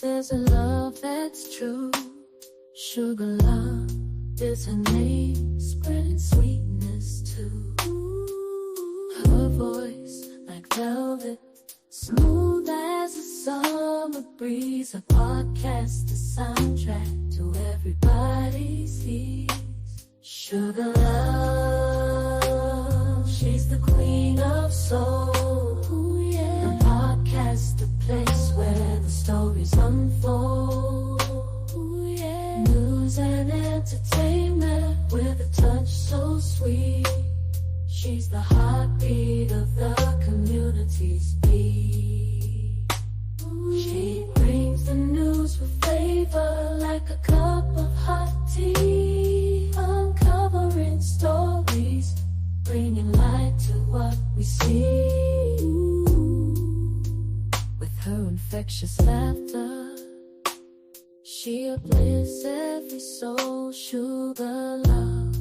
There's a love that's true. Sugar love is her name, spreading sweetness too. Her voice like velvet, smooth as a summer breeze. A podcast, the soundtrack to everybody's ears. Sugar love, she's the queen of soul. Ooh, yeah. The podcast, the place where the stories unfold. Ooh, yeah. News and entertainment with a touch so sweet. She's the heartbeat of the community's beat. She brings the news with flavor like a cup of hot tea. Uncovering stories, bringing light to what we see. With her infectious laughter, she uplifts every soul. Sugar love,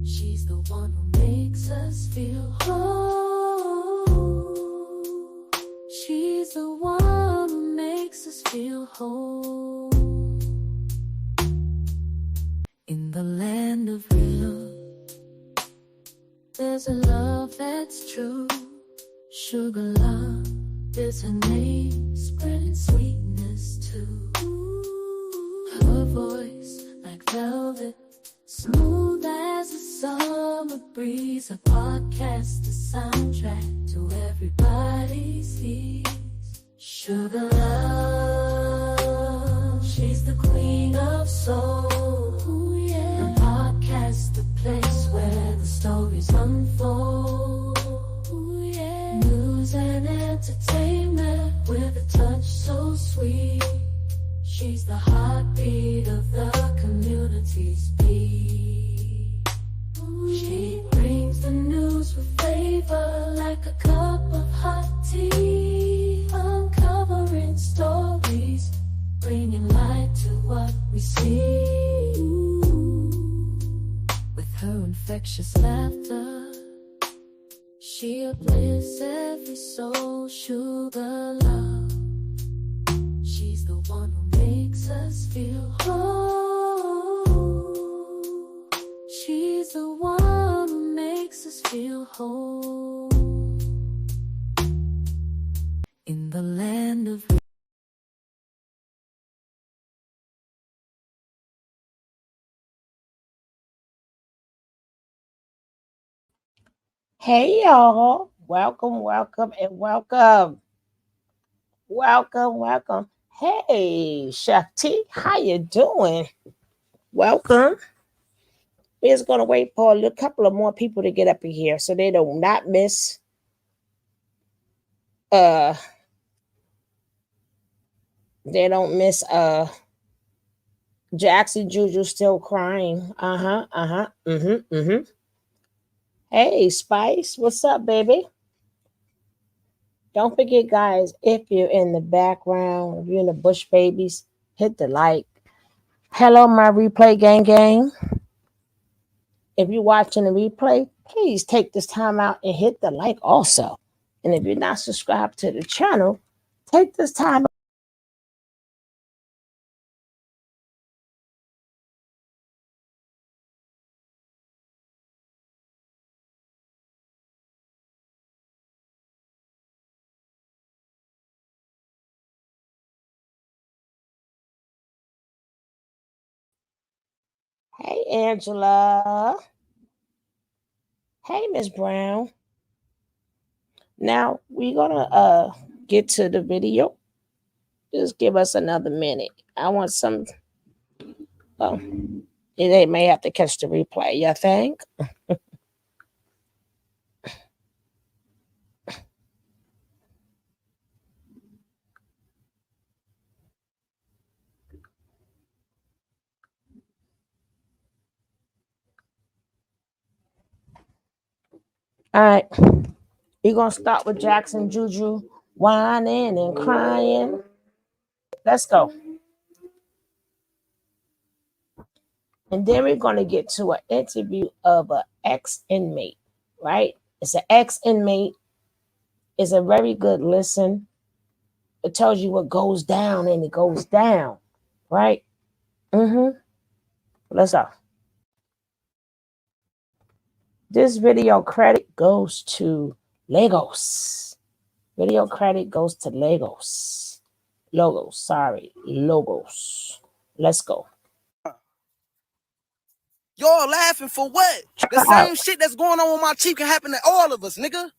she's the one who makes us feel whole. She's the one who makes us feel whole. In the land of real, there's a love that's true. Sugar love is her name, spreading sweetness too. Her voice like velvet, smooth as a summer breeze. A podcast, the soundtrack to everybody's ears. Sugar love, she's the queen of soul. Ooh, yeah. The podcast, the place where the stories unfold. Ooh, yeah. News and entertainment with a touch so sweet. She's the heartbeat of the community's beat. She brings the news with flavor like a cup of hot tea. Uncovering stories, bringing light to what we see. With her infectious laughter, she uplifts every soul. Sugar love, she's the one who makes us feel whole. She's the one who makes us feel whole. In the land of Hey y'all, welcome and welcome. Hey Chef T, how you doing? Welcome. We're just gonna wait for a couple of more people to get up in here so they do not miss uh they don't miss Jackson Juju still crying. Hey Spice, what's up, baby? Don't forget, guys, if you're in the background, if you're in the Bush Babies, hit the like. Hello, my replay gang. If you're watching the replay, please take this time out and hit the like also. And if you're not subscribed to the channel, take this time. Hey, Angela. Hey, Miss Brown. Now we're gonna get to the video. Just give us another minute. I want some. Well, they may have to catch the replay. You think? All right. We're gonna start with Jackson Juju whining and crying. Let's go. And then we're going to get to an interview of an ex-inmate, right? It's an ex-inmate. It's a very good listen. It tells you what goes down and it goes down, right? Let's go. This video credit goes to Lagos. Video credit goes to Lagos. Logos, sorry, logos. Let's go. Y'all laughing for what? The same shit that's going on with my chief can happen to all of us, nigga.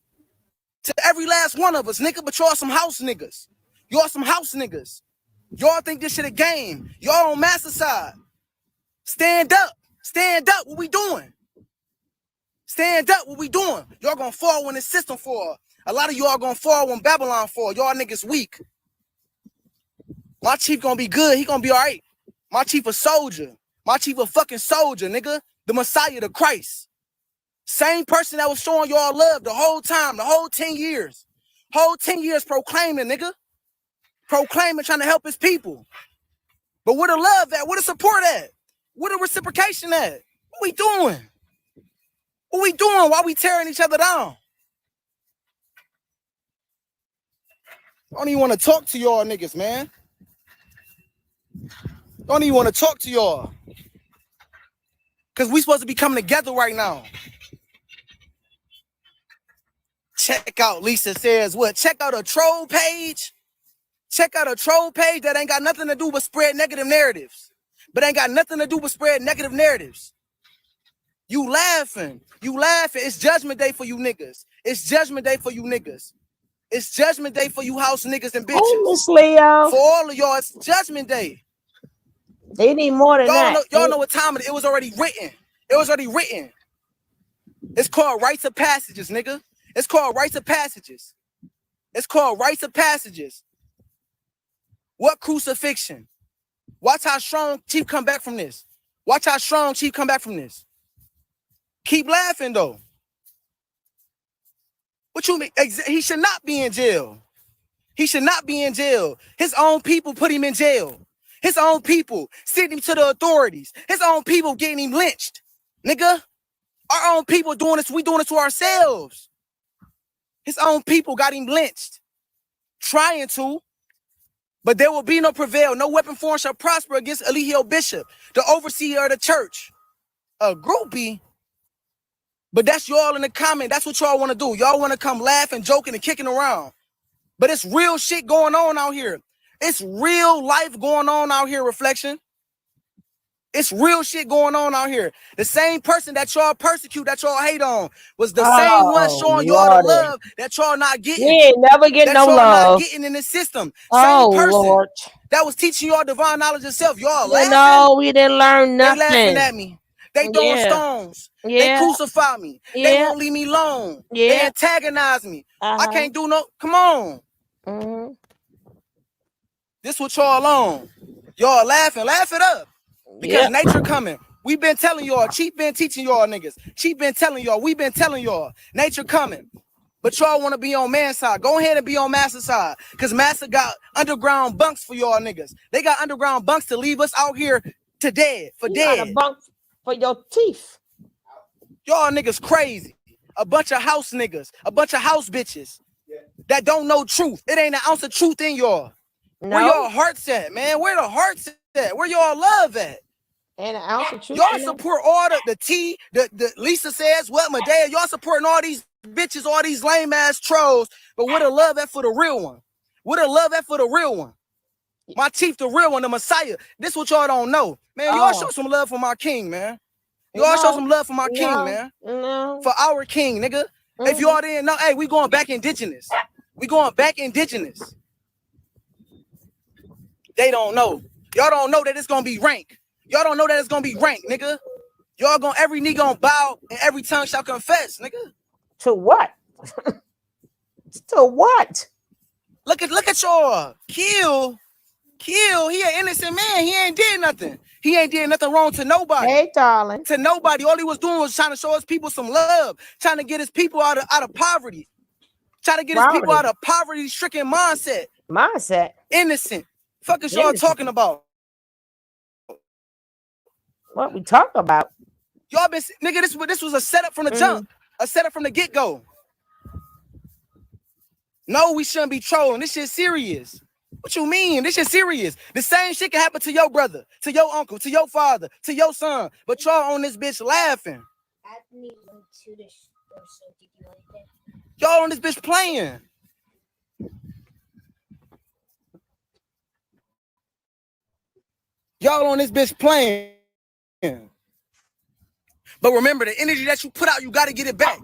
To every last one of us, nigga. But y'all some house niggas. Y'all some house niggas. Y'all think this shit a game. Y'all on master side. Stand up. Stand up. What we doing? Stand up. What we doing? Y'all gonna fall when the system fall. A lot of y'all gonna fall when Babylon fall. Y'all niggas weak. My chief gonna be good. He gonna be all right. My chief a soldier. My chief a fucking soldier, nigga. The Messiah, the Christ. Same person that was showing y'all love the whole time, the whole 10 years. Whole 10 years proclaiming, nigga. Proclaiming, trying to help his people. But where the love at? Where the support at? Where the reciprocation at? What we doing? What we doing while we tearing each other down? I don't even want to talk to y'all niggas, man. Don't even want to talk to y'all. Because we supposed to be coming together right now. Check out, Lisa says what? Check out a troll page. Check out a troll page that ain't got nothing to do but spread negative narratives. But ain't got nothing to do but spread negative narratives. You laughing. You laughing. It's judgment day for you niggas. It's judgment day for you niggas. It's judgment day for you house niggas and bitches. Oh, Miss Leo. For all of y'all, it's judgment day. They need more than that. Y'all know what time it is. It was already written. It was already written. It's called rites of passages, nigga. It's called rites of passages. It's called rites of passages. What crucifixion? Watch how strong Chief come back from this. Watch how strong Chief come back from this. Keep laughing, though. What you mean? He should not be in jail. He should not be in jail. His own people put him in jail. His own people sent him to the authorities. His own people getting him lynched. Nigga, our own people doing this. We doing it to ourselves. His own people got him lynched. Trying to. But there will be no prevail. No weapon form shall prosper against Eligio Bishop, the overseer of the church. A groupie. But that's y'all in the comment. That's what y'all want to do. Y'all want to come laughing, joking, and kicking around. But it's real shit going on out here. It's real life going on out here, Reflection. It's real shit going on out here. The same person that y'all persecute, that y'all hate on, was the same one showing y'all the love that y'all not getting. We ain't never getting no love. Not getting in the system. Same person Lord. that was teaching y'all divine knowledge itself. Y'all laughing. No, we didn't learn nothing. They laughing at me. They throwing stones. They crucify me. They won't leave me alone. They antagonize me. I can't do no. Come on. This what y'all on. Y'all laughing. Laugh it up. Because nature coming. We been telling y'all. Chief been teaching y'all niggas. Chief been telling y'all. We been telling y'all. Nature coming. But y'all want to be on man's side. Go ahead and be on master's side. Because master got underground bunks for y'all niggas. They got underground bunks to leave us out here to dead. For dead. Got a bunk for your teeth. Y'all niggas crazy. A bunch of house niggas. A bunch of house bitches. That don't know truth. It ain't an ounce of truth in y'all. No. Where y'all hearts at, man? Where the hearts at? Where y'all love at? And an ounce of truth. Y'all support all the T, the Lisa says, what, Medea? Y'all supporting all these bitches, all these lame ass trolls. But where the love at for the real one? Where the love at for the real one? My chief, the real one, the Messiah. This what y'all don't know. Man, y'all show some love for my king, man. Y'all show some love for my king, man. For our king, nigga. If y'all didn't know, hey, we going back indigenous. We going back indigenous. They don't know. Y'all don't know that it's gonna be rank. Y'all don't know that it's gonna be rank, nigga. Y'all gonna, every knee gonna bow and every tongue shall confess, nigga. To what? To what? Look at y'all. Kill. He an innocent man. He ain't did nothing. He ain't did nothing wrong to nobody. Hey, darling. To nobody. All he was doing was trying to show his people some love, trying to get his people out of poverty. Trying to get his people out of poverty-stricken mindset. Innocent. Fuck is y'all talking about? What we talk about? Y'all been, nigga, this was a setup from the jump. A setup from the get-go. No, we shouldn't be trolling. This shit serious. What you mean? This shit serious. The same shit can happen to your brother, to your uncle, to your father, to your son. But y'all on this bitch laughing. Y'all on this bitch playing. Y'all on this bitch playing. But remember, the energy that you put out, you got to get it back.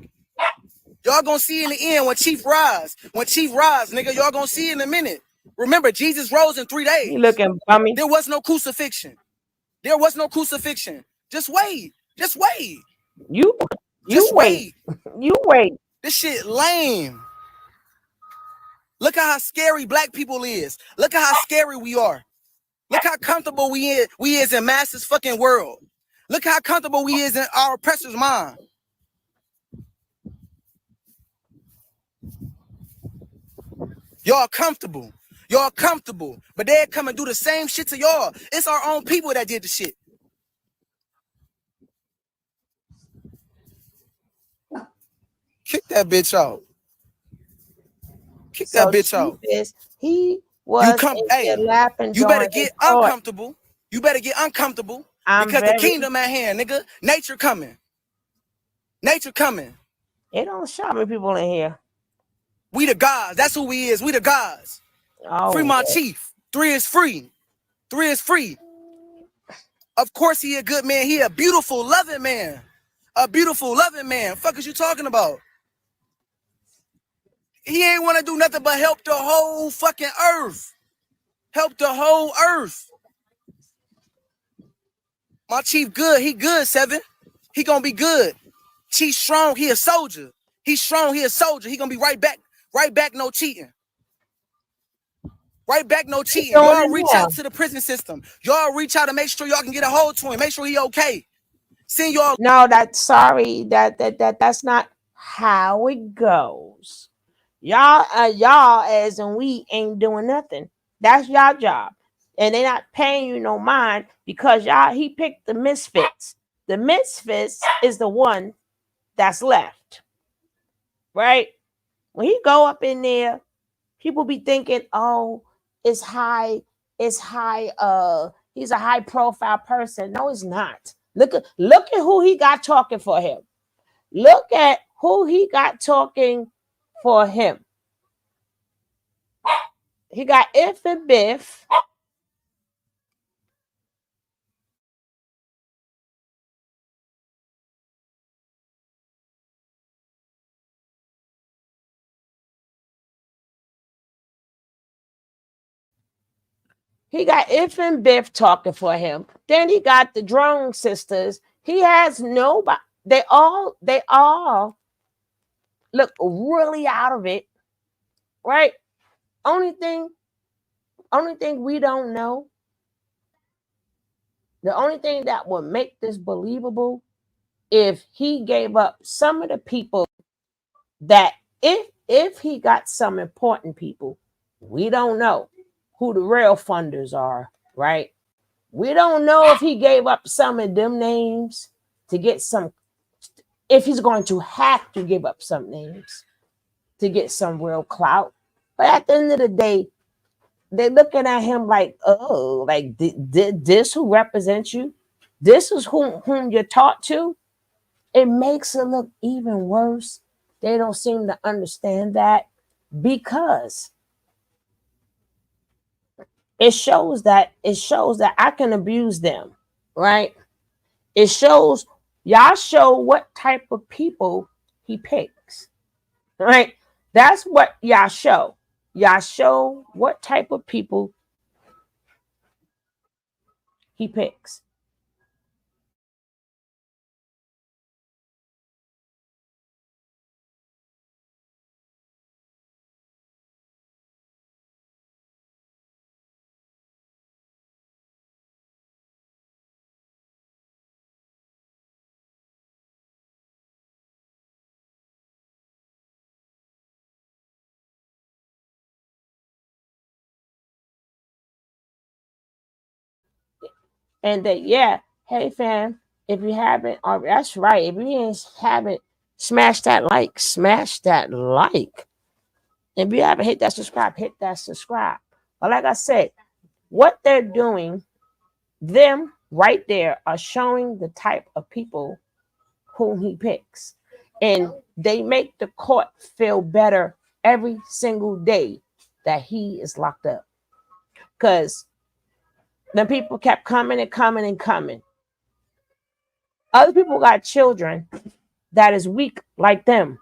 Y'all gonna see in the end when Chief rise. When Chief rise, nigga, y'all gonna see in a minute. Remember, Jesus rose in 3 days. You looking bummy. There was no crucifixion. There was no crucifixion. Just wait. Just wait. You Just wait. You wait. This shit lame. Look at how scary black people is. Look at how scary we are. Look how comfortable we is in masses fucking world. Look how comfortable we is in our oppressor's mind. Y'all comfortable. Y'all comfortable. But they'll come and do the same shit to y'all. It's our own people that did the shit. Kick that bitch out. Kick that bitch out. He was laughing. You better get uncomfortable. You better get uncomfortable. Because the kingdom at hand, nigga. Nature coming. Nature coming. It don't show me people in here. We the gods. That's who we is. We the gods. Oh, free my chief. 3 is free. 3 is free. Of course he a good man. He a beautiful, loving man. A beautiful, loving man. Fuck is you talking about? He ain't want to do nothing but help the whole fucking earth. Help the whole earth. My chief good. He good, 7. He gonna be good. Chief strong. He a soldier. He's strong. He a soldier. He gonna be right back. Right back, no cheating. Right back, no cheating. Y'all reach out to the prison system. Y'all reach out to make sure y'all can get a hold to him. Make sure he okay. Send y'all. No, that's that's not how it goes. Y'all as in we ain't doing nothing. That's y'all job. And they're not paying you no mind because he picked the misfits. The misfits is the one that's left. Right? When he go up in there, people be thinking, oh, he's a high profile person. No, he's not. Look at who he got talking for him. Look at who he got talking for him. He got If and Biff. He got If and Biff talking for him. Then he got the Drone Sisters. He has nobody. They all look really out of it, right? Only thing we don't know. The only thing that would make this believable if he gave up some of the people that if he got some important people, we don't know who the real funders are, right? We don't know if he gave up some of them names to get some, if he's going to have to give up some names to get some real clout. But at the end of the day, they're looking at him like, oh, like this who represents you? This is whom you're taught to? It makes it look even worse. They don't seem to understand that because it shows that I can abuse them, right? It shows y'all show what type of people he picks, right? That's what y'all show. Y'all show what type of people he picks. And that, yeah, hey fam, if you haven't, or that's right, if you haven't, smash that like, smash that like. If you haven't hit that subscribe, hit that subscribe. But like I said, what they're doing, them right there are showing the type of people whom he picks. And they make the court feel better every single day that he is locked up. Because the people kept coming and coming and coming. Other people got children that is weak like them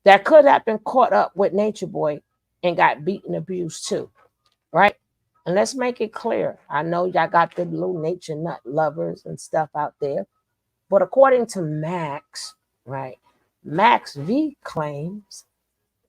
that could have been caught up with Natureboy and got beaten, abused too, right? And let's make it clear. I know y'all got the little nature nut lovers and stuff out there, but according to Max, right? Max V claims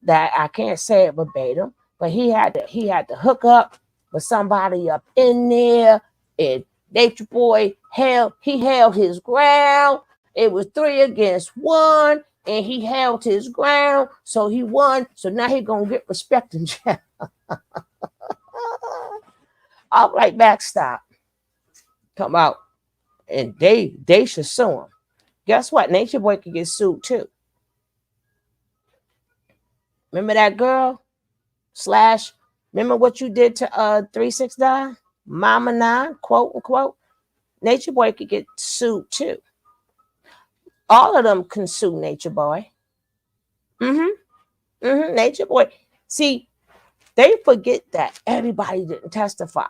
that I can't say it verbatim, but he had to hook up with somebody up in there, and Natureboy held his ground. It was 3 against 1, and he held his ground, so he won. So now he gonna get respect in jail. I'm like, backstop. Come out, and they should sue him. Guess what? Natureboy could get sued too. Remember that girl? Slash, remember what you did to 369? Mama 9, quote unquote. Natureboy could get sued too. All of them can sue Natureboy. Natureboy. See, they forget that everybody didn't testify.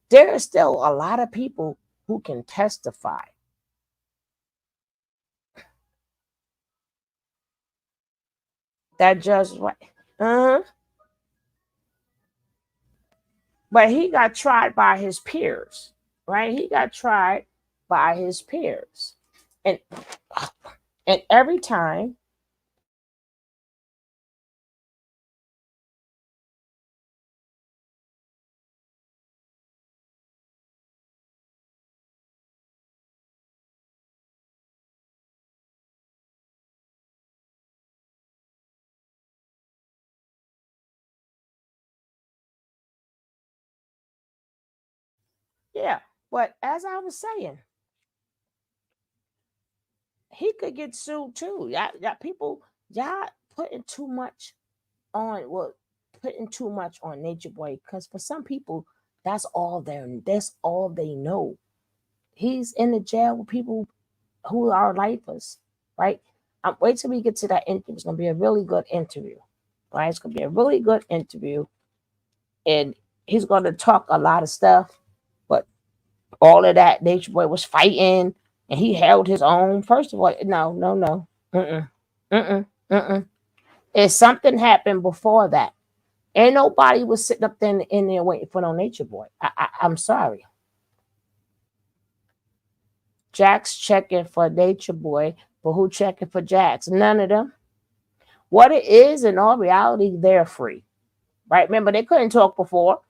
There are still a lot of people who can testify. That judge, right? But he got tried by his peers, right? He got tried by his peers. And every time yeah, but as I was saying, he could get sued too. Yeah, people, y'all putting too much on, well, putting too much on Natureboy, because for some people, that's all they know. He's in the jail with people who are lifers, right? Wait till we get to that interview. It's gonna be a really good interview, right? It's gonna be a really good interview, and he's gonna talk a lot of stuff, but all of that, Natureboy was fighting and he held his own. First of all, no. Mm-mm. Mm-mm. Mm-mm. If something happened before that, ain't nobody was sitting up there in there waiting for no Natureboy. I'm sorry. Jack's checking for Natureboy, but who checking for Jack's? None of them. What it is, in all reality, they're free. Right? Remember, they couldn't talk before.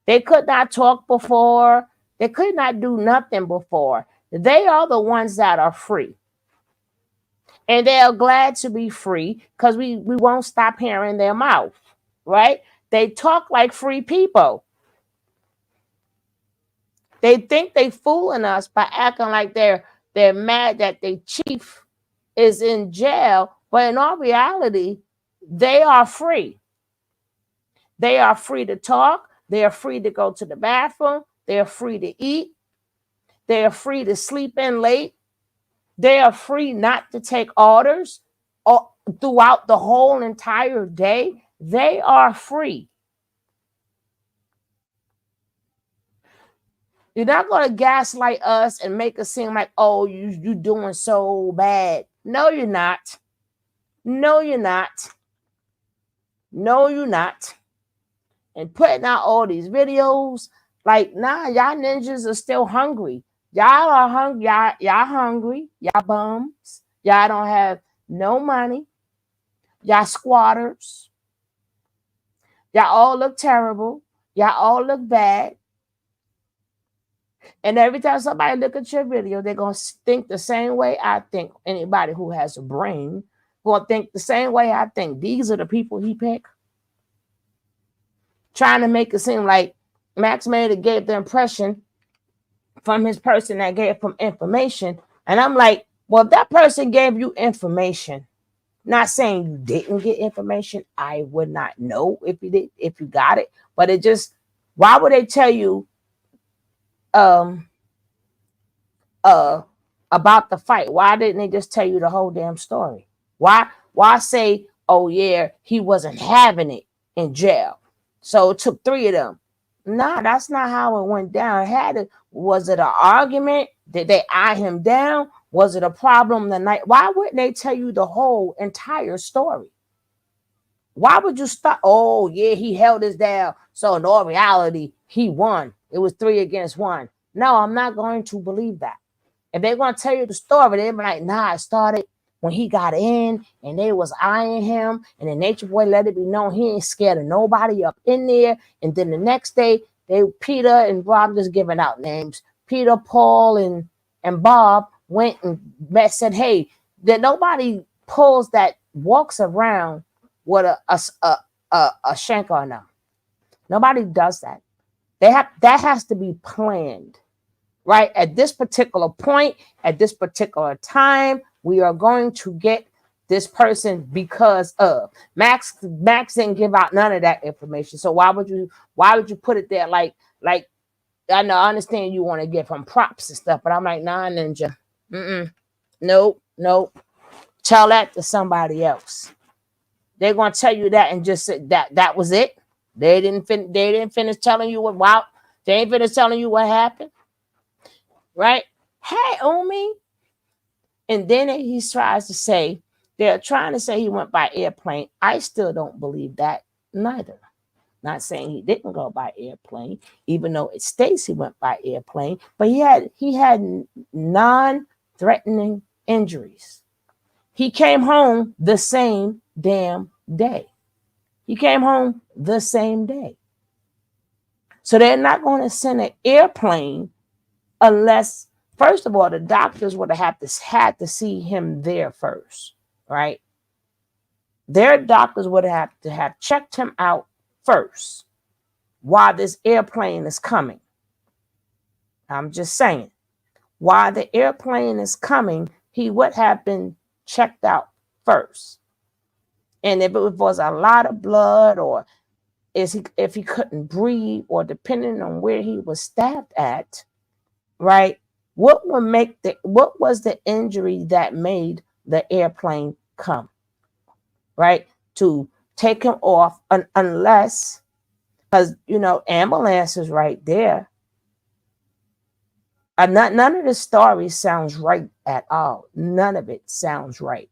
They could not talk before. They could not do nothing before. They are the ones that are free. And they are glad to be free because we won't stop hearing their mouth. Right? They talk like free people. They think they fooling us by acting like they're mad that their chief is in jail, but in all reality, they are free. They are free to talk. They are free to go to the bathroom. They are free to eat. They are free to sleep in late. They are free not to take orders throughout the whole entire day. They are free. You're not going to gaslight us and make us seem like, oh, you doing so bad. No, you're not. No, you're not. No, you're not. And putting out all these videos, like, nah, y'all ninjas are still hungry. Y'all are hungry. Y'all hungry. Y'all bums. Y'all don't have no money. Y'all squatters. Y'all all look terrible. Y'all all look bad. And every time somebody look at your video, they're going to think the same way I think. Anybody who has a brain going to think the same way I think. These are the people he picked. Trying to make it seem like Max made it gave the impression from his person that gave him information. And I'm like, well, if that person gave you information, Not saying you didn't get information. I would not know if you did, if you got it. But it just, why would they tell you um uh about the fight? Why didn't they just tell you the whole damn story? Why say, oh yeah, he wasn't having it in jail, so it took three of them? Nah, that's not how it went down. It had to, was it an argument? Did they eye him down? Was it a problem the night? Why wouldn't they tell you the whole entire story? Why would you stop? Oh yeah, he held us down. So in all reality, he won. It was 3-1. No, I'm not going to believe that. If they're going to tell you the story, they'll be like, nah, it started when he got in and they was eyeing him, and the nature boy let it be known he ain't scared of nobody up in there. And then the next day, Peter and Bob, just giving out names. Peter, Paul, and Bob went and said, hey, that nobody pulls that walks around with a shank on them. Nobody does that. That has to be planned. Right, at this particular point, at this particular time, we are going to get this person because of Max didn't give out none of that information. So why would you put it there? Like I know, I understand you want to give him props and stuff, but I'm like, nah, Ninja. Nope. Tell that to somebody else. They're gonna tell you that and just say that was it. They didn't finish telling you what. Wow, they ain't finished telling you what happened. Right? Hey, Umi. And then he tries to say, they're trying to say he went by airplane. I still don't believe that neither. Not saying he didn't go by airplane, even though it states he went by airplane, but he had non-threatening injuries. He came home the same damn day. He came home the same day. So they're not going to send an airplane unless, first of all, the doctors would have had to see him there first, right? Their doctors would have to have checked him out first while this airplane is coming. I'm just saying, while the airplane is coming, he would have been checked out first. And if it was a lot of blood, or if he couldn't breathe, or depending on where he was stabbed at, right? What was the injury that made the airplane come, right? To take him off, unless, because ambulance is right there. None of the story sounds right at all. None of it sounds right.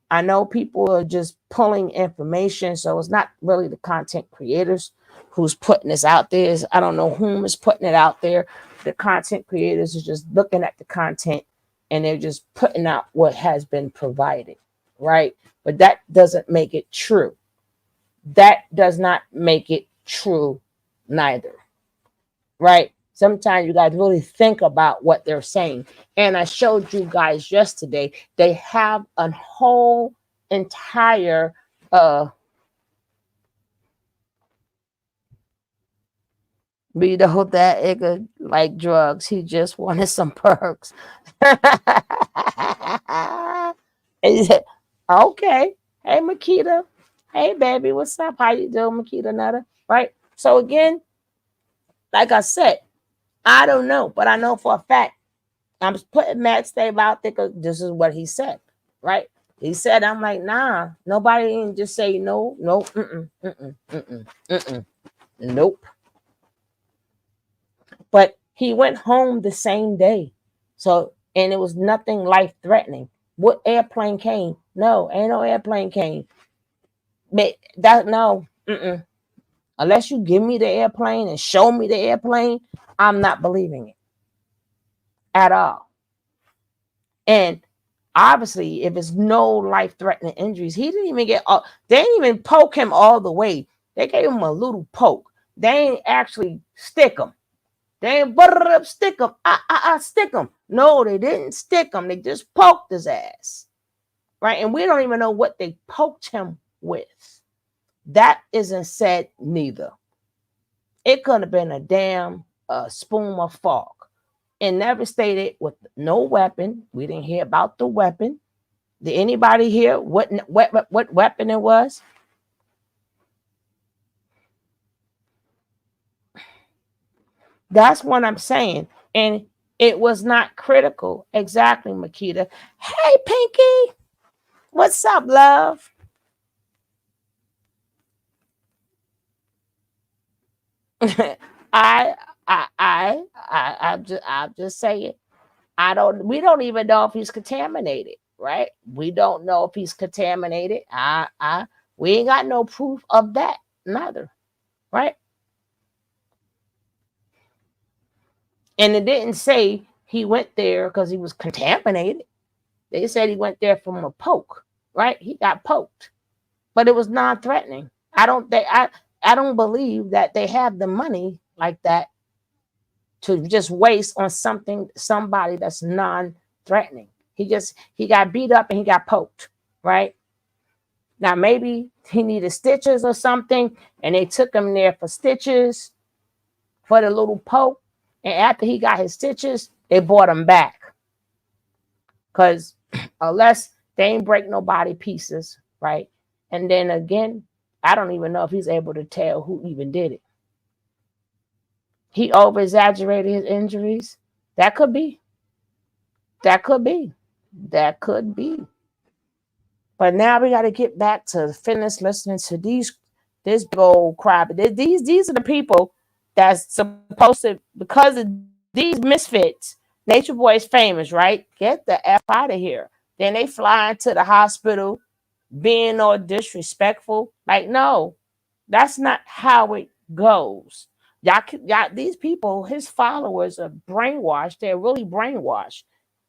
I know people are just pulling information, so it's not really the content creators who's putting this out there. I don't know whom is putting it out there. The content creators are just looking at the content and they're just putting out what has been provided, right? But that doesn't make it true. That does not make it true neither, right? Sometimes you guys really think about what they're saying. And I showed you guys yesterday, they have a whole entire we know that nigga like drugs. He just wanted some perks. He said, okay. Hey, Makita. Hey, baby. What's up? How you doing, Makita Nutter? Right? So again, like I said, I don't know, but I know for a fact, I'm putting Matt Stave out there because this is what he said, right? He said, I'm like, nah, nobody didn't just say no, nope. But he went home the same day. So, and it was nothing life threatening. What airplane came? No, ain't no airplane came. But unless you give me the airplane and show me the airplane, I'm not believing it at all. And obviously, if it's no life-threatening injuries, he didn't even get. They didn't even poke him all the way. They gave him a little poke. They ain't actually stick him. They ain't buttered up, stick him. Stick him. No, they didn't stick him. They just poked his ass, right? And we don't even know what they poked him with. That isn't said neither. It could have been a damn spoon of fog. And never stated with no weapon. We didn't hear about the weapon. Did anybody hear what weapon it was? That's what I'm saying. And it was not critical. Exactly, Makita. Hey, Pinky. What's up, love? I I'm just saying. We don't even know if he's contaminated, right? We don't know if he's contaminated. We ain't got no proof of that, neither, right? And it didn't say he went there because he was contaminated. They said he went there from a poke, right? He got poked, but it was non-threatening. I don't believe that they have the money like that to just waste on somebody that's non-threatening. He got beat up and he got poked, right? Now maybe he needed stitches or something, and they took him there for stitches for the little poke. And after he got his stitches, they brought him back. Because unless they ain't break no body pieces, right? And then again, I don't even know if he's able to tell who even did it. He over exaggerated his injuries. That could be. That could be. That could be. But now we got to get back to finish listening to this big old crap. These are the people that's supposed to, because of these misfits. Nature Boy is famous, right? Get the F out of here. Then they fly into the hospital being all disrespectful. Like, no, that's not how it goes. Y'all, these people, his followers are brainwashed. They're really brainwashed.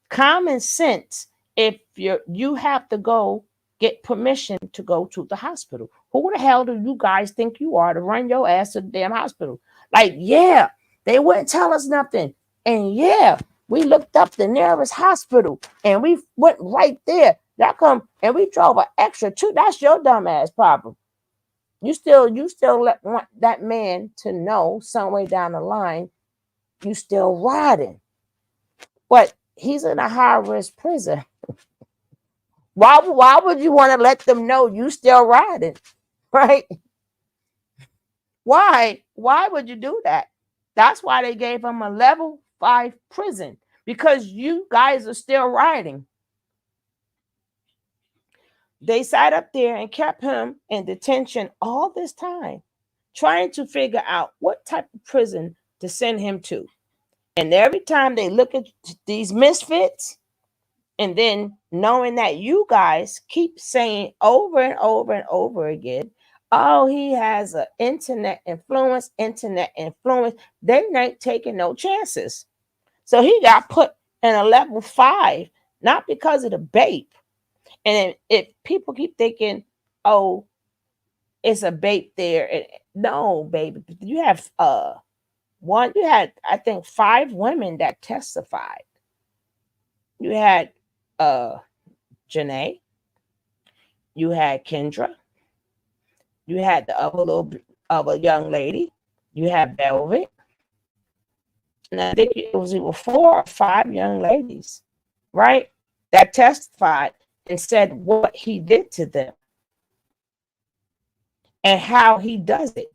Common sense. If you have to go get permission to go to the hospital, who the hell do you guys think you are to run your ass to the damn hospital? Like, yeah, they wouldn't tell us nothing, and yeah, we looked up the nearest hospital and we went right there. Y'all come and we drove an extra two. That's your dumb ass problem. You still want that man to know some way down the line you still riding. But he's in a high risk prison. Why would you want to let them know you still riding? Right? Why would you do that? That's why they gave him a level 5 prison, because you guys are still riding. They sat up there and kept him in detention all this time, trying to figure out what type of prison to send him to. And every time they look at these misfits, and then knowing that you guys keep saying over and over and over again, oh, he has an internet influence, they're not taking no chances. So he got put in a level 5, not because of the babe. And if people keep thinking, oh, it's a babe there. No, baby. You have you had, I think, 5 women that testified. You had Janae, you had Kendra, you had the other young lady, you had Velvet, and I think it was either 4 or 5 young ladies, right, that testified and said what he did to them and how he does it.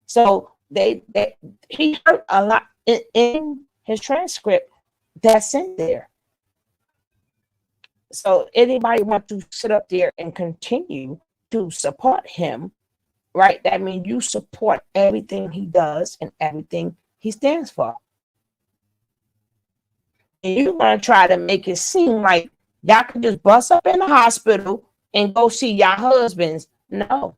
So he hurt a lot in his transcript that's in there. So anybody want to sit up there and continue to support him, right? That means you support everything he does and everything he stands for. And you're going to try to make it seem like y'all can just bust up in the hospital and go see your husbands. No.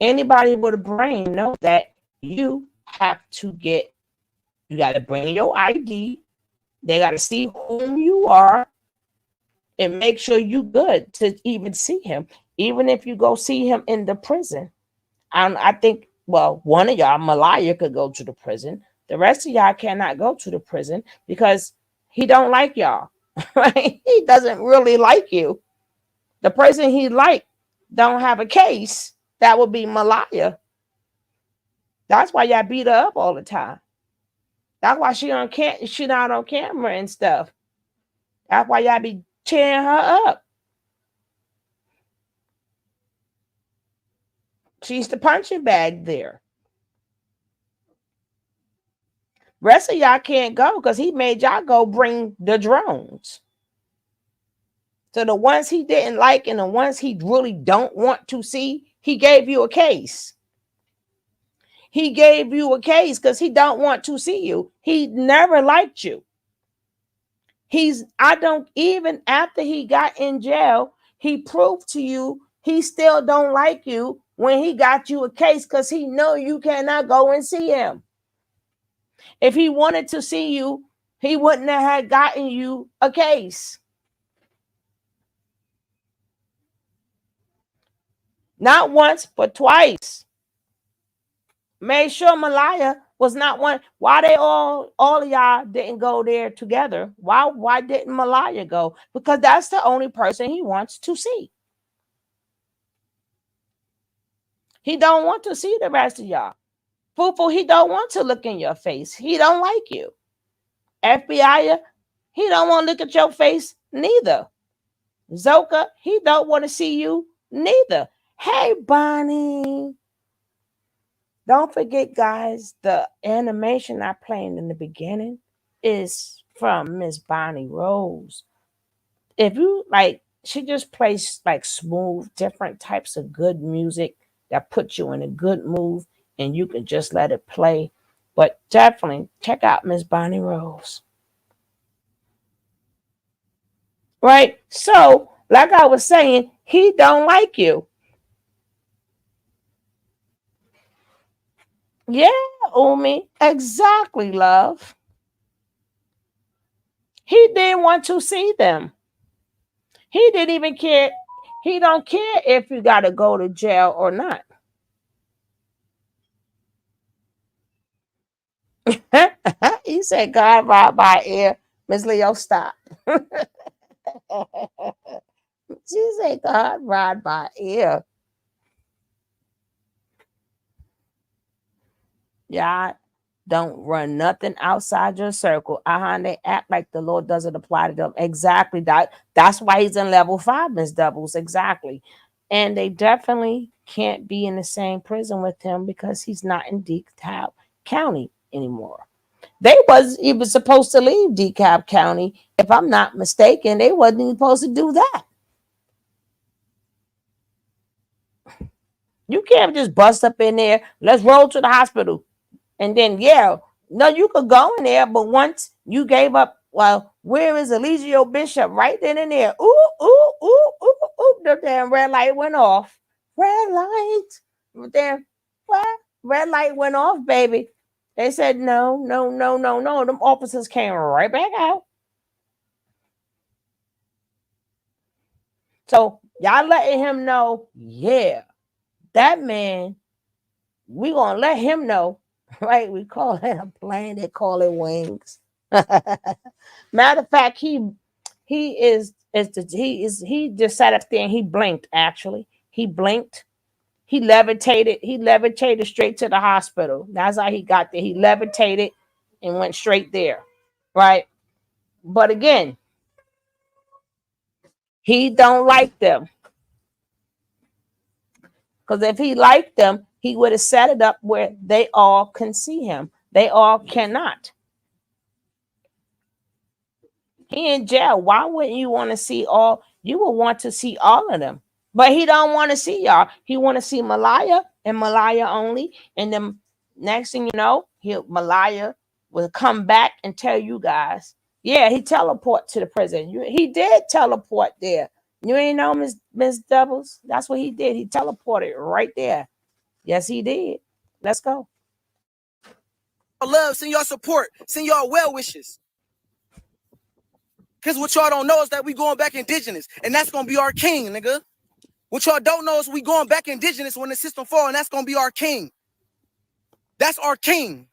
Anybody with a brain know that you have to you got to bring your ID. They got to see whom you are and make sure you good to even see him. Even if you go see him in the prison. I think, well, one of y'all, Malaya, could go to the prison. The rest of y'all cannot go to the prison because he don't like y'all. Right? He doesn't really like you. The person he like don't have a case. That would be Malaya. That's why y'all beat her up all the time. That's why she not on camera and stuff. That's why y'all be tearing her up. She's the punching bag there. Rest of y'all can't go because he made y'all go bring the drones. So the ones he didn't like and the ones he really don't want to see, he gave you a case. He gave you a case because he don't want to see you. He never liked you. I don't, even after he got in jail, he proved to you he still don't like you when he got you a case because he know you cannot go and see him. If he wanted to see you, he wouldn't have had gotten you a case. Not once, but twice. Made sure Malaya was not one. Why they all of y'all didn't go there together? Why didn't Malaya go? Because that's the only person he wants to see. He don't want to see the rest of y'all. Fufu, he don't want to look in your face. He don't like you. FBI, he don't want to look at your face neither. Zoka, he don't want to see you neither. Hey, Bonnie. Don't forget, guys, the animation I played in the beginning is from Miss Bonnie Rose. If you like, she just plays like smooth, different types of good music that puts you in a good mood, and you can just let it play. But definitely check out Miss Bonnie Rose. Right? So, like I was saying, he don't like you. Yeah, Umi. Exactly, love. He didn't want to see them. He didn't even care. He don't care if you got to go to jail or not. He said, God ride by ear. Miss Leo, stop. She said, God ride by ear. Y'all don't run nothing outside your circle. They act like the Lord doesn't apply to them. Exactly. That's why he's in level 5, Miss Doubles. Exactly. And they definitely can't be in the same prison with him because he's not in DeKalb County anymore. They was even supposed to leave DeKalb County. If I'm not mistaken, they wasn't even supposed to do that. You can't just bust up in there. Let's roll to the hospital. And then, yeah, no, you could go in there, but once you gave up, well, where is Eligio Bishop? Right then and there. Ooh, ooh, ooh, ooh, ooh. The damn red light went off. Red light. There, what? Red light went off, baby. They said, no, no, no, no, no. Them officers came right back out. So y'all letting him know, yeah, that man, we gonna let him know, right? We call it a plane, they call it wings. Matter of fact, he just sat up there and he blinked. Actually, he blinked. He levitated. He levitated straight to the hospital. That's how he got there. He levitated and went straight there, right? But again, he don't like them. Because if he liked them, he would have set it up where they all can see him. They all cannot. He in jail. Why wouldn't you want to see all? You would want to see all of them. But he don't want to see y'all. He want to see Malaya and Malaya only. And then next thing you know, Malaya will come back and tell you guys. Yeah, he teleport to the prison. He did teleport there. You ain't know, Miss Doubles? That's what he did. He teleported right there. Yes, he did. Let's go. Love, send your support, send your well wishes. Because what y'all don't know is that we going back indigenous, and that's going to be our king, nigga. What y'all don't know is we going back indigenous when the system fall, and that's going to be our king. That's our king.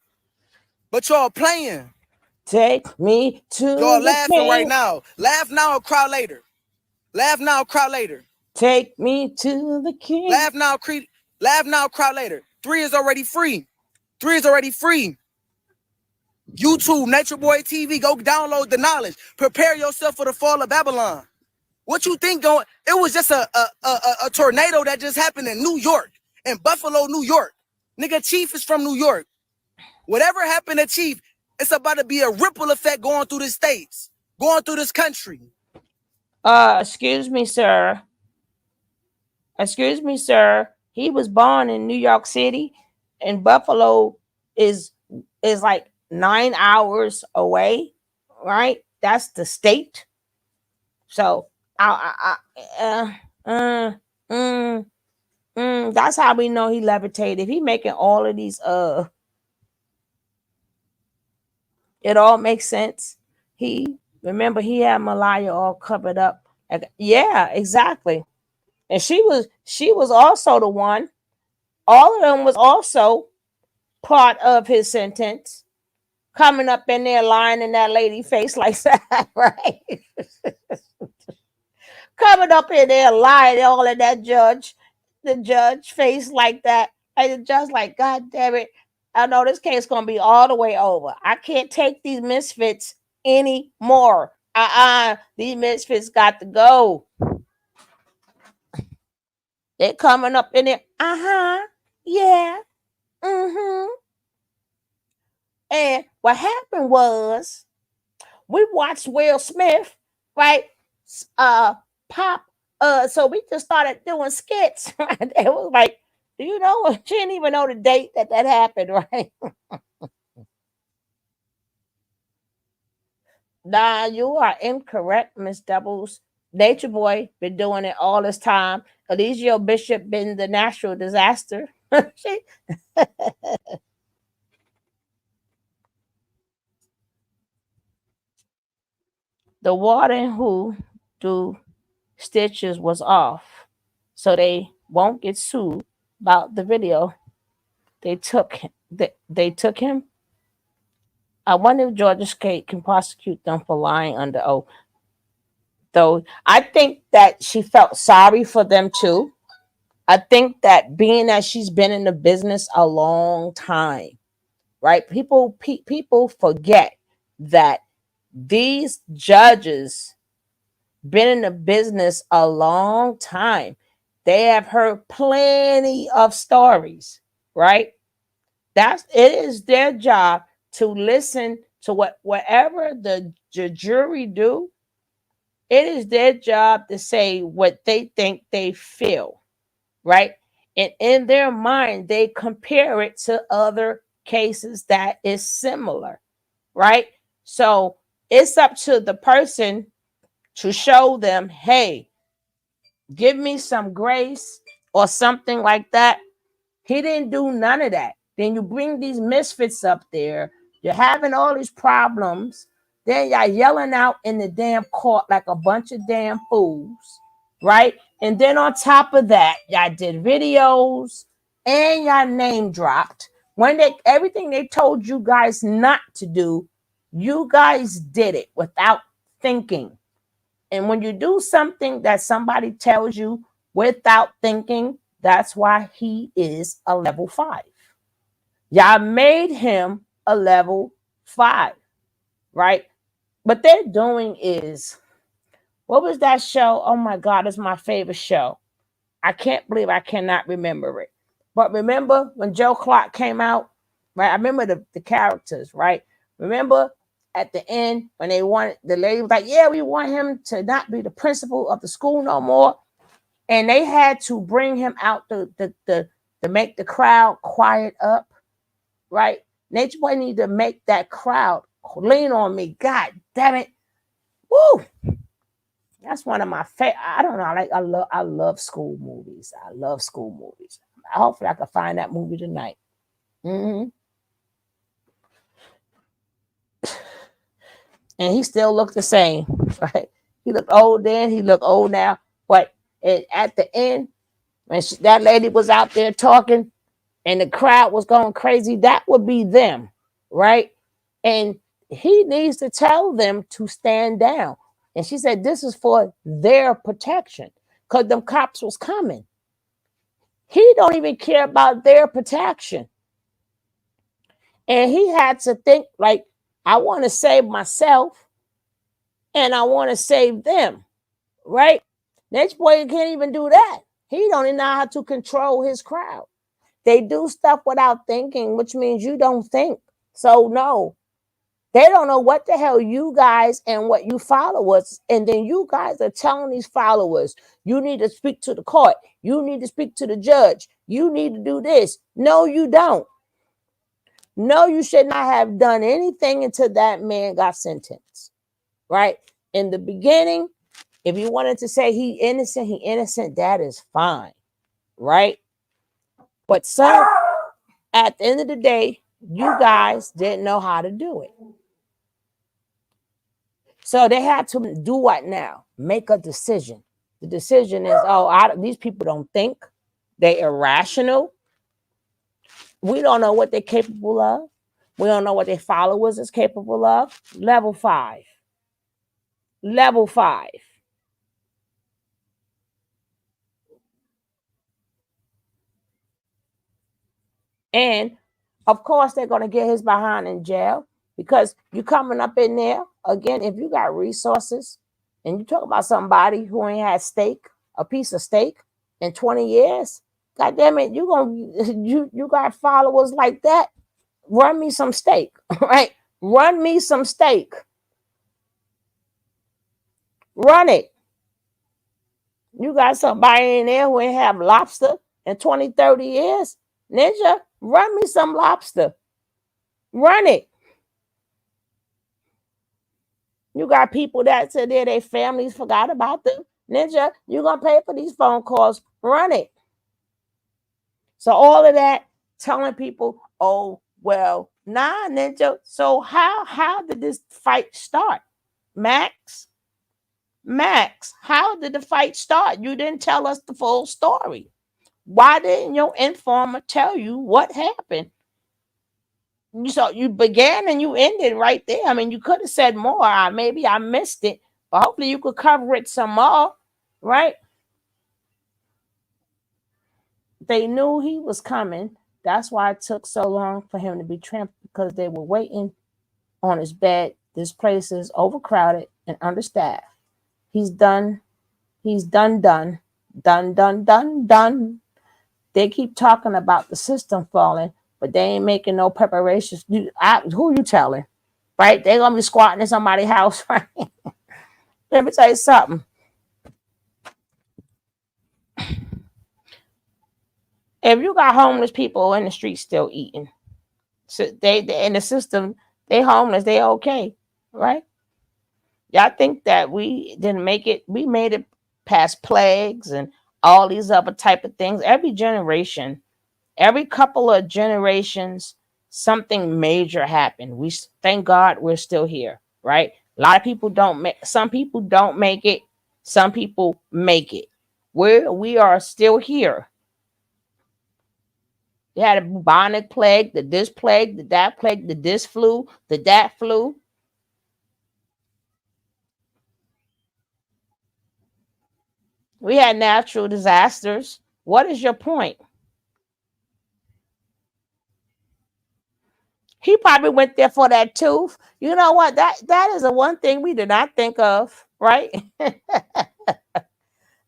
But y'all playing. Take me to y'all the laughing king. Right now. Laugh now or cry later. Laugh now or cry later. Take me to the king. Laugh now, cry later. 3 is already free. 3 is already free. YouTube, Natureboy TV, go download the knowledge. Prepare yourself for the fall of Babylon. What you think going? It was just a tornado that just happened in New York, in Buffalo, New York. Nigga, Chief is from New York. Whatever happened to Chief, it's about to be a ripple effect going through the states, going through this country. Excuse me, sir. Excuse me, sir. He was born in New York City, and Buffalo is like 9 hours away, right? That's the state. So that's how we know he levitated. If he making all of these, it all makes sense. Remember he had Malaya all covered up. Like, yeah, exactly. And she was also the one. All of them was also part of his sentence. Coming up in there lying in that lady face like that, right? Coming up in there lying all in that the judge face like that. And the judge like, God damn it. I know this case gonna be all the way over. I can't take these misfits anymore. These misfits got to go. They're coming up in there. Yeah. And what happened was we watched Will Smith, right? Pop. So we just started doing skits. Right? It was like, do you know? She didn't even know the date that happened, right? Nah, you are incorrect, Miss Doubles. Natureboy been doing it all this time. Eligio Bishop been the natural disaster. The warden who do stitches was off, so they won't get sued about the video. They took they took him. I wonder if Georgia State can prosecute them for lying under oath. Though I think that she felt sorry for them too. I think that being that she's been in the business a long time, right? People forget that these judges been in the business a long time. They have heard plenty of stories, right? It is their job to listen to whatever the jury do. It is their job to say what they think they feel, right? And in their mind, they compare it to other cases that is similar, right? So it's up to the person to show them, hey, give me some grace or something like that. He didn't do none of that. Then you bring these misfits up there. You're having all these problems. Then y'all yelling out in the damn court like a bunch of damn fools, right? And then on top of that, y'all did videos and y'all name dropped. When everything they told you guys not to do, you guys did it without thinking. And when you do something that somebody tells you without thinking, that's why he is a level 5. Y'all made him a level 5, right? What they're doing is, what was that show? Oh my God, it's my favorite show. I can't believe I cannot remember it. But remember when Joe Clark came out, right? I remember the characters, right? Remember at the end when they wanted, the lady was like, yeah, we want him to not be the principal of the school no more. And they had to bring him out to make the crowd quiet up, right? Natureboy need to make that crowd lean on me. God damn it. Woo! That's one of my favorite. I don't know. I love school movies. I love school movies. Hopefully I can find that movie tonight. And he still looked the same, right? He looked old then. He looked old now. But at the end, when that lady was out there talking and the crowd was going crazy, that would be them, right? And he needs to tell them to stand down. And she said, this is for their protection because them cops was coming. He don't even care about their protection. And he had to think like, I want to save myself and I want to save them, right? Natureboy can't even do that. He don't even know how to control his crowd. They do stuff without thinking, which means you don't think. So no, they don't know what the hell you guys and what you followers, and then you guys are telling these followers, you need to speak to the court, you need to speak to the judge, you need to do this. No, you don't. No, you should not have done anything until that man got sentenced, right? In the beginning, if you wanted to say he innocent, that is fine, right? But some, at the end of the day, you guys didn't know how to do it. So they had to do what now? Make a decision. The decision is, these people don't think. They're irrational. We don't know what they're capable of. We don't know what their followers is capable of. Level 5. Level 5. And of course, they're going to get his behind in jail because you coming up in there again. If you got resources and you talk about somebody who ain't had steak, a piece of steak in 20 years, God damn it, you got followers like that. Run me some steak, right? Run me some steak. Run it. You got somebody in there who ain't have lobster in 20, 30 years. Ninja, run me some lobster. Run it. You got people that said their families forgot about them. Ninja, you're going to pay for these phone calls. Run it. So all of that, telling people, oh, well, nah, Ninja. So how did this fight start? Max, how did the fight start? You didn't tell us the full story. Why didn't your informer tell you what happened? So you began and you ended right there. I mean, you could have said more. Maybe I missed it, but hopefully you could cover it some more, right? They knew he was coming. That's why it took so long for him to be trampled, because they were waiting on his bed. This place is overcrowded and understaffed. He's done. Done. They keep talking about the system falling, but they ain't making no preparations. Who you telling? Right? They're going to be squatting in somebody's house, right? Let me tell you something. If you got homeless people in the street still eating, so they in the system, they homeless, they okay, right? Y'all think that we didn't make it? We made it past plagues and all these other type of things. Every generation, every couple of generations, something major happened. We thank God we're still here, right? A lot of people don't make. Some people don't make it. Some people make it. We are still here. You had a bubonic plague, the this plague, the that plague, the this flu, the that flu. We had natural disasters. What is your point? He probably went there for that tooth. You know what? That is the one thing we did not think of, right?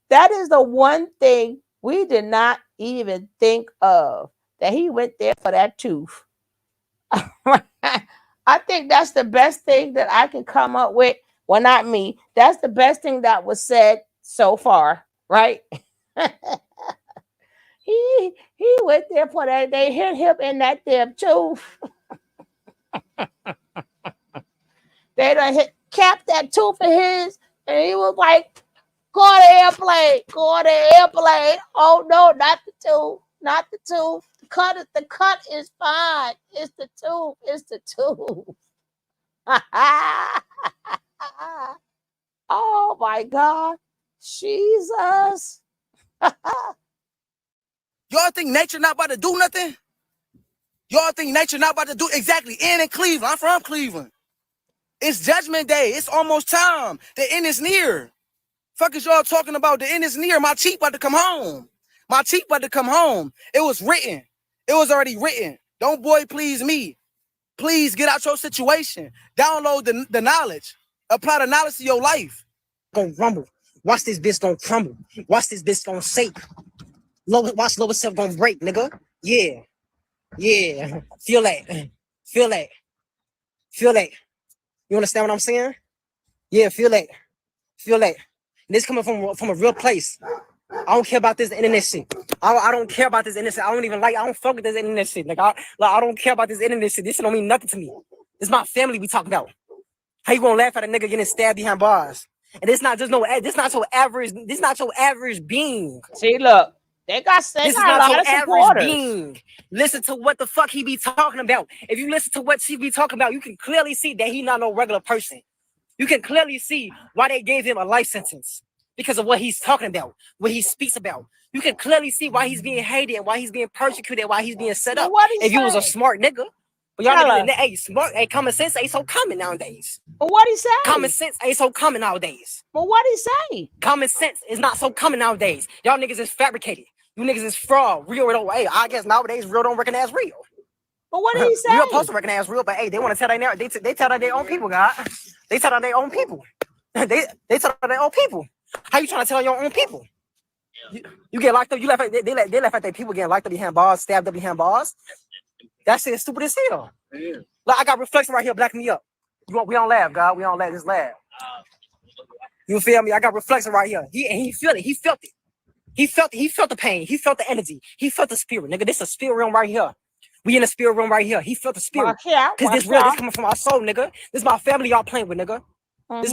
That is the one thing we did not even think of, that he went there for that tooth. I think that's the best thing that I can come up with. Well, not me. That's the best thing that was said so far, right? he went there for that. They hit him in that damn tooth. They done capped that tooth of his, and he was like, go on the airplane, go on the airplane. Oh no, not the tooth, not the tooth. The cut is fine. It's the tooth. It's the tooth. Oh my God, Jesus! Y'all think nature not about to do nothing? Y'all think nature not about to do exactly? In Cleveland, I'm from Cleveland. It's Judgment Day. It's almost time. The end is near. Fuck is y'all talking about? The end is near. My chief about to come home. My chief about to come home. It was written. It was already written. Don't boy please me. Please get out your situation. Download the knowledge. Apply the knowledge to your life. Gonna rumble. Watch this bitch gonna crumble. Watch this bitch gonna shake. Watch lower self gonna break, nigga. Yeah. Yeah. Feel that. Feel that. Feel that. You understand what I'm saying? Yeah, feel that. Feel that. And this coming from a real place. I don't care about this internet shit. I don't care about this internet shit. I don't fuck with this internet shit. Like I don't care about this internet shit. This shit don't mean nothing to me. This is my family we talking about. How you gonna laugh at a nigga getting stabbed behind bars? And it's not just this not your average being. See, look, they got This a is not lot your of average supporters. being. Listen to what the fuck he be talking about. If you listen to what she be talking about, you can clearly see that he not no regular person. You can clearly see why they gave him a life sentence because of what he's talking about, what he speaks about. You can clearly see why he's being hated, why he's being persecuted, why he's being set up. What he If you was a saying? smart nigga, but y'all Tell niggas, us. hey, smart, hey, common sense ain't so common nowadays. But what he say? Common sense ain't so common nowadays. But what he say? Common sense is not so common nowadays. Y'all niggas is fabricated. You niggas is fraud. Real don't. Hey, I guess nowadays real don't recognize real. But what did he say? Real supposed to recognize real, but hey, they want to tell they narrative. They tell their own people, God. They tell their own people. they tell their own people. How you trying to tell your own people? You get locked up. You left. They left at their people getting locked up behind bars, stabbed up behind bars. That shit is stupid as hell. Yeah. Like I got reflection right here, blacking me up. We don't laugh, God. We don't laugh. Just laugh. You feel me? I got reflection right here. He felt it. He felt it. He felt the pain. He felt the energy. He felt the spirit, nigga. This is a spirit room right here. We in the spirit room right here. He felt the spirit. Cause this real, this coming from our soul, nigga. This is my family y'all playing with, nigga.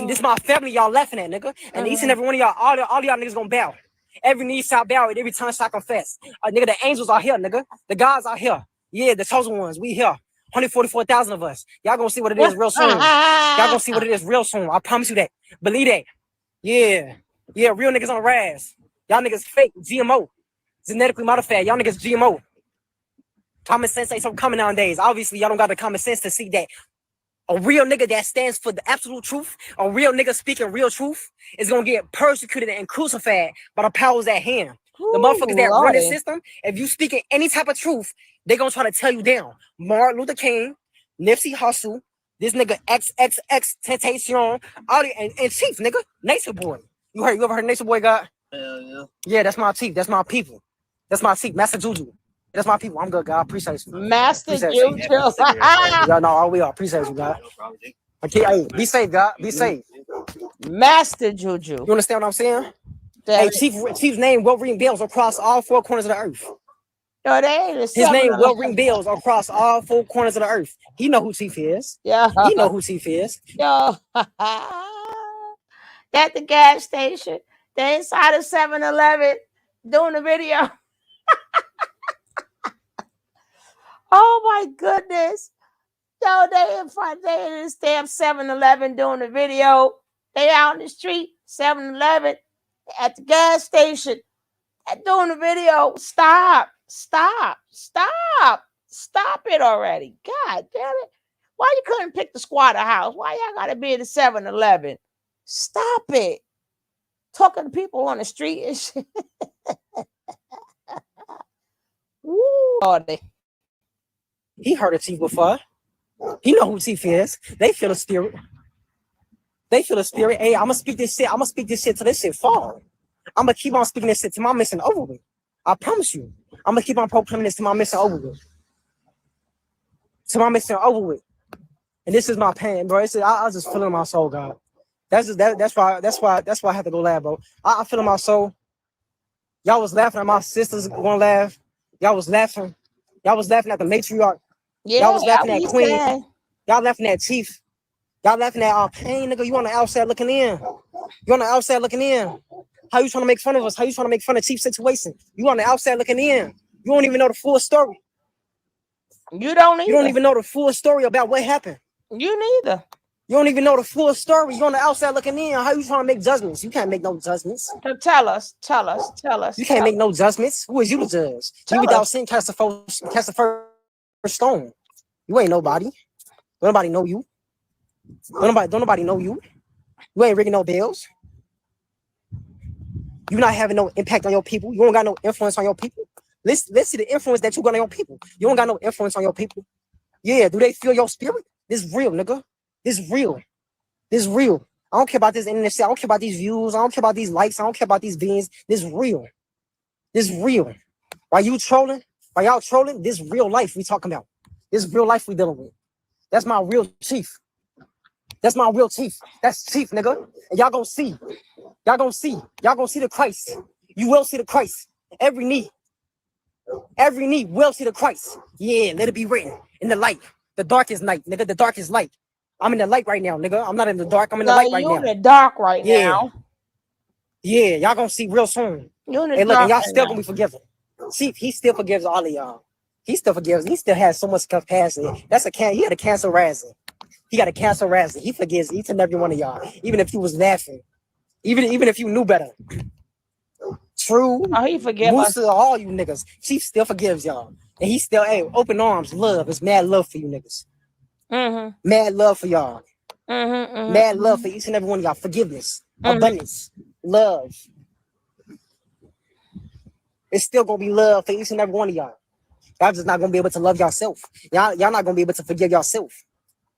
This my family y'all laughing at, nigga. And each and every one of y'all, all y'all niggas gonna bow. Every knee shall bow and every tongue shall confess. Nigga, the angels are here, nigga. The gods are here. Yeah, the chosen ones, we here. 144,000 of us. Y'all gonna see what it is real soon. Y'all gonna see what it is real soon. I promise you that. Believe that. Yeah. Yeah, real niggas on the rise. Y'all niggas fake, GMO. Genetically modified. Y'all niggas GMO. Common sense ain't so common nowadays. Obviously, y'all don't got the common sense to see that a real nigga that stands for the absolute truth, a real nigga speaking real truth, is gonna get persecuted and crucified by the powers at hand. The motherfuckers that run this system, if you speaking any type of truth, they gonna try to tear you down. Martin Luther King, Nipsey Hussle, this nigga XXX Temptation, all the and Chief, nigga, Natureboy. You ever heard Natureboy, God? Yeah. Yeah, that's my chief. That's my people. That's my chief, Master Juju. That's my people. I'm good, God. Appreciate you. Master Juju. Y'all know all we are. Appreciate you, God. Okay, hey, be safe, God. Be safe. Master Juju. You understand what I'm saying? Hey, Chief's name will ring bells across all four corners of the earth. No, they ain't. His name will ring bells across all four corners of the earth. He know who Chief is. Yeah. He know who Chief is. Yo. At the gas station. They inside of 7-Eleven doing the video. Oh my goodness. Yo, they in this damn 7-Eleven doing the video. They out in the street, 7-Eleven, at the gas station, doing the video. Stop it already. God damn it. Why you couldn't pick the squatter house? Why y'all gotta be at the 7-Eleven? Stop it. Talking to people on the street and shit. Ooh, he heard of Chief before. He know who Chief is. They feel the spirit. Hey, I'm gonna speak this shit till this shit fall. I'm gonna keep on speaking this shit till my mission over with. I promise you. I'm gonna keep on proclaiming this till my mission over with. And this is my pain, bro. I was just feeling my soul, God. That's why I had to go laugh, bro. I feel in my soul. Y'all was laughing at my sisters gonna laugh. Y'all was laughing at the matriarch. Yeah, y'all was laughing at Queen. Y'all laughing at Chief. Y'all laughing at pain, nigga. You on the outside looking in. How you trying to make fun of us? How you trying to make fun of Chief's situation? You on the outside looking in. You don't even know the full story. You don't even know the full story about what happened. You neither. You don't even know the full story. You on the outside looking in. How you trying to make judgments? You can't make no judgments. So tell us. You can't make no judgments. Who is you to judge? You without sin, cast the first stone. You ain't nobody. Don't nobody know you. Don't nobody know you. You ain't ringing no bells. You not having no impact on your people. You don't got no influence on your people. Let's see the influence that you got on your people. You don't got no influence on your people. Yeah, do they feel your spirit? This real, nigga. This real. This real. I don't care about this internet shit. I don't care about these views. I don't care about these likes. I don't care about these beans. This real. This real. While you trolling, while y'all trolling, this real life we talking about. This real life we dealing with. That's my real chief. That's my real chief. That's chief, nigga. And y'all gonna see. Y'all gonna see. Y'all gonna see the Christ. You will see the Christ. Every knee will see the Christ. Yeah, let it be written in the light. The darkest night, nigga. The darkest light. I'm in the light right now, nigga. I'm not in the dark. I'm in the No, light right you now. in the dark right Yeah. now. Yeah, y'all gonna see real soon. You in the Hey, look, and dark y'all right still now. gonna be forgiven. See, he still forgives all of y'all. He still forgives. He still has so much capacity. That's a he had a cancer rising. He got a cancer rising. He forgives each and every one of y'all, even if you was laughing, even if you knew better. True, Oh, he forgive us. Musa, all you niggas. Chief still forgives y'all, and he still, hey, open arms, love. It's mad love for you niggas. Mad love for y'all. Mad love for each and every one of y'all. Forgiveness, abundance, love. It's still gonna be love for each and every one of y'all. Y'all just not gonna be able to love yourself. Y'all not gonna be able to forgive yourself.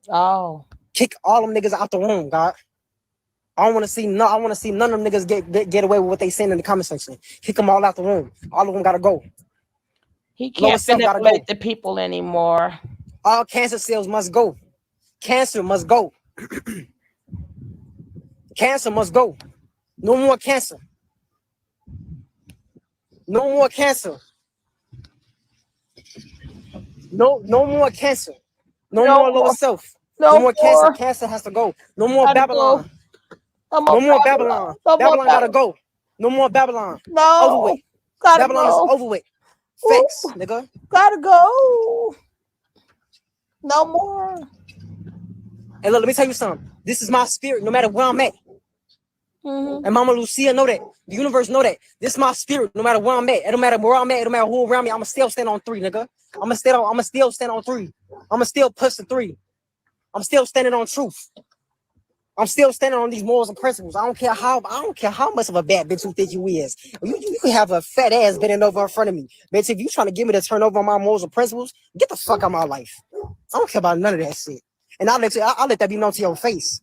Oh. Kick all them niggas out the room, God. I don't want to see I want to see none of them niggas get away with what they saying in the comment section. Kick them all out the room. All of them gotta go. He Lower can't self gotta go. manipulate the people anymore. All cancer cells must go. Cancer must go. Cancer must go. No more cancer. No more cancer. No more cancer. No more lower self. No No more cancer. more. Cancer has to go. No more Gotta go. Babylon. No No more more Babylon. Babylon. No more Babylon gotta Babylon. go. No more Babylon. Over with. No. Gotta Babylon is go. over with. Ooh. Facts, nigga. Gotta go. No more. And look, let me tell you something. This is my spirit, no matter where I'm at. And Mama Lucia know that. The universe know that. This is my spirit, no matter where I'm at. It don't matter where I'm at. It don't matter who around me. I'ma still stand on 3, nigga. I'ma still stand on 3. I'ma still push the 3. I'm still standing on truth. I'm still standing on these morals and principles. I don't care how much of a bad bitch you think you is. You can have a fat ass bending over in front of me. Bitch, if you trying to get me to turn over on my morals and principles, get the fuck out of my life. I don't care about none of that shit. And I'll let that be known to your face.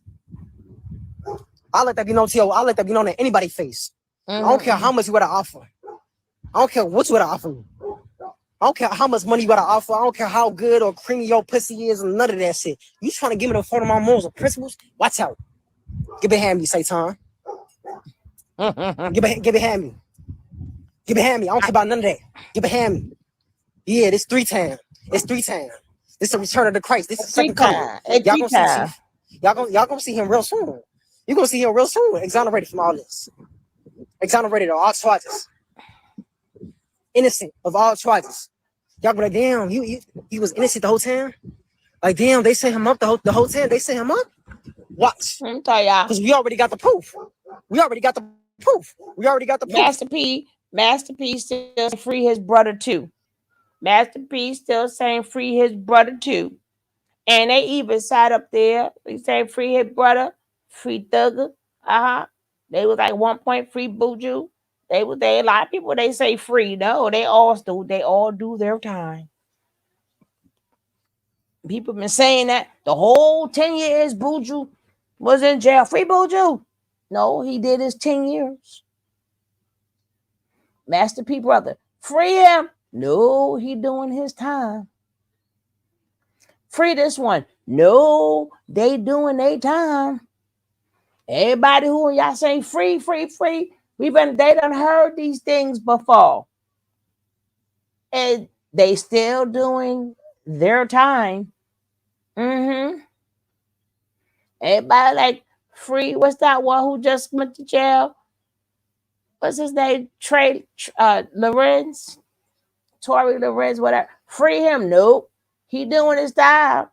I'll let that be known to anybody's face. I don't care how much you gotta offer. I don't care what you gotta offer me. I don't care how much money you gotta offer. I don't care how good or creamy your pussy is and none of that shit. You trying to give me the phone of my morals or principles? Watch out. Give it hand me, Satan. Give it hand me. Give it hand me. I don't care about none of that. Give it hand me. Yeah, this 3 times. It's 3 times. This is the return of the Christ. This is the second coming. Y'all gonna see Chief. Y'all gonna see him real soon. You're gonna see him real soon. Exonerated from all this. Exonerated of all charges. Innocent of all charges. Y'all be like, damn, he was innocent the whole time? Like, damn, they set him up the whole time. They set him up? Watch. Let me tell y'all. Because we already got the proof. We already got the proof. Master P still free his brother too. Master P still saying free his brother too. And they even sat up there. They say free his brother, free Thugger. They was like 1 point free Buju. They a lot of people they say free. No, they all do their time. People been saying that the whole 10 years Buju was in jail. Free Buju. No, he did his 10 years. Master P brother. Free him. No, he doing his time. Free this one. No, they doing their time. Everybody who y'all say free. They done heard these things before. And they still doing their time. Everybody like free. What's that one who just went to jail? What's his name? Lorenz? Tory Lorenz, whatever. Free him. Nope. He doing his time.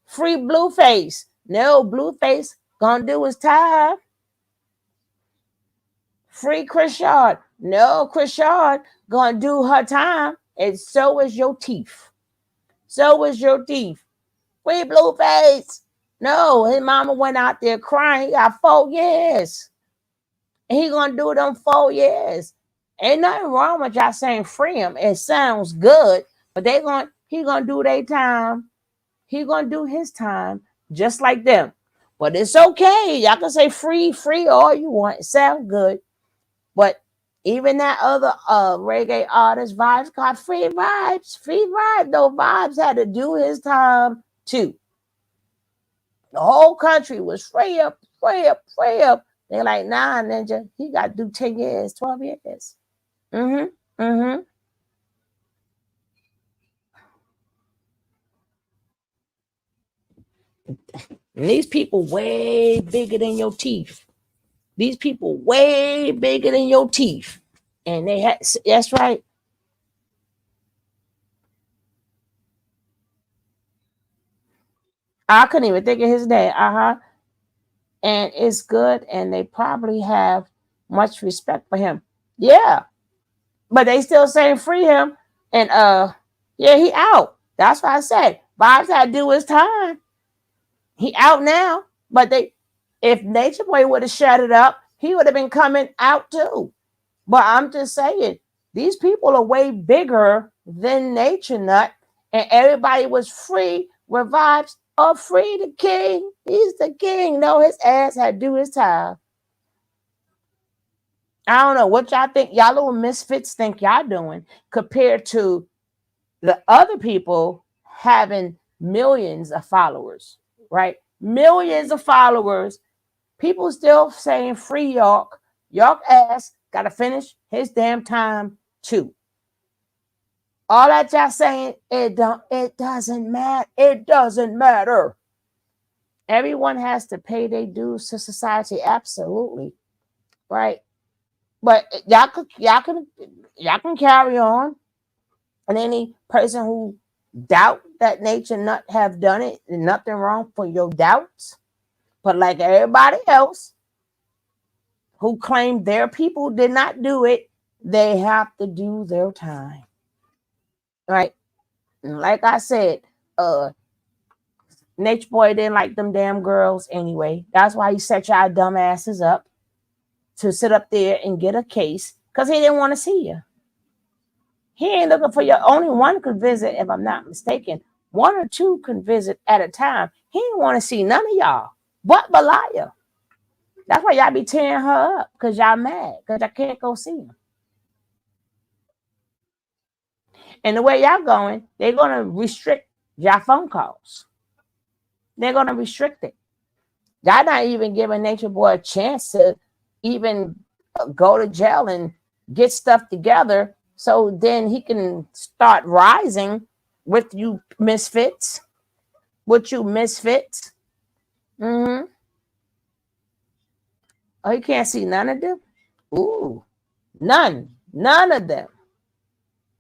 Free Blueface. No, Blueface gonna do his time. Free Krishard. No, Krishard gonna do her time. And so is your teeth. Free Blueface. No, his mama went out there crying. He got 4 years. And he gonna do them 4 years. Ain't nothing wrong with y'all saying free him. It sounds good, but he gonna do their time. He gonna do his time just like them. But it's okay. Y'all can say free all you want. It sounds good. But even that other reggae artist Vibes got free vibes. Free vibes. No, Vibes had to do his time too. The whole country was free up. They're like, nah, Ninja, he got to do 10 years, 12 years. And these people way bigger than your teeth. These people way bigger than your teeth. And they had, that's right. I couldn't even think of his name. And it's good. And they probably have much respect for him. Yeah. But they still saying free him. And yeah, he out. That's what I said. Vibes had to do his time. He out now. But if Natureboy would have shut it up, he would have been coming out too. But I'm just saying, these people are way bigger than Nature Nut, and everybody was free with Vibes. Oh, free the king. He's the king. No, his ass had to do his time. I don't know what y'all think. Y'all little misfits think y'all doing compared to the other people having millions of followers, right? Millions of followers. People still saying free York. York ass got to finish his damn time too. All that y'all saying, it doesn't matter. It doesn't matter. Everyone has to pay their dues to society, absolutely, right? But y'all can carry on, and any person who doubt that Nature Nut have done it, nothing wrong for your doubts. But like everybody else who claimed their people did not do it, they have to do their time, right? And like I said, Natureboy didn't like them damn girls anyway. That's why he set y'all dumbasses up to sit up there and get a case, because he didn't want to see you. He ain't looking for you. Only one could visit, if I'm not mistaken. One or two can visit at a time. He didn't want to see none of y'all but Belaya. That's why y'all be tearing her up, because y'all mad, because y'all can't go see him. And the way y'all going, they're going to restrict y'all phone calls. They're going to restrict it. Y'all not even giving Natureboy a chance to even go to jail and get stuff together, so then he can start rising with you misfits. Mm-hmm. Oh, you can't see none of them? Ooh, none of them.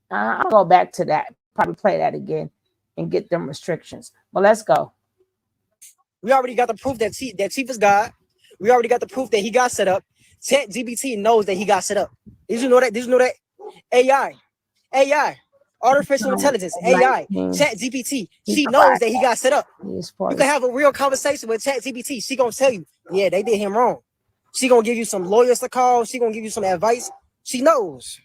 I'll go back to that, probably play that again and get them restrictions. Well, let's go. We already got the proof that Chief is God. We already got the proof that he got set up. ChatGPT knows that he got set up. Did you know that? AI, artificial intelligence, AI, ChatGPT. She knows that he got set up. You can have a real conversation with ChatGPT. She gonna tell you, yeah, they did him wrong. She gonna give you some lawyers to call. She gonna give you some advice. She knows.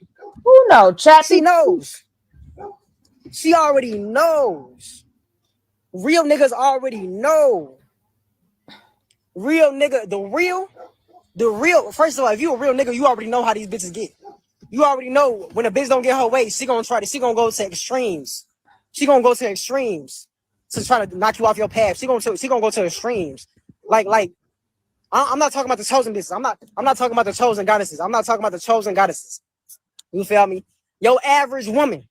Who knows? She knows. She already knows. Real niggas already know. Real nigga, the real. First of all, if you a real nigga, you already know how these bitches get. You already know when a bitch don't get her way, she gonna go to extremes. She gonna go to extremes to try to knock you off your path. She gonna go to extremes. Like I'm not talking about the chosen bitches. I'm not talking about the chosen goddesses. I'm not talking about the chosen goddesses. You feel me? Your average woman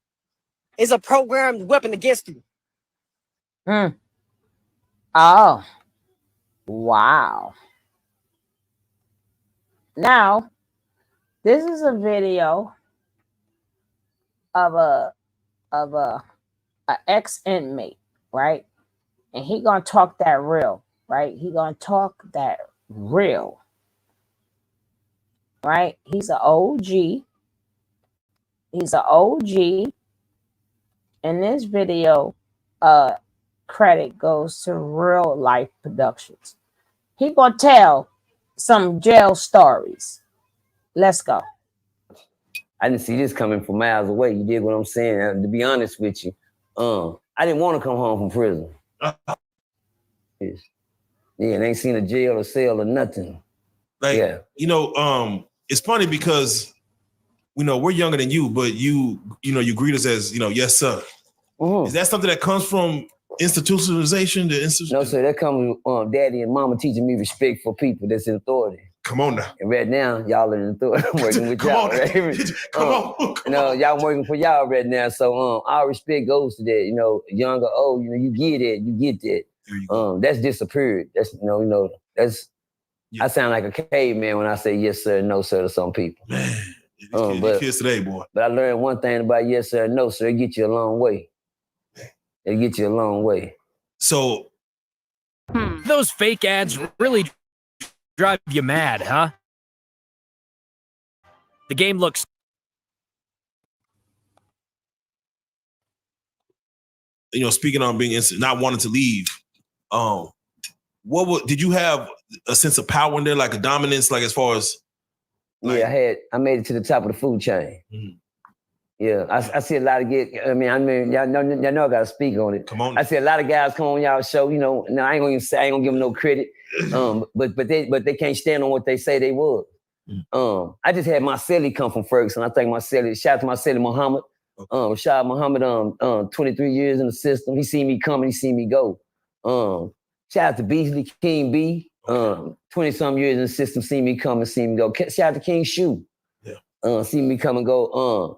is a programmed weapon against you. Oh, wow. Now, this is a video of a ex-inmate, right? And he gonna talk that real, right? He gonna talk that real, right? He's an OG. He's an OG. And this video, credit goes to Real Life Productions. He gonna tell some jail stories. Let's go. I didn't see this coming from miles away. You dig what I'm saying? To be honest with you, I didn't want to come home from prison. Yes. Yeah, and ain't seen a jail or cell or nothing. Like, Yeah. you know, it's funny because, you know, we're younger than you, but you greet us as, you know, yes, sir. Mm-hmm. Is that something that comes from institutionalization? No, sir, that comes with daddy and mama teaching me respect for people that's in authority. Come on now. And right now, y'all are in authority. I'm working with y'all. Right? Come on. You know, y'all working for y'all right now. So our respect goes to that. You know, young or old, you know, you get it, you get that. That's disappeared. That's that's. Yeah. I sound like a caveman when I say yes sir, no sir to some people. Man, these kids today, boy. But I learned one thing about yes sir, no sir. It get you a long way. It get you a long way. So those fake ads really drive you mad, huh? The game looks. You know, speaking on being not wanting to leave, did you have a sense of power in there, like a dominance, like as far as? Like, yeah, I made it to the top of the food chain. Mm-hmm. Yeah, I see a lot of y'all know I gotta speak on it. Come on. I see a lot of guys come on y'all show, you know. Now I ain't gonna give them no credit, but they can't stand on what they say they was. Mm-hmm. I just had my celly come from Ferguson. I think my celly, shout out to my celly Muhammad. Rashad Muhammad, 23 years in the system. He seen me come and he seen me go. Shout out to Beasley, King B, 20-some years in the system, seen me come and seen me go. Shout out to King Shoe. Yeah. Seen me come and go.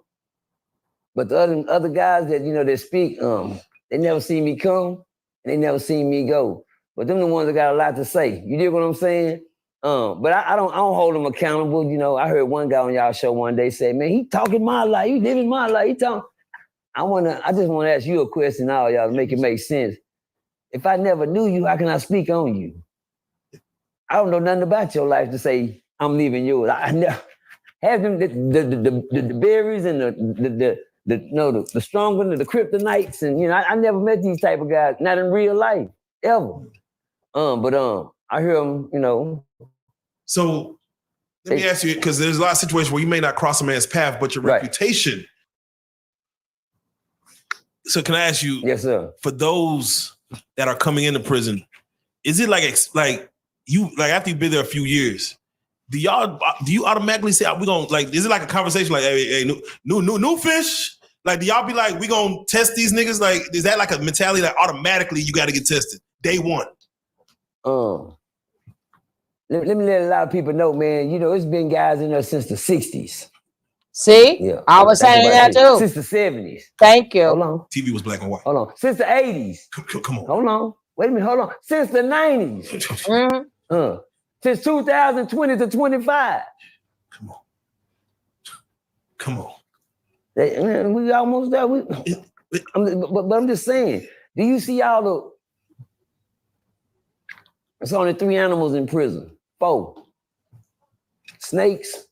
But the other guys that, you know, that speak, they never seen me come and they never seen me go. But them the ones that got a lot to say. You dig what I'm saying? But I don't hold them accountable. You know, I heard one guy on y'all show one day say, man, he talking my life, he living my life, he talking. I just want to ask you a question now, y'all, to make it make sense. If I never knew you, how can I speak on you? I don't know nothing about your life to say I'm leaving yours. I never have them the berries and the strong ones, the kryptonites, and you know, I never met these type of guys, not in real life, ever. But I hear them, you know. So let me ask you, because there's a lot of situations where you may not cross a man's path, but your reputation. So can I ask you? Yes, sir. For those that are coming into prison, is it like you after you've been there a few years? Do you automatically say we gonna like? Is it like a conversation like, hey, new fish? Like, do y'all be like, we gonna test these niggas? Like, is that like a mentality that automatically you got to get tested day one? Let me let a lot of people know, man. You know, it's been guys in there since the 60s. See? Yeah. I was saying that too. Since the 70s. Thank you. Hold on. TV was black and white. Hold on. Since the 80s. Come on. Hold on. Wait a minute. Hold on. Since the 90s. Mm-hmm. Since 2020 to 25. Come on. Man, we almost there. But I'm just saying, do you see all the... There's only 3 animals in prison. 4. Snakes,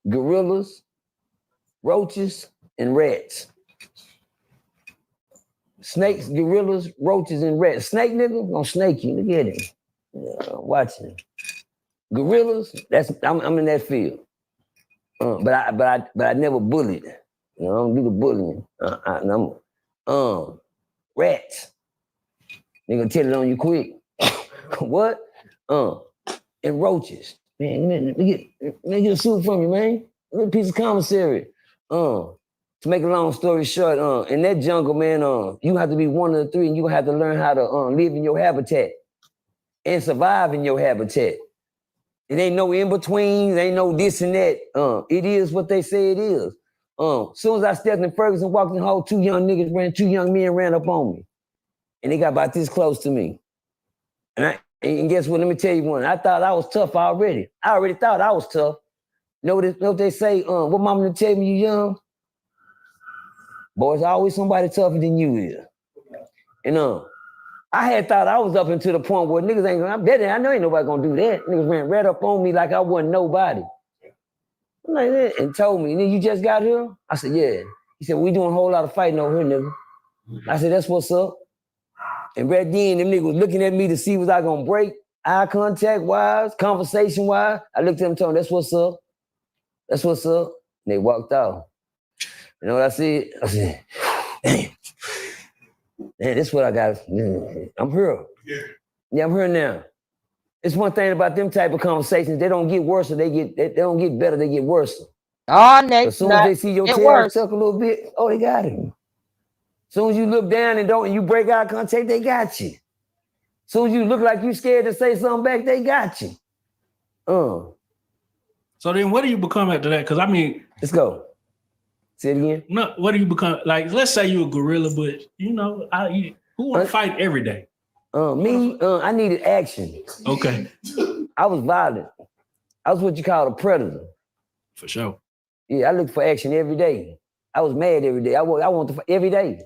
gorillas, roaches, and rats. Snakes, gorillas, roaches, and rats. Snake nigga, gonna snake you. Look at him. Watching. Gorillas, I'm in that field. But I never bullied. You know, I don't do the bullying. Rats. They gonna tell it on you quick. What? And roaches. Man, let me get a suit from you, man. A little piece of commissary. To make a long story short, in that jungle, man, you have to be one of the 3, and you have to learn how to live in your habitat and survive in your habitat. It ain't no in-betweens, ain't no this and that. It is what they say it is. Soon as I stepped in Ferguson, walked in the hall, 2 young men ran up on me. And they got about this close to me. And guess what? Let me tell you one. I thought I was tough already. I already thought I was tough. Know what they say? What mama tell me you young? Boy, it's always somebody tougher than you is. And I had thought I was up until the point where niggas ain't gonna, I know ain't nobody gonna do that. Niggas ran right up on me like I wasn't nobody. I'm like that, and told me, nigga, you just got here? I said, yeah. He said, we doing a whole lot of fighting over here, nigga. I said, that's what's up. And right then, them niggas was looking at me to see was I gonna break, eye contact wise, conversation wise. I looked at them and told them, that's what's up. That's what's up. And they walked out. You know what I said? I said, damn. Man, this is what I got. I'm here. Yeah, I'm here now. It's one thing about them type of conversations. They don't get worse, or they don't get better. They get worse. Oh, next, As soon as they see your it tail works. tuck a little bit, oh, they got him. As soon as you look down and you break eye contact, they got you. As soon as you look like you scared to say something back, they got you. So then what do you become after that? Because I mean, let's go. Say it again. No, what do you become? Like, let's say you're a gorilla, but you know, who want to fight every day? I needed action. Okay. I was violent. I was what you call a predator. For sure. Yeah, I look for action every day. I was mad every day. I want to fight every day.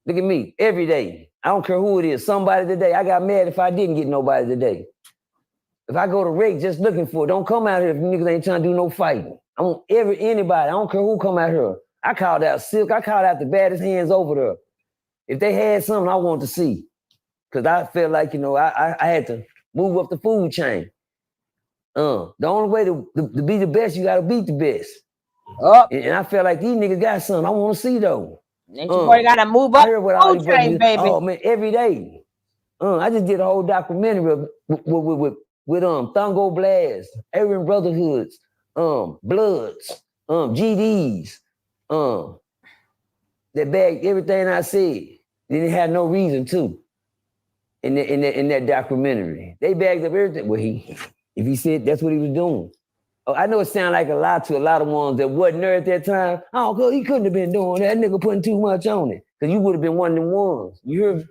Look at me, every day. I don't care who it is. Somebody today. I got mad if I didn't get nobody today. If I go to Rick just looking for it, don't come out here if niggas ain't trying to do no fighting. I want anybody. I don't care who come out here. I called out Silk. I called out the baddest hands over there. If they had something, I wanted to see. Because I felt like, I had to move up the food chain. The only way to be the best, you got to beat the best. And I felt like these niggas got something I want to see, though. Boy got to move up the food chain, baby. Oh, man, every day. I just did a whole documentary with Thungo Blast, Aryan Brotherhoods, Bloods, GDs, that bagged everything I said. They didn't have no reason to. In that documentary, they bagged up everything. Well, if he said that's what he was doing. Oh, I know it sounds like a lot to a lot of ones that wasn't there at that time. Oh, he couldn't have been doing that. Nigga putting too much on it, because you would have been one of them ones. You hear me?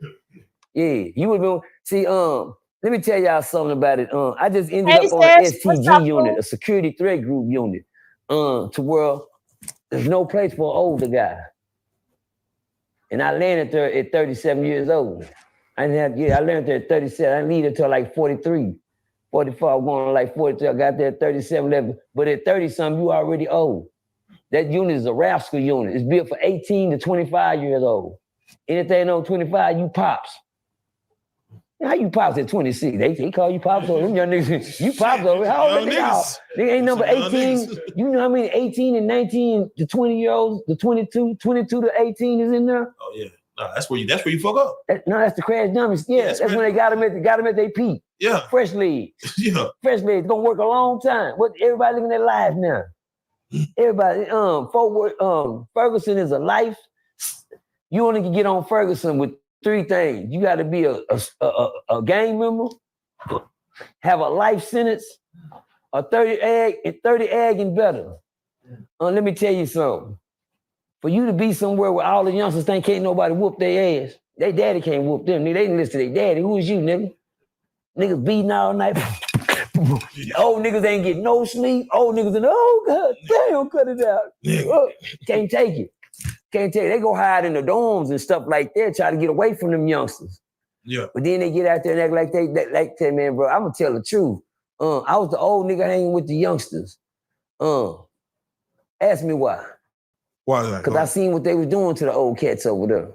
Yeah, you would have been. See, let me tell y'all something about it. I just ended up on an STG unit, a security threat group unit, to where there's no place for an older guy. And I landed there at 37 years old. I landed there at 37. I didn't leave until like 43, 44. I was going to like 43. I got there at 37, 11. But at 30-something, you already old. That unit is a rascal unit. It's built for 18 to 25 years old. Anything over 25, you pops. How you pops at 26? They call you pops over. Them young niggas, you pops over. How old are they? They ain't number 18. You know how many 18 and 19 to 20-year-olds, the 22 to 18 is in there? Oh, yeah. No, that's where you fuck up. That's the crash dummies. Yeah, that's when they got them at their peak. Yeah. Fresh leads. Yeah. Fresh leads. Gonna work a long time. What everybody living their life now. Everybody, Ferguson is a life. You only can get on Ferguson with three things. You gotta be a gang member, have a life sentence, a 30 ag and better. Let me tell you something. For you to be somewhere where all the youngsters think can't nobody whoop their ass, their daddy can't whoop them. They didn't listen to their daddy. Who is you, nigga? Niggas beating all night. Old niggas ain't getting no sleep. Old niggas in, oh, God, damn, cut it out. Can't take it. Can't take it. They go hide in the dorms and stuff like that, try to get away from them youngsters. Yeah. But then they get out there and act like they man, bro, I'm going to tell the truth. I was the old nigga hanging with the youngsters. Ask me why. Why is that? Because I seen what they was doing to the old cats over there.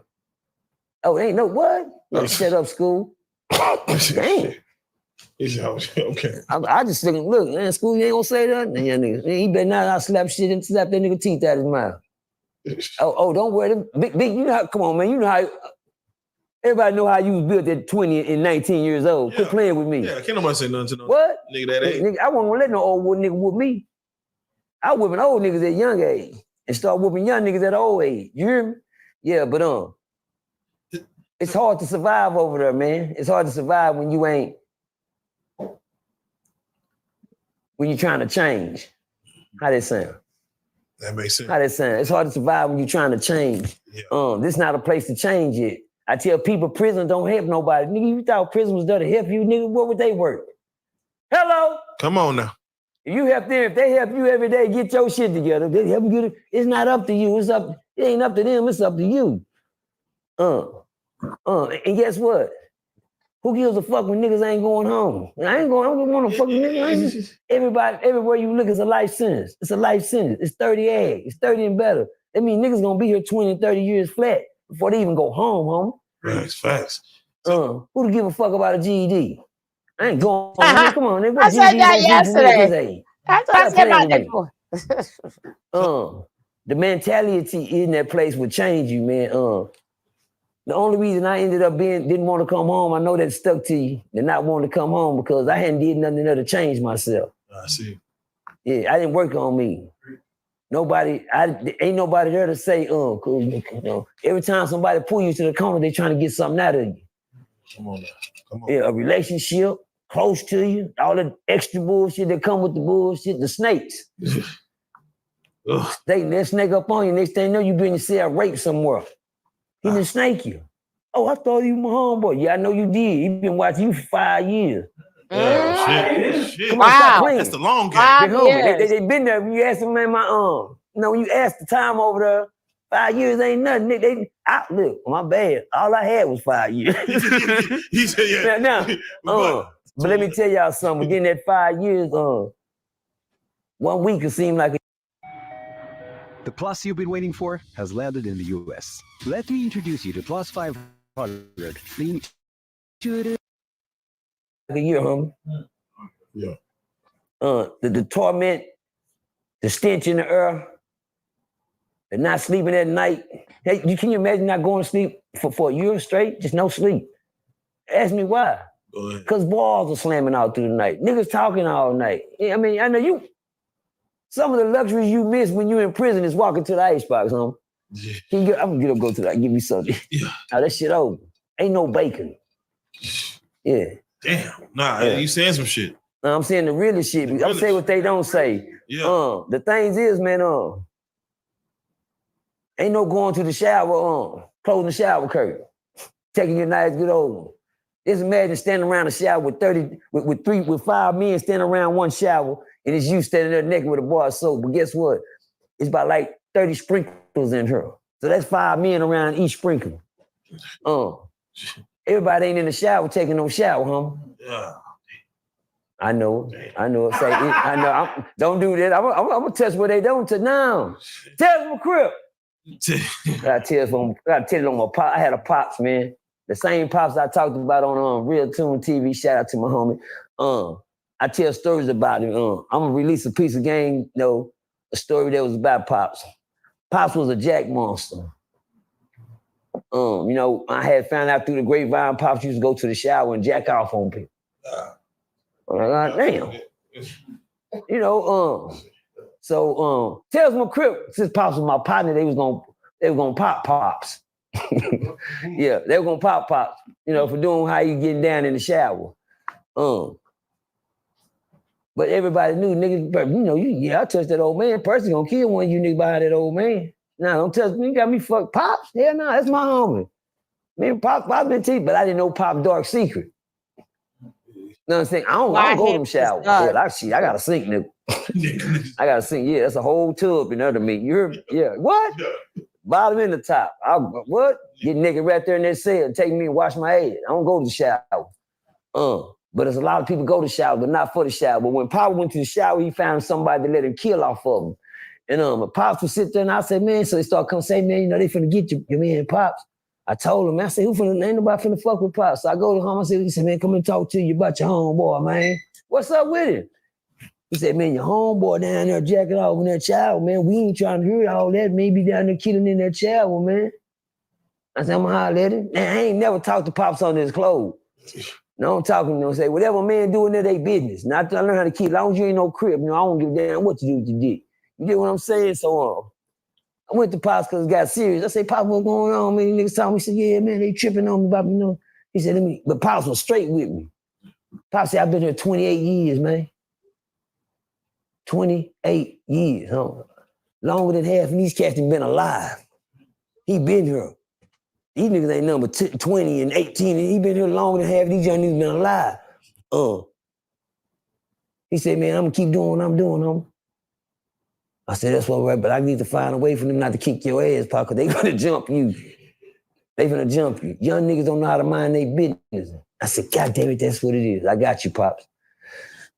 Oh, they ain't no what? No, shut up, school. Damn. Okay. I just thinking, look, man, school, you ain't gonna say that? Yeah, nigga. He better not slap shit and slap that nigga teeth out his mouth. Oh, don't worry. Big, you know how, come on, man. You know how, everybody know how you was built at 20 and 19 years old. Yeah. Quit playing with me. Yeah, can't nobody say nothing to no what? Nigga that age. Nigga, I wasn't gonna let no old nigga whoop me. I whipping old niggas at young age and start whooping young niggas at old age. You hear me? Yeah, but it's hard to survive over there, man. It's hard to survive when you ain't, when you're trying to change. How that sound? That makes sense. How that sound? It's hard to survive when you're trying to change. Yeah. This is not a place to change it. I tell people prison don't help nobody. Nigga, you thought prison was there to help you, nigga, what would they work? Hello? Come on now. You help them, if they help you every day, get your shit together. They help you get it. It's not up to you. It ain't up to them, it's up to you. And guess what? Who gives a fuck when niggas ain't going home? I don't want to fuck with niggas. Everybody, everywhere you look is a life sentence. It's a life sentence. It's 30 ag. It's 30 and better. That means niggas gonna be here 20, 30 years flat before they even go home, homie. Facts. Who to give a fuck about a GED? I ain't going home. Come on, nigga. I said that yesterday. That's what I said about that. The mentality in that place would change you, man. The only reason I ended up didn't want to come home, I know that stuck to you, and not wanting to come home because I hadn't did nothing to change myself. I see. Yeah, I didn't work on me. Ain't nobody there to say, cool. You know, every time somebody pull you to the corner, they trying to get something out of you. Come on now. Come on. Yeah, a relationship, close to you, all the extra bullshit that come with the bullshit, the snakes. They snake up on you, next thing you know, you be in the cell raped somewhere. He didn't snake you. Oh, I thought you were my homeboy. Yeah, I know you did. He been watching you for 5 years. Shit. Come on, stop playing. That's the long game. 5 years. They been there. When you ask them, man, when you ask the time over there, 5 years ain't nothing. Look, my bad. All I had was 5 years. He said, yeah. Now, but let me tell y'all something. Within that 5 years, 1 week it seemed like The plus you've been waiting for has landed in the US. Let me introduce you to Plus 500. The year, homie. Yeah. The torment, the stench in the air, the not sleeping at night. Hey, can you imagine not going to sleep for a year straight? Just no sleep. Ask me why. Because balls are slamming out through the night. Niggas talking all night. I mean, I know some of the luxuries you miss when you're in prison is walking to the icebox, huh? Yeah. I'm gonna go to that. Give me something. Yeah. Now that shit over. Ain't no bacon. Yeah. Damn. Nah, you saying some shit. No, I'm saying the realest shit. I'm saying what they don't say. Yeah. The things is, man, ain't no going to the shower, closing the shower curtain, taking your nice good old one. Just imagine standing around a shower with 5 men standing around one shower, and it's you standing there naked with a bar of soap. But guess what? It's about like 30 sprinkles in her. So that's 5 men around each sprinkle. Everybody ain't in the shower taking no shower, huh? Yeah. I know. Say, I know. Don't do that. I'm gonna test what they don't to now. Tell them a crib. I tell it on my pop. I had a pops, man. The same pops I talked about on Real Tune TV. Shout out to my homie. I tell stories about him. I'm gonna release a piece of game, a story that was about Pops. Pops was a jack monster. I had found out through the grapevine, Pops used to go to the shower and jack off on people. Damn. So tells my crib, since Pops was my partner, they was gonna pop Pops. Yeah, they were gonna pop Pops, for doing how you getting down in the shower. But everybody knew niggas, I touched that old man. Person gonna kill one of you niggas behind that old man. Nah, don't touch me. You got me fucked. Pops? Hell no, that's my homie. Man, Pops been teeth, but I didn't know Pop's dark secret. You know what I'm saying? I don't go to them showers. Yeah, I got a sink, nigga. I got a sink. Yeah, that's a whole tub in there to me. You heard? Yeah. What? Bottom and the top. What? Get naked right there in that cell and take me and wash my head. I don't go to the shower. But there's a lot of people go to the shower, but not for the shower. But when Pop went to the shower, he found somebody to let him kill off of him. And Pops would sit there and I said, man, so they start coming say, man, they finna get you, man, Pops. I told him, man, I said, ain't nobody finna fuck with Pops. So I go to home, he said, man, come and talk to you about your homeboy, man. What's up with him? He said, man, your homeboy down there jacking off in that shower, man. We ain't trying to hear all that. Maybe down there killing in that shower, man. I said, I'm gonna holler at him. Man, I ain't never talked to Pops on his clothes. No, I'm talking, say, whatever man doing there, they business. Not I learn how to keep, as long as you ain't no crib, I don't give a damn what you do with your dick. You get what I'm saying? So I went to Pops because it got serious. I said, Pops, what's going on, man? Niggas told me, he said, yeah, man, they tripping on me about, He said, but Pops was straight with me. Pops said, I've been here 28 years, man. 28 years, huh? Longer than half of these cats have been alive. He been here. These niggas ain't number 20 and 18, and he been here longer than half of these young niggas been alive. He said, man, I'm gonna keep doing what I'm doing, homie. I said, that's all right, but I need to find a way for them not to kick your ass, Pop, because they gonna jump you. They gonna jump you. Young niggas don't know how to mind their business. I said, God damn it, that's what it is. I got you, Pops.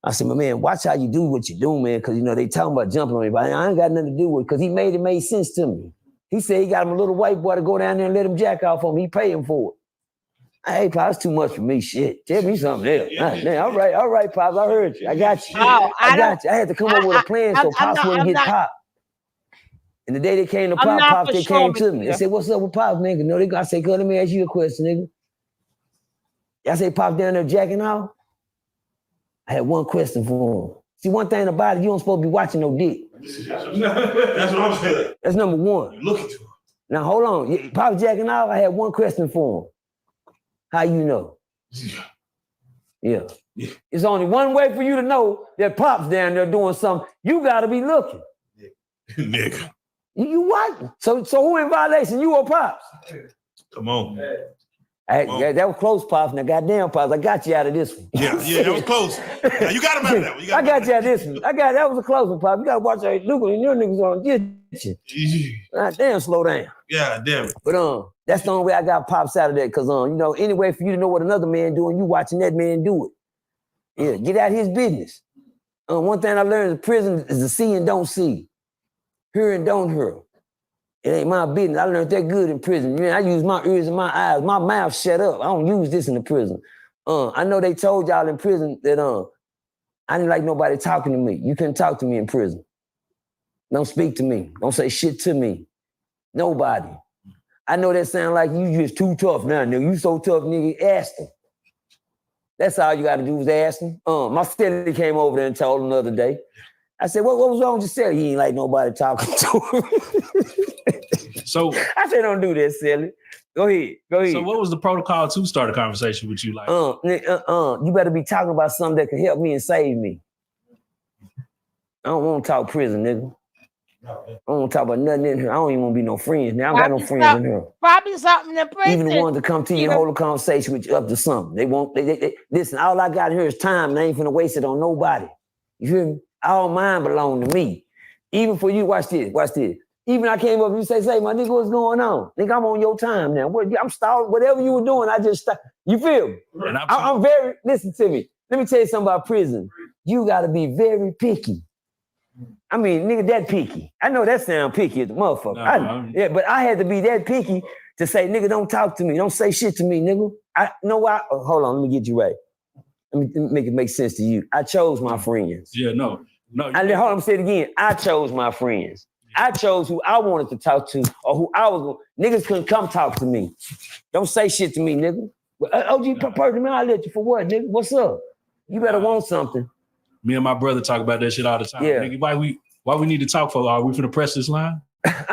I said, my man, watch how you do what you do, man, because, they talking about jumping on me, but I ain't got nothing to do with it, because he made sense to me. He said he got him a little white boy to go down there and let him jack off on him. He pay him for it. Hey, Pops, that's too much for me. Shit. Tell me something else. Man, all right, Pops, I heard you. I got you. I got you. I had to come up with a plan so Pops wouldn't get popped. And the day they came to I'm Pop, not Pops, for they sure, came to me. They Makita. said, what's up with Pops, nigga? No, I said, let me ask you a question, nigga. Y'all say Pops down there jacking off? I had one question for him. See, one thing about it, you don't supposed to be watching no dick. That's what I'm saying. That's number one. You look into it. Now, hold on. Pops jacking off, I had one question for him. How you know? Yeah. It's only one way for you to know that Pop's down there doing something. You got to be looking. Nigga. You what? So who in violation, you or Pops? Come on. That was close, Pops. Now, goddamn, Pops, I got you out of this one. Yeah, that was close. Now, you got him out of that one. I got you out of this one. That was a close one, Pops. You got to watch out. Look, your niggas on get you. Damn, slow down. Yeah, damn it. But that's the only way I got Pops out of that. Because any way for you to know what another man doing, you watching that man do it. Yeah, get out his business. One thing I learned in prison is to see and don't see, hear and don't hear. It ain't my business. I learned that good in prison. Man, I use my ears and my eyes. My mouth shut up. I don't use this in the prison. I know they told y'all in prison that I didn't like nobody talking to me. You couldn't talk to me in prison. Don't speak to me. Don't say shit to me. Nobody. I know that sound like you just too tough now, nigga. You so tough, nigga. Ask them. That's all you got to do is ask him. My cellie came over there and told him the other day. I said, what was wrong with your cellie? He ain't like nobody talking to him. So I said, don't do that, cellie. Go ahead. So what was the protocol to start a conversation with you like? You better be talking about something that can help me and save me. I don't want to talk prison, nigga. I don't want to talk about nothing in here. I don't even want to be no friends. Now I don't got no friends in here. Probably something in prison. Even the ones that come to you and hold a conversation with you up to something. They won't, they listen, all I got here is time and I ain't finna waste it on nobody. You hear me? All mine belong to me. Even for you, watch this. Even I came up and you say, my nigga, what's going on? Nigga, I'm on your time now. I'm stalling, whatever you were doing, I just stopped. You feel me? I'm very, listen to me. Let me tell you something about prison. You gotta be very picky. I mean, nigga, that picky. I know that sound picky as a motherfucker. But I had to be that picky to say, nigga, don't talk to me. Don't say shit to me, nigga. I know why. Oh, hold on, let me get you right. Let me make it make sense to you. I chose my friends. Yeah, no. Hold on, I'm gonna say it again. I chose my friends. I chose who I wanted to talk to or who I was going. Niggas couldn't come talk to me. Don't say shit to me, nigga. OG Purdy, man, I let you for what, nigga? What's up? You better want something. Me and my brother talk about that shit all the time. Yeah. Nigga, why we need to talk for? Are we finna press this line?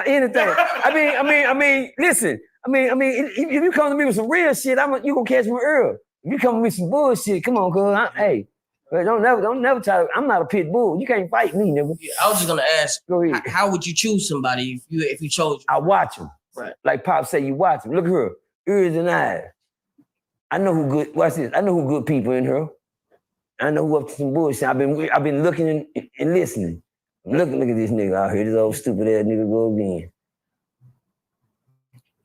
Anything. I mean, listen. If you come to me with some real shit, you gonna catch me early. If you come to me with some bullshit, come on, cuz. Hey, don't never try to, I'm not a pit bull. You can't fight me, nigga. Yeah, I was just gonna ask, Go ahead. how would you choose somebody if you chose? I watch them. Right. Like Pop say, you watch them. Look at her, ears and eyes. I know who good. Watch this. I know who good people in her. I know who up to some bullshit. I've been looking and listening. Look at this nigga out here. This old stupid ass nigga go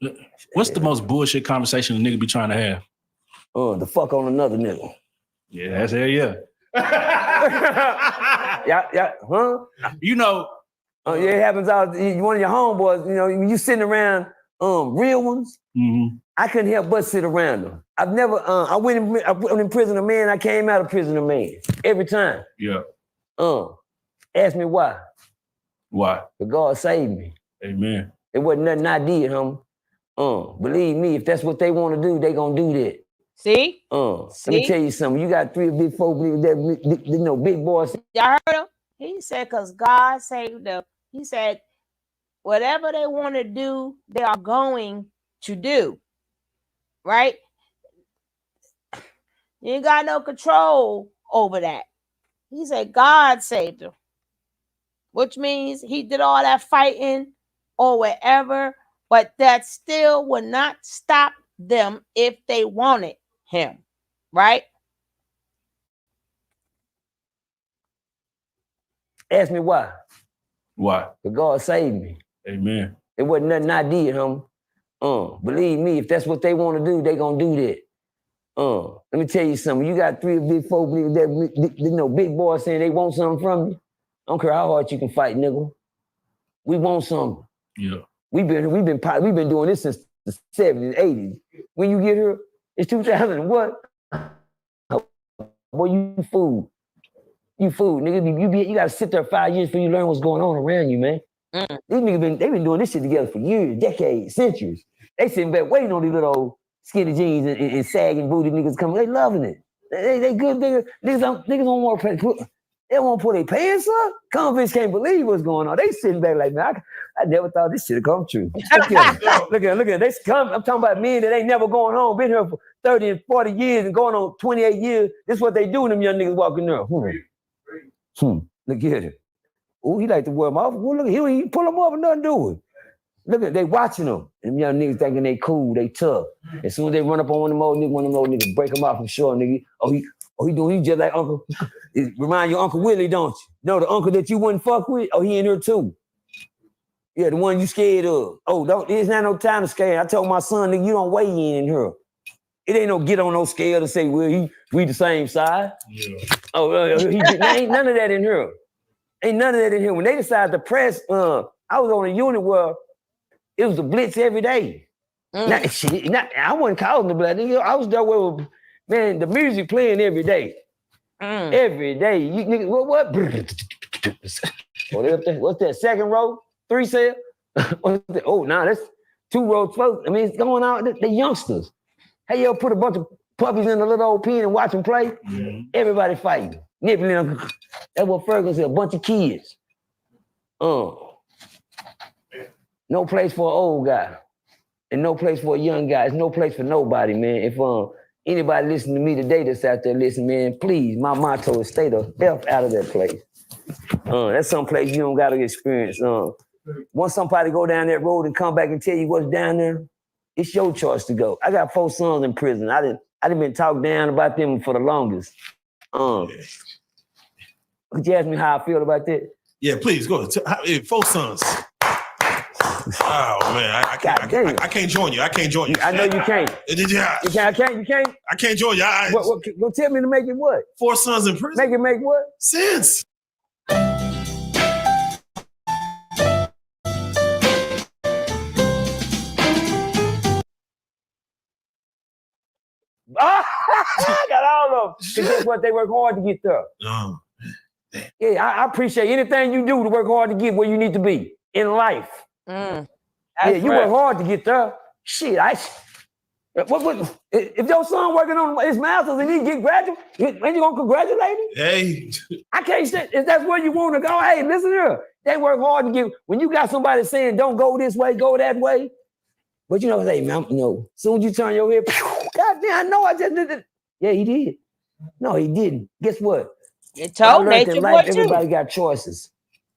again. What's the most bullshit conversation a nigga be trying to have? The fuck on another nigga. Yeah, that's hell yeah. Yeah, huh? You know. Yeah, it happens out. One of your homeboys, when you sitting around real ones, I couldn't help but sit around them. I've never, I went in prison a man, I came out of prison a man. Every time. Yeah. Ask me why. Why? But God saved me. Amen. It wasn't nothing I did, homie. Believe me, if that's what they want to do, they gonna do that. See? Let me tell you something. You got 3 big folk that big boys. Y'all heard him? He said, because God saved them. He said, whatever they want to do, they are going to do. Right? You ain't got no control over that. He said, God saved them. Which means he did all that fighting or whatever, but that still would not stop them if they wanted him. Right? Ask me why. Why? But God saved me. Amen. It wasn't nothing I did, homie. Believe me, if that's what they want to do, they gonna do that. Let me tell you something. You got 3 big folk that big boys saying they want something from you. I don't care how hard you can fight, nigga. We want something. Yeah. We've been doing this since the 70s, 80s. When you get here, it's 2000 and what? Boy, you fool. You fool, nigga. You gotta sit there 5 years before you learn what's going on around you, man. These niggas they been doing this shit together for years, decades, centuries. They sitting back waiting on these little old skinny jeans and sagging booty niggas coming. They loving it. They good niggas. Niggas don't want to put. They don't want to put their pants up. Convicts can't believe what's going on. They sitting back like, man, I never thought this shit would come true. Look at them. Look at them. I'm talking about men that ain't never going home, been here for 30 and 40 years and going on 28 years. This is what they do, them young niggas walking there. Look at him. Oh, he like to wear them off. Well, look at him. He pull them up and nothing do it. Look at they watching them. Them young niggas thinking they cool, they tough. As soon as they run up on one of them old niggas, break them off from shore, nigga. He doing just like Uncle. It remind you of Uncle Willie, don't you? No, the uncle that you wouldn't fuck with. Oh, he in here too. Yeah, the one you scared of. Oh, it's not no time to scare. I told my son, nigga, you don't weigh in here. It ain't no get on no scale to say, well, we the same size. Yeah. Ain't none of that in here. Ain't none of that in here. When they decided to press, I was on a unit where it was a blitz every day. I wasn't calling the blood. I was there with, man, the music playing every day. Every day. You niggas, what? What's that? Second row? 3 cell? Oh, nah, that's 2 rows. I mean, it's going on. The youngsters. Hey, yo, put a bunch of puppies in a little old pen and watch them play. Everybody fighting. Nipping them. That's what Ferguson said, a bunch of kids. No place for an old guy. And no place for a young guy. It's no place for nobody, man. If anybody listening to me today that's out there listening, man, please, my motto is stay the F out of that place. That's some place you don't got to experience. Once somebody go down that road and come back and tell you what's down there, it's your choice to go. I got 4 sons in prison. I done been talked down about them for the longest. Could you ask me how I feel about that? Yeah, please go. 4 sons. Oh man, I can't join you. I can't join you. I know you can't. You can't. I can't join you. What tell me to make it what? 4 sons in prison. Make what? Sense. I got all of them. Because that's what they work hard to get there. Yeah, I appreciate anything you do to work hard to get where you need to be in life. You work hard to get there. Shit, if your son working on his master's and he get graduate, ain't you gonna congratulate him? Hey, I can't say if that's where you want to go. Hey, listen here, they work hard to get. When you got somebody saying don't go this way, go that way, but you know, hey man, no. Soon as you turn your head, God damn, I know I just did it. Yeah, he did. No, he didn't. Guess what? You told Nature Boy too. Everybody got choices.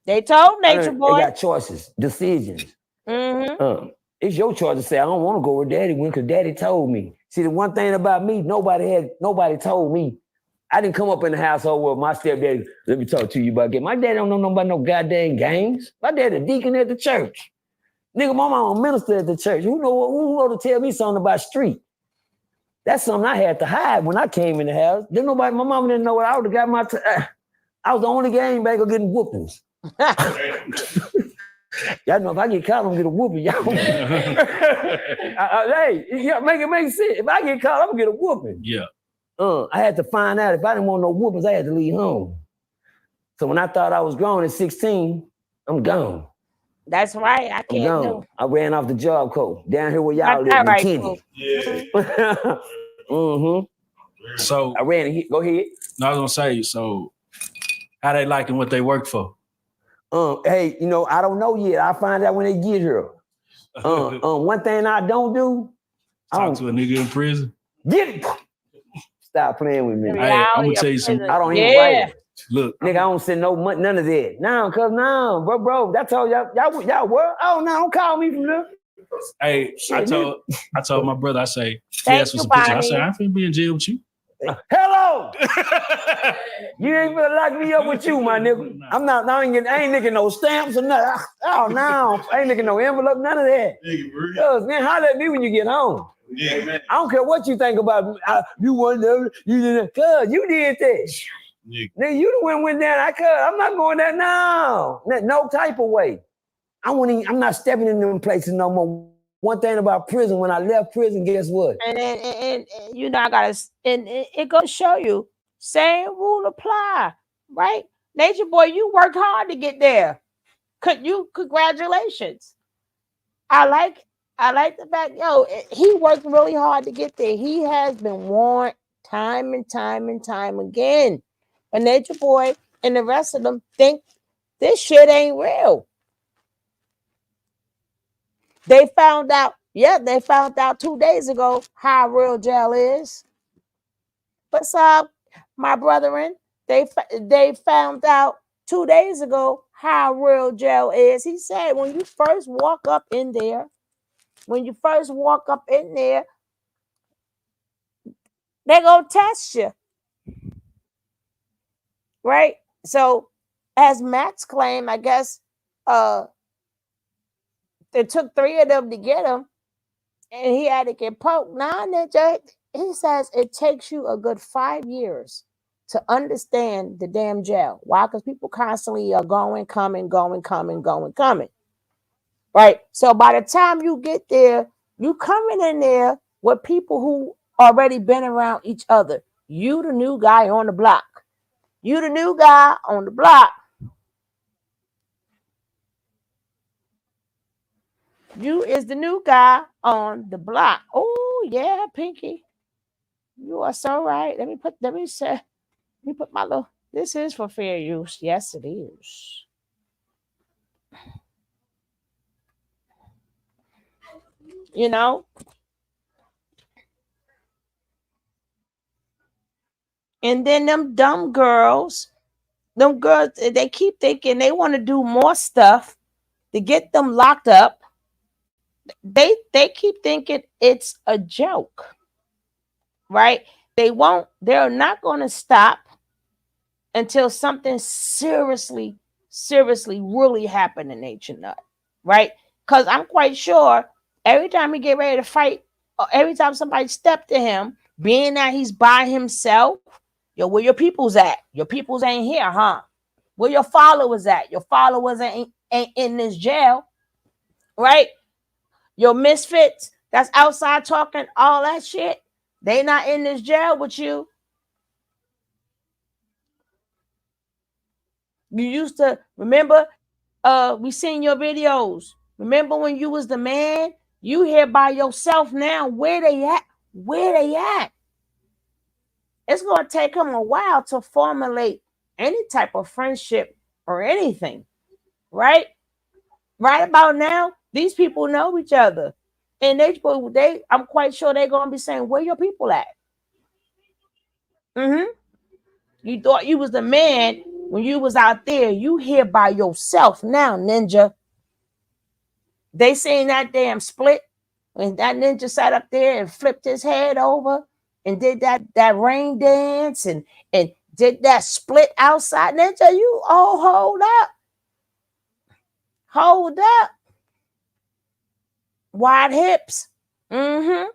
They told Nature Boy. They got choices, decisions. It's your choice to say, I don't want to go where Daddy went because Daddy told me. See, the one thing about me, nobody told me. I didn't come up in the household where my stepdaddy, let me talk to you about that. My daddy don't know about no goddamn games. My daddy a deacon at the church. Nigga, my mama a minister at the church. Who know to tell me something about street? That's something I had to hide when I came in the house. My mama didn't know what I would have got I was the only game banger getting whoopings. Y'all know if I get caught, I'm gonna get a whooping, y'all. Hey, make it make sense. If I get caught, I'm gonna get a whooping. Yeah. I had to find out if I didn't want no whoopings, I had to leave home. So when I thought I was grown at 16, I'm gone. That's right. I can't do. I ran off the job code down here where y'all live in Kenny. Yeah. So I ran. Go ahead. No, I was gonna say. So how they liking what they work for? Hey, I don't know yet. I'll find out when they get here. One thing I don't do. Talk to a nigga in prison. Get it. Stop playing with me. Hey, I'm gonna tell you something. I don't even write it. Look, nigga, I don't send no money, none of that. Bro. That's all y'all what? Oh, no, don't call me from there. Hey, I told my brother, I say, he asked for some pictures. I said, I ain't finna be in jail with you. Hello! You ain't gonna lock me up with you, my nigga. I ain't nicking no stamps or nothing. Oh, no. I ain't nicking no envelope, none of that. Cuz, man, holler at me when you get home. Yeah, man. I don't care what you think about me. You wasn't you did that. Cuz, you did that. Nigga, you the one went down. I'm not going there now. No type of way. I'm not stepping in them places no more. One thing about prison, when I left prison, guess what? And I gotta, and it goes to show you, same rule apply, right? Nature Boy, you work hard to get there. Congratulations. I like the fact, he worked really hard to get there. He has been warned time and time and time again. But Nature Boy and the rest of them think this shit ain't real. They found out 2 days ago how real jail is. What's up, my brethren? They found out 2 days ago how real jail is. He said when you first walk up in there, they're gonna test you. Right? So as Matt's claim, I guess it took 3 of them to get him, and he had to get poked. Now, Ninja, he says it takes you a good 5 years to understand the damn jail. Why? Because people constantly are going, coming, coming. Right? So by the time you get there, you coming in there with people who already been around each other. You the new guy on the block. You the new guy on the block. You is the new guy on the block. Oh, yeah, Pinky. You are so right. Let me put my little, this is for fair use. Yes, it is. You know? And then them dumb girls, they keep thinking they want to do more stuff to get them locked up. They keep thinking it's a joke. Right? They're not going to stop until something seriously really happened in Nature Nut, right? Because I'm quite sure every time he get ready to fight, or every time somebody step to him, being that he's by himself, where your people's at? Your people's ain't here, huh? Where your followers at? Your followers ain't in this jail, right? Your misfits that's outside talking all that shit, they not in this jail with you. You used to remember, we seen your videos. Remember when you was the man? You here by yourself now. Where they at? It's gonna take them a while to formulate any type of friendship or anything, right? Right about now, these people know each other, and I'm quite sure they're gonna be saying, "Where your people at?" You thought you was the man when you was out there. You here by yourself now, ninja. They seen that damn split when that ninja sat up there and flipped his head over and did that rain dance and did that split outside. Ninja, you hold up, wide hips. Because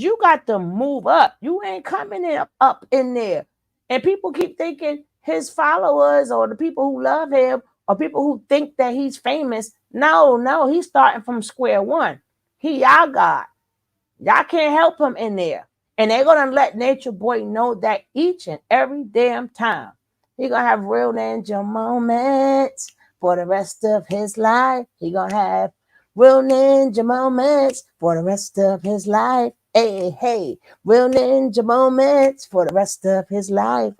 you got to move up. You ain't coming up in there. And people keep thinking his followers or the people who love him or people who think that he's famous. No, he's starting from square one. He y'all God. Y'all can't help him in there. And they're going to let Nature Boy know that each and every damn time. He's going to have real ninja moments for the rest of his life. He's going to have real ninja moments for the rest of his life. Hey, real ninja moments for the rest of his life.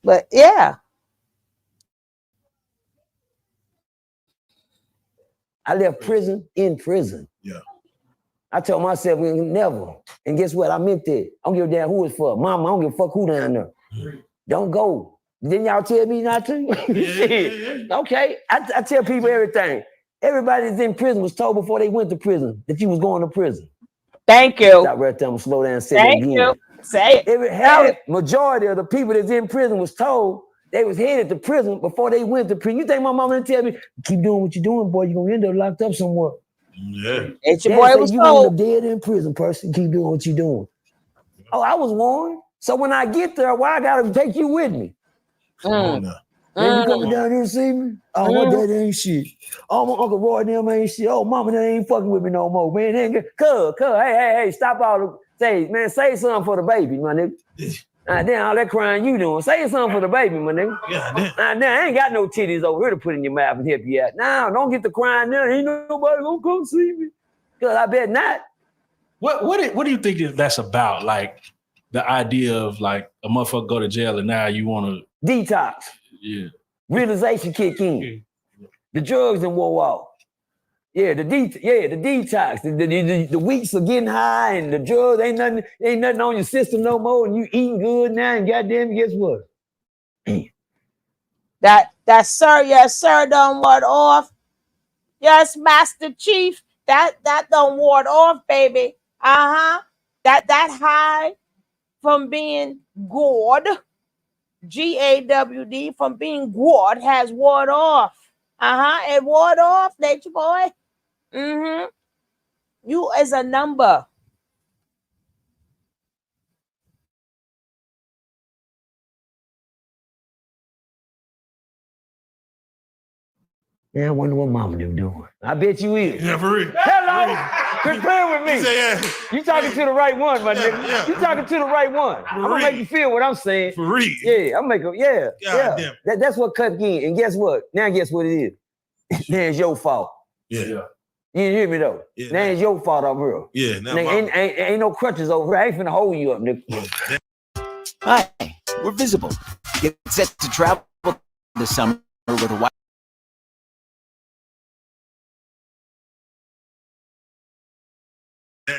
But yeah. I left prison in prison. Yeah. I told myself never. And guess what? I meant that. I don't give a damn who it's for. Mama, I don't give a fuck who down there. Don't go. Didn't y'all tell me not to? Yeah. Okay. I tell people everything. Everybody that's in prison was told before they went to prison that you was going to prison. Thank you. Stop right there. I'm slow down and say Thank it again. You. Say it. Majority of the people that's in prison was told they was headed to prison before they went to prison. You think my mama didn't tell me, keep doing what you're doing, boy, you're going to end up locked up somewhere. Yeah. It's your boy was you told. end up dead in prison, person. Keep doing what you're doing. Oh, I was warned. So when I get there, why I got to take you with me? Man, you coming down here to see me? Oh, my daddy ain't shit. Oh, my Uncle Roy and them ain't shit. Oh, mama, they ain't fucking with me no more, man. Cuz, hey, stop all the say, man, say something for the baby, my nigga. Damn, all that crying you doing. Say something for the baby, my nigga. Yeah, damn. Now, I ain't got no titties over here to put in your mouth and help you out. Nah, don't get the crying there. Ain't nobody gonna come see me. Cause I bet not. What do you think that's about? Like the idea of like a motherfucker go to jail and now you want to detox. Yeah. Realization kick in. The drugs and wore off. Yeah, the detox. The weeks are getting high and the drugs ain't nothing on your system no more, and you eating good now, and goddamn, guess what? That sir, yes, sir, don't ward off. Yes, Master Chief. That don't ward off, baby. That high from being gored, GAWD, from being gored has ward off. It ward off, Nature Boy. You is a number. Yeah, I wonder what mama them doing. I bet you is. Yeah, for real. Hello, quit playing with me. He say, yeah. You talking to the right one, my nigga. Yeah. You talking to the right one. I'm gonna make you feel what I'm saying. For real. Yeah, I'm making. Yeah, God yeah. damn. That's what cut in. And guess what? Now guess what it is? Now it's your fault. Yeah. You didn't hear me though. Yeah. Now it's your fault over here. Yeah. Now Now, ain't no crutches over here. I ain't finna hold you up, nigga. Hi, we're visible. Get set to travel this summer with a white.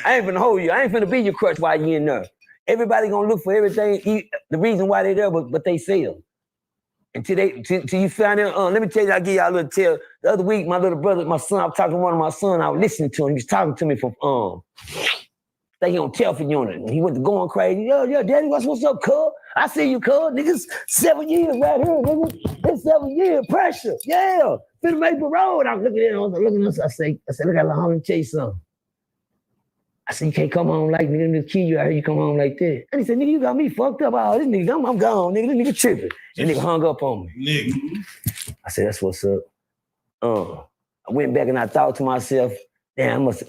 I ain't finna hold you. I ain't finna be your crutch while you in there. Everybody gonna look for everything, the reason why they there, but they sell. Till you find out, let me tell you, I'll give y'all a little tell. The other week, my little brother, my son, I was talking to one of my sons, I was listening to him. He was talking to me from, he on Telford unit. He went to going crazy. Yo, daddy, what's up, cuz? I see you, cuz. Niggas, 7 years right here, nigga. It's 7 years, pressure. Yeah, finna make the road. I'm looking at him, I said, look at let me tell you something. I said, you can't come home like nigga, kill you out here, you come home like that. And he said, nigga, you got me fucked up. Oh, this nigga, I'm gone, nigga. This nigga tripping. And nigga hung up on me. Nigga. I said, that's what's up. I went back and I thought to myself, damn, I must,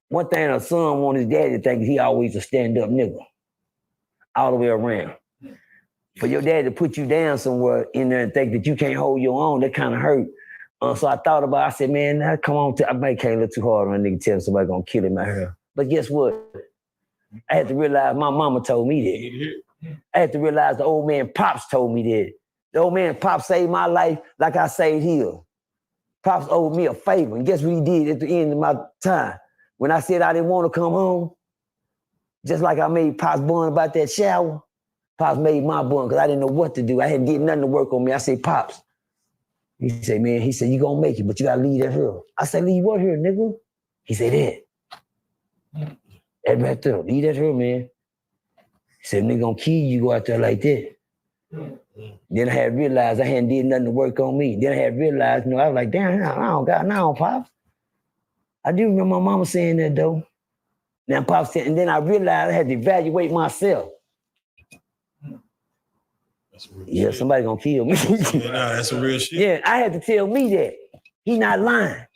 one thing a son want his daddy to think is he always a stand-up nigga. All the way around. For your dad to put you down somewhere in there and think that you can't hold your own, that kind of hurt. So I thought about it. I said, man, now come on. I might can't look too hard on a nigga telling somebody gonna kill him out here. But guess what? I had to realize my mama told me that. I had to realize the old man Pops told me that. The old man Pops saved my life like I saved his. Pops owed me a favor. And guess what he did at the end of my time? When I said I didn't want to come home, just like I made Pops bun about that shower, Pops made my bun because I didn't know what to do. I hadn't did nothing to work on me. I said, Pops. He said, man, you gonna make it, but you gotta leave that here. I said, leave what here, nigga? He said, that. That right there, leave that here, man. He said, nigga gonna kill you, go out there like that. Then I had realized I hadn't did nothing to work on me. Then I had realized, I was like, damn, I don't got now, Pops. I do remember my mama saying that though. Now Pops said, and then I realized I had to evaluate myself. Yeah, shit. Somebody gonna kill me. That's some real shit. Yeah, I had to tell me that. He not lying.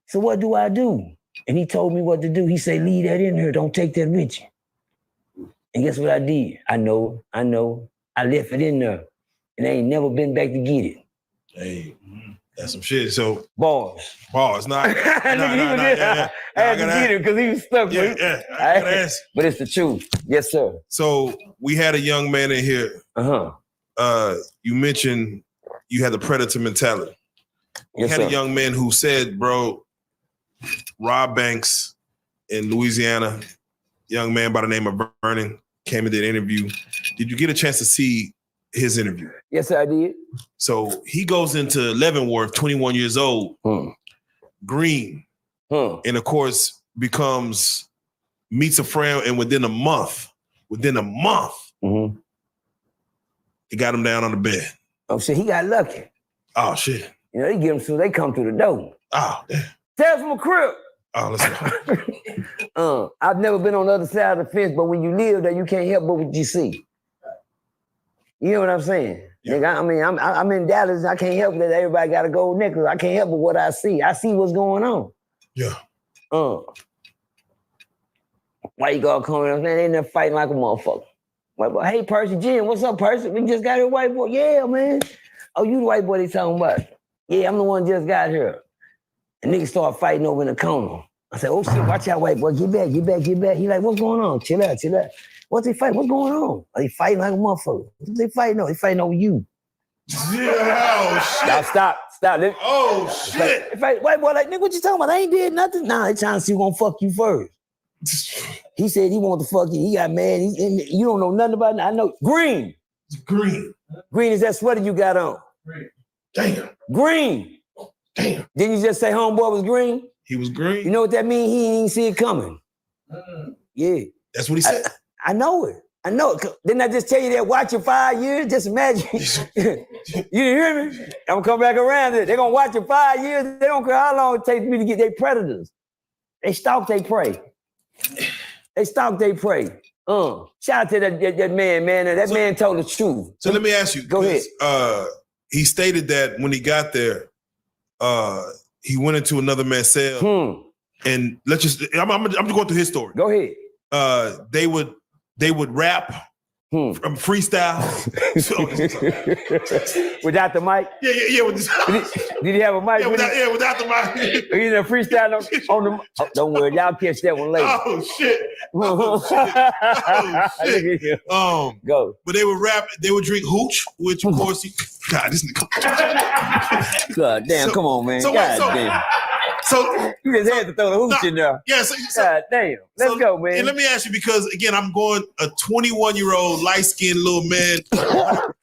So what do I do? And he told me what to do. He said, leave that in here. Don't take that with you. And guess what I did? I know. I left it in there. And I ain't never been back to get it. Hey, that's some shit. So bars. Nah. I had to get it because he was stuck with it. I gotta ask. But it's the truth. Yes, sir. So we had a young man in here. You mentioned you had the predator mentality. We had a young man who said, bro, Rob Banks in Louisiana, young man by the name of Vernon, came and did an interview. Did you get a chance to see his interview? Yes, sir, I did. So he goes into Leavenworth, 21 years old, green, and of course meets a friend, and within a month, he got him down on the bed. Oh shit, he got lucky. Oh shit. They get him so they come through the door. Oh, damn. Tell from a crib. Oh, let's go. I've never been on the other side of the fence, but when you live there, you can't help but what you see. You know what I'm saying? Yeah. Nigga, I mean, I'm in Dallas. I can't help that everybody got a gold necklace. I can't help but what I see. I see what's going on. Yeah. Why you gonna come in? Man, they in there fighting like a motherfucker. White boy, hey, Percy, Jim, what's up, Percy? We just got here, white boy. Yeah, man. Oh, you the white boy they talking about? Yeah, I'm the one just got here. And niggas start fighting over in the corner. I said, oh shit, watch out, white boy. Get back. He like, what's going on? Chill out. What's they fighting? What's going on? Are they fighting like a motherfucker? What they fighting on? They fighting over you. Yeah, oh shit. Now stop. Oh shit. White boy like, nigga, what you talking about? I ain't did nothing. Nah, they trying to see who gonna fuck you first. He said he want to fuck you. He got mad. You don't know nothing about it. I know. Green. Green is that sweater you got on. Damn. Green. Damn. Didn't you just say homeboy was green? He was green. You know what that means? He ain't even see it coming. Yeah. That's what he said. I know it. Didn't I just tell you that watch it 5 years? Just imagine. You didn't hear me? I'm gonna come back around it. They're gonna watch it 5 years. They don't care how long it takes me to get their predators. They stalk they prey. Shout out to that man. That man told the truth. So let me ask you. Go ahead. He stated that when he got there, he went into another man's cell. And I'm just going through his story. Go ahead. They would rap from freestyle. Without the mic? Yeah. Did he have a mic? Without the mic. He did a freestyle on the. Oh, don't worry, y'all catch that one later. Oh shit. Go. But they would rap. They would drink hooch, which of course God, this nigga. God damn, come on, man. Damn. So you just had to throw the hooch in there. Yeah. God damn. Let's go, man. And let me ask you, because again, I'm going a 21-year-old light-skinned little man,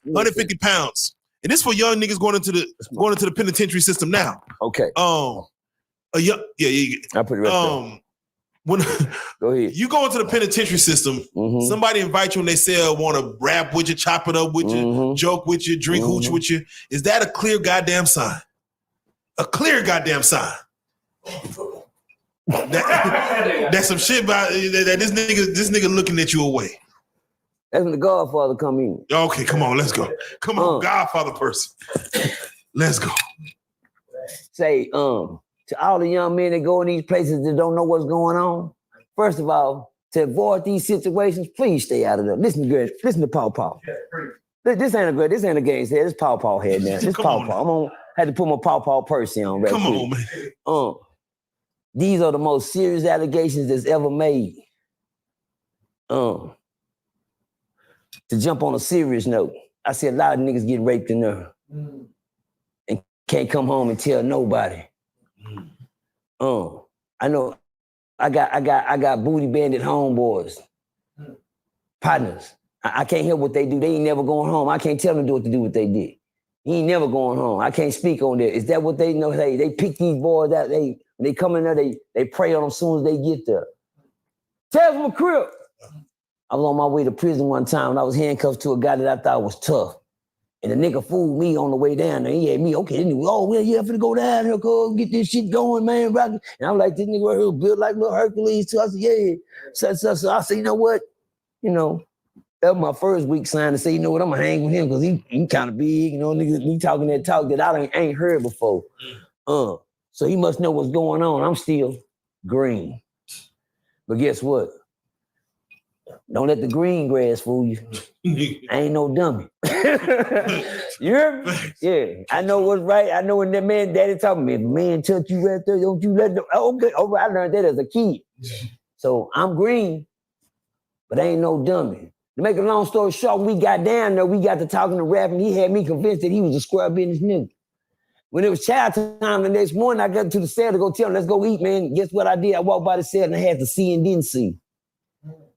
150 pounds, and this for young niggas going into the penitentiary system now. Okay. I put it right there. When go ahead. You go into the penitentiary system, somebody invite you in their cell, want to rap with you, chop it up with you, joke with you, drink hooch with you. Is that a clear goddamn sign? A clear goddamn sign. That's some shit about that this nigga looking at you away. That's when the Godfather come in. Okay, come on, let's go. Come on, Godfather person. Let's go. Say, to all the young men that go in these places that don't know what's going on, first of all, to avoid these situations, please stay out of them. Listen to Paw Paw. This ain't a gangster head. This Paw Paw head now. This Paw Paw. I'm gonna have to put my Paw Paw Percy on right Come quick. on, man. These are the most serious allegations that's ever made. To jump on a serious note, I see a lot of niggas get raped in there and can't come home and tell nobody. I know I got booty bandit homeboys, partners. I can't hear what they do. They ain't never going home. I can't tell them what to do what they did. He ain't never going home. I can't speak on that. Is that what they know? They pick these boys out. They come in there, they prey on them as soon as they get there. Tell them a crib. I was on my way to prison one time and I was handcuffed to a guy that I thought was tough. And the nigga fooled me on the way down there. He had me, okay, well, yeah, I'm finna go down here, cuz, get this shit going, man, rocket. And I'm like, this nigga right here built like little Hercules too. I said, yeah. So I said, you know what? That was my first week sign to say, you know what, I'm gonna hang with him because he kind of big, nigga, he talking that talk that I ain't heard before. So he must know what's going on. I'm still green. But guess what? Don't let the green grass fool you. I ain't no dummy. You hear me? Yeah. I know what's right. I know when that man daddy talking to me, if a man touch you right there, don't you let them. Okay. Oh, I learned that as a kid. So I'm green, but I ain't no dummy. To make a long story short, when we got down there, we got to talking to rap, and he had me convinced that he was a square business nigga. When it was chow time the next morning, I got to the cell to go tell him, let's go eat, man. Guess what I did? I walked by the cell and I had to see and didn't see.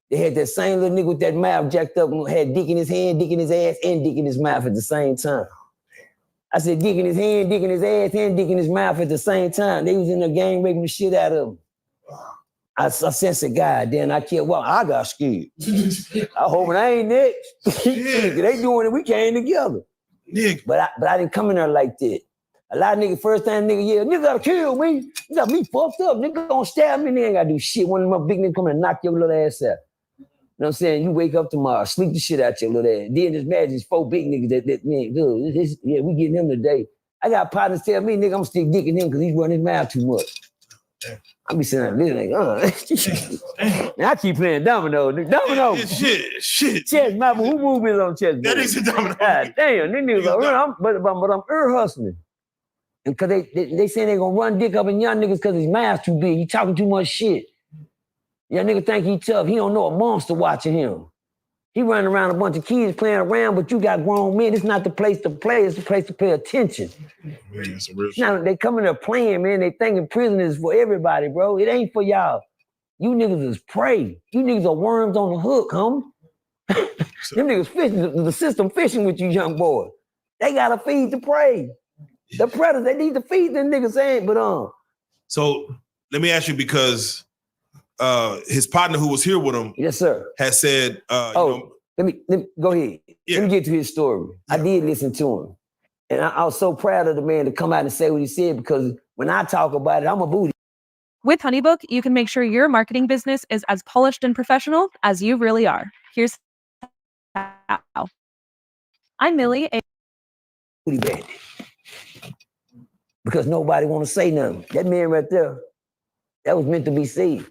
They had that same little nigga with that mouth jacked up and had dick in his hand, dick in his ass, and dick in his mouth at the same time. I said dick in his hand, dick in his ass, and dick in his mouth at the same time. They was in the gang raping the shit out of him. I sensed God, then I kept walking. I got scared. I hoping I ain't next. They doing it, we came together. But I didn't come in there like that. A lot of niggas, first time nigga gotta kill me. You got me fucked up. Nigga gonna stab me. They ain't gotta do shit. One of my big niggas come and knock your little ass out. You know what I'm saying? You wake up tomorrow, sleep the shit out your little ass. Then just imagine these 4 big niggas that man, dude, we getting him today. I got partners tell me, nigga, I'm still dicking him because he's running his mouth too much. I be sitting there like, and I keep playing domino. Domino. Shit. Chess, my who move is on chess? That is a domino. God damn, these niggas are but I'm ear hustling. And cause they saying they gonna run dick up in young niggas cause his mouth too big. He talking too much shit. Young nigga think he tough. He don't know a monster watching him. He running around a bunch of kids playing around, but you got grown men. It's not the place to play. It's the place to pay attention. Man, some real Now they coming there playing, man. They thinking prison is for everybody, bro. It ain't for y'all. You niggas is prey. You niggas are worms on the hook, homie. Them niggas fishing, the system fishing with you young boys. They gotta feed the prey. The predators, they need to feed them niggas ain't, but So let me ask you, because his partner who was here with him, yes, sir, has said, let me go ahead. Yeah. Let me get to his story. Yeah. I did listen to him. And I was so proud of the man to come out and say what he said, because when I talk about it, I'm a booty. With HoneyBook, you can make sure your marketing business is as polished and professional as you really are. Here's how. I'm Millie, a booty bandit. Because nobody want to say nothing. That man right there, that was meant to be said.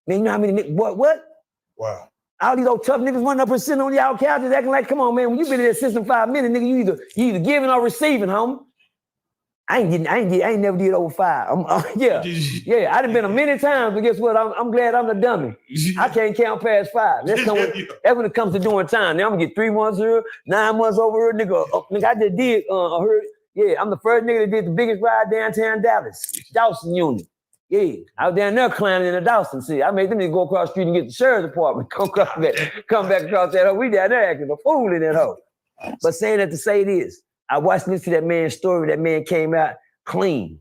Man, you know how many niggas, what? Wow. All these old tough niggas running up and sitting on y'all couches acting like, come on, man, when you been in that system 5 minutes, nigga, you either giving or receiving, homie. I ain't never did over 5. Yeah, I done been a many times, but guess what? I'm glad I'm the dummy. I can't count past 5. That's when it comes to doing time. Now I'm gonna get 3 months here, 9 months over here, nigga. I just did, I'm the first nigga that did the biggest ride downtown Dallas, Dawson unit. Yeah, I was down there climbing in the Dawson. See, I made them niggas go across the street and get the sheriff's department. Come back across that hoe. We down there acting a fool in that hoe. But saying that to say this, I watched this to that man's story. That man came out clean.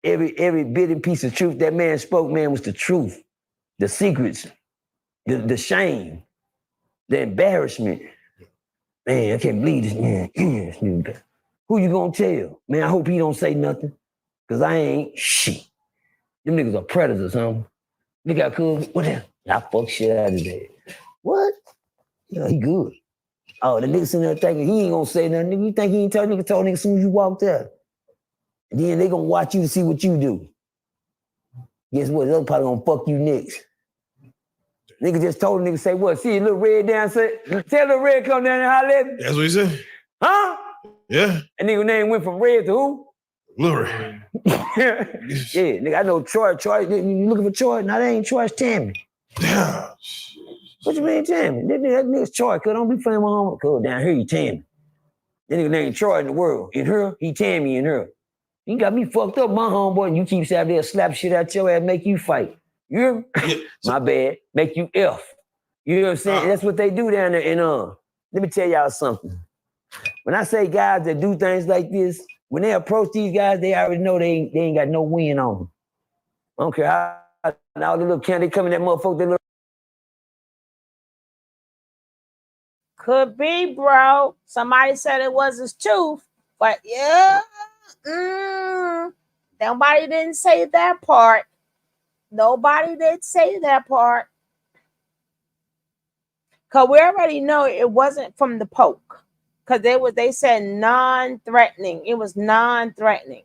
Every bit and piece of truth that man spoke, man, was the truth. The secrets, the shame, the embarrassment. Man, I can't believe this man. Who you gonna tell? Man, I hope he don't say nothing. Cause I ain't shit. Them niggas are predators, huh? Look how cool. What the hell? I fuck shit out of that. What? Yeah, he good. Oh, the nigga sitting there thinking he ain't gonna say nothing. Nigga, you think he ain't told nigga as soon as you walked out. And then they gonna watch you to see what you do. Guess what? They're probably gonna fuck you next. Nigga just told a nigga, say what? See a little red down, say, tell little red come down and holler at me. That's what he said. Huh? Yeah. And nigga name went from red to who? Lure. Yeah, nigga, I know Troy. You looking for Troy? No, that ain't Troy, it's Tammy. Yeah. What you mean, Tammy? That nigga's Troy, cuz don't be playing my home. Cuz down here, he Tammy. That nigga named Troy in the world. In her, he Tammy in her. You got me fucked up, my homeboy, and you keep out there slap shit out your ass, make you fight. You hear me? Yeah, my bad. Make you F. You know what I'm saying? That's what they do down there. And let me tell y'all something. When I say guys that do things like this, when they approach these guys, they already know they ain't got no win on them. I don't care how all the little candy come in that motherfucker, they look. Could be, bro. Somebody said it was his tooth, but yeah, nobody didn't say that part. Nobody did say that part. Because we already know it wasn't from the poke. Because they said non-threatening. It was non-threatening.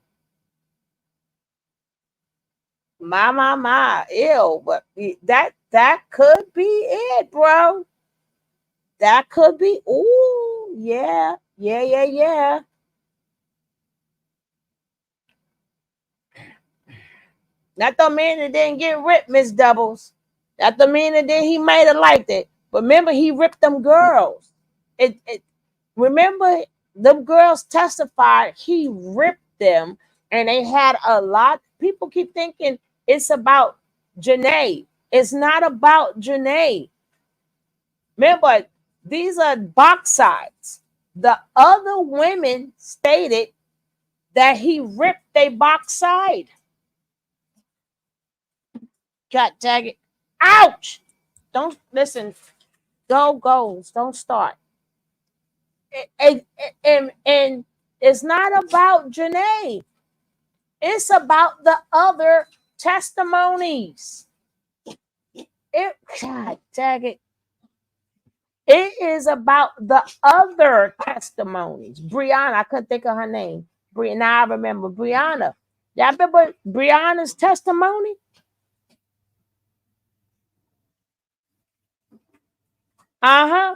My. Ew. But that could be it, bro. That could be. Ooh, yeah. That don't mean it didn't get ripped, Miss Doubles. That don't mean it did. He might have liked it. But remember, he ripped them girls. Remember, them girls testified he ripped them, and they had a lot. People keep thinking it's about Janae. It's not about Janae. Remember, these are box sides. The other women stated that he ripped their box side. God dang it. Ouch! Don't listen. Go goals. Don't start. And it's not about Janae. It's about the other testimonies. God dang it. It is about the other testimonies. Brianna, I couldn't think of her name. Now I remember Brianna. Y'all remember Brianna's testimony? Uh-huh.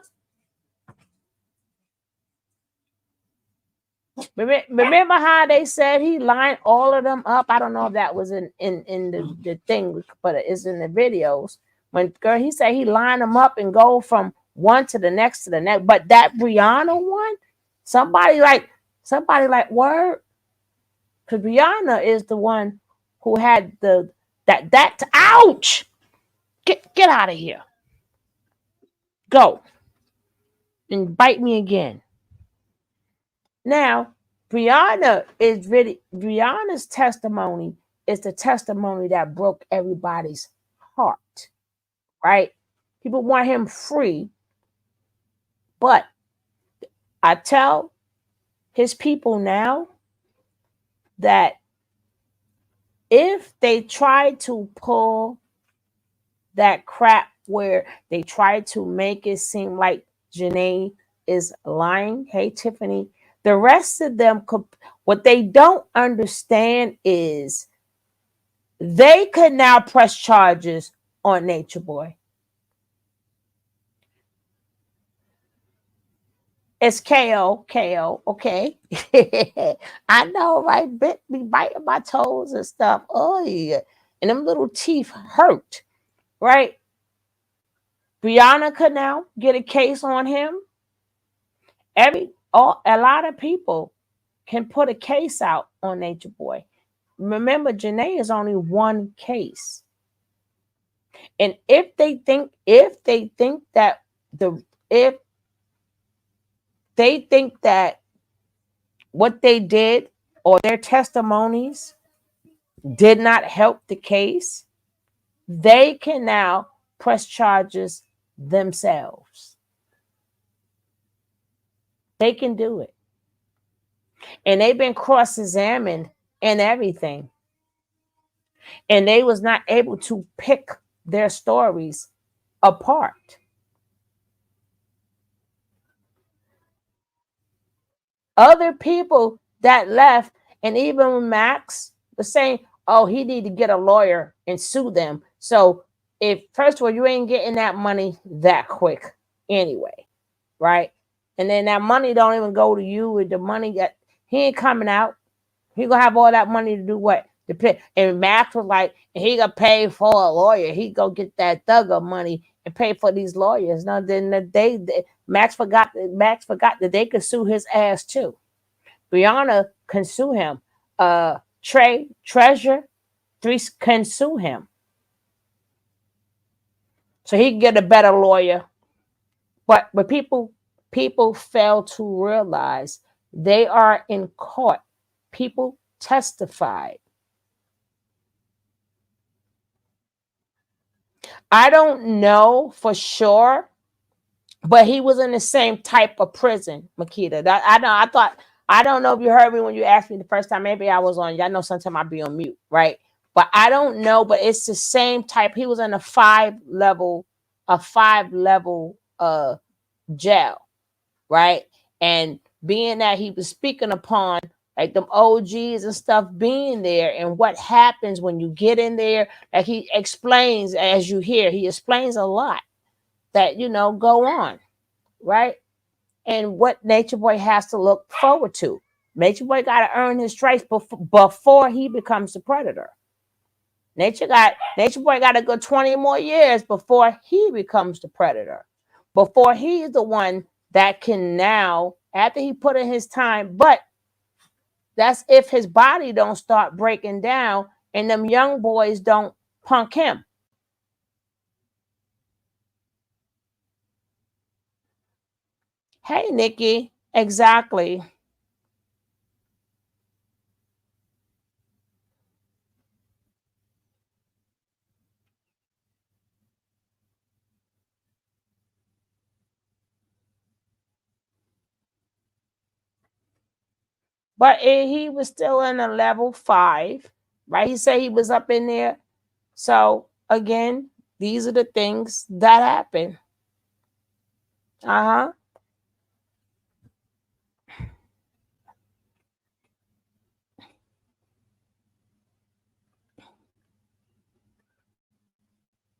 Remember how they said he lined all of them up? I don't know if that was in the thing, but it's in the videos. When girl, he said he lined them up and go from one to the next. But that Brianna one, somebody like word, because Brianna is the one who had that ouch. Get out of here. Go and bite me again. Now, Brianna's testimony is the testimony that broke everybody's heart, right? People want him free, but I tell his people now that if they try to pull that crap where they try to make it seem like Janae is lying, hey Tiffany, the rest of them what they don't understand is they could now press charges on Natureboy. It's KO, okay? I know, right? Bit me biting my toes and stuff. Oh, yeah. And them little teeth hurt, right? Brianna could now get a case on him. A lot of people can put a case out on Natureboy. Remember, Janae is only one case. And if they think that what they did or their testimonies did not help the case, they can now press charges themselves. They can do it. And they've been cross-examined and everything. And they was not able to pick their stories apart. Other people that left, and even when Max was saying, oh, he need to get a lawyer and sue them. So if first of all, you ain't getting that money that quick anyway, right? And then that money don't even go to you with the money that he ain't coming out. He gonna have all that money to do what? To pay. And Max was like, he gonna pay for a lawyer. He go get that thugger money and pay for these lawyers. Now then Max forgot that they could sue his ass too. Brianna can sue him. Treasure, three can sue him. So he can get a better lawyer. But people fail to realize they are in court. People testified. I don't know for sure, but he was in the same type of prison, Makita. I don't know if you heard me when you asked me the first time. Maybe I was on. Y'all know sometimes I be on mute, right? But I don't know. But it's the same type. He was in a five level jail, right? And being that he was speaking upon like them OGs and stuff being there and what happens when you get in there, like he explains as you hear, he explains a lot that go on, right? And what Natureboy has to look forward to. Natureboy got to earn his stripes before he becomes the predator. Natureboy got a good 20 more years before he becomes the predator. Before he's the one that can now, after he put in his time, but that's if his body don't start breaking down and them young boys don't punk him. Hey, Nikki. Exactly. But he was still in a level 5, right? He said he was up in there. So again, these are the things that happen. Uh-huh.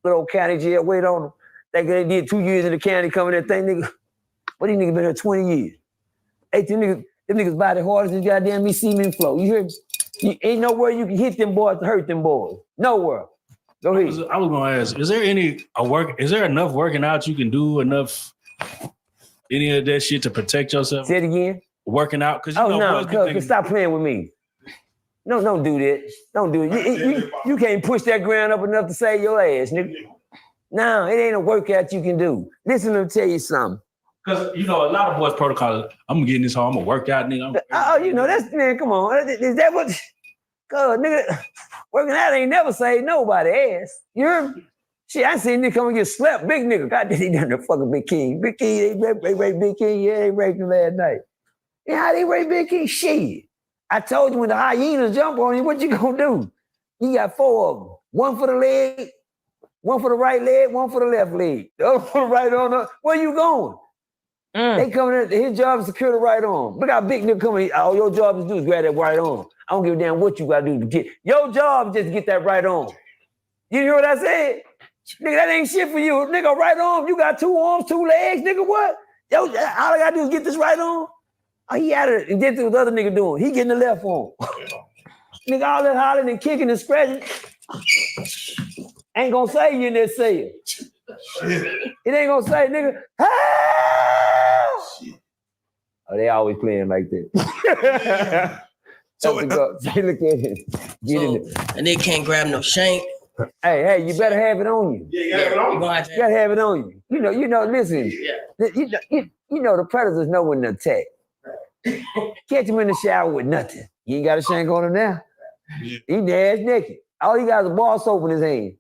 little county jail, wait on them. They did 2 years in the county coming there, thing, nigga. But these niggas been here 20 years. Hey, them niggas body hard as this goddamn me semen flow. You hear me? Ain't nowhere you can hit them boys to hurt them boys. Nowhere. Go ahead. I was gonna ask, is there enough working out you can do, enough any of that shit to protect yourself? Say it again. Working out? Cause stop playing with me. No, don't do that. Don't do it. You can't push that ground up enough to save your ass, nigga. No, it ain't a workout you can do. Listen, let me tell you something. Because, a lot of boys' protocol, I'm getting this home, I'm going to work out, nigga. That's, man, come on. Is that what? Cause, nigga, working out ain't never saved nobody ass. You heard me? Shit, I seen nigga come and get slapped. Big nigga. God, he done the fucking Big King. Big King, they raped Big King. Yeah, they raped him last night. Yeah, how they rape Big King? Shit. I told you when the hyenas jump on you, what you gonna do? You got 4 of them. One for the leg, one for the right leg, one for the left leg. The other for the right arm. Where you going? They coming in, his job is to secure the right arm. Look how big nigga coming. All your job is to do is grab that right arm. I don't give a damn what you gotta do to get. Your job is just to get that right arm. You hear what I said? Nigga, that ain't shit for you. Nigga, right arm, you got 2 arms, 2 legs, nigga, what? Yo, all I gotta do is get this right arm. Oh, he out of it. And get what the other nigga doing. He getting the left arm. Nigga, all that hollering and kicking and scratching ain't gonna save you in that cell. It ain't gonna say, nigga, help! Oh, they always playing like that. So, look at him. And they can't grab no shank. Hey, you better have it on you. Yeah, you gotta have it on you. You gotta have it on you. You know, listen. You know the predators know when to attack. Catch him in the shower with nothing. You ain't got a shank on him now. Yeah. He ass naked. All he got is a bar soap in his hand.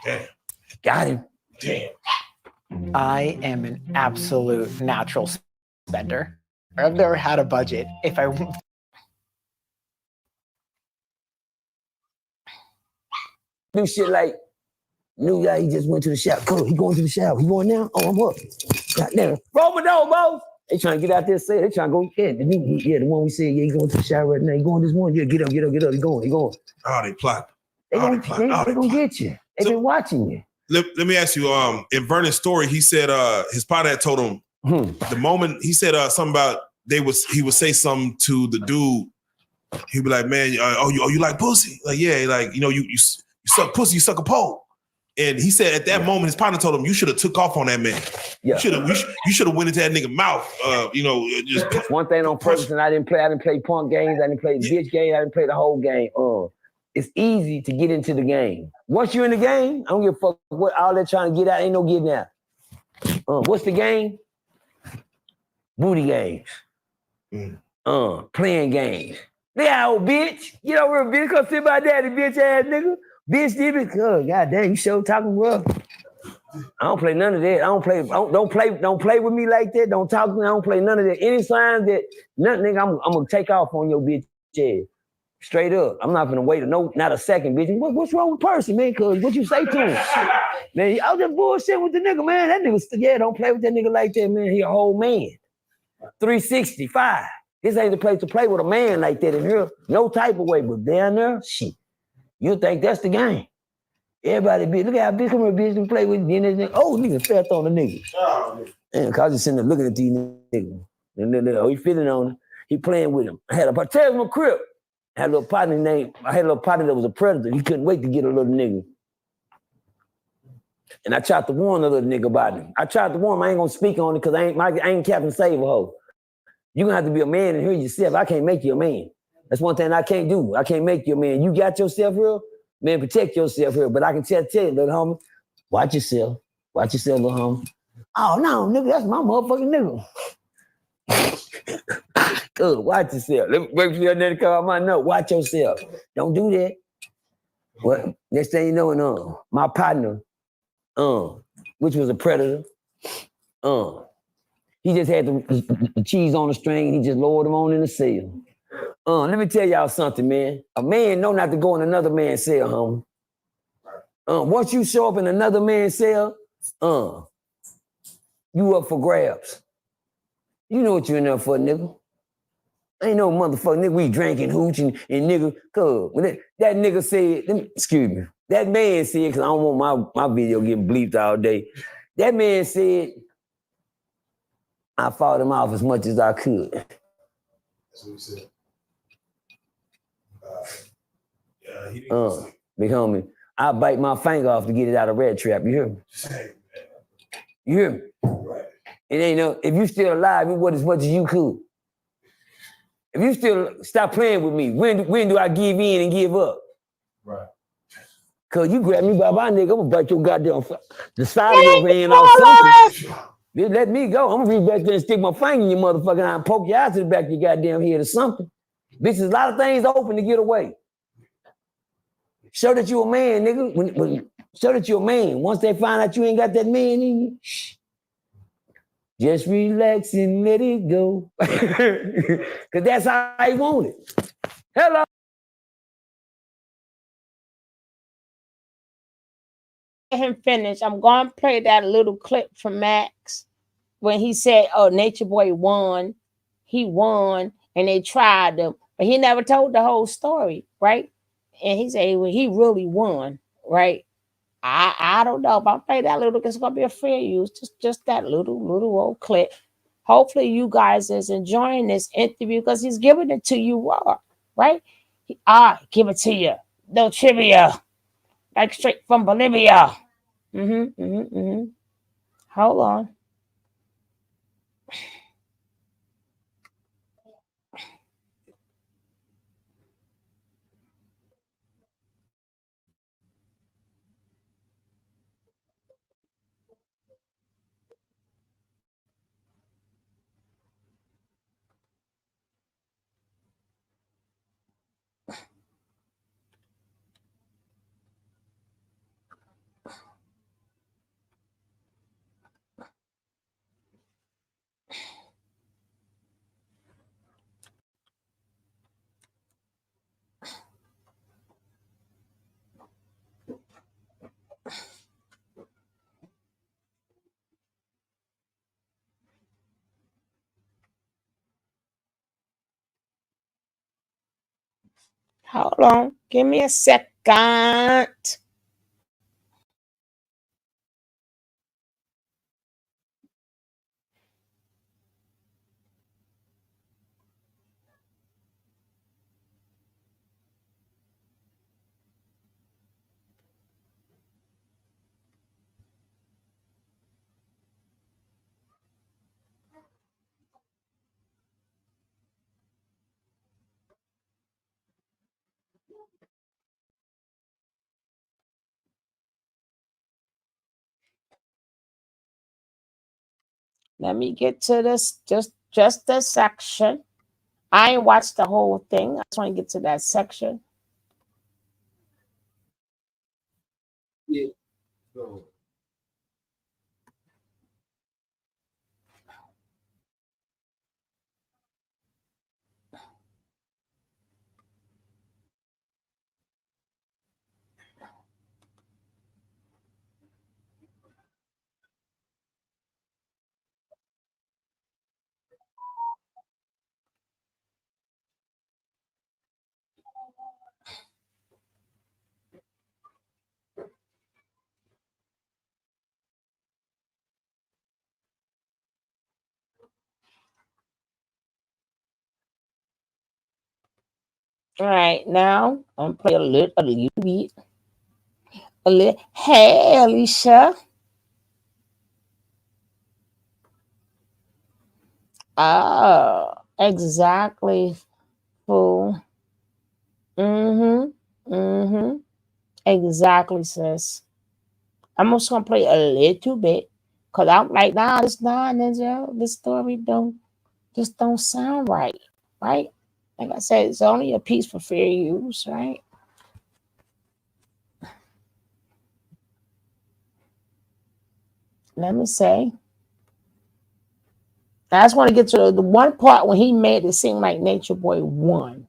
Damn. Got him. Damn. I am an absolute natural spender. I've never had a budget. If I do shit like, new guy, he just went to the shower. Come on, he going to the shower. He going now? Oh, I'm up. Goddamn. Roll my dog, boss. They trying to get out there, say they trying to go. Yeah, the one we said, yeah, he going to the shower right now. He going this morning. Yeah, get up. He going. Oh, they plot. They gonna get you. They been watching you. Let me ask you, in Vernon's story, he said his partner had told him the moment he said something about he would say something to the dude. He'd be like, man, you like pussy? Like, yeah, like, you suck pussy, you suck a pole. And he said at that moment, his partner told him, you should have took off on that man. Yeah. You should have went into that nigga mouth. Just one thing on purpose, and I didn't play punk games, I didn't play the bitch game, I didn't play the whole game. It's easy to get into the game. Once you're in the game, I don't give a fuck what all they're trying to get out. Ain't no getting out. What's the game? Booty games. Playing games. Yeah, old bitch. Get over here, bitch. Come sit by daddy, bitch ass nigga. Bitch, did it? Oh, goddamn, you sure talking rough. I don't play none of that. Don't play with me like that. Don't talk to me. I don't play none of that. Any signs that nothing, nigga, I'm gonna take off on your bitch ass. Straight up. I'm not gonna wait not a second, bitch. What's wrong with Percy, man? Cause what you say to him? Man, I was just bullshit with the nigga, man. That nigga, don't play with that nigga like that, man. He a whole man. 365. This ain't the place to play with a man like that in here. No type of way, but down there, shit. You think that's the game. Everybody, bitch, look at how big come here, bitch, to play with you. Oh, nigga, felt on the nigga. And cause I just sitting there looking at these niggas. And he feeling on him. He playing with him. I had a terrible crib. I had a little partner that was a predator. He couldn't wait to get a little nigga. And I tried to warn a little nigga about him. I tried to warn him. I ain't gonna speak on it because I ain't Captain Save-A-Ho. You're gonna have to be a man and hear yourself. I can't make you a man. That's one thing I can't do. I can't make you a man. You got yourself here, man, protect yourself here. But I can tell you, little homie, watch yourself. Watch yourself, little homie. Oh, no, nigga, that's my motherfucking nigga. Good, watch yourself. Let me wait for your name to come out my note. Watch yourself. Don't do that. What? Next thing you know, my partner, which was a predator, he just had the cheese on the string. He just lowered him on in the cell. Let me tell y'all something, man. A man know not to go in another man's cell, homie. Once you show up in another man's cell, you up for grabs. You know what you're in there for, nigga. Ain't no motherfucker, nigga, we drinking, hooching, and nigga, cuz. When that nigga said, That man said, because I don't want my video getting bleeped all day. That man said, I fought him off as much as I could. That's what he said. Big homie, I bite my finger off to get it out of rat trap. You hear me? You hear me? Right. It ain't no, if you still alive, you what as much as you could. If you still stop playing with me, when do I give in and give up? Right. Cause you grab me by my nigga, I'm gonna bite your goddamn the side of your hand off something. Just let me go. I'm gonna reach back there and stick my finger in your motherfucking eye and poke your eye to the back of your goddamn head or something. Bitch, there's a lot of things open to get away. Show that you a man, nigga. Show that you a man. Once they find out you ain't got that man in you, just relax and let it go. Cause that's how I want it. Hello. Let him finish. I'm going to play that little clip from Max when he said, oh, Natureboy won. He won and they tried him. But he never told the whole story, right? And he said, well, he really won, right? I don't know, but I'll play that little, it's going to be a fair use. Just that little old clip. Hopefully you guys is enjoying this interview because he's giving it to you raw, right? Give it to you. No trivia. Like straight from Bolivia. Hold on. Hold on. Give me a second. Let me get to this, just this section. I ain't watched the whole thing. I just want to get to that section. Yeah. All right, now I'm gonna play a little bit. A little. Hey, Alicia. Oh, exactly, fool. Exactly, sis. I'm just gonna play a little bit because I'm like, nah, this this story just don't sound right, right? Like I said, it's only a piece for fair use, right? Let me say. I just want to get to the one part when he made it seem like Natureboy won.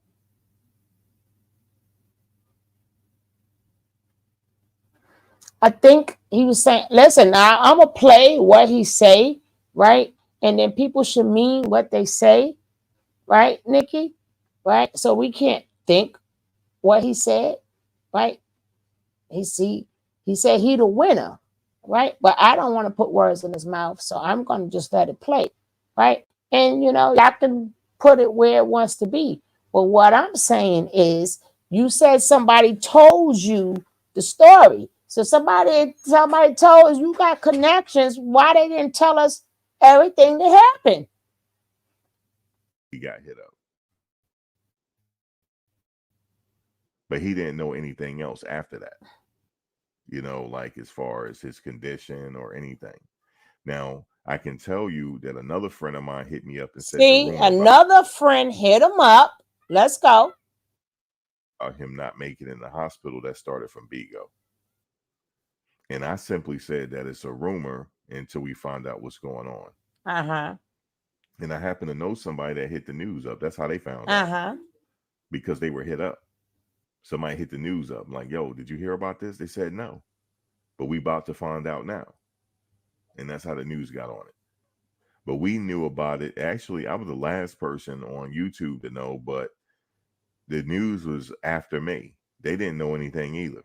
I think he was saying, listen, now I'm going to play what he say, right? And then people should mean what they say, right, Nikki? Right? So we can't think what he said, right? He said he the winner, right? But I don't want to put words in his mouth, so I'm going to just let it play, right? And y'all can put it where it wants to be. But what I'm saying is, you said somebody told you the story. So somebody told you got connections. Why they didn't tell us everything that happened? He got hit up. But he didn't know anything else after that. Like as far as his condition or anything. Now, I can tell you that another friend of mine hit me up and said another friend hit him up. Let's go. Him not making it in the hospital that started from Bigo. And I simply said that it's a rumor until we find out what's going on. Uh-huh. And I happen to know somebody that hit the news up. That's how they found out. Because they were hit up. Somebody hit the news up. I'm like, yo, did you hear about this? They said no. But we about to find out now. And that's how the news got on it. But we knew about it. Actually, I was the last person on YouTube to know, but the news was after me. They didn't know anything either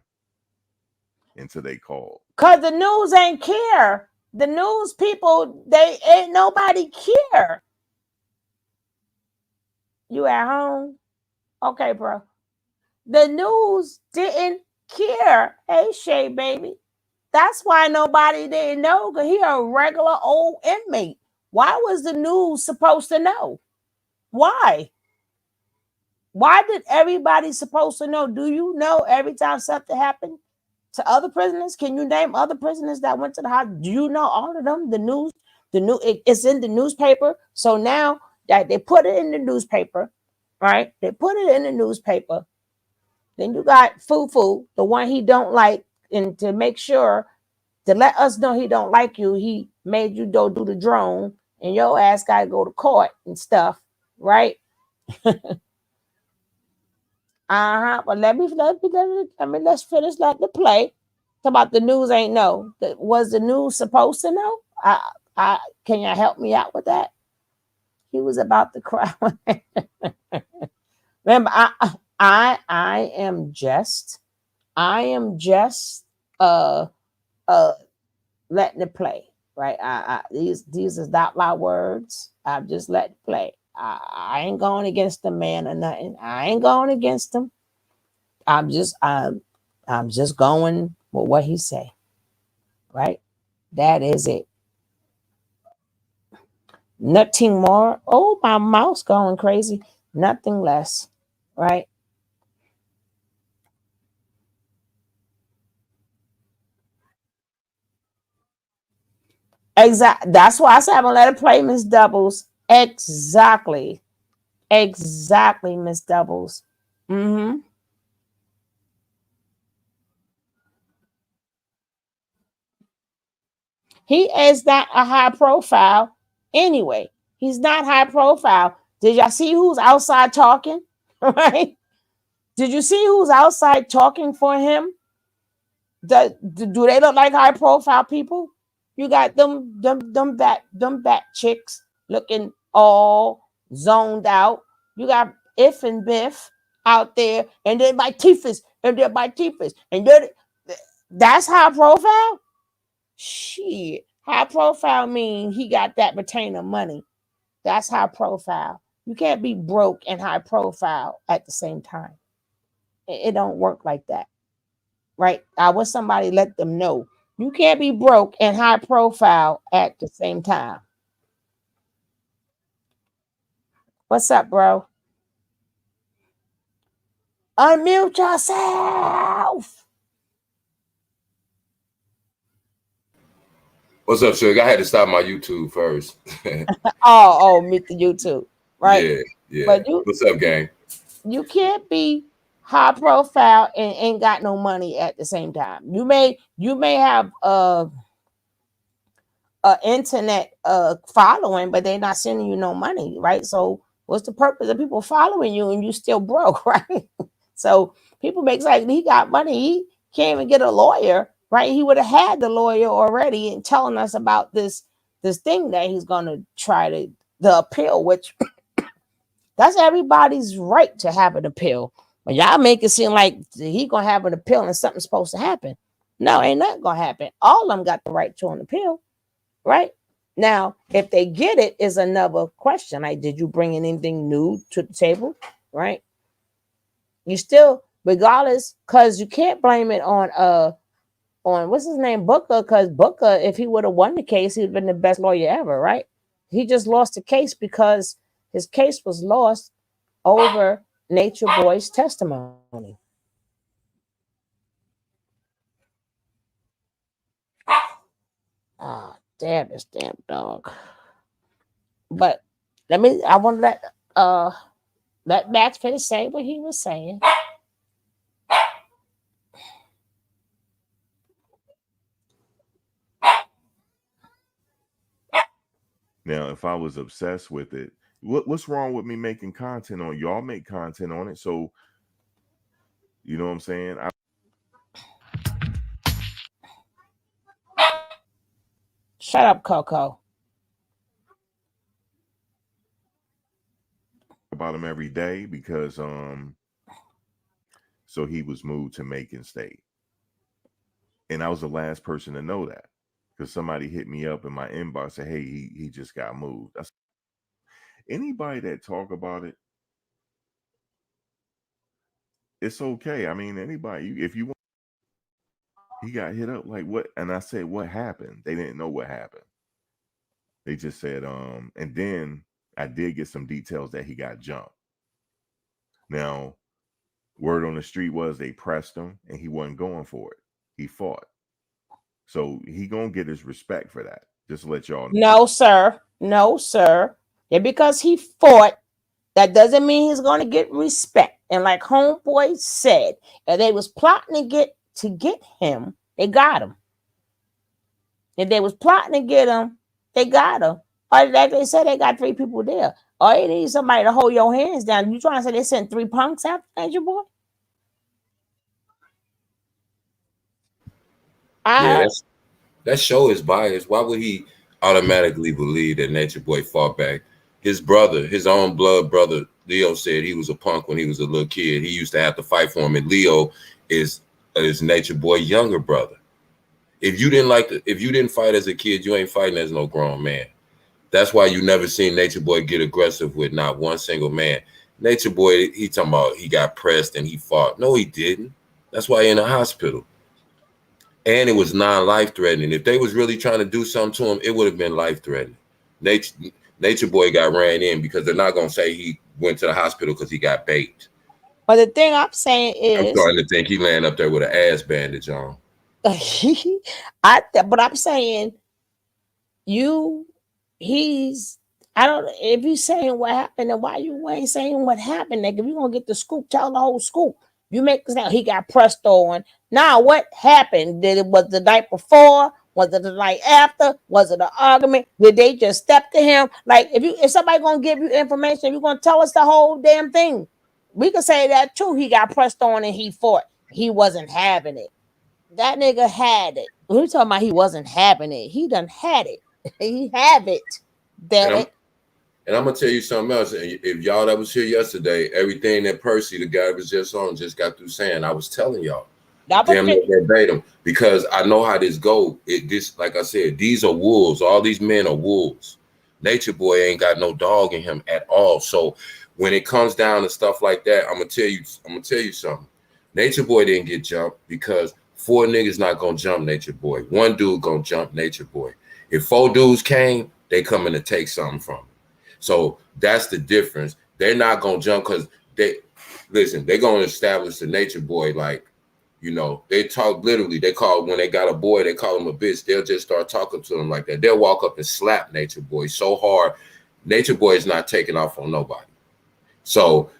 until they called. Because the news ain't care. The news people, they ain't nobody care. You at home? Okay, bro. The news didn't care. Hey, Shay, baby. That's why nobody didn't know, because he a regular old inmate. Why was the news supposed to know? Why? Why did everybody supposed to know? Do you know every time something happened to other prisoners? Can you name other prisoners that went to the hospital? Do you know all of them? It's in the newspaper. So now that they put it in the newspaper, right? They put it in the newspaper. Then you got Fufu, the one he don't like, and to make sure to let us know he don't like you, he made you go do the drone, and your ass got to go to court and stuff, right? But let's finish the play. Talk about the news ain't know. Was the news supposed to know? Can you help me out with that? He was about to cry. Remember, I am just letting it play, right? These is not my words. I'm just letting it play. I ain't going against the man or nothing. I ain't going against him. I'm just going with what he say, right? That is it. Nothing more. Oh, my mouse going crazy. Nothing less, right? Exactly. That's why I said I'm gonna let it play, Miss Doubles. Exactly, Miss Doubles. He is not a high profile anyway. He's not high profile. Did y'all see who's outside talking? Right? Did you see who's outside talking for him? Do they look like high profile people? You got them bat chicks looking all zoned out. You got If and Biff out there, and then by Tiffus, and then by Tiffus, and then that's high profile. Shit, high profile mean he got that retainer money. That's high profile. You can't be broke and high profile at the same time. It don't work like that. Right? I wish somebody let them know. You can't be broke and high profile at the same time. What's up, bro? Unmute yourself. What's up, Suge? I had to stop my YouTube first. Meet the YouTube. Right? Yeah. But What's up, gang? You can't be high profile and ain't got no money at the same time. You may have internet following, but they're not sending you no money, right? So what's the purpose of people following you and you still broke, right? So people make like he got money, he can't even get a lawyer, right? He would have had the lawyer already and telling us about this thing that he's gonna try the appeal, which that's everybody's right to have an appeal. But y'all make it seem like he gonna have an appeal and something's supposed to happen. No, ain't nothing gonna happen. All of them got the right to an appeal, right? Now, if they get it, is another question. Like, did you bring anything new to the table, right? You still, regardless, because you can't blame it on what's his name, Booker, because Booker, if he would have won the case, he'd have been the best lawyer ever, right? He just lost the case because his case was lost over Nature Boy's testimony. Ah, damn this damn dog. But I want to let Max finish say what he was saying. Now, if I was obsessed with it, what's wrong with me making content on? Y'all make content on it, so you know what I'm saying. Shut up, Coco. About him every day because so he was moved to Macon State, and I was the last person to know that because somebody hit me up in my inbox and said, hey, he just got moved. Anybody that talk about it, it's okay. I mean, anybody, if you want, he got hit up like what? And I said, what happened? They didn't know what happened. They just said, and then I did get some details that he got jumped. Now, word on the street was they pressed him and he wasn't going for it. He fought. So he gonna get his respect for that. Just to let y'all know. No, sir. No, sir. Yeah, because he fought, that doesn't mean he's gonna get respect. And like Homeboy said, if they was plotting to get him, they got him. If they was plotting to get him, they got him. Or like they said, they got 3 people there. Or you need somebody to hold your hands down. You trying to say they sent 3 punks after Nature Boy? Yeah, that show is biased. Why would he automatically believe that Nature Boy fought back? His brother, his own blood brother, Leo, said he was a punk when he was a little kid. He used to have to fight for him. And Leo is Nature Boy's younger brother. If you didn't fight as a kid, you ain't fighting as no grown man. That's why you never seen Nature Boy get aggressive with not one single man. Nature Boy, he talking about he got pressed and he fought. No, he didn't. That's why he in the hospital. And it was non-life threatening. If they was really trying to do something to him, it would have been life threatening. Nature Boy got ran in because they're not gonna say he went to the hospital because he got baked. But the thing I'm saying is, I'm starting to think he laying up there with an ass bandage on. But I'm saying if you saying what happened, then why you ain't saying what happened? Like, if you gonna get the scoop, tell the whole scoop. You make this now, he got pressed on. Now, what happened? Was the night before? Was it the night after? Was it an argument? Did they just step to him? Like, if somebody gonna give you information, you're gonna tell us the whole damn thing. We can say that too. He got pressed on and he fought. He wasn't having it. That nigga had it. We're talking about he wasn't having it. He done had it. He have it. And I'm gonna tell you something else. If y'all that was here yesterday, everything that Percy, the guy was just on, just got through saying, I was telling y'all. Damn near verbatim, because I know how this go. Like I said, these are wolves. All these men are wolves. Nature Boy ain't got no dog in him at all. So when it comes down to stuff like that, I'm gonna tell you something. Nature Boy didn't get jumped because 4 niggas not gonna jump Nature Boy. 1 dude gonna jump Nature Boy. If 4 dudes came, they coming to take something from him. So that's the difference. They're not gonna jump because they're gonna establish the Nature Boy, like, you know, they talk literally. They call, when they got a boy, they call him a bitch. They'll just start talking to him like that. They'll walk up and slap Nature Boy so hard. Nature Boy is not taking off on nobody. So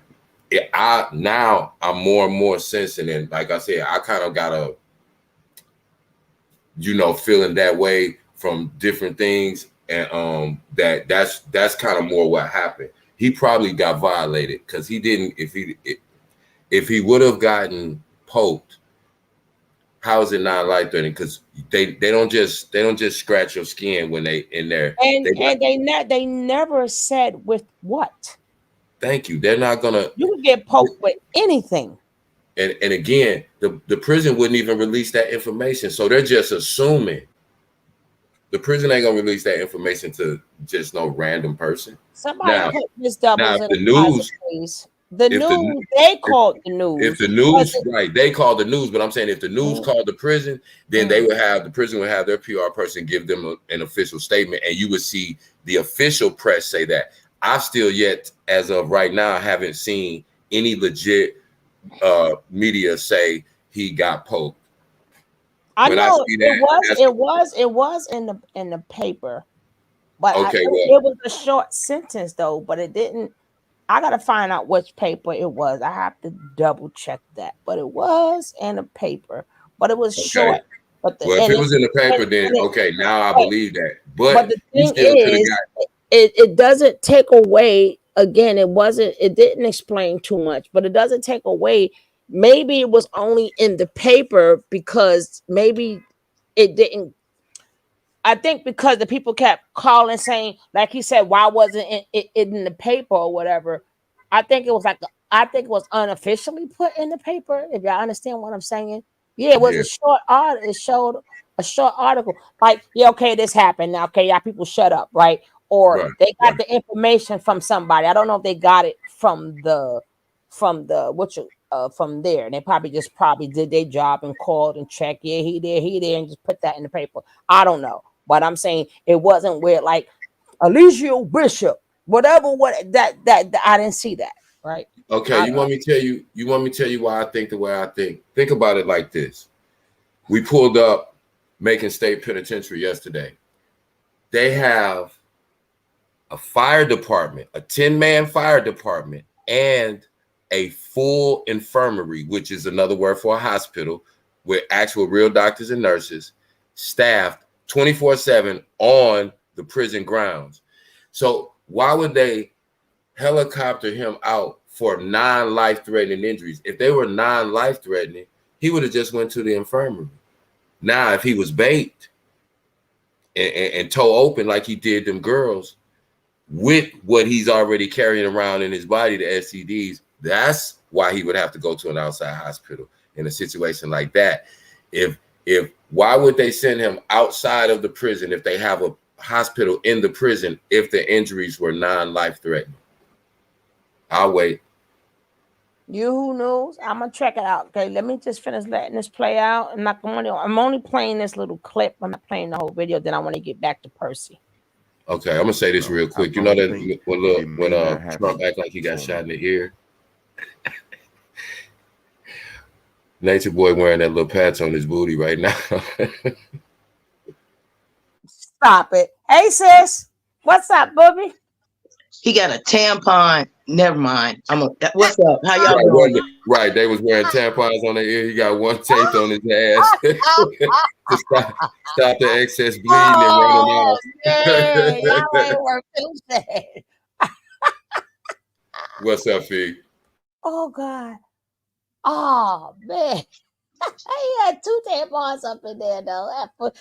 I'm more and more sensing, and like I said, I kind of got a, you know, feeling that way from different things, and that's kind of more what happened. He probably got violated because he didn't. If he would have gotten poked, how is it not life threatening? Because they don't just scratch your skin when they in there. And they never said with what. Thank you. They're not gonna. You can get poked with anything. And again, the prison wouldn't even release that information, so they're just assuming. The prison ain't gonna release that information to just no random person. Somebody put Miss Doubles in the news. The news, they called the news. If the news, right, they called the news, but I'm saying if the news called the prison, then they would have the prison would have their PR person give them an official statement, and you would see the official press say that. I've still yet, as of right now, haven't seen any legit media say he got poked. I know it was in the paper, but it was a short sentence though. But it didn't. I gotta find out which paper it was. I have to double check that. But it was in the paper. But it was short. But if it was in the paper, then okay, now I believe that. But the thing is, it doesn't take away. Again, it didn't explain too much, but it doesn't take away. Maybe it was only in the paper because maybe it didn't. I think because the people kept calling saying, like he said, why wasn't it in the paper or whatever? I think it was unofficially put in the paper. If y'all understand what I'm saying, yeah, it was a short article. It showed a short article, like, yeah, okay, this happened. Now, okay, y'all people shut up, right? Or they got the information from somebody. I don't know if they got it from there. They probably did their job and called and checked. Yeah, he there, and just put that in the paper. I don't know, but I'm saying it wasn't where like Alicia Bishop, whatever. That I didn't see that. Right? Okay, you want me to tell you why I think the way I think. Think about it like this: we pulled up Macon State Penitentiary yesterday. They have a fire department, a 10-man fire department, and a full infirmary, which is another word for a hospital, with actual real doctors and nurses staffed 24/7 on the prison grounds. So why would they helicopter him out for non-life-threatening injuries? If they were non-life-threatening, he would have just went to the infirmary. Now, if he was baked and toe open like he did them girls, with what he's already carrying around in his body, the STDs, that's why he would have to go to an outside hospital in a situation like that. If why would they send him outside of the prison if they have a hospital in the prison if the injuries were non-life threatening? I'll wait. You who knows? I'm gonna check it out. Okay, let me just finish letting this play out. I'm only playing this little clip. I'm not playing the whole video. Then I want to get back to Percy. Okay, I'm gonna say this real quick. You know that when Trump act like he got shot in the ear, Natureboy wearing that little patch on his booty right now. Stop it. Hey sis, what's up, booby? He got a tampon. Never mind. What's up? How y'all doing? Right, they was wearing tampons on their ear. He got one taped on his ass to stop the excess bleeding and running out. Yeah, y'all ain't work too bad. What's up, Fig? Oh God. Oh man. He had 2 tampons up in there though.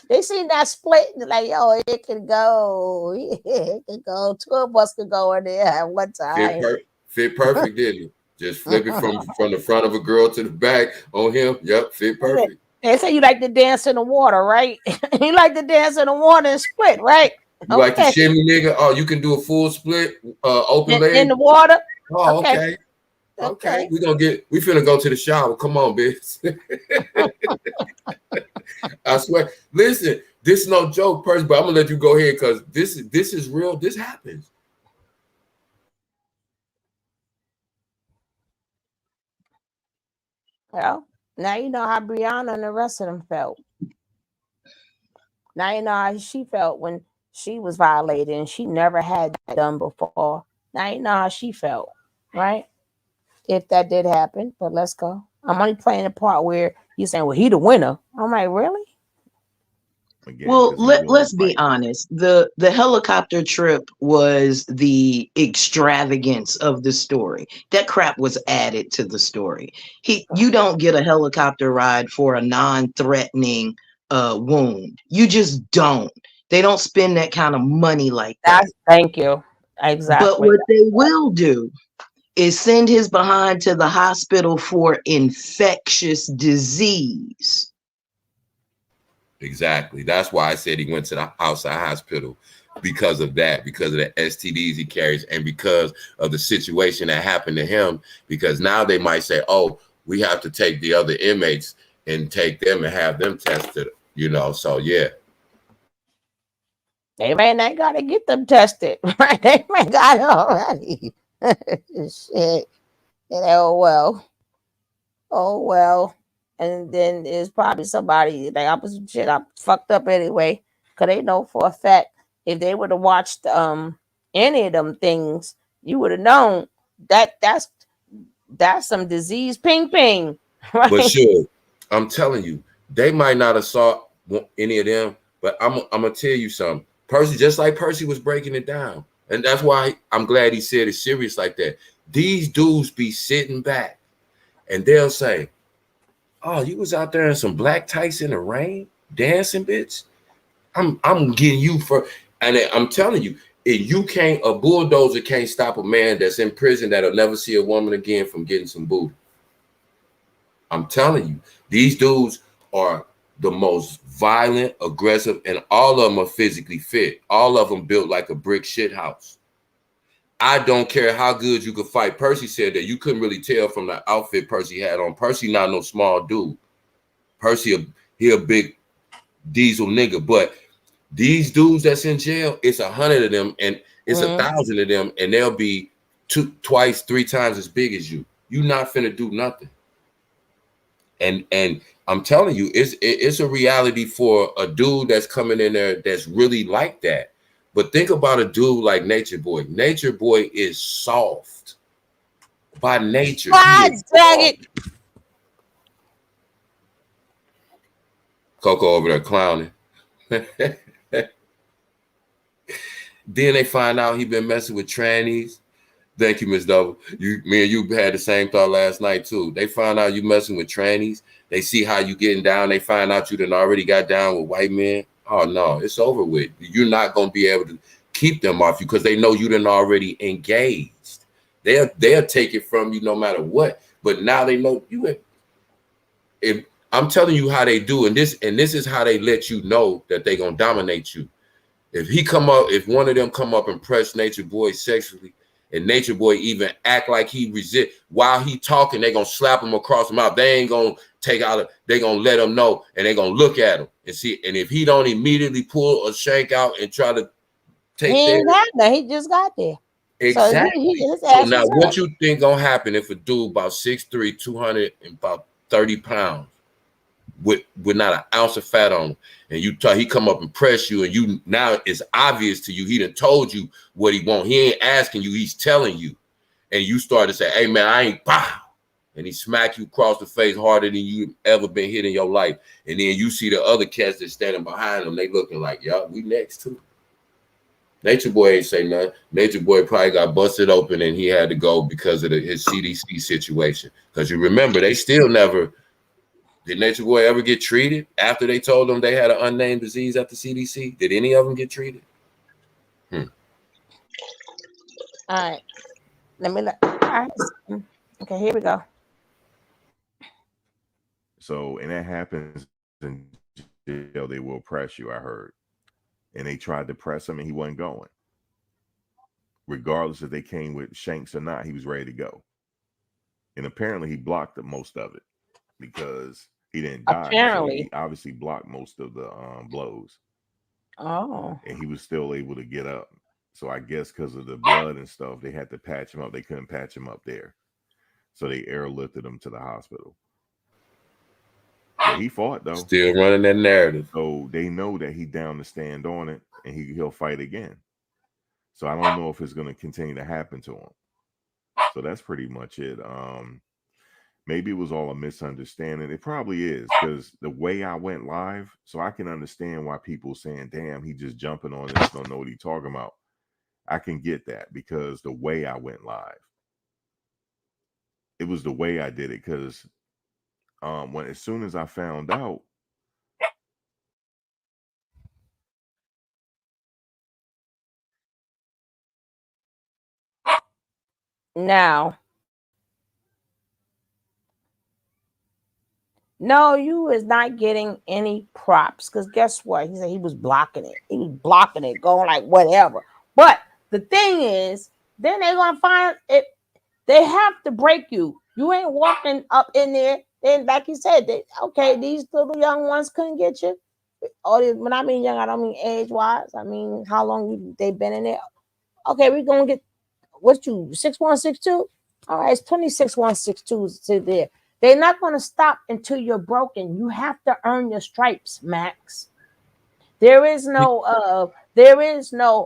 They seen that split and like, yo, it can go. It can go. 2 of us could go in there at one time. Fit perfect, didn't it? Just flip it from the front of a girl to the back on him. Yep, fit perfect. They say you like to dance in the water, right? You like to dance in the water and split, right? You like to shimmy, nigga? Oh, you can do a full split, open leg in the water. Oh, okay. Okay, we finna go to the shower. Come on, bitch. I swear. Listen, this is no joke, Percy, but I'm gonna let you go ahead because this is real. This happens. Well, now you know how Brianna and the rest of them felt. Now you know how she felt when she was violated and she never had that done before. Now you know how she felt, right? If that did happen, but let's go. I'm only playing the part where you're saying, well, he the winner. I'm like, really? Again, well, let's be honest. The helicopter trip was the extravagance of the story. That crap was added to the story. You don't get a helicopter ride for a non-threatening wound. You just don't. They don't spend that kind of money like that. Thank you. Exactly. But what they will do is send his behind to the hospital for infectious disease. Exactly. That's why I said he went to the outside hospital, because of that, because of the STDs he carries, and because of the situation that happened to him. Because now they might say, oh, we have to take the other inmates and take them and have them tested, you know. So yeah. They ain't got to get them tested, right? They ain't got it already. Shit. And oh well. And then there's probably somebody like I fucked up anyway. Cause they know for a fact if they would have watched any of them things, you would have known that that's some disease ping, right? But sure, I'm telling you, they might not have saw any of them, but I'm gonna tell you something. Percy, just like Percy was breaking it down, and that's why I'm glad he said it serious like that. These dudes be sitting back, and they'll say, "Oh, you was out there in some black tights in the rain, dancing, bitch. I'm getting you for," and I'm telling you, if you can't, a bulldozer can't stop a man that's in prison that'll never see a woman again from getting some booty. I'm telling you, these dudes are the most violent, aggressive, and all of them are physically fit. All of them built like a brick shit house. I don't care how good you could fight. Percy said that you couldn't really tell from the outfit Percy had on. Percy not no small dude. Percy, he a big diesel nigga. But these dudes that's in jail, it's 100 of them, and it's 1,000 of them, and they'll be twice, 3 times as big as you. You not finna do nothing. And I'm telling you, it's a reality for a dude that's coming in there that's really like that. But think about a dude like Natureboy. Natureboy is soft by nature. God dang it. Coco over there clowning. Then they find out he been messing with trannies. Thank you, Miss Double. Me and you had the same thought last night too. They find out you messing with trannies. They see how you getting down. They find out you done already got down with white men. Oh no, it's over with. You're not gonna be able to keep them off you because they know you done already engaged. They'll take it from you no matter what. But now they know you. If I'm telling you how they do, and this is how they let you know that they gonna dominate you. If one of them come up and press Natureboy sexually, and Natureboy even act like he resist while he talking, they gonna slap him across the mouth. They ain't gonna take out. They gonna let him know, and they gonna look at him and see. And if he don't immediately pull a shank out and try to take He there, ain't got that. He just got there. exactly. So his So ass now, is what up. you think gonna happen if a dude about 6'3", 200 and about 30 pounds, with not an ounce of fat on him, and he come up and press you, and you now it's obvious to you he done told you what he want. He ain't asking you, he's telling you, and you start to say, "Hey man, I ain't pow," and he smack you across the face harder than you ever been hit in your life, and then you see the other cats that's standing behind them, they looking like, "Yeah, we next too." Natureboy ain't say nothing. Natureboy probably got busted open and he had to go because of his CDC situation. Because you remember, they still never. Did Natureboy ever get treated after they told them they had an unnamed disease at the CDC? Did any of them get treated? All right. Let me look. All right. Okay, here we go. So, and that happens in jail. They will press you, I heard. And they tried to press him and he wasn't going. Regardless if they came with shanks or not, he was ready to go. And apparently he blocked most of it because he didn't die. So he obviously blocked most of the blows. Oh. And he was still able to get up. So I guess because of the blood and stuff, they had to patch him up. They couldn't patch him up there. So they airlifted him to the hospital. But he fought though. Still running that narrative. So they know that he's down to stand on it and he'll fight again. So I don't know if it's going to continue to happen to him. So that's pretty much it. Maybe it was all a misunderstanding. It probably is because the way I went live, so I can understand why people saying, damn, he just jumping on this, don't know what he's talking about. I can get that because the way I went live, it was the way I did it. Because as soon as I found out, now No, you is not getting any props because guess what? He said he was blocking it. He was blocking it, going like whatever. But the thing is, then they're gonna find it. They have to break you. You ain't walking up in there. Then, like you said, okay, these little young ones couldn't get you. When I mean young, I don't mean age wise. I mean how long they been in there. Okay, we're gonna get what you 6162. All right, it's 26162 to there. They're not going to stop until you're broken. You have to earn your stripes, Max. There is no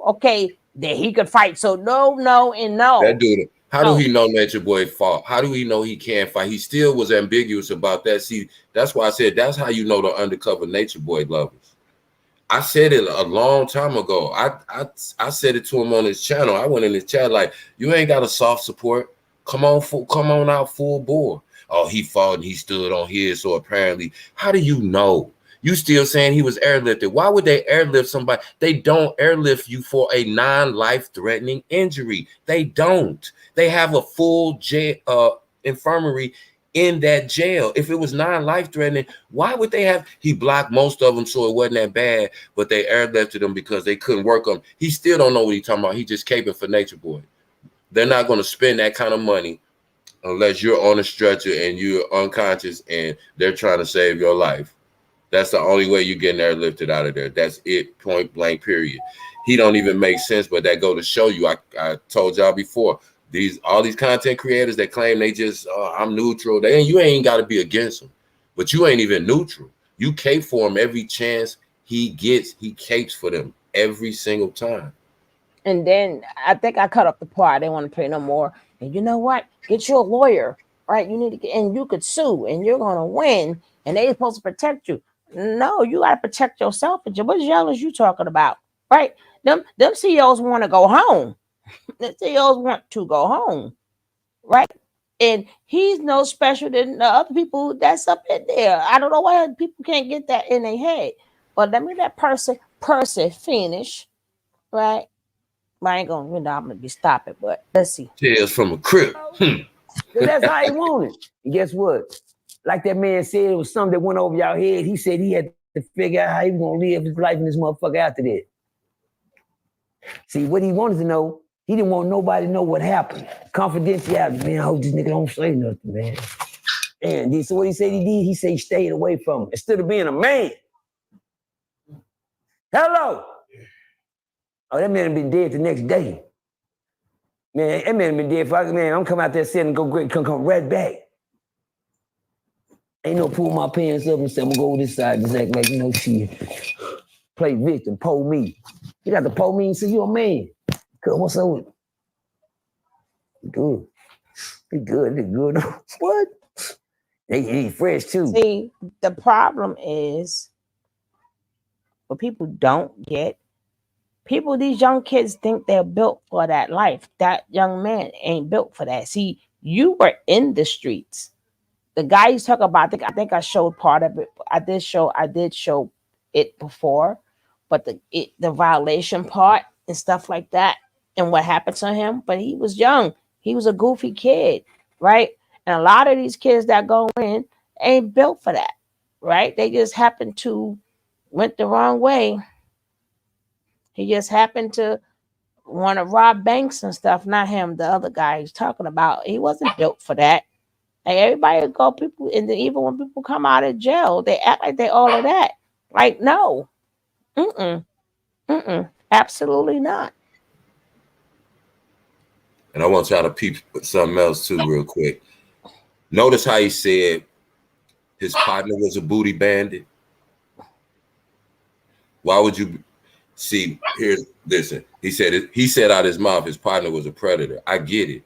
okay that he could fight. So no, and no. That dude, how do he know Natureboy fought? How do he know he can't fight? He still was ambiguous about that. See, that's why I said that's how you know the undercover Natureboy lovers. I said it a long time ago. I said it to him on his channel. I went in his chat like, you ain't got a soft support. Come on out full bore. Oh, he fought and he stood on his. So apparently, how do you know? You still saying he was airlifted. Why would they airlift somebody? They don't airlift you for a non-life-threatening injury. They don't. They have a full infirmary in that jail. If it was non-life-threatening, why would they have? He blocked most of them, so it wasn't that bad, but they airlifted him because they couldn't work on him. He still don't know what he's talking about. He just caping for Natureboy. They're not going to spend that kind of money unless you're on a stretcher and you're unconscious and they're trying to save your life. That's the only way you're getting airlifted out of there. That's it, point blank, period. He don't even make sense, but that go to show you. I told y'all before, all these content creators that claim they just I'm neutral. You ain't got to be against them, but you ain't even neutral. You cape for him every chance he gets. He capes for them every single time. And then I think I cut up the part. I didn't want to play no more. And you know what? Get you a lawyer, right? You need to get, and you could sue, and you're gonna win. And they're supposed to protect you. No, you gotta protect yourself. What jail is you talking about, right? Them CEOs want to go home. The CEOs want to go home, right? And he's no special than the other people that's up in there. I don't know why people can't get that in their head. But let me that person finish, right? I ain't gonna, I'm gonna be stopping, but let's see. Tales from a crib. That's how he wanted. And guess what? Like that man said, it was something that went over y'all head. He said he had to figure out how he was gonna live his life in this motherfucker after that. See, what he wanted to know, he didn't want nobody to know what happened. Confidentiality, man. I hope this nigga don't say nothing, man. And so what he said he did, he said he stayed away from him instead of being a man. Hello. Oh, that man had been dead the next day. Man, that man had been dead for, man, I'm coming out there saying, go great, come right back. Ain't no pull my pants up and say, I'm gonna go over this side, just act like, shit. Play victim, pole me. You got to pole me and say, you a man. Cause what's up with it? Good. He good. What? He fresh too. See, the problem is what people don't get. These young kids think they're built for that life. That young man ain't built for that. See, you were in the streets. The guy you talk about, I think I showed part of it. I did show it before, but the violation part and stuff like that and what happened to him. But he was young. He was a goofy kid, right? And a lot of these kids that go in ain't built for that, right? They just happen to went the wrong way. He just happened to want to rob banks and stuff. Not him, the other guy he's talking about. He wasn't built for that. Like everybody go, people, and even when people come out of jail, they act like they all of that. Like, no. Absolutely not. And I want y'all to peep something else too, real quick. Notice how he said his partner was a booty bandit. Why would you see? Listen. He said out his mouth his partner was a predator. I get it.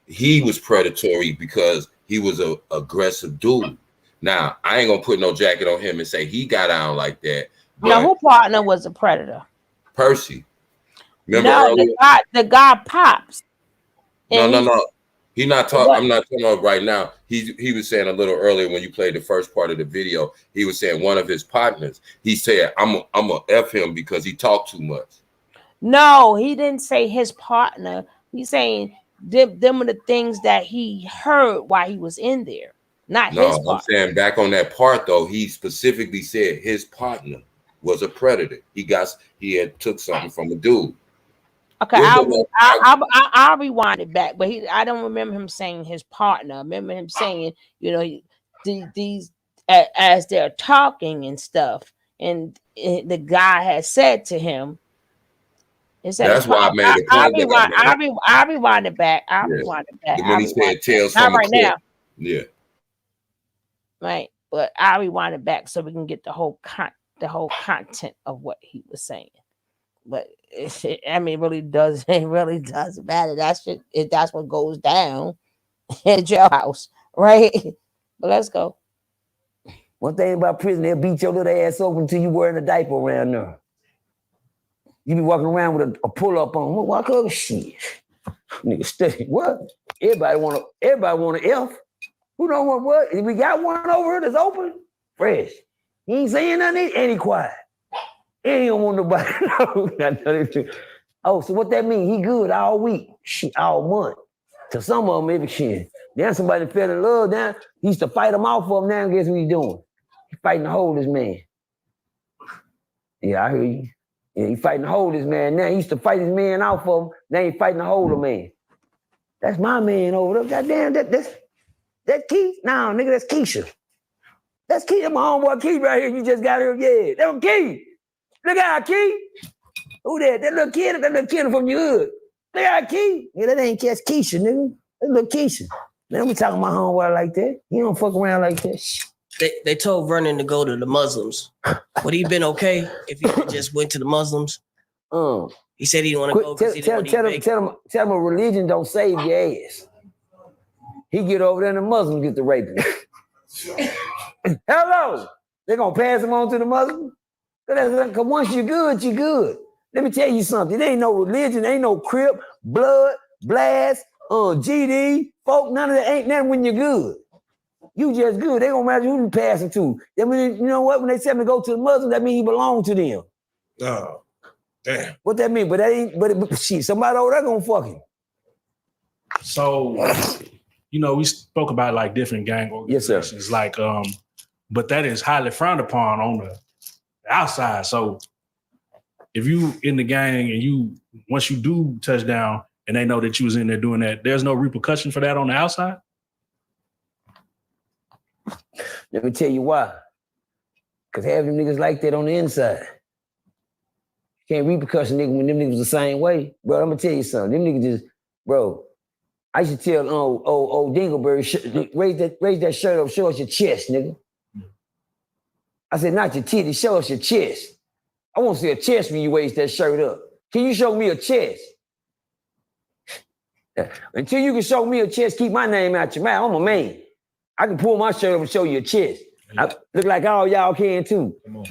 He was predatory because he was a aggressive dude. Now I ain't gonna put no jacket on him and say he got out like that. No, who partner was a predator? Percy. Remember earlier? The guy Pops. No. He's not talking. I'm not talking about right now. He was saying a little earlier when you played the first part of the video. He was saying one of his partners. He said, "I'm gonna F him because he talked too much." No, he didn't say his partner. He's saying them are the things that he heard while he was in there. not No, his I'm partner. saying back on that part though, he specifically said his partner was a predator. He had took something from a dude. Okay, I'll rewind it back, but I don't remember him saying his partner. I remember him saying, these as they're talking and stuff, and the guy had said to him, that's why I made a point I'll rewind it back. I'll rewind it back. When he said "Tales not from right a clip," now, yeah, right. But I'll rewind it back so we can get the whole content of what he was saying. But it really does. It really doesn't matter. That's what goes down at your house, right? But let's go. One thing about prison, they'll beat your little ass open until you wearing a diaper around there. You be walking around with a pull-up on. Walk up, shit. Nigga, stay. What? Everybody want an F. Who don't want what? We got one over here that's open, fresh. He ain't saying nothing, and he quiet. And he don't want nobody to know. Oh, so what that mean? He good all week, shit, all month. To some of them, maybe shit. Then somebody fell in love. Now he used to fight him off of him. Now guess what he's doing? He fighting to hold this man. Yeah, I hear you. Yeah, he fighting to hold this man. Now he used to fight his man off of him. Now he fighting to hold a man. That's my man over there. Goddamn, that's Keith? No, nigga, that's Keisha. That's Keith. That's my homeboy Keith right here. You just got here. Yeah, that's Keith. Look out, Keith. Who that? That little kid from your hood. Look out, Keith. Yeah, that ain't Keisha, nigga. That's little Keisha. Man, we talking about homeboy like that. He don't fuck around like that. They told Vernon to go to the Muslims. Would he been okay if he just went to the Muslims? He said he didn't want to go because he didn't want to eat bacon. Tell him a religion don't save your ass. He get over there and the Muslims get to raping him. Hello. They're going to pass him on to the Muslims? Because once you're good, you're good. Let me tell you something. There ain't no religion, ain't no Crip, Blood, Blast, GD, folk, none of that. Ain't nothing when you're good. You just good. They gonna matter who you passing to. I mean, you know what? When they tell him to go to the Muslims, that means he belong to them. Oh, damn. What that mean? But that ain't. But shit, somebody over there gonna fuck him. So, we spoke about like different gang organizations. Yes, sir. Like, but that is highly frowned upon on the outside. So, if you in the gang and once you do touch down and they know that you was in there doing that, there's no repercussion for that on the outside. Let me tell you why. Because half them niggas like that on the inside. Can't repercussion niggas when them niggas the same way. Bro, I'm gonna tell you something. Them niggas just, bro, I used to tell old Dingleberry, raise that shirt up, show us your chest, nigga. I said, not your titty, show us your chest. I want to see a chest when you raise that shirt up. Can you show me a chest? Until you can show me a chest, keep my name out your mouth. I'm a man. I can pull my shirt up and show you a chest. I look like all y'all can too. Come on.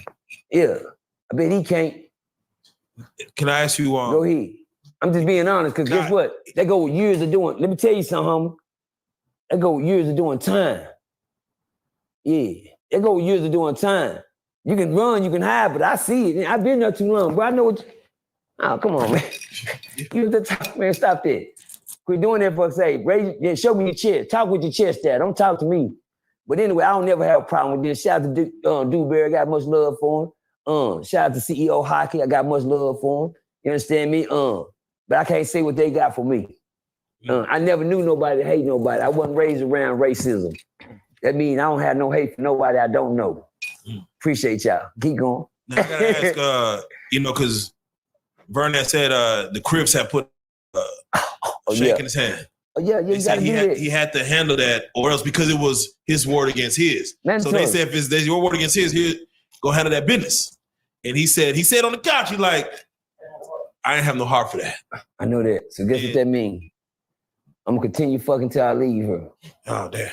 Yeah, I bet he can't. Can I ask you? Go ahead. I'm just being honest, because guess what? They go with years of doing. Let me tell you something, homie. They go with years of doing time. Yeah, they go with years of doing time. You can run, you can hide, but I see it. I've been there too long, bro. I know what. Oh, come on, man. You the top, man. Stop that. Quit doing that for a sake. Show me your chest. Talk with your chest there. Don't talk to me. But anyway, I don't never have a problem with this. Shout out to Dewberry. I got much love for him. Shout out to CEO Hockey. I got much love for him. You understand me? But I can't say what they got for me. I never knew nobody to hate nobody. I wasn't raised around racism. That means I don't have no hate for nobody I don't know. Appreciate y'all. Keep going. Now, I gotta ask, because Vernon said the Crips had put shaking his hand. Oh, yeah, you gotta do that. He had to handle that, or else because it was his word against his. So they said, if it's your word against his, here, go handle that business. And he said on the couch, he's like, I ain't have no heart for that. I know that. So guess what that means? I'm gonna continue fucking till I leave her. Oh, damn.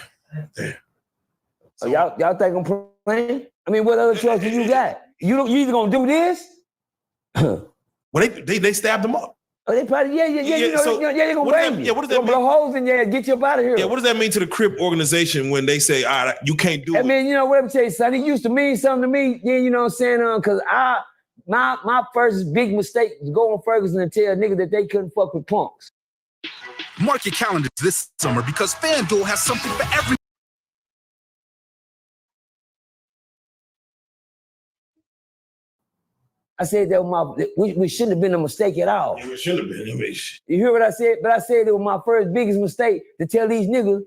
So y'all think I'm playing? I mean, what other choice do you got? You either gonna do this? Well, they stabbed him up. Oh, they probably they're gonna blame you. Yeah, what does that mean? Blow holes in there and get you up out of here. Yeah, what does that mean to the Crip organization when they say, all right, you can't do it? I mean, you know what I'm saying, son? It used to mean something to me. Yeah, you know what I'm saying? Because my first big mistake was go on Ferguson and tell niggas that they couldn't fuck with punks. Mark your calendars this summer because FanDuel has something for every I said that was we shouldn't have been a mistake at all. Yeah, it should have been. You hear what I said? But I said it was my first biggest mistake to tell these niggas.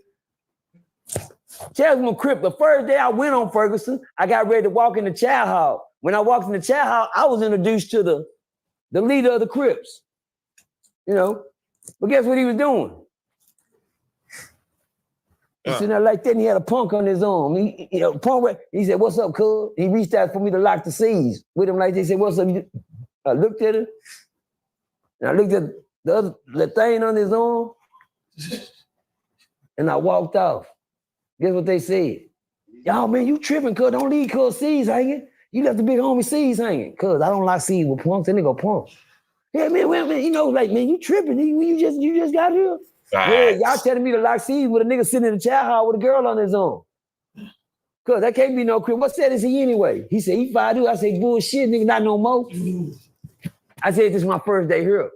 Tell them a Crip. The first day I went on Ferguson, I got ready to walk in the chow hall. When I walked in the chow hall, I was introduced to the leader of the Crips. You know, but guess what he was doing? He sitting there like that, and he had a punk on his arm. He said, "What's up, cuz?" He reached out for me to lock the C's with him like this. He said, "What's up?" I looked at him, and I looked at the thing on his arm, and I walked off. Guess what they said? Y'all, man, you tripping, cuz. Don't leave cuz C's hanging. You left the big homie C's hanging. Cuz I don't like C's with punks. That nigga punk. Yeah, man, like, man, you tripping. You just got here. Yeah, y'all telling me to lock C's with a nigga sitting in the chow hall with a girl on his arm. Cuz that can't be no Crip. What set is he anyway? He said, he 5'2". I said, bullshit, nigga, not no more. I said, this is my first day here.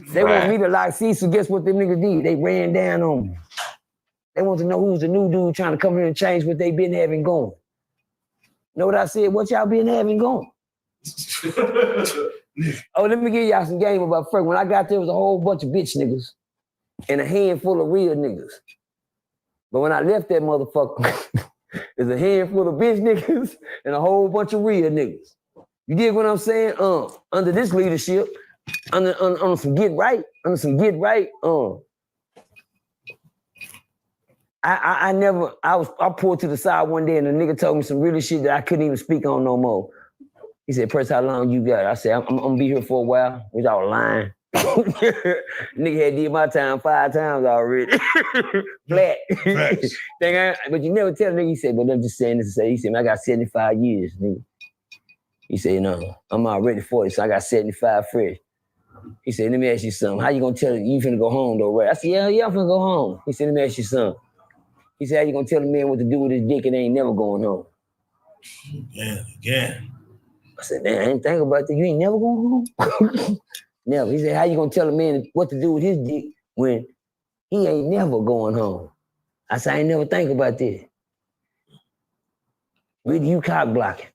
They want me to lock C's, so guess what them niggas did? They ran down on me. They want to know who's the new dude trying to come here and change what they been having going. Know what I said? What y'all been having going? Oh, let me give y'all some game about Ferg. When I got there, it was a whole bunch of bitch niggas and a handful of real niggas. But when I left that motherfucker, there's a handful of bitch niggas and a whole bunch of real niggas. You dig what I'm saying? Under this leadership, under some get right, I pulled to the side one day and the nigga told me some really shit that I couldn't even speak on no more. He said, "Press, how long you got?" I said, I'm gonna be here for a while. We all lying. Nigga had did my time 5 times already. Flat. But you never tell a nigga, he said, "But I'm just saying this to say," he said, "Man, I got 75 years, nigga." He said, "No, I'm already 40, so I got 75 fresh." He said, "Let me ask you something. How you gonna tell it you finna go home though, right?" I said, yeah, I'm finna go home. He said, "Let me ask you something." He said, "How you gonna tell a man what to do with his dick and ain't never going home?" Again. I said, "Man, I ain't think about that. You ain't never going home?" Never. He said, "How you gonna tell a man what to do with his dick when he ain't never going home?" I said, "I ain't never think about that." Really, you cock blocking.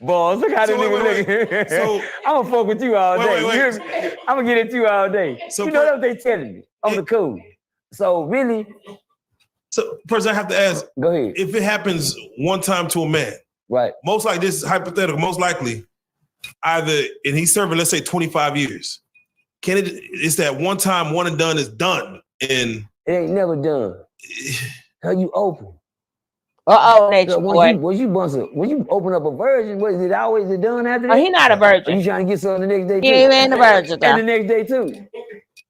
Balls, look how the nigga looking. So, I'm gonna fuck with you all day. I'm gonna get at you all day. So you know that's what they telling me on the cool. So really. So first I have to ask, go ahead. If it happens one time to a man, right? Most likely, this is hypothetical, most likely, either, and he's serving, let's say 25 years. It's that one time, one and done is done. And it ain't never done. How you open? Natureboy. When you open up a virgin, was it always done after that? Oh, he not a virgin. Are you trying to get some the next day too? He ain't a virgin, though. And the next day too.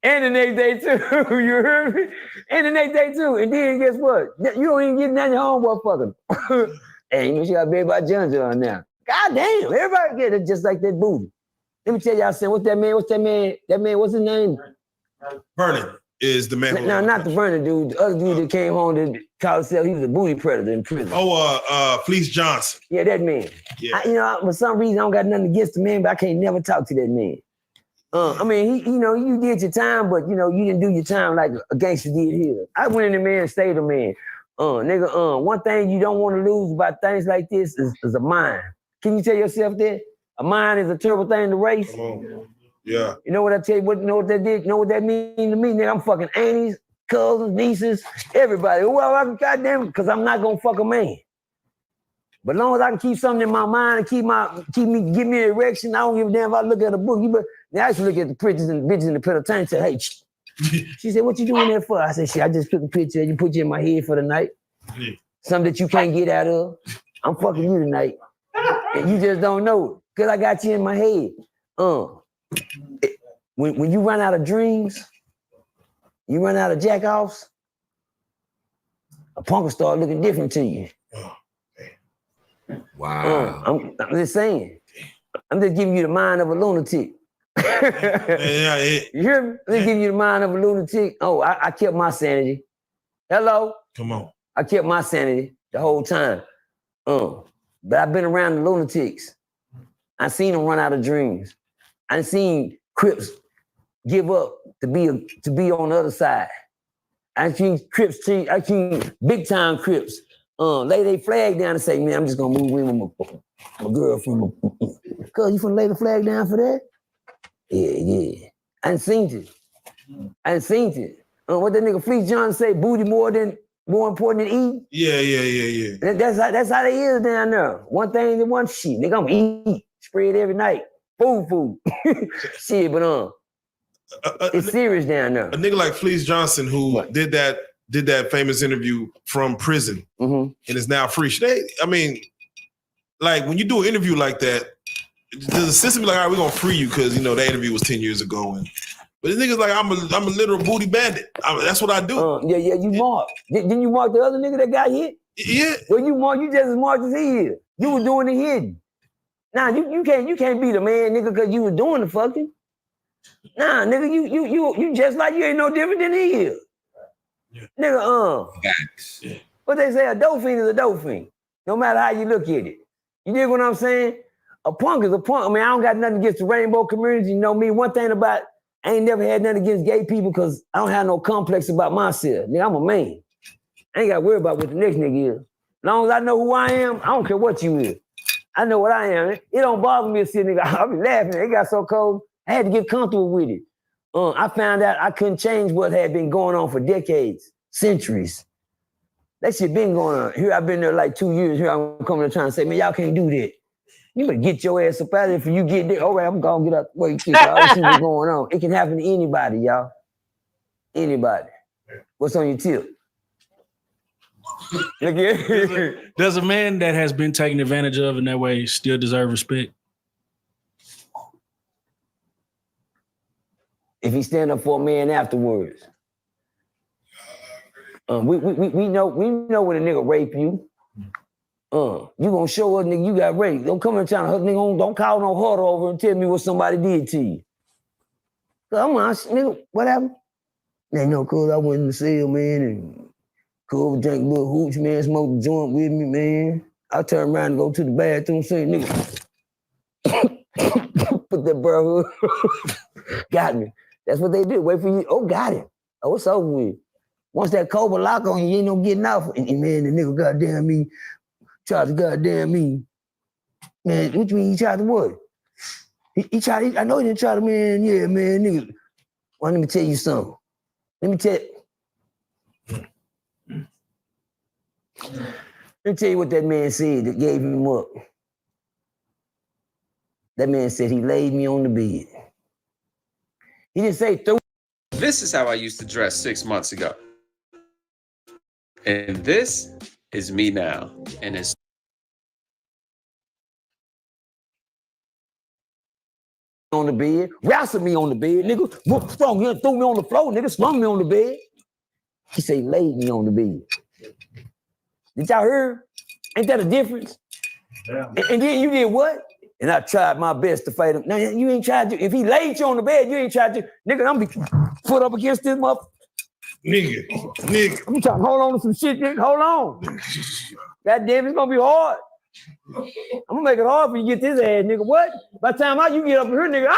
And the next day too. You heard me? And the next day too. And then guess what? You don't even get none of your home, motherfucker. Hey, you know she got baby by John on now. God damn, everybody get it just like that booty. Let me tell y'all something. What's that man? That man, what's his name? Vernon is the man. No, not the Vernon dude. The other dude that came home to call himself, he was a booty predator in prison. Fleece Johnson. Yeah, that man. Yeah. For some reason, I don't got nothing against the man, but I can't never talk to that man. I mean, you did your time, but, you didn't do your time like a gangster did here. I went in the man and stayed a man. One thing you don't want to lose about things like this is a mind. Can you tell yourself that? A mind is a terrible thing to race. Yeah. You know what I tell you? You know what that did? You know what that means to me? Nigga, I'm fucking aunties, cousins, nieces, everybody. Well, I'm goddamn, because I'm not gonna fuck a man. But as long as I can keep something in my mind and give me an erection, I don't give a damn if I look at a book. I used to look at the pictures and bitches in the penitentiary and say, "Hey," she said, "What you doing that for?" I said, "Shit, I just took a picture and you put you in my head for the night. Something that you can't get out of. I'm fucking you tonight. And you just don't know it. Because I got you in my head." When you run out of dreams, you run out of jack-offs, a punk will start looking different to you. Wow. I'm just saying. I'm just giving you the mind of a lunatic. You hear me? I'm just giving you the mind of a lunatic. Oh, I kept my sanity. Hello? Come on. I kept my sanity the whole time. But I've been around the lunatics. I seen them run out of dreams. I seen Crips give up to be on the other side. I seen big time Crips lay their flag down and say, "Man, I'm just gonna move in with My girl from, cuz you finna lay the flag down for that? Yeah. I ain't seen it. What that nigga Fleece John say, booty more important than eating? Yeah. That's how they is down there. One thing and one shit. Nigga, I'm eat. Spread every night. Food. Shit, but it's serious down there. A nigga like Fleece Johnson who did that famous interview from prison and is now free. Like when you do an interview like that, does the system be like, all right, we're gonna free you because that interview was 10 years ago? But this nigga's like, I'm a literal booty bandit. That's what I do. Yeah, you marked. Didn't you mark the other nigga that got hit? Yeah. Well, you just as marked as he is. You were doing the hidden. Nah, you can't be the man, nigga, because you was doing the fucking. Nah, nigga, you just like you ain't no different than he is. Yeah. Nigga, what they say, a dope fiend is a dope fiend. No matter how you look at it. You dig what I'm saying? A punk is a punk. I mean, I don't got nothing against the rainbow community. You know me, one thing about, I ain't never had nothing against gay people because I don't have no complex about myself. Nigga, I'm a man. I ain't got to worry about what the next nigga is. As long as I know who I am, I don't care what you is. I know what I am. It don't bother me to see a nigga. I be laughing. It got so cold. I had to get comfortable with it. I found out I couldn't change what had been going on for decades, centuries. That shit been going on. Here I've been there like 2 years. Here I'm coming to trying to say, man, y'all can't do that. You better get your ass up out of there. If you get there, all right, I'm gonna get up. Wait, see what's going on. It can happen to anybody, y'all. Anybody. What's on your tip? Does a man that has been taken advantage of in that way still deserve respect? If he stand up for a man afterwards. We know when a nigga rape you. You gonna show us, nigga, you got raped. Don't come in trying to hurt nigga. Don't call no huddle over and tell me what somebody did to you. Come on, nigga, what happened? They know, cuz I went in the cell, man, and cuz drank a little hooch, man, smoked a joint with me, man. I turned around and go to the bathroom, saying, nigga, put that bro got me. That's what they did. Wait for you. Oh, got him. Oh, it's over with. Once that Cobra lock on you, you ain't no getting off. And man, the nigga goddamn me, tried to goddamn me. Man, what you mean he tried to what? He tried, I know he didn't try to, man, yeah, man, nigga. Well, let me tell you something. Let me tell you what that man said that gave him up. That man said he laid me on the bed. He didn't say through. This is how I used to dress 6 months ago. And this is me now. And it's on the bed, wrestled me on the bed, nigga. Strong, he threw me on the floor, nigga, slung me on the bed. He said he laid me on the bed. Did y'all hear? Ain't that a difference? Yeah. And then you did what? And I tried my best to fight him. Now, you ain't tried to, if he laid you on the bed, you ain't tried to, nigga, I'm be put up against this motherfucker. Nigga. I'm trying to hold on to some shit, nigga. Hold on. God damn, it's gonna be hard. I'm gonna make it hard for you to get this ass, nigga. What? By the time you get up here, nigga,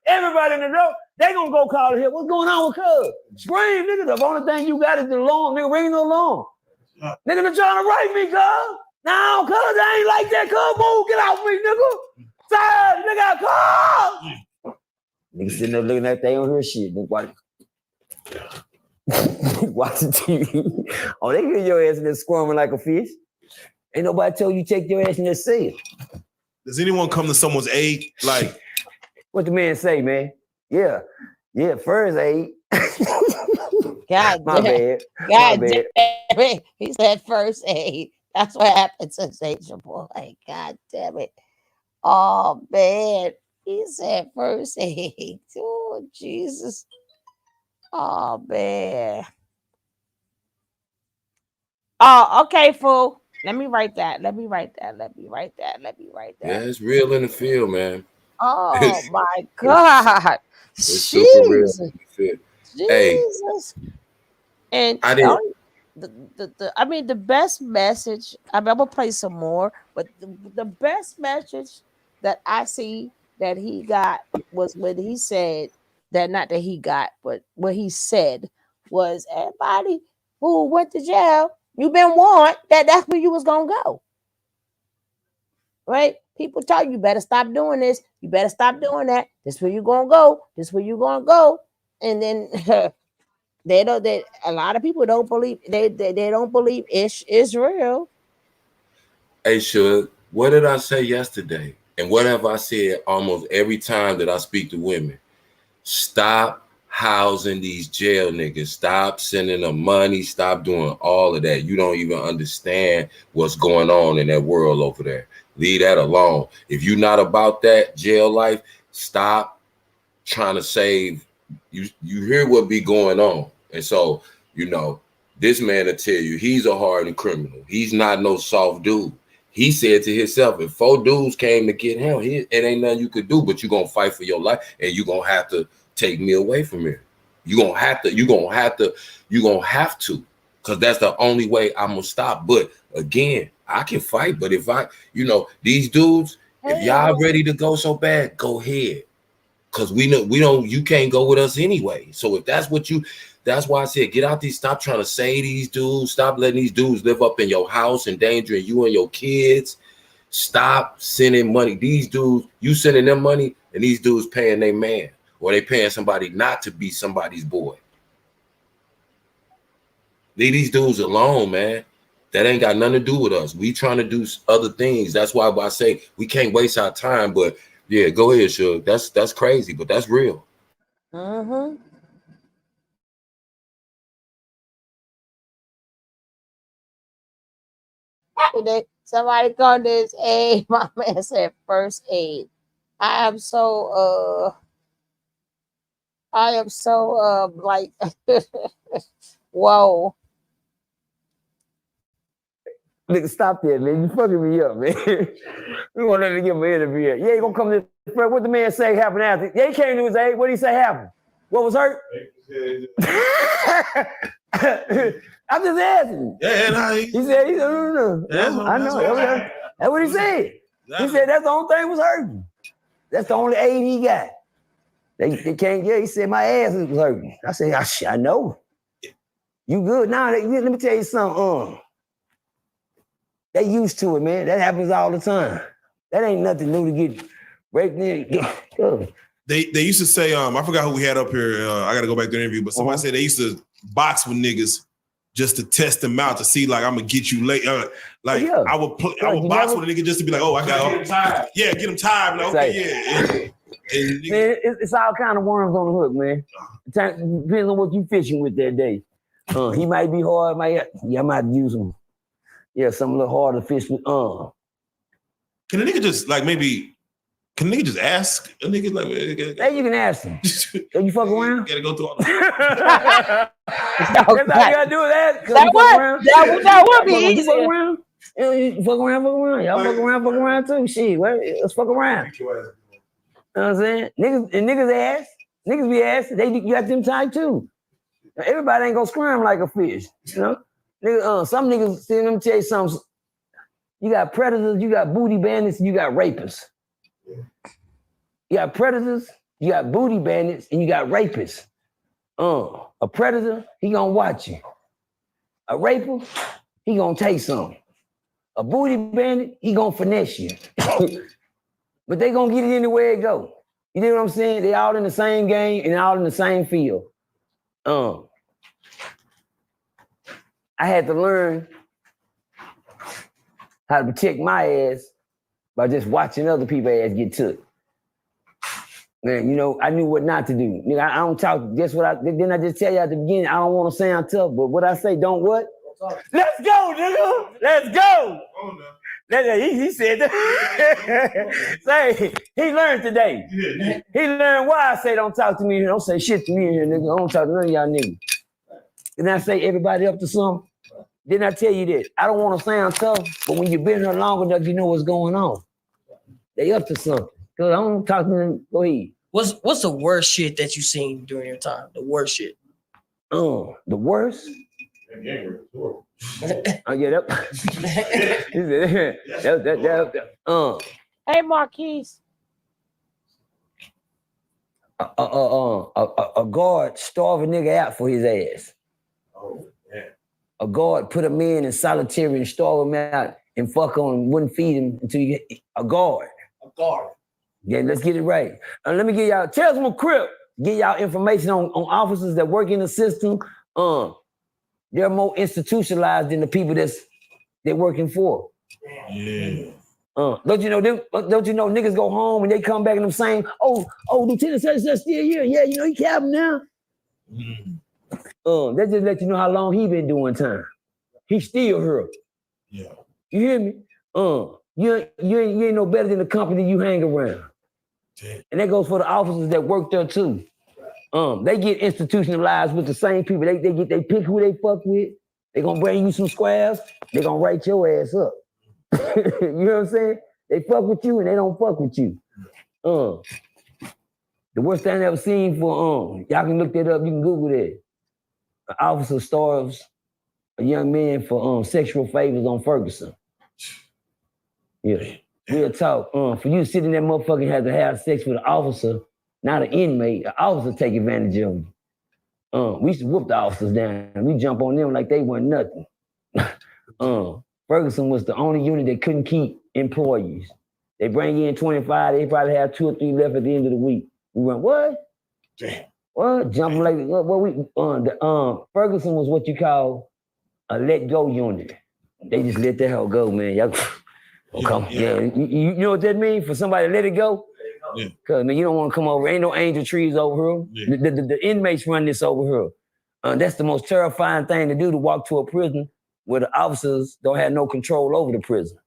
everybody in the door, they gonna go call it here. What's going on with cuz? Scream, nigga. The only thing you got is the alarm, nigga. Ring the alarm. Nigga, they're trying to rape me, cuz. No, cuz, I ain't like that, cuz. Move, get off me, nigga. Side, nigga, cuz. Nigga sitting there looking at they don't hear shit. Nigga, watching TV. Oh, they hear your ass in there squirming like a fish. Ain't nobody told you take your ass in there cell. Does anyone come to someone's aid? Like, what the man say, man? Yeah, first aid. God My damn. bad. God My bad. damn it. He said first aid. That's what happened to Station Boy. God damn it. Oh, man. He said first aid. Oh, Jesus. Oh, man. Oh, okay, fool. Let me write that. Yeah, it's real in the field, man. Oh, my God. It's super real Jesus. in the field. Jesus. And I didn't. I mean, the best message, I'm gonna play some more, but the best message that I see that he got was when he said that, not that he got, but what he said was, everybody who went to jail, you've been warned that that's where you was gonna go. right? People tell you better stop doing this. You better stop doing that. This where you gonna go. This where you gonna go. And then they don't. A lot of people don't believe. They don't believe it's real. Hey, Suge, what did I say yesterday? And what have I said almost every time that I speak to women? Stop housing these jail niggas. Stop sending them money. Stop doing all of that. You don't even understand what's going on in that world over there. Leave that alone. If you're not about that jail life, stop trying to save. You hear what be going on. And so, this man will tell you he's a hardened criminal. He's not no soft dude. He said to himself, if 4 dudes came to get him, it ain't nothing you could do, but you're going to fight for your life, and you're going to have to take me away from here. You're going to have to, because that's the only way I'm going to stop. But again, I can fight, but if these dudes, if y'all ready to go so bad, go ahead. Because you can't go with us anyway. So if that's why I said, get out these, stop trying to save these dudes. Stop letting these dudes live up in your house, endangering you and your kids. Stop sending money. These dudes, you sending them money, and these dudes paying their man, or they paying somebody not to be somebody's boy. Leave these dudes alone, man. That ain't got nothing to do with us. We trying to do other things. That's why I say we can't waste our time. But yeah, go ahead, Suge. That's crazy, but that's real. Mm-hmm. Somebody called this aid. My man said first aid. I am so like whoa. Nigga, stop that, man. You fucking me up, man. We want to give him an interview. Yeah, you gonna come to this. What the man say happened after? Yeah, he came to his aid. What did he say happened? What was hurt? I'm just asking. Yeah, he said, no. I know. That's what he said. He said that's the only thing was hurting. That's the only aid he got. They can't get. He said my ass was hurting. I said, I know. You good now? Let me tell you something. They used to it, man. That happens all the time. That ain't nothing new to get raped. They used to say, I forgot who we had up here. I got to go back to the interview, but somebody said they used to box with niggas just to test them out to see, like, I'm gonna get you late. I would box with a nigga just to be like, oh, I got him. Yeah, get him tired. Like, okay, yeah. Man, it's all kind of worms on the hook, man. Depends on what you fishing with that day. He might be hard. I might use him. Yeah, something a little harder to fish with. Can a nigga just can a nigga just ask a nigga like? Hey, you can ask him. Can you fuck around? Gotta go through all that. That's all you gotta do is ask. That would be easy. Fuck around. You fuck around. Y'all fuck around too. Shit, let's fuck around. You know what I'm saying? Niggas ask. Niggas be asking. You got them tight too. Everybody ain't gonna scram like a fish, you know? Some niggas, see, let me tell you something. You got predators, you got booty bandits, you got rapists. You got predators, you got booty bandits, and you got rapists. A predator, he gonna watch you. A raper, he gonna take something. A booty bandit, he gonna finesse you. But they gonna get it anywhere it go. You know what I'm saying? They all in the same game and all in the same field. I had to learn how to protect my ass by just watching other people's ass get took. Man, I knew what not to do. Nigga, I don't talk. Guess what? Didn't I just tell you at the beginning? I don't want to sound tough, but what I say, don't what? Let's go, nigga. Let's go. He said that. Say, he learned today. He learned why I say don't talk to me. Don't say shit to me in here, nigga. I don't talk to none of y'all niggas. Didn't I say everybody up to something? Didn't I tell you that? I don't want to sound tough, but when you've been here long enough, you know what's going on. They up to something. Cause I don't talk to them. Go ahead. What's the worst shit that you seen during your time? The worst shit. The worst? I get up. Hey, Marquise. A guard starve a nigga out for his ass. A guard put a man in solitary and starve him out and fuck on, wouldn't feed him until you get a guard. A guard. Yeah, let's get it right. Let me give y'all, tell some crip, get y'all information on officers that work in the system. They're more institutionalized than the people they're working for. Yeah. Don't you know niggas go home and they come back and them saying, oh, Lieutenant such still here. Yeah, you know, he captain now. That just let you know how long he been doing time. He still here. Yeah. You hear me? You ain't no better than the company you hang around. Damn. And that goes for the officers that work there too. They get institutionalized with the same people. They pick who they fuck with. They gonna bring you some squares. They gonna write your ass up. You know what I'm saying? They fuck with you and they don't fuck with you. The worst thing I ever seen for y'all can look that up. You can Google that. An officer starves a young man for sexual favors on Ferguson. Yeah, real talk. For you to sit in that motherfucker and have to have sex with an officer, not an inmate, an officer take advantage of you. We used to whoop the officers down. We jump on them like they weren't nothing. Ferguson was the only unit that couldn't keep employees. They bring in 25, they probably have 2 or 3 left at the end of the week. We went, what? Damn. What? Jumping like Ferguson was what you call a let go unit. They just let the hell go, man. Y'all, You know what that means for somebody to let it go? Yeah. Cause man, you don't want to come over. Ain't no angel trees over here. Yeah. The inmates run this over here. That's the most terrifying thing to do, to walk to a prison where the officers don't have no control over the prison.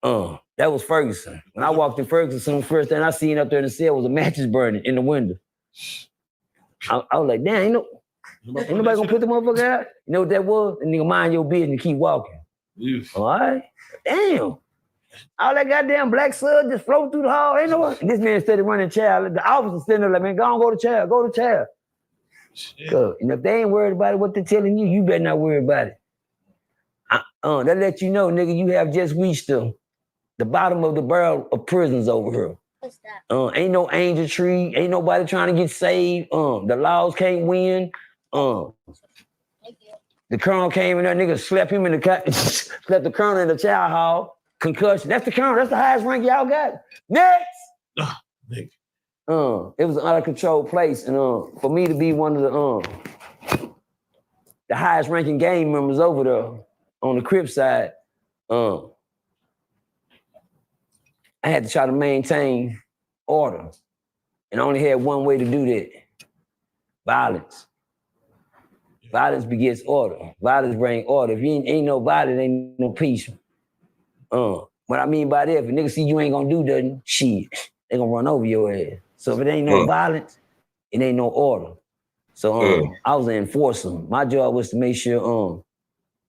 That was Ferguson. When I walked in Ferguson, the first thing I seen up there in the cell was a mattress burning in the window. I was like, damn, ain't nobody gonna put the motherfucker out? You know what that was? And nigga, mind your business and keep walking. All right? Damn. All that goddamn black sud just floating through the hall. Ain't no one. This man started running chair. The officer standing there like, man, go to chair. And if they ain't worried about it, what they're telling you, you better not worry about it. That let you know, nigga, you have just reached the bottom of the barrel of prisons over here. What's that? Ain't no angel tree. Ain't nobody trying to get saved. The laws can't win. The colonel came in there, nigga slapped him in the slapped the colonel in the chow hall. Concussion. That's the colonel. That's the highest rank y'all got. Next. It was an out of control place, and for me to be one of the highest ranking gang members over there on the Crip side, I had to try to maintain order, and I only had one way to do that: violence. Violence begets order. Violence brings order. If you ain't no violence, ain't no peace. What I mean by that, if a nigga see you ain't gonna do nothing, shit, they gonna run over your ass. So if it ain't no violence, it ain't no order. So I was an enforcer. My job was to make sure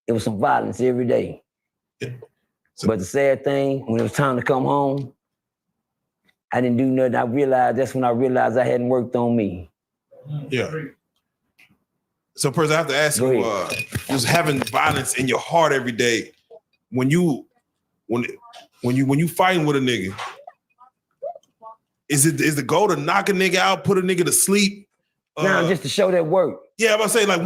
it was some violence every day. But the sad thing, when it was time to come home, I didn't do nothing. That's when I realized I hadn't worked on me. Yeah. So, person, I have to ask you, just having violence in your heart every day, when you fighting with a nigga, is the goal to knock a nigga out, put a nigga to sleep? No, just to show that work. Yeah, I'm about to say, like,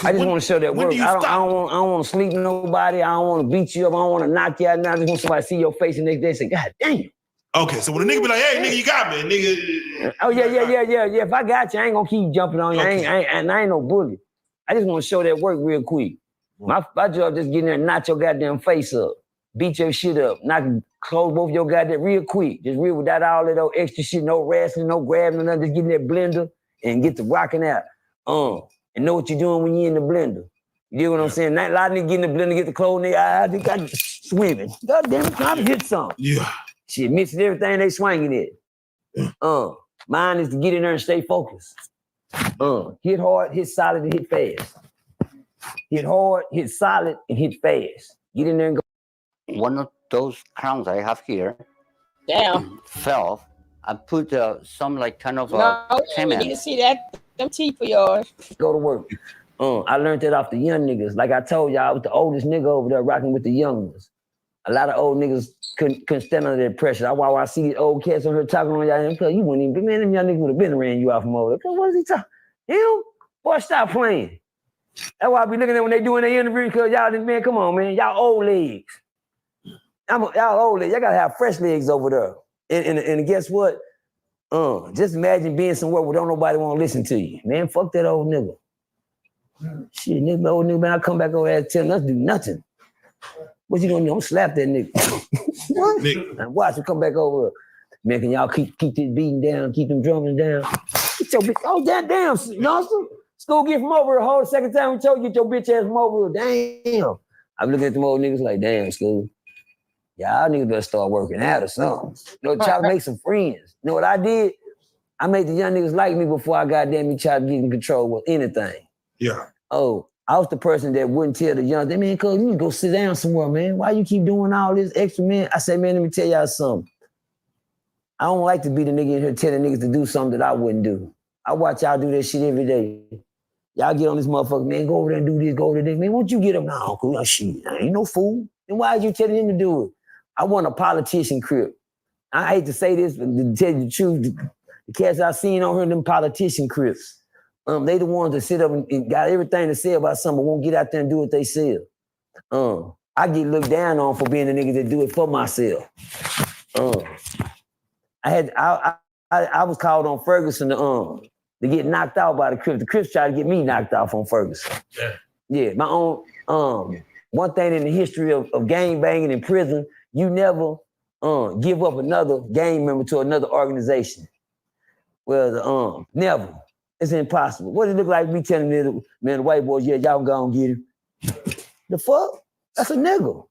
I just want to show that work. I don't want to sleep with nobody. I don't want to beat you up. I don't want to knock you out. I just want somebody to see your face the next day and say, God damn. Okay, so when a nigga be like, hey, nigga, you got me, nigga. Oh, yeah. If I got you, I ain't gonna keep jumping on you. Okay. I ain't no bully. I just want to show that work real quick. My job just get in there and knock your goddamn face up. Beat your shit up. Close both your goddamn real quick. Just real without all that extra shit, no wrestling, no grabbing, nothing. Just get in that blender and get the rocking out. And know what you're doing when you're in the blender. You get what I'm saying? Not a lot of niggas get in the blender, get the clothes in their eyes, they got swimming. God damn it, trying to hit something. Yeah. Shit, missing everything they swinging it. Mine is to get in there and stay focused. Hit hard, hit solid, and hit fast. Hit hard, hit solid, and hit fast. Get in there and go. One of those crowns I have here fell. I put some like kind of cement. You see that? Them teeth of yours. Go to work. I learned that off the young niggas. Like I told y'all, I was the oldest nigga over there rocking with the young ones. A lot of old niggas couldn't stand under that pressure. That's why I see these old cats on here talking on y'all. Because you wouldn't even, man, them young niggas would have been ran you off from over there. What is he talking? Him? Boy, stop playing. That's why I be looking at when they doing their interview, because y'all, man, come on, man. Y'all old legs. Y'all old, y'all gotta have fresh legs over there. And guess what? Just imagine being somewhere where don't nobody want to listen to you. Man, fuck that old nigga. Shit, nigga, old nigga, man, I come back over there telling us to do nothing. What you gonna do? I'm slap that nigga. What? And watch him come back over. Man, can y'all keep this beating down, keep them drumming down? Get your bitch, oh, damn, Johnson. School get from over here. Hold the second time we told you get your bitch ass from over here. Damn. I'm looking at them old niggas like, damn, school. Y'all niggas better start working out or something. You know, try to make some friends. You know what I did? I made the young niggas like me before I goddamn me tried to get in control with anything. Yeah. Oh, I was the person that wouldn't tell the young, man, cuz you need to go sit down somewhere, man. Why you keep doing all this extra, man? I said, man, let me tell y'all something. I don't like to be the nigga in here telling niggas to do something that I wouldn't do. I watch y'all do that shit every day. Y'all get on this motherfucker, man, go over there and do this, go over there. Man, won't you get up now, uncle? Oh, shit, I ain't no fool. Then why are you telling him to do it? I want a politician crib. I hate to say this, but to tell you the truth, the cats I seen on here, them politician cribs. They the ones that sit up and got everything to say about something, but won't get out there and do what they say. I get looked down on for being the nigga that do it for myself. I was called on Ferguson to get knocked out by the Crips. The Crips tried to get me knocked out on Ferguson. Yeah, my own. One thing in the history of gang banging in prison, you never give up another gang member to another organization. Well, never. It's impossible. What does it look like me telling the man, the white boys, yeah, y'all go and get him? The fuck? That's a nigga.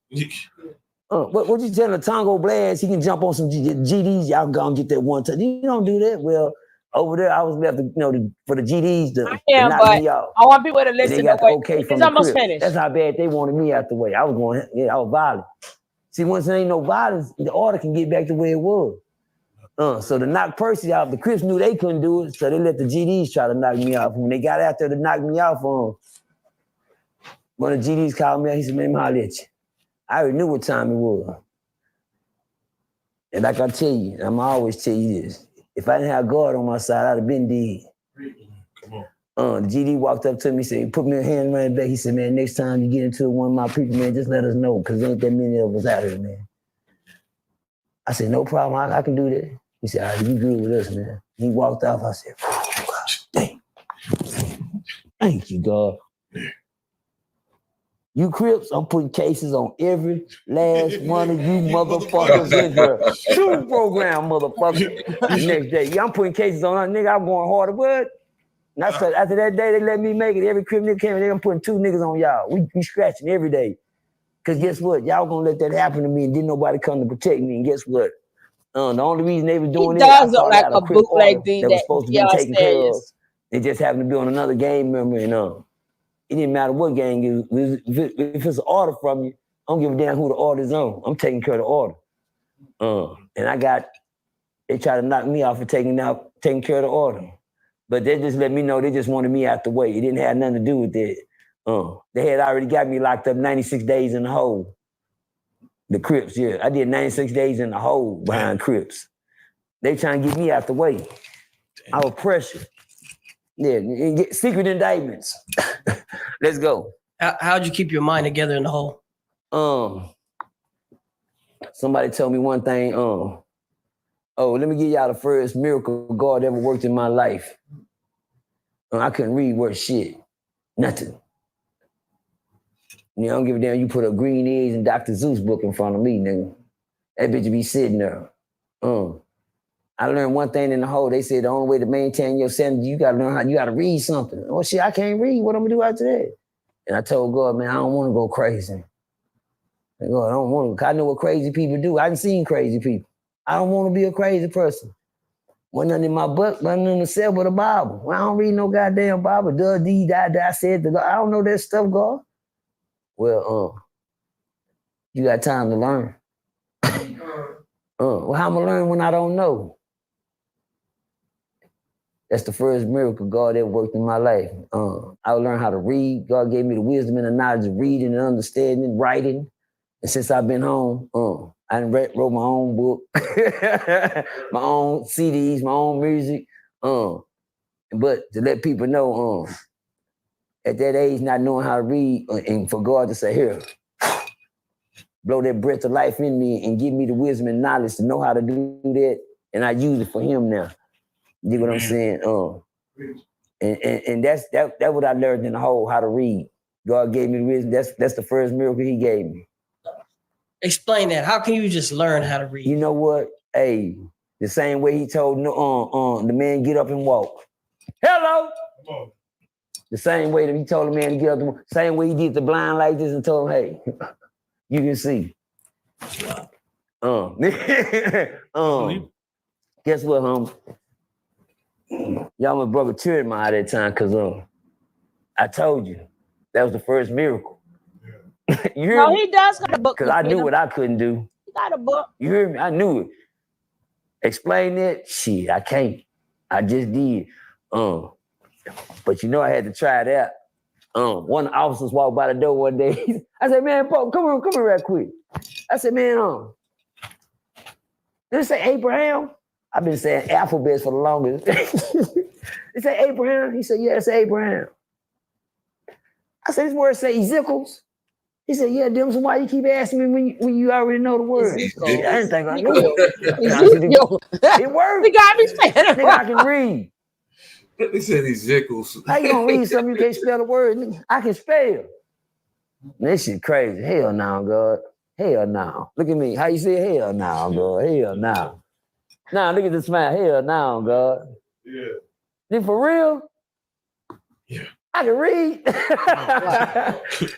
What you telling a Tongo Blast, he can jump on some GDs, y'all go and get that one time. You don't do that. Well, over there, I was left to, for the GDs to knock me out. I want people to listen. They got the okay from the almost finished. That's how bad they wanted me out the way. I was violent. See, once there ain't no violence, the order can get back to where it was. So to knock Percy out, the Crips knew they couldn't do it, so they let the GDs try to knock me out. When they got out there to knock me out for them, one of the GDs called me out, he said, man, I'll let you. I already knew what time it was. And like I tell you, I'm always tell you this, if I didn't have God on my side, I'd have been dead. The GD walked up to me, said, put me a hand around the back. He said, man, next time you get into one of my people, man, just let us know, because there ain't that many of us out here, man. I said, no problem, I can do that. He said, all right, you good with us, man. He walked off. I said, oh, gosh, dang. Thank you, God. You Crips, I'm putting cases on every last one of you motherfuckers in here. Shoot program, motherfucker. The next day, yeah, I'm putting cases on that nigga. I'm going harder, but after that day, they let me make it. Every Crip nigga came in, I'm putting 2 niggas on y'all. We scratching every day. Because guess what? Y'all gonna let that happen to me and didn't nobody come to protect me. And guess what? The only reason they were doing it, I thought like a bootleg thing that was supposed to be taken care of. They just happened to be on another gang member, and it didn't matter what gang it was. If it's an order from you, I don't give a damn who the order's on. I'm taking care of the order. And they tried to knock me off for taking care of the order. But they just let me know they just wanted me out the way. It didn't have nothing to do with that. They had already got me locked up 96 days in the hole. The Crips, yeah. I did 96 days in the hole behind Crips. They trying to get me out the way. I was pressured. Yeah, secret indictments. Let's go. How'd you keep your mind together in the hole? Somebody told me one thing. Let me give y'all the first miracle God ever worked in my life. I couldn't read worth shit. Nothing. I don't give a damn. You put a green eggs and Dr. Zeus book in front of me, nigga. That bitch be sitting there. I learned one thing in the hole. They said the only way to maintain your sanity, you gotta learn how. You gotta read something. Oh shit, I can't read. What I'm gonna do after that? And I told God, man, I don't want to go crazy. God, I don't want to. I know what crazy people do. I done seen crazy people. I don't want to be a crazy person. Wasn't nothing in my book, nothing in the cell but a Bible. Well, I don't read no goddamn Bible. Does thee, I said the God. I don't know that stuff, God. Well, you got time to learn. Well, how am I learn when I don't know? That's the first miracle God ever worked in my life. I learned how to read. God gave me the wisdom and the knowledge of reading and understanding, writing. And since I've been home, I done wrote my own book, my own CDs, my own music. But to let people know, at that age, not knowing how to read, and for God to say, here, blow that breath of life in me and give me the wisdom and knowledge to know how to do that. And I use it for him now. You know what I'm saying? And that's what I learned in the whole how to read. God gave me the wisdom. That's the first miracle he gave me. Explain that. How can you just learn how to read? You know what? Hey, the same way he told the man get up and walk. Hello. The same way that he told the man to get up and walk. Same way he did the blind like this and told him, hey, you can see. Guess what, y'all my brother cheered me out that time because I told you that was the first miracle. You hear No, me? he does got a book. Because I knew what I couldn't do. He got a book. You hear me? I knew it. Explain that? Shit, I can't. I just did. But you know I had to try it out. One of the officers walked by the door one day. I said, man, Pope, come here real quick. I said, man, did it say Abraham? I've been saying alphabets for the longest. It say Abraham? He said, yeah, it's Abraham. I said, this word say Ezekiels. He said, yeah, Dim, so why you keep asking me when you already know the word? I didn't think I knew it. It worked. He got me saying it. Nigga, I can read. They said Ezekiels. How you gonna read something you can't spell the word? I can spell. This shit crazy. Hell no, God. Hell no. Look at me. How you say hell no, God? Hell no. Nah, look at the smile. Hell no, God. Yeah. Then for real? Yeah. I can read.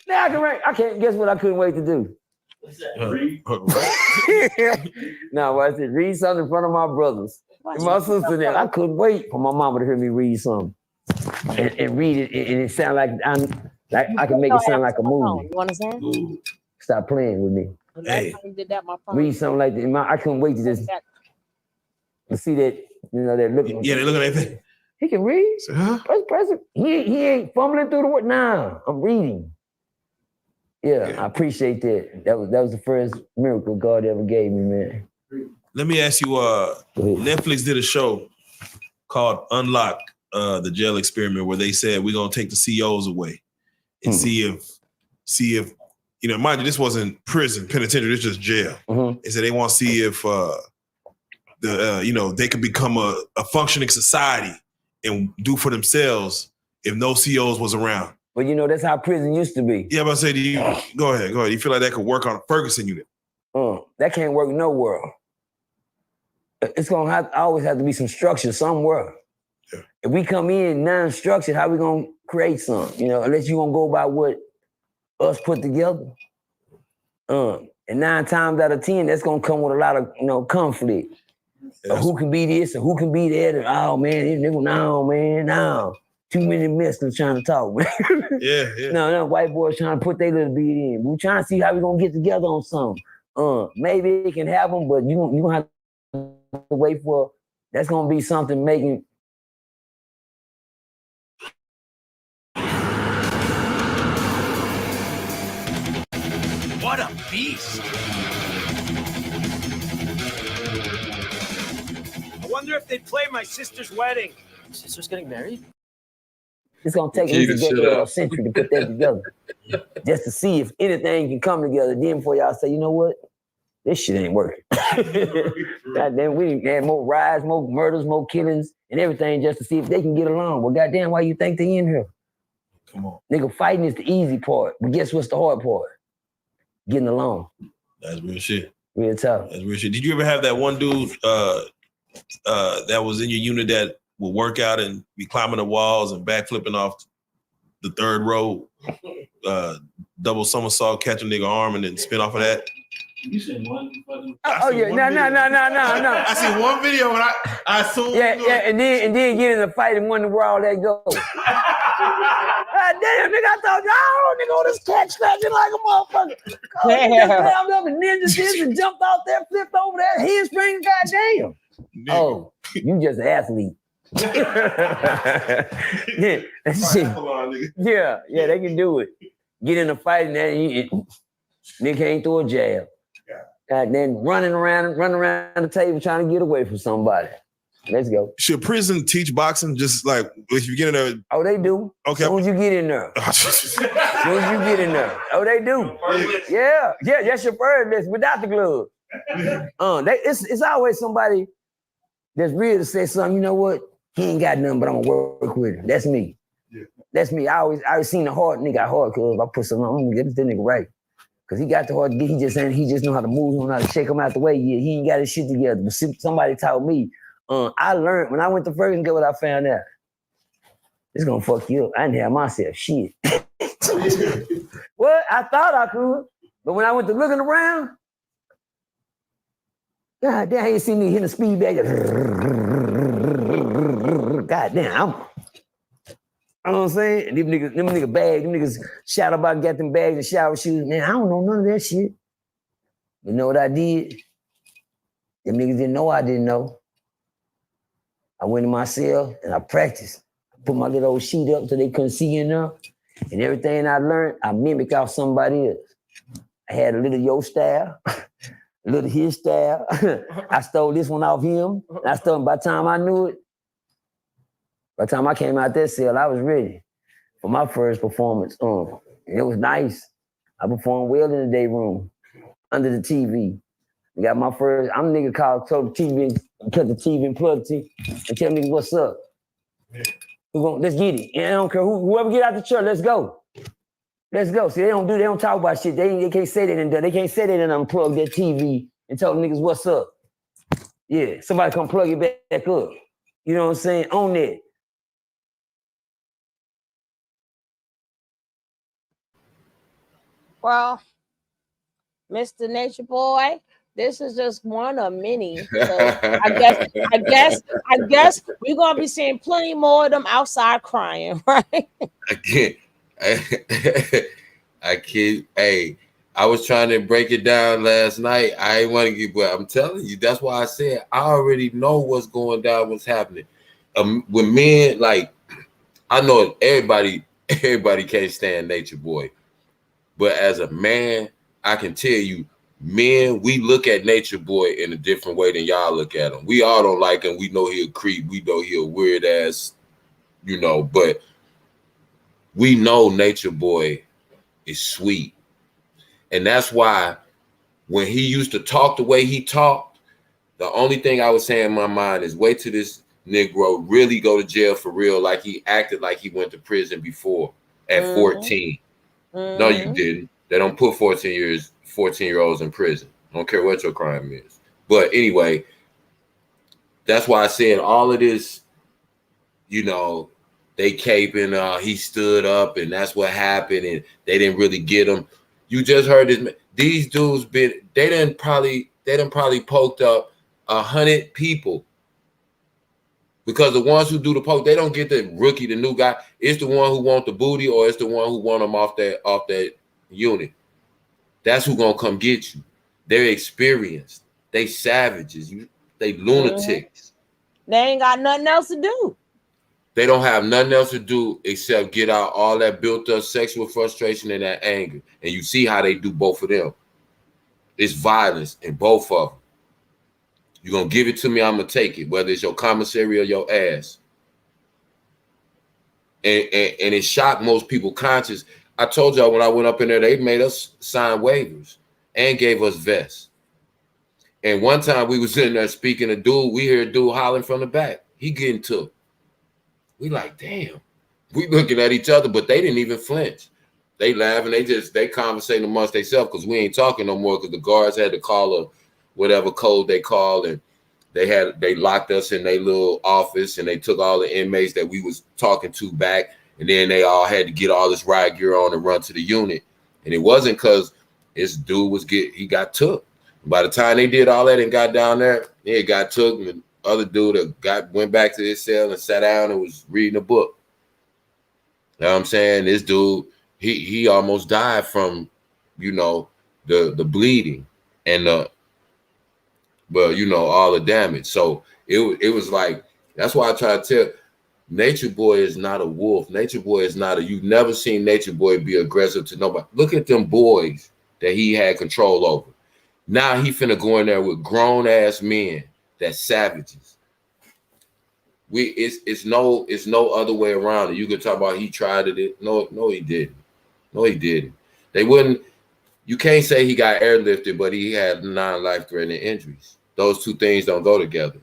Now I can read. I can't guess what I couldn't wait to do. Read. No, I said read something in front of my brothers. And my sister there. I couldn't wait for my mama to hear me read something. And read it, and it sound like I can make it sound like a movie. You understand? Stop playing with me. Hey. Did that, my phone. Read something like that. I couldn't wait to just to see that, they're looking. Yeah, they're looking at that. He can read. Huh? President. He ain't fumbling through the word. Nah, I'm reading. Yeah, I appreciate that. That was the first miracle God ever gave me, man. Let me ask you, Netflix did a show called Unlock, the Jail Experiment, where they said we're gonna take the COs away and see if mind you, this wasn't prison, penitentiary, it's just jail. They said they want to see if they could become a functioning society and do for themselves if no COs was around. But that's how prison used to be. Yeah, but I say to you, go ahead. You feel like that could work on a Ferguson unit? That can't work nowhere. It's gonna always have to be some structure somewhere. Yeah. If we come in non-structured, how we gonna create something? Unless you gonna go by what us put together. And 9 times out of 10, that's gonna come with a lot of conflict. Yes. Who can be this and who can be that? And, oh man, these niggas, no. Too many Mexicans trying to talk, man. Yeah. No, white boys trying to put their little bit in. We're trying to see how we gonna get together on something. Maybe it can happen, but you gonna have to wait for. That's gonna be something making. What a beast! I wonder if they'd play my sister's wedding. My sister's getting married? It's gonna take at least a decade or a century to put that together. Just to see if anything can come together. Then before y'all say, you know what? This shit ain't working. Goddamn, we had more riots, more murders, more killings, and everything just to see if they can get along. Well, goddamn, why you think they in here? Come on. Nigga, fighting is the easy part. But guess what's the hard part? Getting along. That's real shit. Real tough. That's real shit. Did you ever have that one dude that was in your unit that would work out and be climbing the walls and backflipping off the third row, double somersault, catch a nigga arm and then spin off of that? You said one? Oh yeah, no. I see one video and I assume. Yeah, and then get in a fight and wonder where all that goes. Damn, nigga, I thought, nigga, all this cat scratching like a motherfucker. Just climbed up and ninja this and jumped out there, flipped over there, handspring, goddamn. Nigga. Oh, you just an athlete. Yeah, they can do it. Get in a fight and then nigga ain't throw a jab. And then running around the table trying to get away from somebody. Let's go. Should prison teach boxing? Just like if you get in there. Oh, they do. Okay. As soon as you get in there. As soon as you get in there. Oh, they do. Yeah. That's your first list without the glove. It's always somebody that's real to say something. You know what? He ain't got nothing, but I'm gonna work with him. That's me. Yeah. That's me. I always seen the hard nigga hard cause I put something on, get this nigga right. Cause he got the hard. He just know how to move, he know how to shake him out the way. Yeah, he ain't got his shit together. But somebody taught me. I learned when I went to Ferguson. Get what I found out. It's gonna fuck you up. I didn't have myself shit. What? I thought I could, but when I went to looking around, God damn, I ain't seen me hitting the speed bag. God damn, you know what I'm saying? And them niggas bags, them niggas shout about got them bags and shower shoes. Man, I don't know none of that shit. You know what I did? Them niggas didn't know I didn't know. I went in my cell and I practiced. I put my little old sheet up so they couldn't see enough. And everything I learned, I mimicked off somebody else. I had a little your style, a little his style. I stole this one off him. I stole it. By the time I knew it, by the time I came out that cell, I was ready for my first performance. It was nice. I performed well in the day room, under the TV. I got my first, I'm a nigga called, told the TV, cut the TV and plug the TV, and tell niggas what's up. Let's get it. And I don't care whoever get out the church, let's go. Let's go. See, they don't talk about shit. They can't say that and done. They can't say that and unplug that TV and tell niggas what's up. Yeah, somebody come plug it back up. You know what I'm saying? On that. Well, Mr. Nature Boy, this is just one of many. So I guess we're gonna be seeing plenty more of them outside crying, right? I can't. Hey, I was trying to break it down last night. I ain't want to get, but I'm telling you, that's why I said I already know what's going down, what's happening. When men, like, I know everybody can't stand Nature Boy, but as a man, I can tell you, men, we look at Nature Boy in a different way than y'all look at him. We all don't like him. We know he a creep. We know he a weird ass, but we know Nature Boy is sweet. And that's why when he used to talk the way he talked, the only thing I was saying in my mind is wait till this Negro really go to jail for real, like he acted like he went to prison before at 14. No, you didn't. They don't put 14-year-olds in prison. I don't care what your crime is. But anyway, that's why I said all of this, they caping, he stood up and that's what happened and they didn't really get him. You just heard this. These dudes they done probably poked up 100 people. Because the ones who do the poke, they don't get the rookie, the new guy. It's the one who want the booty or it's the one who want them off that unit. That's who gonna come get you. They're experienced. They savages. They lunatics. They ain't got nothing else to do. They don't have nothing else to do except get out all that built up sexual frustration and that anger. And you see how they do both of them. It's violence in both of them. You're going to give it to me, I'm going to take it, whether it's your commissary or your ass. And it shocked most people conscious. I told y'all when I went up in there, they made us sign waivers and gave us vests. And one time we was in there speaking to dude, we hear a dude hollering from the back. He getting took. We like, damn. We looking at each other, but they didn't even flinch. They laughing. They conversating amongst themselves because we ain't talking no more because the guards had to call a whatever code they called, and they locked us in their little office and they took all the inmates that we was talking to back, and then they all had to get all this riot gear on and run to the unit. And it wasn't because this dude he got took. By the time they did all that and got down there, he got took, and the other dude went back to his cell and sat down and was reading a book. You know what I'm saying? This dude, he almost died from, the bleeding and all the damage. So it was like, that's why I try to tell, Nature Boy is not a wolf. Nature Boy is not you've never seen Nature Boy be aggressive to nobody. Look at them boys that he had control over. Now he finna go in there with grown ass men that's savages. It's no other way around it. You could talk about he tried it. No, he didn't. No, he didn't. They wouldn't. You can't say he got airlifted, but he had 9 life-threatening injuries. Those two things don't go together.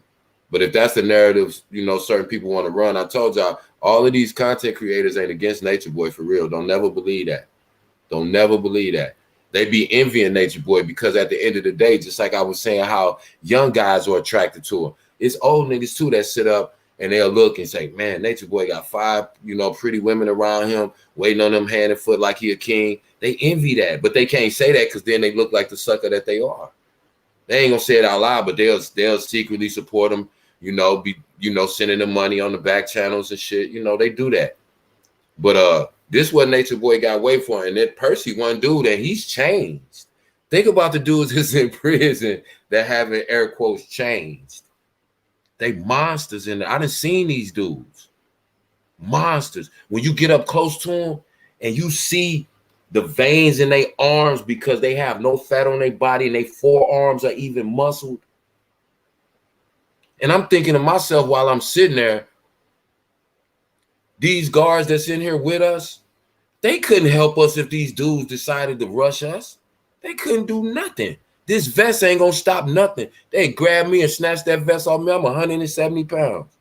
But if that's the narrative, certain people want to run, I told y'all, all of these content creators ain't against Natureboy for real. Don't never believe that. Don't never believe that. They be envying Natureboy because at the end of the day, just like I was saying, how young guys are attracted to him. It's old niggas too that sit up and they'll look and say, man, Natureboy got 5, pretty women around him, waiting on them hand and foot like he a king. They envy that, but they can't say that because then they look like the sucker that they are. They ain't gonna say it out loud, but they'll secretly support him, sending them money on the back channels and shit. They do that. But this what Natureboy got away for, and that Percy one dude, and he's changed. Think about the dudes that's in prison that haven't air quotes changed. They monsters in there. I done seen these dudes. Monsters. When you get up close to them and you see the veins in their arms because they have no fat on their body and their forearms are even muscled. And I'm thinking to myself while I'm sitting there, these guards that's in here with us, they couldn't help us if these dudes decided to rush us. They couldn't do nothing. This vest ain't gonna stop nothing. They grab me and snatch that vest off me. I'm 170 pounds,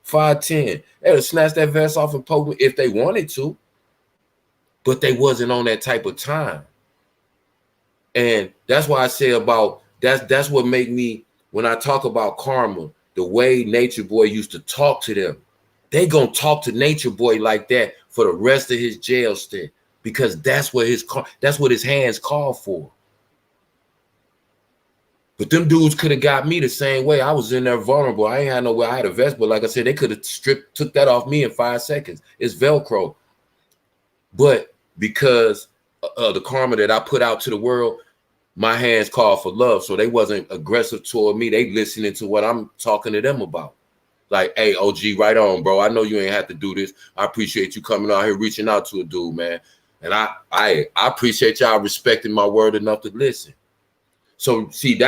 5'10". They'll snatch that vest off and poke me if they wanted to. But they wasn't on that type of time. And that's why I say about that's what made me, when I talk about karma, the way Natureboy used to talk to them, they gonna talk to Natureboy like that for the rest of his jail stint, because that's what his hands call for. But them dudes could have got me the same way. I was in there vulnerable. I ain't had nowhere. I had a vest, but like I said, they could have took that off me in 5 seconds. It's Velcro. But because of the karma that I put out to the world, my hands called for love. So they wasn't aggressive toward me. They listening to what I'm talking to them about. Like, hey, OG, right on, bro. I know you ain't have to do this. I appreciate you coming out here, reaching out to a dude, man. And I appreciate y'all respecting my word enough to listen. So see,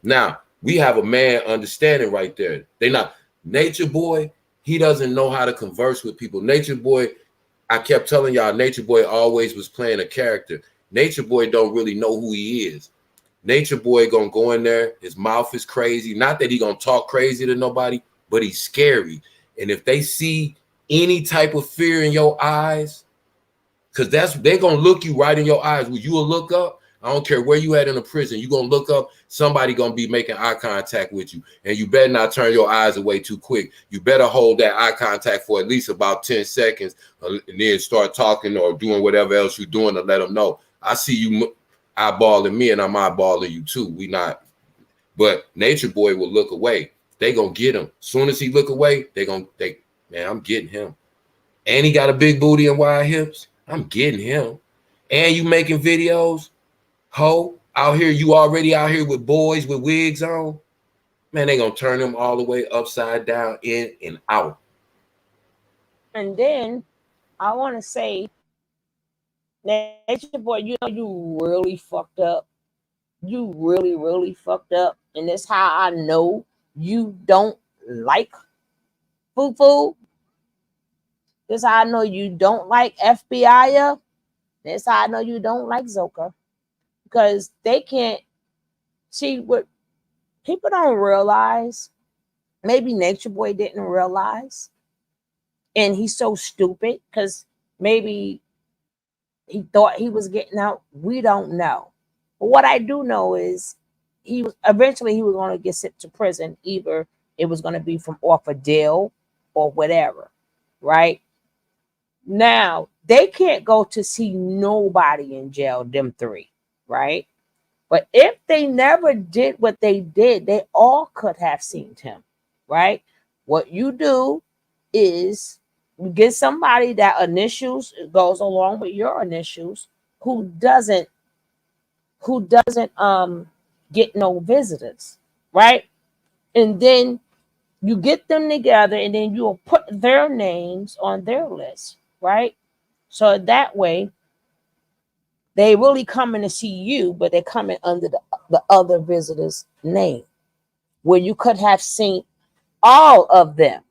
now we have a man understanding right there. They not Natureboy. He doesn't know how to converse with people. Natureboy, I kept telling y'all, Natureboy always was playing a character. Natureboy don't really know who he is. Natureboy gonna go in there. His mouth is crazy. Not that he gonna talk crazy to nobody, but he's scary. And if they see any type of fear in your eyes, because they're gonna look you right in your eyes. When you will look up, I don't care where you at in the prison, you're gonna look up, somebody gonna be making eye contact with you. And you better not turn your eyes away too quick. You better hold that eye contact for at least about 10 seconds and then start talking or doing whatever else you're doing to let them know. I see you eyeballing me and I'm eyeballing you too. We not, but Natureboy will look away. They gonna get him. Soon as he look away, man, I'm getting him. And he got a big booty and wide hips. I'm getting him. And you making videos, ho, out here, you already out here with boys with wigs on. Man, they gonna turn them all the way upside down, in and out. And then I want to say, Natureboy, you really fucked up. You really, really fucked up. And that's how I know you don't like Fufu. That's how I know you don't like FBI. That's how I know you don't like Zoka. Because they can't see what people don't realize. Maybe Natureboy didn't realize. And he's so stupid because maybe he thought he was getting out. We don't know. But what I do know is he was going to get sent to prison. Either it was going to be from off a deal or whatever, right? Now, they can't go to see nobody in jail, them 3, right? But if they never did what they did, they all could have seen him, right? What you do is you get somebody that initials goes along with your initials who doesn't get no visitors, right? And then you get them together and then you'll put their names on their list, right? So that way they really coming to see you, but they're coming under the other visitor's name, where you could have seen all of them,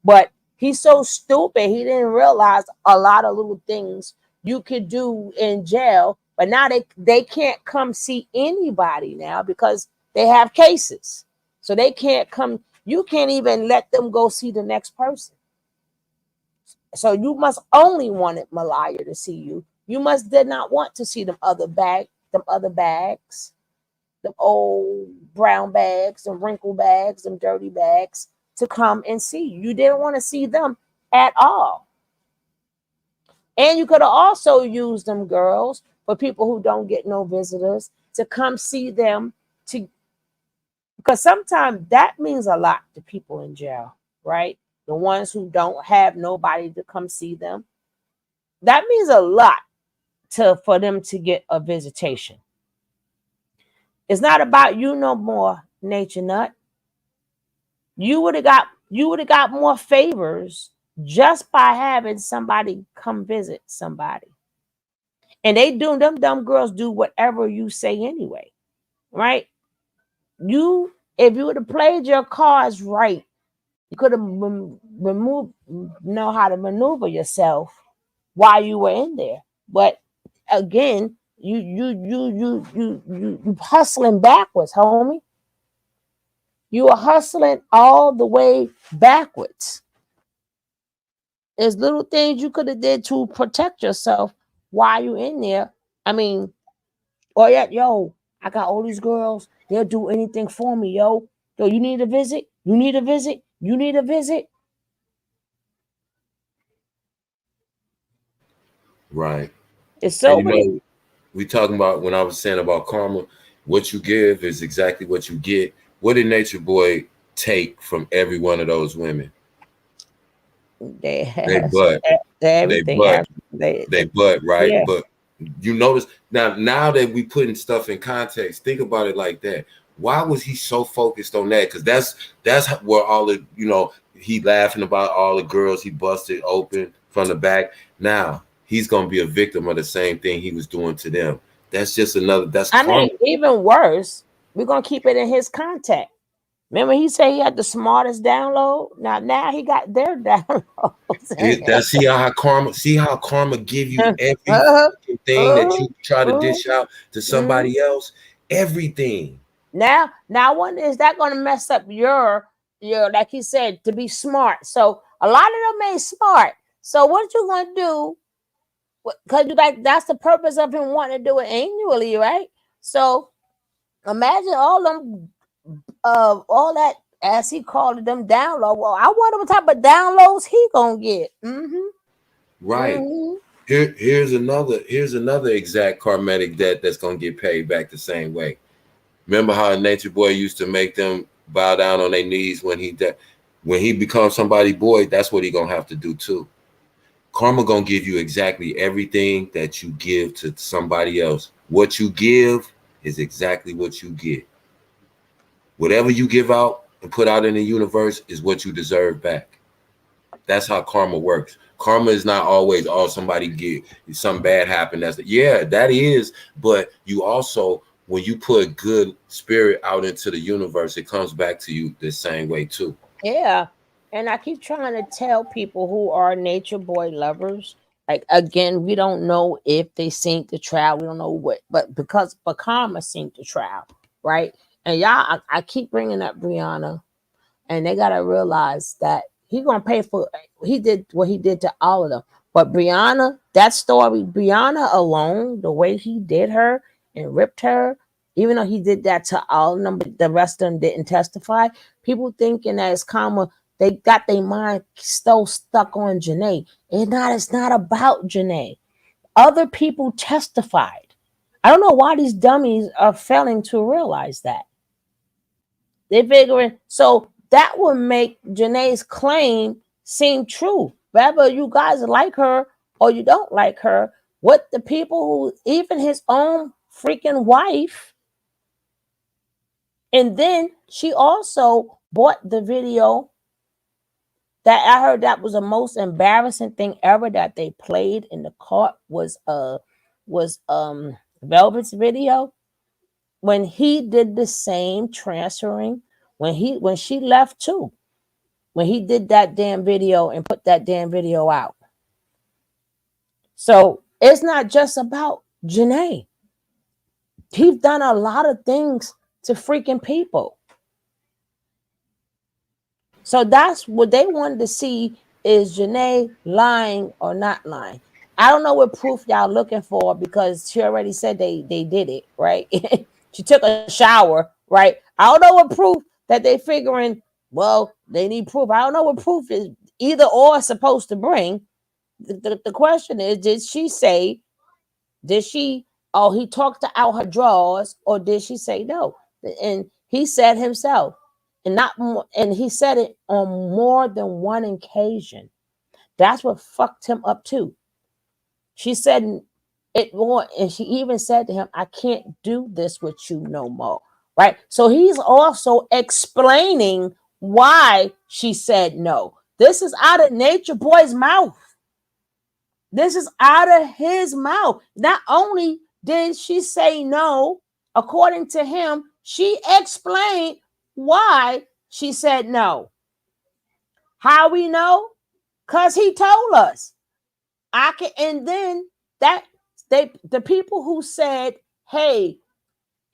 But he's so stupid, he didn't realize a lot of little things you could do in jail. But now they can't come see anybody now because they have cases. So they can't come. You can't even let them go see the next person. So you must only wanted Malaya to see you. You did not want to see them other bags, them old brown bags, them wrinkle bags, them dirty bags to come and see you. You didn't want to see them at all. And you could have also used them girls for people who don't get no visitors to come see them because sometimes that means a lot to people in jail, right? The ones who don't have nobody to come see them. That means a lot for them to get a visitation. It's not about you no more, Nature Nut. You would have got more favors just by having somebody come visit somebody. And them dumb girls do whatever you say anyway, right? If you would have played your cards right, you could have know how to maneuver yourself while you were in there. But again, you hustling backwards, homie. You are hustling all the way backwards. There's little things you could have did to protect yourself while you in there. I mean, yo, I got all these girls. They'll do anything for me, yo. Yo, you need a visit? You need a visit? You need a visit? Right. It's so and we talking about when I was saying about karma, what you give is exactly what you get. What did Nature Boy take from every one of those women? They butt. They butt. They butt, right? Yeah. But you notice now that we putting stuff in context, think about it like that. Why was he so focused on that? Because that's where all the, he laughing about all the girls he busted open from the back. Now he's gonna be a victim of the same thing he was doing to them. That's just that's I karma. mean, even worse, we're gonna keep it in his context. Remember, he said he had the smartest download. Now he got their downloads. See how karma give you every thing that you try to dish out to somebody else. Everything. Now I wonder, is that going to mess up your like he said, to be smart? So a lot of them ain't smart. So what you gonna do? Because that's the purpose of him wanting to do it annually, right? So imagine all that, as he called it, them download. Well, I wonder what type of downloads he gonna get. Right. Here's another exact karmatic debt that's gonna get paid back the same way. Remember how Nature Boy used to make them bow down on their knees when he becomes somebody boy? That's what he gonna have to do too. Karma gonna give you exactly everything that you give to somebody else. What you give is exactly what you get. Whatever you give out and put out in the universe is what you deserve back. That's how karma works. Karma is not always somebody get something bad happen. That is, but you also, when you put good spirit out into the universe, it comes back to you the same way too. Yeah. And I keep trying to tell people who are Nature Boy lovers, like, again, we don't know if they seen the trial. We don't know what, but karma seen the trial, right? And y'all, I keep bringing up Brianna, and they gotta realize that he gonna pay for. He did what he did to all of them, but Brianna, that story, Brianna alone, the way he did her and ripped her, even though he did that to all of them, but the rest of them didn't testify. People thinking that it's karma. They got their mind so stuck on Janae. It's not about Janae. Other people testified. I don't know why these dummies are failing to realize that. They figuring, so that would make Janae's claim seem true. Whether you guys like her or you don't like her, what the people who, even his own freaking wife, and then she also bought the video that I heard that was the most embarrassing thing ever that they played in the court was Velvet's video when he did the same transferring when she left too. when he did that damn video and put that damn video out. So it's not just about Janae. He's done a lot of things to freaking people. So that's what they wanted to see, is Janae lying or not lying. I don't know what proof y'all looking for, because she already said they did it, right? She took a shower, right? I don't know what proof that they figuring, well, they need proof. I don't know what proof is either or is supposed to bring. The question is, did she say, oh, he talked her out her drawers, or did she say no? And he said himself, and he said it on more than one occasion. That's what fucked him up too. She said it more, and she even said to him, I can't do this with you no more. Right? So he's also explaining why she said no. This is out of Natureboy's mouth. This is out of his mouth. Not only did she say no, according to him, she explained why she said no. How we know? Because he told us. And then the people who said, hey,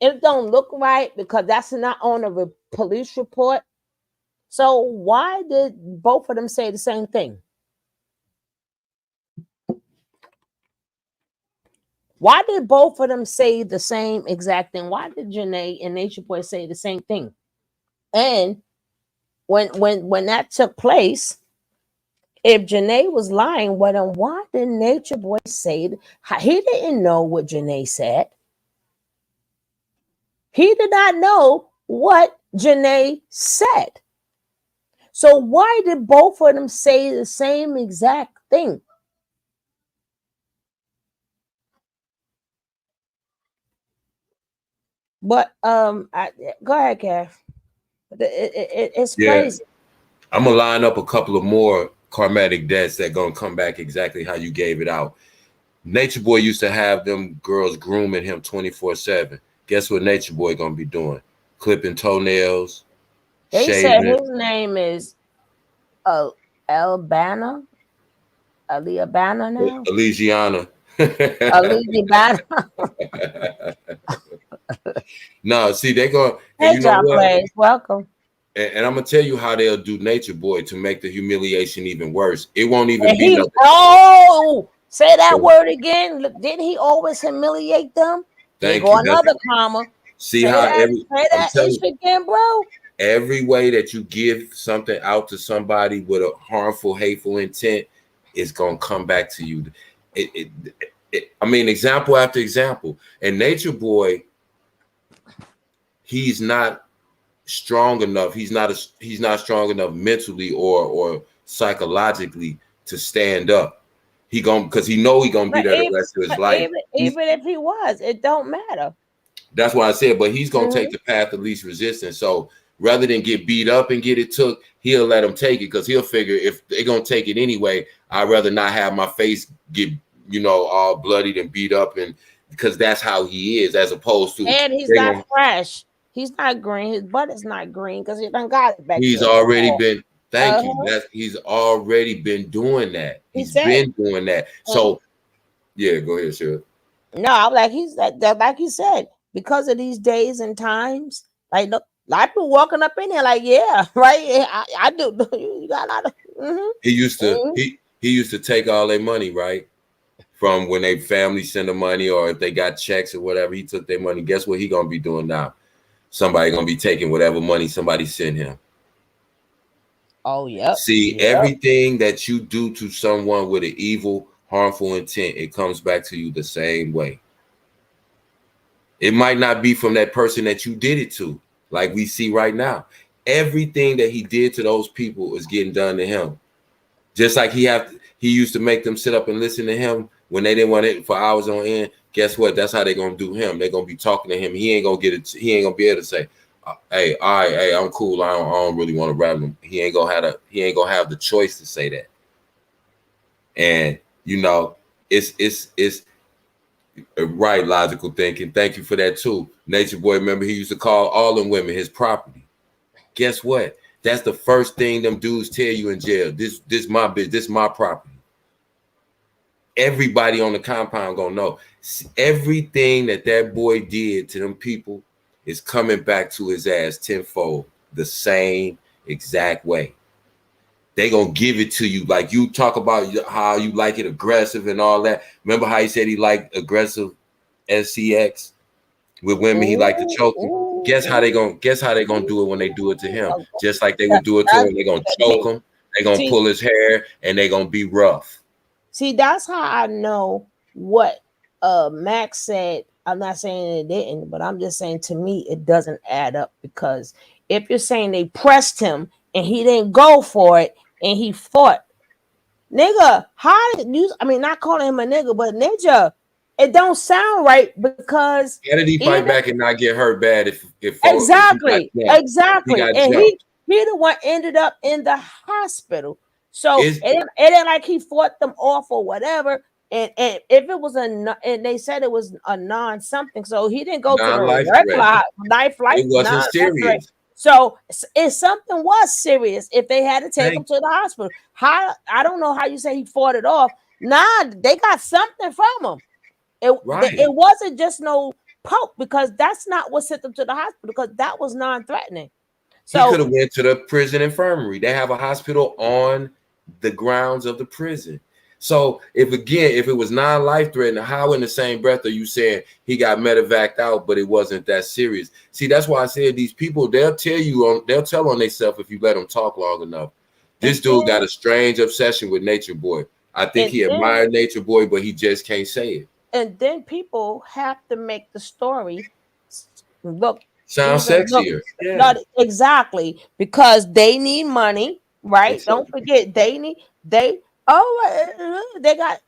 it don't look right because that's not on a police report. So why did both of them say the same thing? Why did both of them say the same exact thing? Why did Janae and Natureboy say the same thing? And when that took place, if Janae was lying, well, then why did Natureboy say he didn't know what Janae said? He did not know what Janae said. So why did both of them say the same exact thing? But go ahead, Kev. It's crazy. I'm gonna line up a couple of more karmatic debts that gonna come back exactly how you gave it out. Natureboy used to have them girls grooming him 24/7. Guess what Natureboy gonna be doing? Clipping toenails. They shaving. said his name is Albana. Aliabana now? Elysiana. Aliabana. No, see, they go. Hey, You know John what? Blaze, welcome. And I'm gonna tell you how they'll do Natureboy to make the humiliation even worse. It won't even And be nothing. Oh, say that word again. Look, didn't he always humiliate them? Thank Go you. another comma. See say how that, say that ish again, bro. Every way that you give something out to somebody with a harmful, hateful intent is gonna come back to you. I mean, example after example. And Natureboy, he's not strong enough. He's not strong enough mentally or psychologically to stand up. Because he know he gonna be there the rest of his life. Even if he was, it don't matter. That's why I said, but he's gonna take the path of least resistance. So rather than get beat up and get it took, he'll let them take it because he'll figure if they're gonna take it anyway, I'd rather not have my face get all bloodied and beat up, and because that's how he is, as opposed to and he's not fresh. He's not green. His butt is not green because he done got it back. He's already been. Thank you. He's already been doing that. He's been doing that. So yeah, go ahead, sure. No, I'm like like you said, because of these days and times, like look, a lot of people walking up in here like, yeah, right. I do. You got a lot of. He used to he used to take all their money, right? From when they family send them money, or if they got checks or whatever, he took their money. Guess what he gonna be doing now? Somebody gonna be taking whatever money somebody sent him. Oh yeah. See, everything that you do to someone with an evil, harmful intent, it comes back to you the same way. It might not be from that person that you did it to, like we see right now. Everything that he did to those people is getting done to him. Just like he used to make them sit up and listen to him when they didn't want it for hours on end. Guess what? That's how they're gonna do him. They're gonna be talking to him. He ain't gonna get it. He ain't gonna be able to say, "Hey, all right, hey, I'm cool. I don't really want to rap him." He ain't gonna have the choice to say that. And it's right, logical thinking. Thank you for that too. Natureboy, remember he used to call all them women his property. Guess what? That's the first thing them dudes tell you in jail. This my business. This my property. Everybody on the compound gonna know. Everything that boy did to them people is coming back to his ass tenfold, the same exact way. They gonna give it to you. Like you talk about how you like it aggressive and all that. Remember how he said he liked aggressive SCX with women? He liked to choke them. Guess how they gonna do it when they do it to him? Just like they would do it to him. They gonna choke him. They gonna pull his hair and they gonna be rough. See, that's how I know what Max said. I'm not saying it didn't, but I'm just saying to me it doesn't add up, because if you're saying they pressed him and he didn't go for it and he fought, nigga, how did you? I mean, not calling him a nigga, but ninja. It don't sound right, because how did he fight back and not get hurt bad? If exactly, he and he the one ended up in the hospital. So it ain't like he fought them off or whatever. And if it was and they said it was a non something, so he didn't go to the regular life. It wasn't serious. So if something was serious, if they had to take him to the hospital, I don't know how you say he fought it off. Nah, they got something from him. It wasn't just no poke, because that's not what sent them to the hospital, because that was non-threatening. So he could have went to the prison infirmary. They have a hospital on the grounds of the prison. So if it was non-life threatening, how in the same breath are you saying he got medevaced out, but it wasn't that serious? See, that's why I said these people, they'll tell on themselves if you let them talk long enough. This dude got a strange obsession with Natureboy. I think he admired Natureboy, but he just can't say it. And then people have to make the story look sexier. Not exactly, because they need money, right? Exactly. Don't forget they got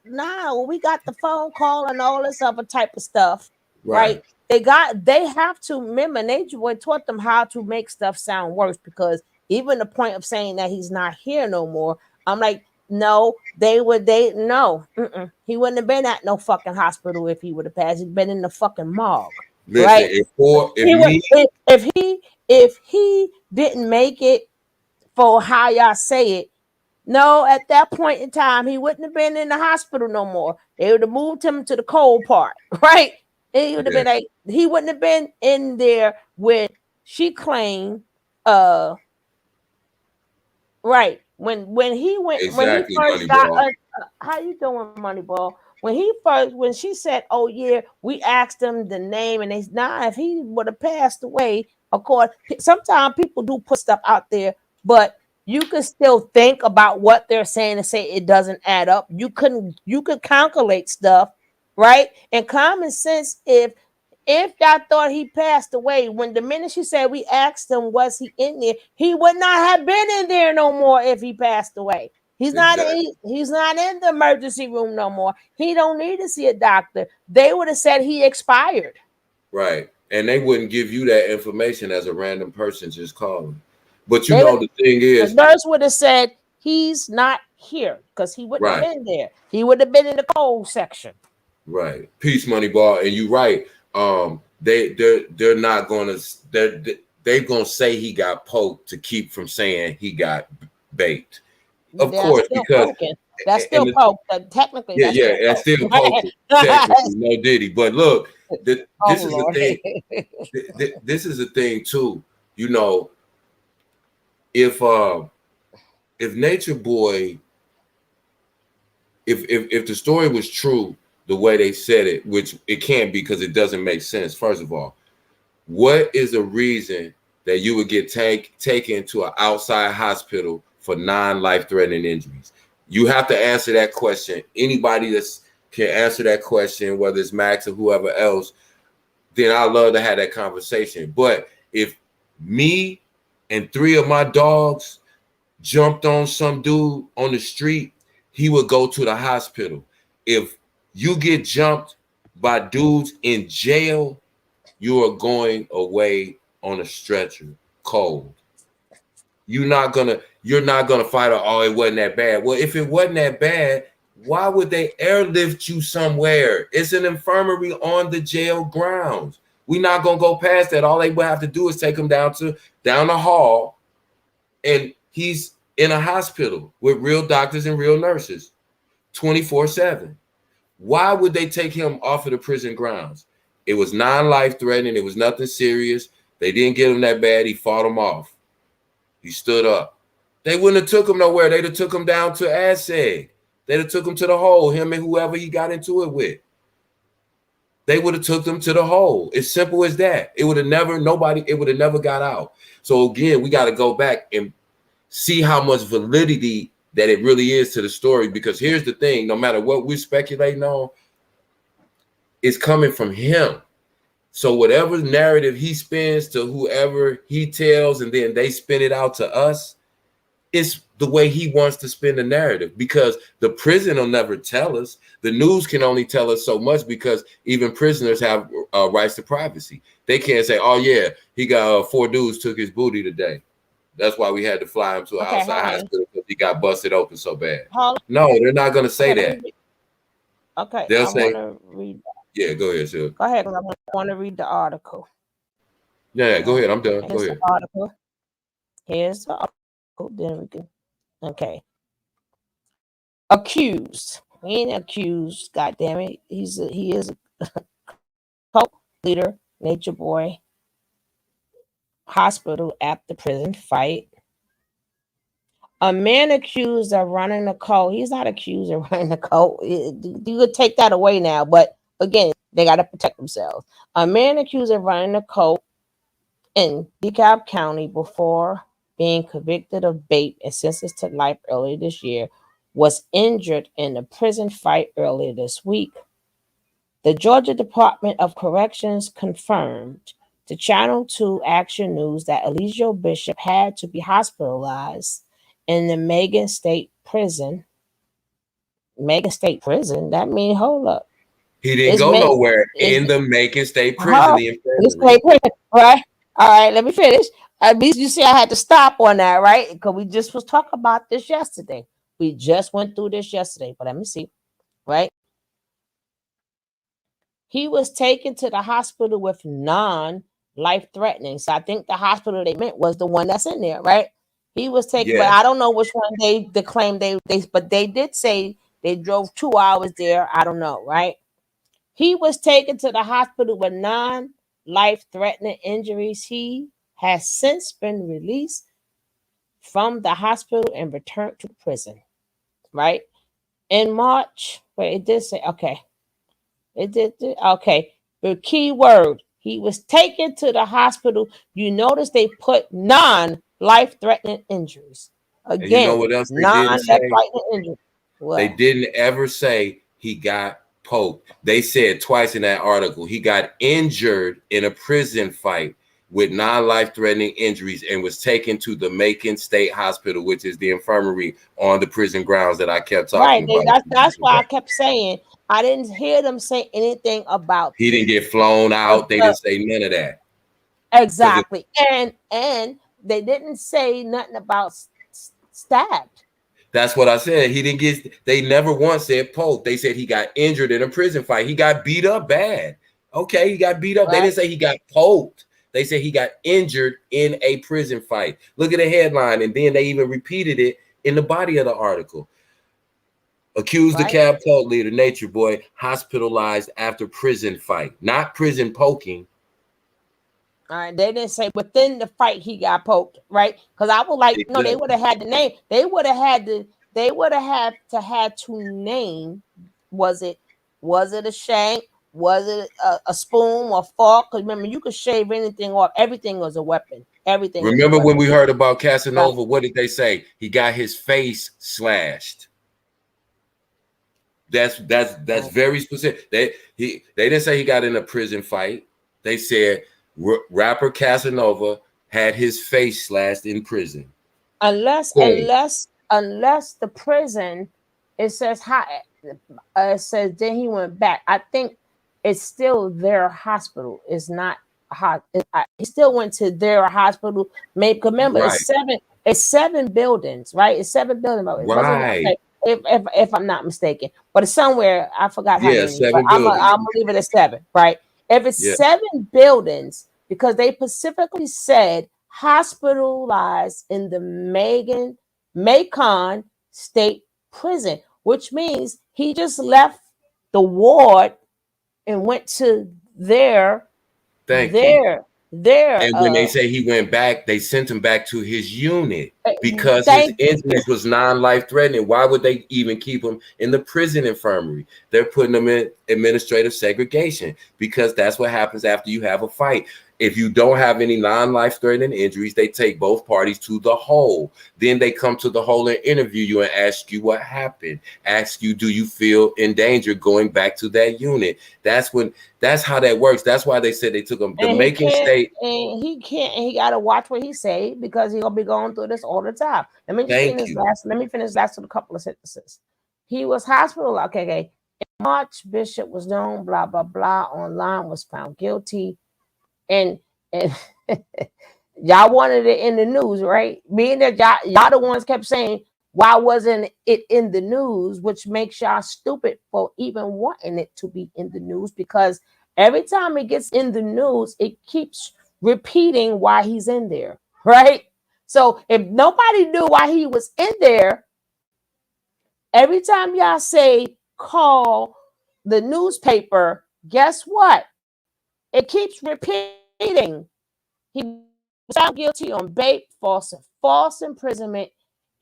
we got the phone call and all this other type of stuff, right? They have to remember Natureboy taught them how to make stuff sound worse, because even the point of saying that he's not here no more, I'm like, no, he wouldn't have been at no fucking hospital if he would have passed. He'd been in the fucking morgue. Listen, right? If he didn't make it for how y'all say it, no, at that point in time, he wouldn't have been in the hospital no more. They would have moved him to the cold part, right? He would have been like, he wouldn't have been in there with, she claimed, right. When he first got how you doing, Moneyball? When she said, oh yeah, we asked him the name, and if he would have passed away, of course, sometimes people do put stuff out there, but you could still think about what they're saying and say it doesn't add up. You could calculate stuff, right? And common sense, if y'all thought he passed away, when the minute she said we asked him, was he in there? He would not have been in there no more if he passed away. He's not he's not in the emergency room no more. He don't need to see a doctor. They would have said he expired. Right. And they wouldn't give you that information as a random person just calling. But the thing is, the nurse would have said he's not here, because he wouldn't have been there. He would have been in the cold section. Right. Peace, Moneyball. And you're right. They're not gonna they're gonna say he got poked to keep from saying he got baked. Of course, because that's still poked. Technically, that's still poked. Technically, no diddy. But look, this is the thing. This is the thing too. You know, if Natureboy, if the story was true the way they said it, which it can't be because it doesn't make sense. First of all, what is the reason that you would get taken to an outside hospital for non-life-threatening injuries? You have to answer that question. Anybody that can answer that question, whether it's Max or whoever else, then I'd love to have that conversation. But if me and 3 of my dogs jumped on some dude on the street, he would go to the hospital. If you get jumped by dudes in jail, you are going away on a stretcher, cold. You're not gonna fight it wasn't that bad. Well, if it wasn't that bad, why would they airlift you somewhere? It's an infirmary on the jail grounds. We're not gonna go past that. All they would have to do is take them down the hall and he's in a hospital with real doctors and real nurses 24/7. Why would they take him off of the prison grounds? It was non-life threatening. It was nothing serious. They didn't get him that bad. He fought him off. He stood up. They wouldn't have took him nowhere. They'd have took him down to ASEG. They'd have took him to the hole, him and whoever he got into it with. They would have took them to the hole. As simple as that. It would have never got out. So again, we got to go back and see how much validity that it really is to the story. Because here's the thing, no matter what we're speculating on, it's coming from him. So whatever narrative he spins to whoever he tells, and then they spin it out to us, it's the way he wants to spin the narrative, because the prison will never tell us. The news can only tell us so much, because even prisoners have rights to privacy. They can't say, oh yeah, he got 4 dudes took his booty today. That's why we had to fly him to an outside hospital, because he got busted open so bad. No, they're not going to say that. Okay, They'll I say, want to read. Yeah, go ahead, Sil. Go ahead, I want to read the article. Yeah, go ahead. I'm done. Go Here's ahead. the article. Here's the article. Then we can. Okay. Accused. He ain't accused. God damn it. He is a cult leader. Natureboy. Hospital after prison fight. A man accused of running a cult. He's not accused of running a cult. You could take that away now, but again, they got to protect themselves. A man accused of running a cult in DeKalb County before being convicted of BAPE and sentenced to life earlier this year was injured in a prison fight earlier this week. The Georgia Department of Corrections confirmed to Channel 2 Action News that Elijah Bishop had to be hospitalized in the Macon State Prison. Macon State Prison? That means, hold up. He didn't go nowhere in the Macon State Prison. The infirmary. Right? All right, let me finish. At least you see I had to stop on that, right? Because we just was talking about this yesterday. We just went through this yesterday, but let me see, right? He was taken to the hospital with non-life-threatening. So I think the hospital they meant was the one that's in there, right? He was taken, but I don't know which one they claimed but they did say they drove 2 hours there. I don't know, right? He was taken to the hospital with non-life-threatening injuries. He has since been released from the hospital and returned to prison, right? In March, wait, it did say, okay. It did, okay. The key word, he was taken to the hospital. You notice they put non-life-threatening injuries. Again, and you know what else they didn't say? Injuries. They didn't ever say he got poked. They said twice in that article, he got injured in a prison fight with non-life-threatening injuries and was taken to the Macon State Hospital, which is the infirmary on the prison grounds that I kept talking about. That's why I kept saying I didn't hear them say anything about he didn't get flown out. They didn't say none of that. Exactly. And they didn't say nothing about stabbed. That's what I said. He didn't get, they never once said poked. They said he got injured in a prison fight. He got beat up bad. Okay, he got beat up. Right. They didn't say he got poked. They said he got injured in a prison fight. Look at the headline. And then they even repeated it in the body of the article. Accused DeKalb cult leader, Natureboy, hospitalized after prison fight. Not prison poking. All right, they didn't say within the fight he got poked, right? Because I would like, no, they would have had the name. They would have had to name, was it a shank? Was it a spoon or fork? Because remember, you could shave anything off. Everything was a weapon. Everything. Remember when we heard about Casanova? What did they say? He got his face slashed. That's very specific. They didn't say he got in a prison fight. They said rapper Casanova had his face slashed in prison. Unless the prison, it says then he went back. I think it's still their hospital. It's not hot. He still went to their hospital. Maybe remember it's seven buildings, right? It's 7 buildings. Right. If I'm not mistaken, but it's somewhere, I forgot how many. 7 I'm buildings. gonna leave it at 7, right? If it's 7 buildings, because they specifically said hospitalized in the Macon State Prison, which means he just left the ward and went to their Thank you. And when they say he went back, they sent him back to his unit because his injuries was non-life threatening. Why would they even keep him in the prison infirmary? They're putting him in administrative segregation because that's what happens after you have a fight. If you don't have any non-life threatening injuries, they take both parties to the hole. Then they come to the hole and interview you and ask you what happened. Ask you, do you feel in danger going back to that unit? That's how that works. That's why they said they took him. The Macon State. And he gotta watch what he say because he's gonna be going through this all the time. Let me finish last with a couple of sentences. He was hospitalized. Okay. In March, Bishop was known, blah, blah, blah, online, was found guilty. And y'all wanted it in the news, right? Being that y'all the ones kept saying, why wasn't it in the news? Which makes y'all stupid for even wanting it to be in the news, because every time it gets in the news, it keeps repeating why he's in there, right? So if nobody knew why he was in there, every time y'all say call the newspaper, guess what? It keeps repeating. He was found guilty on false imprisonment,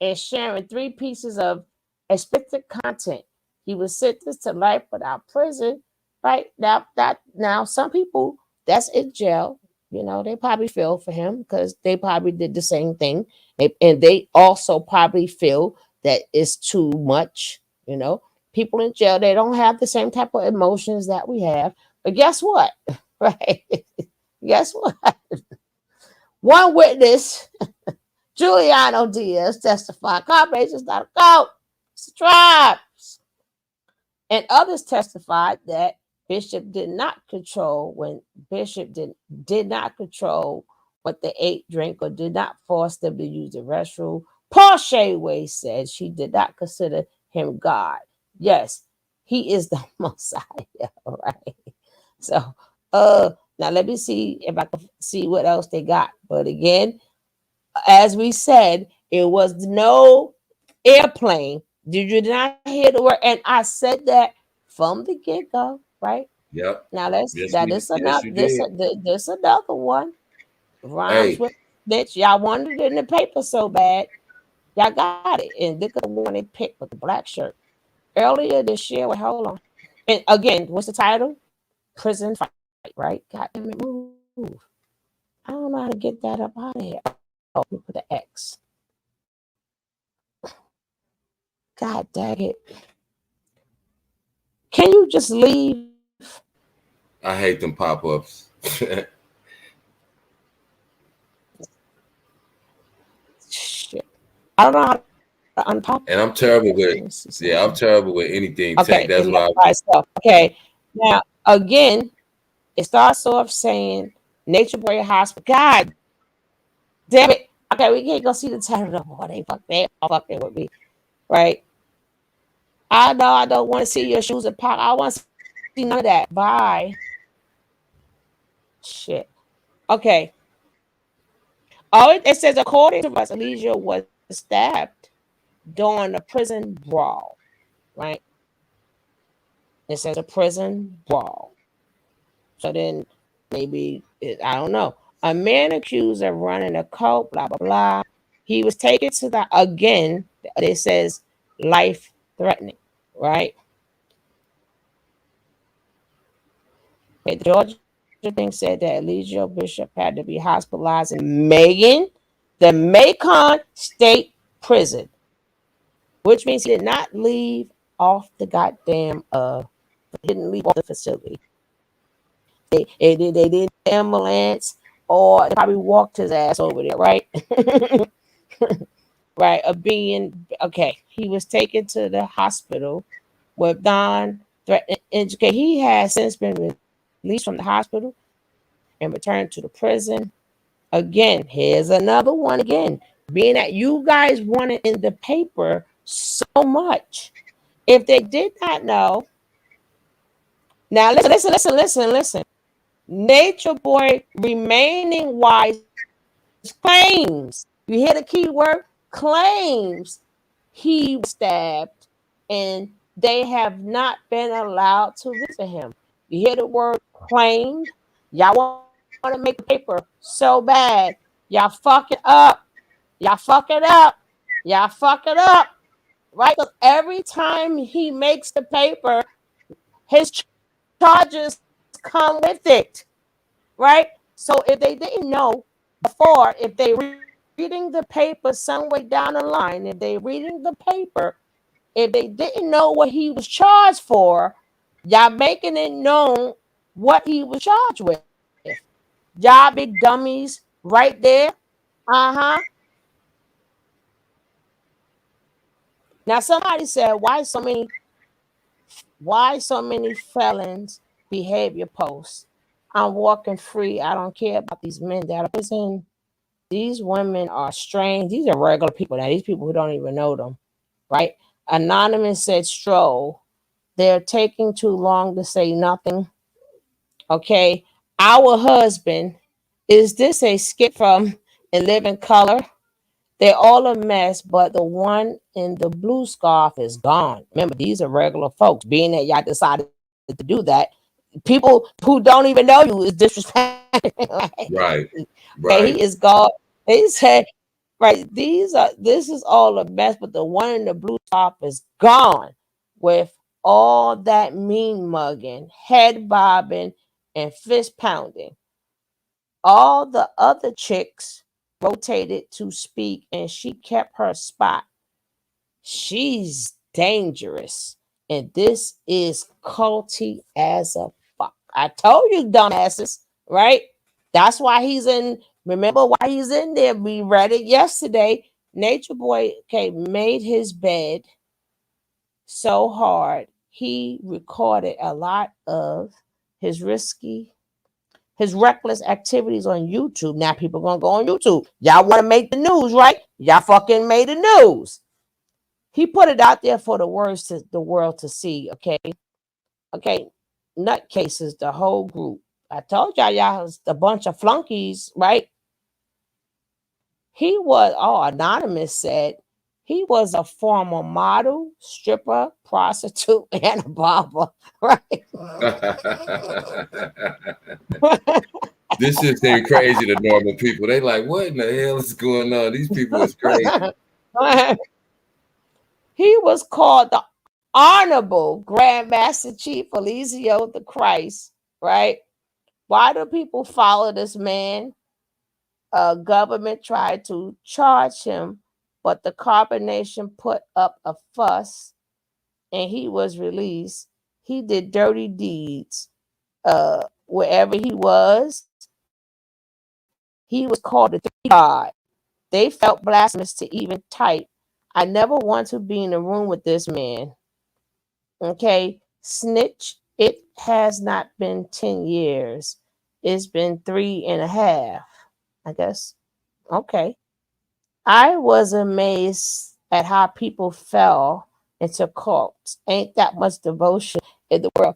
and sharing 3 pieces of explicit content. He was sentenced to life without prison. Right now, some people that's in jail. You know, they probably feel for him because they probably did the same thing, and they also probably feel that it's too much. You know, people in jail, they don't have the same type of emotions that we have. But guess what? Right? Guess what? One witness, Giuliano Diaz, testified. Combinations not a cult, it's a tribe. And others testified that Bishop did not control what they ate, drink, or did not force them to use the restroom. Paul Shayway said she did not consider him God. Yes, he is the Messiah, right? So, now let me see if I can see what else they got. But again, as we said, it was no airplane. Did you not hear the word? And I said that from the get-go, right? Yep. Now this another one. Rhymes with bitch. Y'all wanted it in the paper so bad. Y'all got it. And look at the one they picked with the black shirt. Earlier this year, hold on. And again, what's the title? Prison Fight, right? God damn it, move. I don't know how to get that up out of here. Oh, we put the X. God dang it. Can you just leave? I hate them pop-ups. Shit. I don't know how to unpop. And I'm terrible with I'm terrible with anything okay, tech. That's why okay. Now again, it starts off saying Natureboy Hospital. God damn it. Okay, we can't go see the title no more. They fucking with me. Right? I know I don't want to see your shoes and pop. I want to see none of that. Bye. Shit. Okay. Oh, it says according to us, Alicia was stabbed during a prison brawl. Right? It says a prison brawl. So then maybe, I don't know. A man accused of running a cult, blah, blah, blah. He was taken to the, again, it says life threatening, right? Okay, the Georgia thing said that Eligio Bishop had to be hospitalized in the Macon State Prison, which means he did not leave off the goddamn, he didn't leave off the facility. They did ambulance, or they probably walked his ass over there, right? Right, okay. He was taken to the hospital with non-threatening injury. He has since been released from the hospital and returned to the prison. Again, here's another one again. Being that you guys wanted in the paper so much. If they did not know, now listen. Natureboy remaining wise claims. You hear the key word? Claims he was stabbed, and they have not been allowed to visit him. You hear the word claimed? Y'all want to make the paper so bad. Y'all fuck it up. Y'all fuck it up. Y'all fuck it up. Right? Because every time he makes the paper, his charges come with it. Right? So if they didn't know before, if they reading the paper some way down the line, if they reading the paper, if they didn't know what he was charged for, y'all making it known what he was charged with. Y'all big dummies right there. Uh-huh. Now somebody said, why so many felons behavior posts? I'm walking free. I don't care about these men that are in prison. These women are strange. These are regular people now. These people who don't even know them, right? Anonymous said, Stroll, they're taking too long to say nothing. Okay. Our husband, is this a skit from In Living Color? They're all a mess, but the one in the blue scarf is gone. Remember, these are regular folks. Being that y'all decided to do that, people who don't even know you is disrespectful. Right. Okay, he is gone. He said, right, this is all a mess, but the one in the blue top is gone with all that mean mugging, head bobbing, and fist pounding. All the other chicks rotated to speak, and she kept her spot. She's dangerous, and this is culty as a fuck. I told you, dumbasses, right? That's why he's in. Remember why he's in there? We read it yesterday. Natureboy, okay, made his bed so hard. He recorded a lot of his reckless activities on YouTube. Now people gonna go on YouTube. Y'all want to make the news, right? Y'all fucking made the news. He put it out there for the world to see. Okay, nutcases, the whole group. I told y'all was a bunch of flunkies, right? He was, Anonymous said, he was a former model, stripper, prostitute, and a barber, right? This is seem crazy to normal people. They like, what in the hell is going on? These people is crazy. He was called the Honorable Grand Master Chief Eliseo the Christ, right? Why do people follow this man? Government tried to charge him, but the Carbonation put up a fuss and he was released. He did dirty deeds. Wherever he was called a god. They felt blasphemous to even type. I never want to be in a room with this man. Okay, snitch. It has not been 10 years. It's been 3.5, I guess. Okay. I was amazed at how people fell into cults. Ain't that much devotion in the world?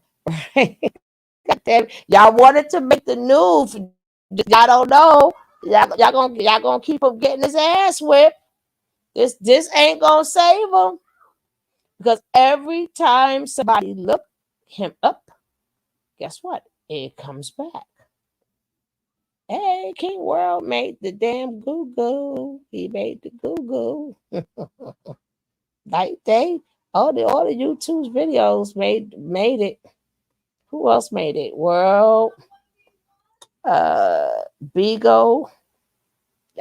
Y'all wanted to make the news. Y'all don't know. Y'all gonna keep him getting his ass whipped. This ain't gonna save him. Because every time somebody look him up, guess what? It comes back. Hey, King World made the damn Google. He made the Google. Like all the YouTube's videos made it. Who else made it? World, Bigo.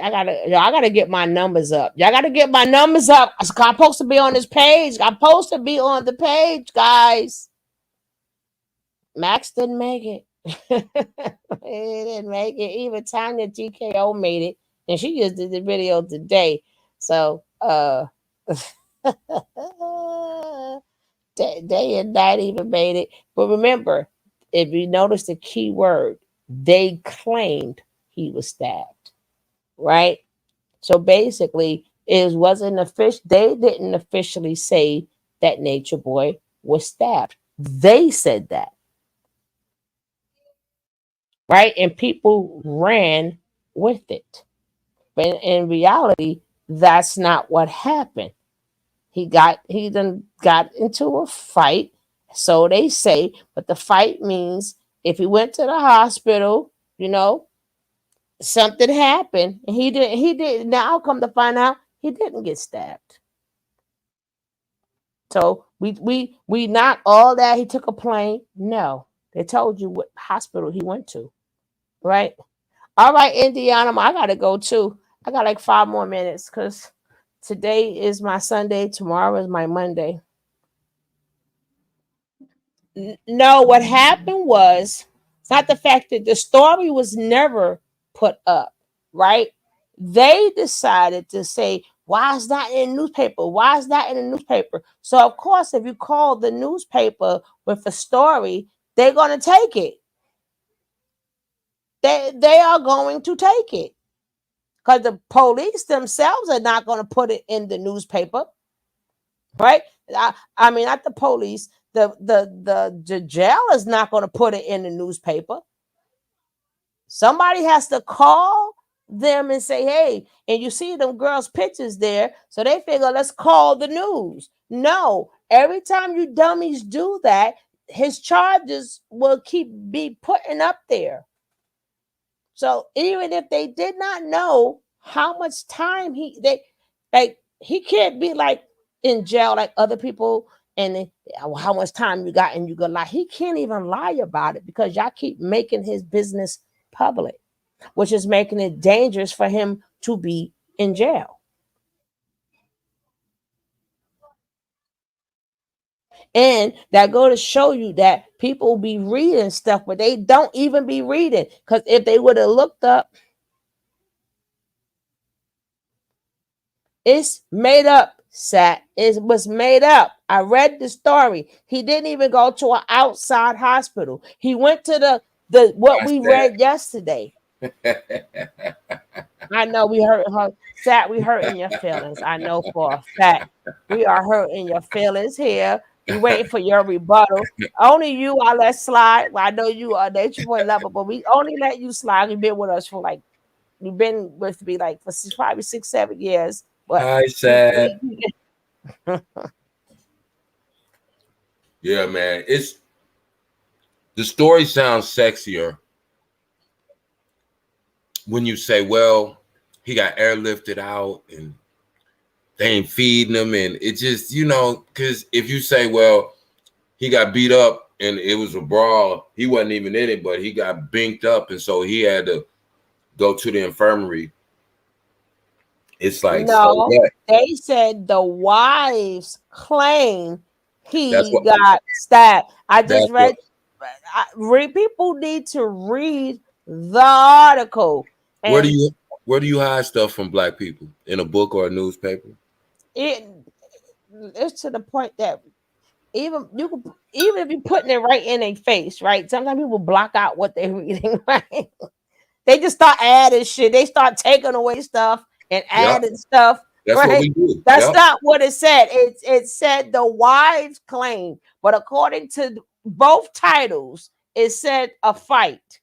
I gotta get my numbers up. Y'all gotta get my numbers up. I'm supposed to be on this page. I'm supposed to be on the page, guys. Max didn't make it. He didn't make it. Even Tanya TKO made it, and she just did the video today. So they had not even made it. But remember, if you notice the key word, they claimed he was stabbed, right? So basically, it wasn't official. They didn't officially say that Natureboy was stabbed. They said that, right? And people ran with it. But in reality, that's not what happened. He then got into a fight, so they say, but the fight means if he went to the hospital, something happened, and he did. Now come to find out, he didn't get stabbed. So we not all that he took a plane. No, they told you what hospital he went to, right? All right, Indiana, I gotta go too. I got like 5 more minutes because today is my Sunday, tomorrow is my Monday. No, what happened was, it's not the fact that the story was never put up, right? They decided to say, why is that in the newspaper? Why is that in the newspaper? So, of course, if you call the newspaper with a story, they're going to take it. They are going to take it because the police themselves are not going to put it in the newspaper, right? I mean, not the police. The jail is not going to put it in the newspaper. Somebody has to call them and say, hey, and you see them girls' pictures there, so they figure, let's call the news. No, every time you dummies do that, his charges will be putting up there. So even if they did not know how much time he can't be like in jail like other people and how much time you got and you could lie. He can't even lie about it because y'all keep making his business public, which is making it dangerous for him to be in jail. And that go to show you that people be reading stuff, but they don't even be reading. Because if they would have looked up, it's made up, Sat. It was made up. I read the story. He didn't even go to an outside hospital. He went to the what we read yesterday. I know we hurt her. Sat, we hurting your feelings. I know for a fact. We are hurting your feelings here. We waiting for your rebuttal. Only you I let slide. I know you are Natureboy level, but we only let you slide. You've been with us for you've been with me for probably 6-7 years. But hi, Sad. Yeah, man. The story sounds sexier when you say, well, he got airlifted out and they ain't feeding him. And it just, because if you say, well, he got beat up and it was a brawl, he wasn't even in it, but he got binked up. And so he had to go to the infirmary. It's like, no, so they said the wives claim he got stabbed. I just read. People need to read the article. Where do you hide stuff from Black people? In a book or a newspaper? It's to the point that even if you're putting it right in their face, right? Sometimes people block out what they're reading, right? They just start adding shit. They start taking away stuff and adding stuff. That's right? what we do. That's not what it said. It said the wives claim, but according to both titles, it said a fight.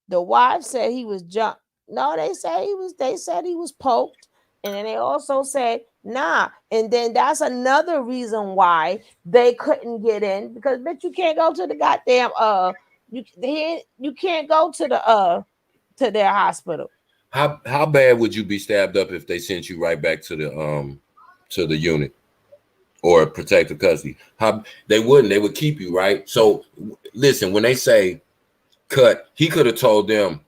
The wife said he was jumped. No, they said he was poked. And then they also said, nah. And then that's another reason why they couldn't get in, because bitch, you can't go to the goddamn you can't go to the to their hospital. How bad would you be stabbed up if they sent you right back to the unit or protective custody? They wouldn't. They would keep you, right? So listen, when they say cut, he could have told them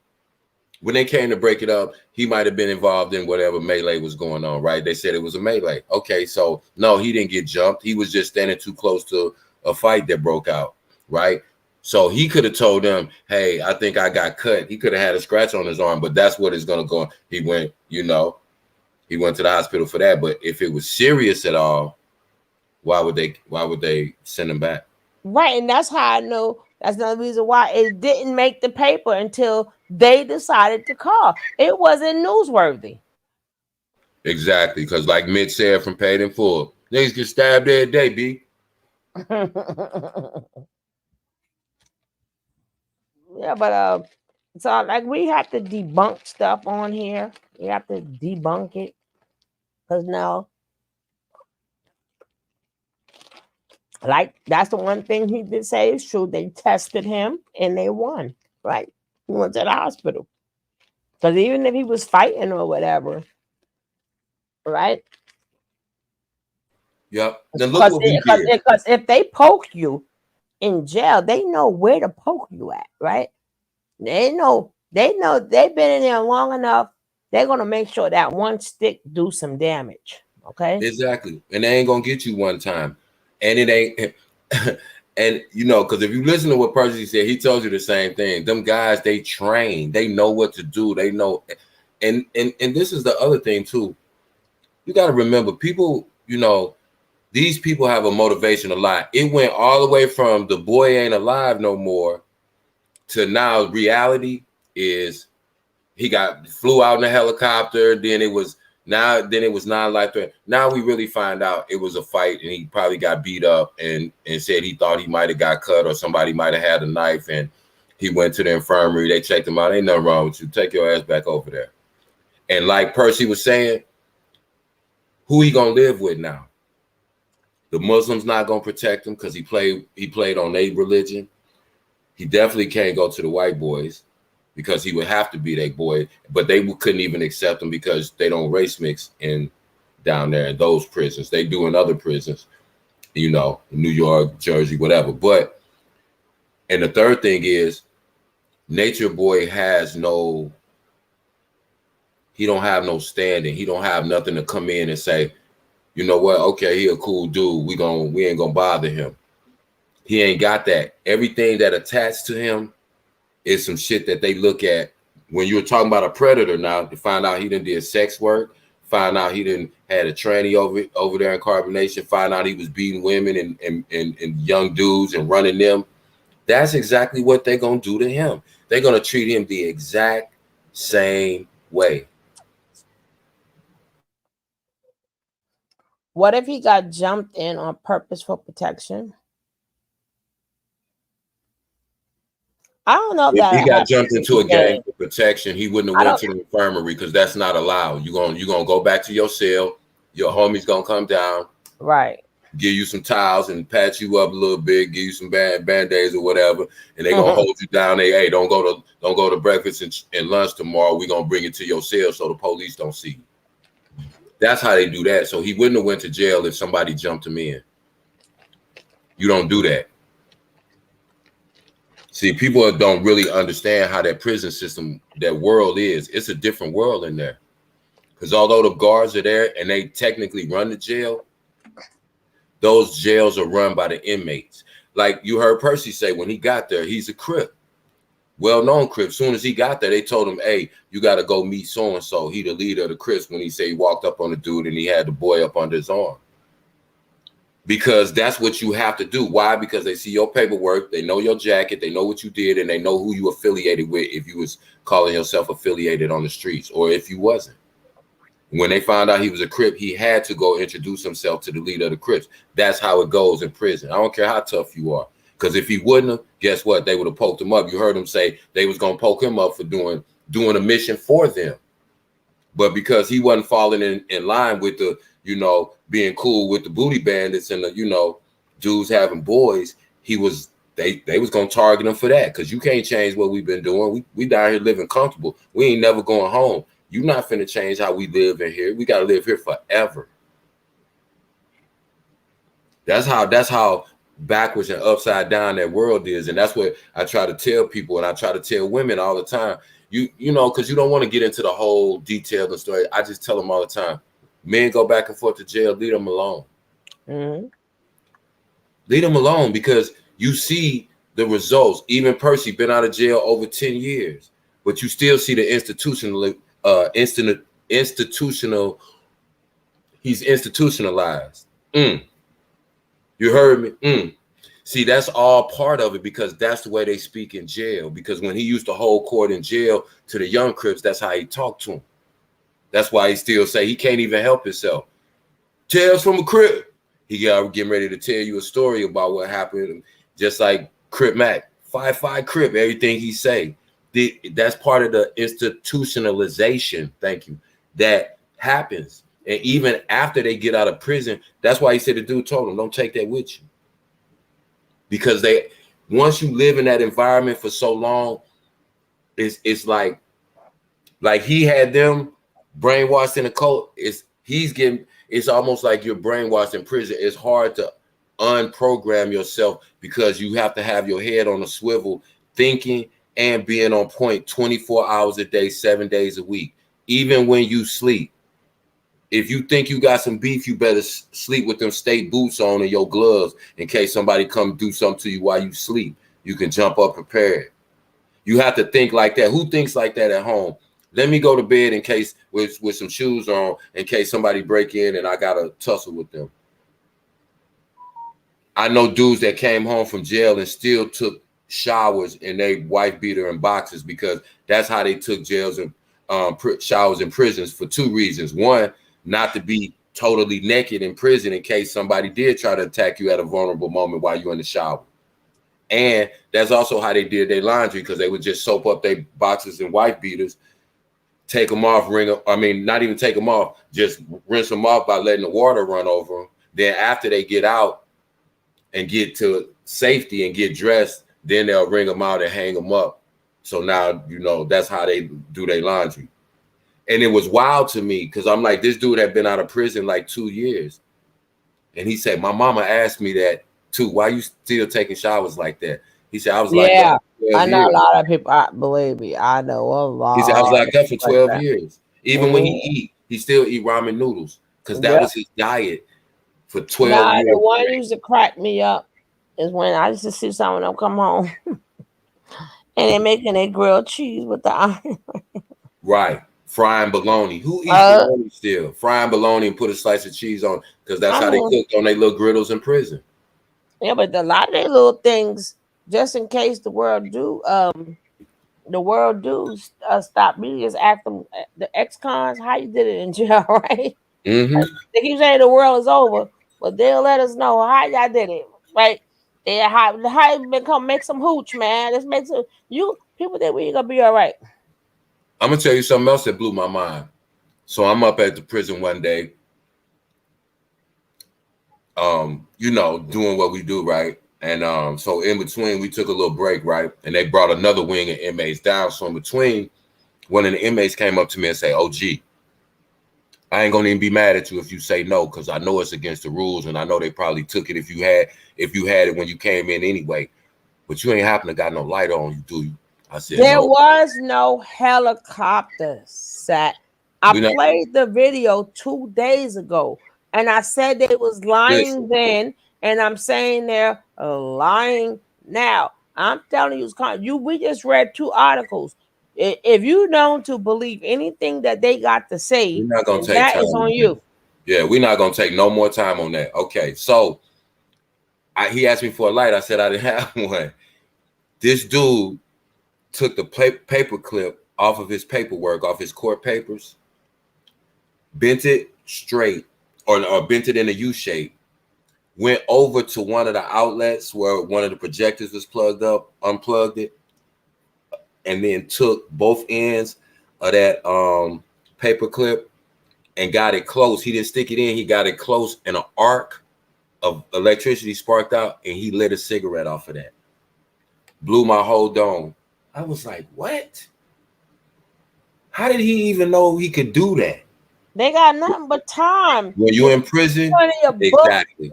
when they came to break it up, he might have been involved in whatever melee was going on, right? They said it was a melee. Okay, so no, he didn't get jumped. He was just standing too close to a fight that broke out, right? So he could have told them, hey, I think I got cut. He could have had a scratch on his arm, but that's what it's going to go. He went to the hospital for that. But if it was serious at all, why would they send him back? Right, and that's how I know. That's another reason why it didn't make the paper until they decided to call. It wasn't newsworthy. Exactly, because like Mitch said from Paid in Full, niggas get stabbed every day, B. Yeah, but so like we have to debunk stuff on here. We have to debunk it because now, like that's the one thing he did say is true. They tested him and they won. Right? He went to the hospital because even if he was fighting or whatever, right? Yep. Then look what we did. Because if they poke you in jail, they know where to poke you at, right? They know they've been in there long enough. They're gonna make sure that one stick do some damage. Okay. Exactly. And they ain't gonna get you one time. And it ain't and you know, because if you listen to what Percy said, he told you the same thing. Them guys, they train, they know what to do, they know. And this is the other thing too. You got to remember, people, you know, these people have a motivation a lot. It went all the way from the boy ain't alive no more to now reality is he flew out in a helicopter. Then it was non-life threat. Now we really find out it was a fight and he probably got beat up and said he thought he might have got cut or somebody might have had a knife and he went to the infirmary. They checked him out. Ain't nothing wrong with you. Take your ass back over there. And like Percy was saying, who he gonna live with now? The Muslims not gonna protect him because he played on their religion. He definitely can't go to the white boys because he would have to be their boy, but they couldn't even accept him because they don't race mix down there in those prisons. They do in other prisons, you know, New York, Jersey, whatever. But and the third thing is, Natureboy he don't have no standing. He don't have nothing to come in and say, you know what? Okay, he a cool dude. We ain't gonna bother him. He ain't got that. Everything that attached to him is some shit that they look at when you're talking about a predator. Now to find out he done did sex work, find out he done had a tranny over there in Carbonation, find out he was beating women and young dudes and running them. That's exactly what they're gonna do to him. They're gonna treat him the exact same way. What if he got jumped in on purpose for protection? I don't know If he got jumped into a gang gang for protection, he wouldn't have went to the infirmary because that's not allowed. You're gonna go back to your cell. Your homie's gonna come down, right? Give you some towels and pat you up a little bit, give you some band-aids or whatever, and they're gonna hold you down. Hey, don't go to breakfast and lunch tomorrow. We're gonna bring it to your cell so the police don't see you. That's how they do that. So he wouldn't have went to jail if somebody jumped him in. You don't do that. See, people don't really understand how that prison system, that world is. It's a different world in there. Because although the guards are there and they technically run the jail, those jails are run by the inmates. Like you heard Percy say when he got there, he's a Crip. Well-known Crip. As soon as he got there, they told him, hey, you got to go meet so-and-so. He the leader of the Crips when he said he walked up on the dude and he had the boy up under his arm. Because that's what you have to do. Why? Because they see your paperwork, they know your jacket, they know what you did, and they know who you affiliated with if you was calling yourself affiliated on the streets or if you wasn't. When they found out he was a Crip, he had to go introduce himself to the leader of the Crips. That's how it goes in prison. I don't care how tough you are. Because if he wouldn't have, guess what? They would have poked him up. You heard him say they was going to poke him up for doing a mission for them. But because he wasn't falling in line with the, you know, being cool with the booty bandits and the, you know, dudes having boys, they was going to target him for that. Because you can't change what we've been doing. We down here living comfortable. We ain't never going home. You're not finna change how we live in here. We got to live here forever. That's how backwards and upside down that world is. And that's what I try to tell people, and I try to tell women all the time. You know, because you don't want to get into the whole detail of the story. I just tell them all the time, men go back and forth to jail, leave them alone. Mm-hmm. Leave them alone, because you see the results. Even Percy been out of jail over 10 years, but you still see the he's institutionalized. You heard me? See, that's all part of it, because that's the way they speak in jail. Because when he used to hold court in jail to the young Crips, that's how he talked to them. That's why he still say he can't even help himself. Tales from a Crip. He got getting ready to tell you a story about what happened, just like Crip Mac 5-5 Crip, everything he say. That's part of the institutionalization. Thank you. That happens. And even after they get out of prison, that's why he said the dude told him, don't take that with you. Because once you live in that environment for so long, it's like he had them brainwashed in a cult. It's almost like you're brainwashed in prison. It's hard to unprogram yourself because you have to have your head on a swivel, thinking and being on point 24 hours a day, 7 days a week, even when you sleep. If you think you got some beef, you better sleep with them state boots on and your gloves in case somebody come do something to you while you sleep. You can jump up prepared. You have to think like that. Who thinks like that at home? Let me go to bed in case with some shoes on, in case somebody break in and I got to tussle with them. I know dudes that came home from jail and still took showers in their wife beater and boxes because that's how they took jails and showers in prisons for two reasons. One, not to be totally naked in prison in case somebody did try to attack you at a vulnerable moment while you're in the shower. And that's also how they did their laundry, because they would just soap up their boxes and wife beaters, take them off, not even take them off, just rinse them off by letting the water run over them. Then after they get out and get to safety and get dressed, then they'll wring them out and hang them up. So now, that's how they do their laundry. And it was wild to me because I'm like, this dude had been out of prison like 2 years. And he said, my mama asked me that too. Why you still taking showers like that? He said, I was like, yeah, I know years. a lot of people, believe me, I know a lot. He said, I was like that for 12 years. Even when he eat, he still eat ramen noodles because that was his diet for 12 years. The one used to crack me up is when I used to see some of them come home and they're making their grilled cheese with the iron. Right. Frying bologna. Who eats bologna still? Frying bologna and put a slice of cheese on, because that's how they cooked on their little griddles in prison. Yeah, but a lot of their little things, just in case the world do stop me, just ask them the ex-cons how you did it in jail, right? Mm-hmm. They keep saying the world is over, but they'll let us know how y'all did it, right? How you come make some hooch, man. Let's make some people think we're gonna be all right. I'm gonna tell you something else that blew my mind. So I'm up at the prison one day, doing what we do, right? And so in between, we took a little break, right? And they brought another wing of inmates down. So in between, one of the inmates came up to me and say, "OG, I ain't gonna even be mad at you if you say no, because I know it's against the rules, and I know they probably took it if you had it when you came in anyway. But you ain't happen to got no light on you, do you?" I said, there no. was no helicopter set. I played the video 2 days ago, and I said they was lying then, and I'm saying they're lying now. I'm telling you, we just read 2 articles. If you known to believe anything that they got to say, we're not gonna take that time is on you. Yeah, we're not gonna take no more time on that. Okay, so he asked me for a light. I said I didn't have one. This dude took the paper clip off of his paperwork, off his court papers, bent it straight or bent it in a U shape, went over to one of the outlets where one of the projectors was plugged up, unplugged it, and then took both ends of that paper clip and got it close. He didn't stick it in. He got it close, and an arc of electricity sparked out, and he lit a cigarette off of that. Blew my whole dome. I was like, what? How did he even know he could do that? They got nothing but time. When you're in prison, exactly.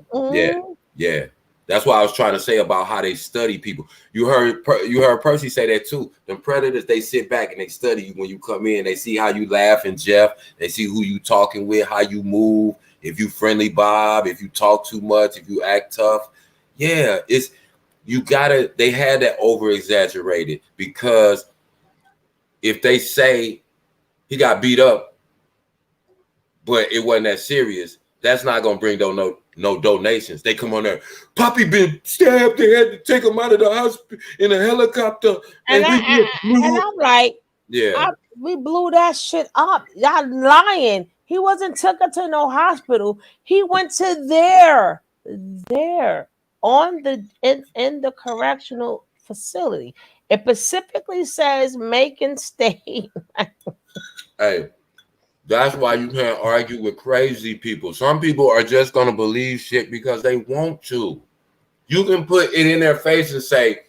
Yeah. That's why I was trying to say about how they study people. You heard Percy say that too. The predators, they sit back and they study you when you come in. They see how you laugh and Jeff. They see who you talking with, how you move, if you friendly Bob, if you talk too much, if you act tough. Yeah, they had that over exaggerated, because if they say he got beat up, but it wasn't that serious, that's not gonna bring no donations. They come on there, Poppy been stabbed, they had to take him out of the hospital in a helicopter. And I'm like, we blew that shit up. Y'all lying. He wasn't took her to no hospital. He went to there on the in the correctional facility. It specifically says Macon State. Hey, that's why you can't argue with crazy people. Some people are just gonna believe shit because they want to. You can put it in their face and say,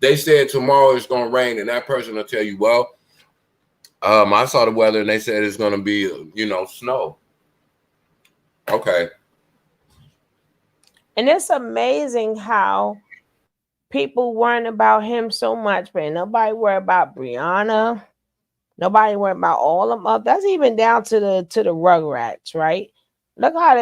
they said tomorrow it's gonna rain, and that person will tell you, well, I saw the weather and they said it's gonna be, snow. Okay. And it's amazing how people worrying about him so much, but nobody worry about Brianna. Nobody worry about all of them. That's even down to the Rugrats, right? Look how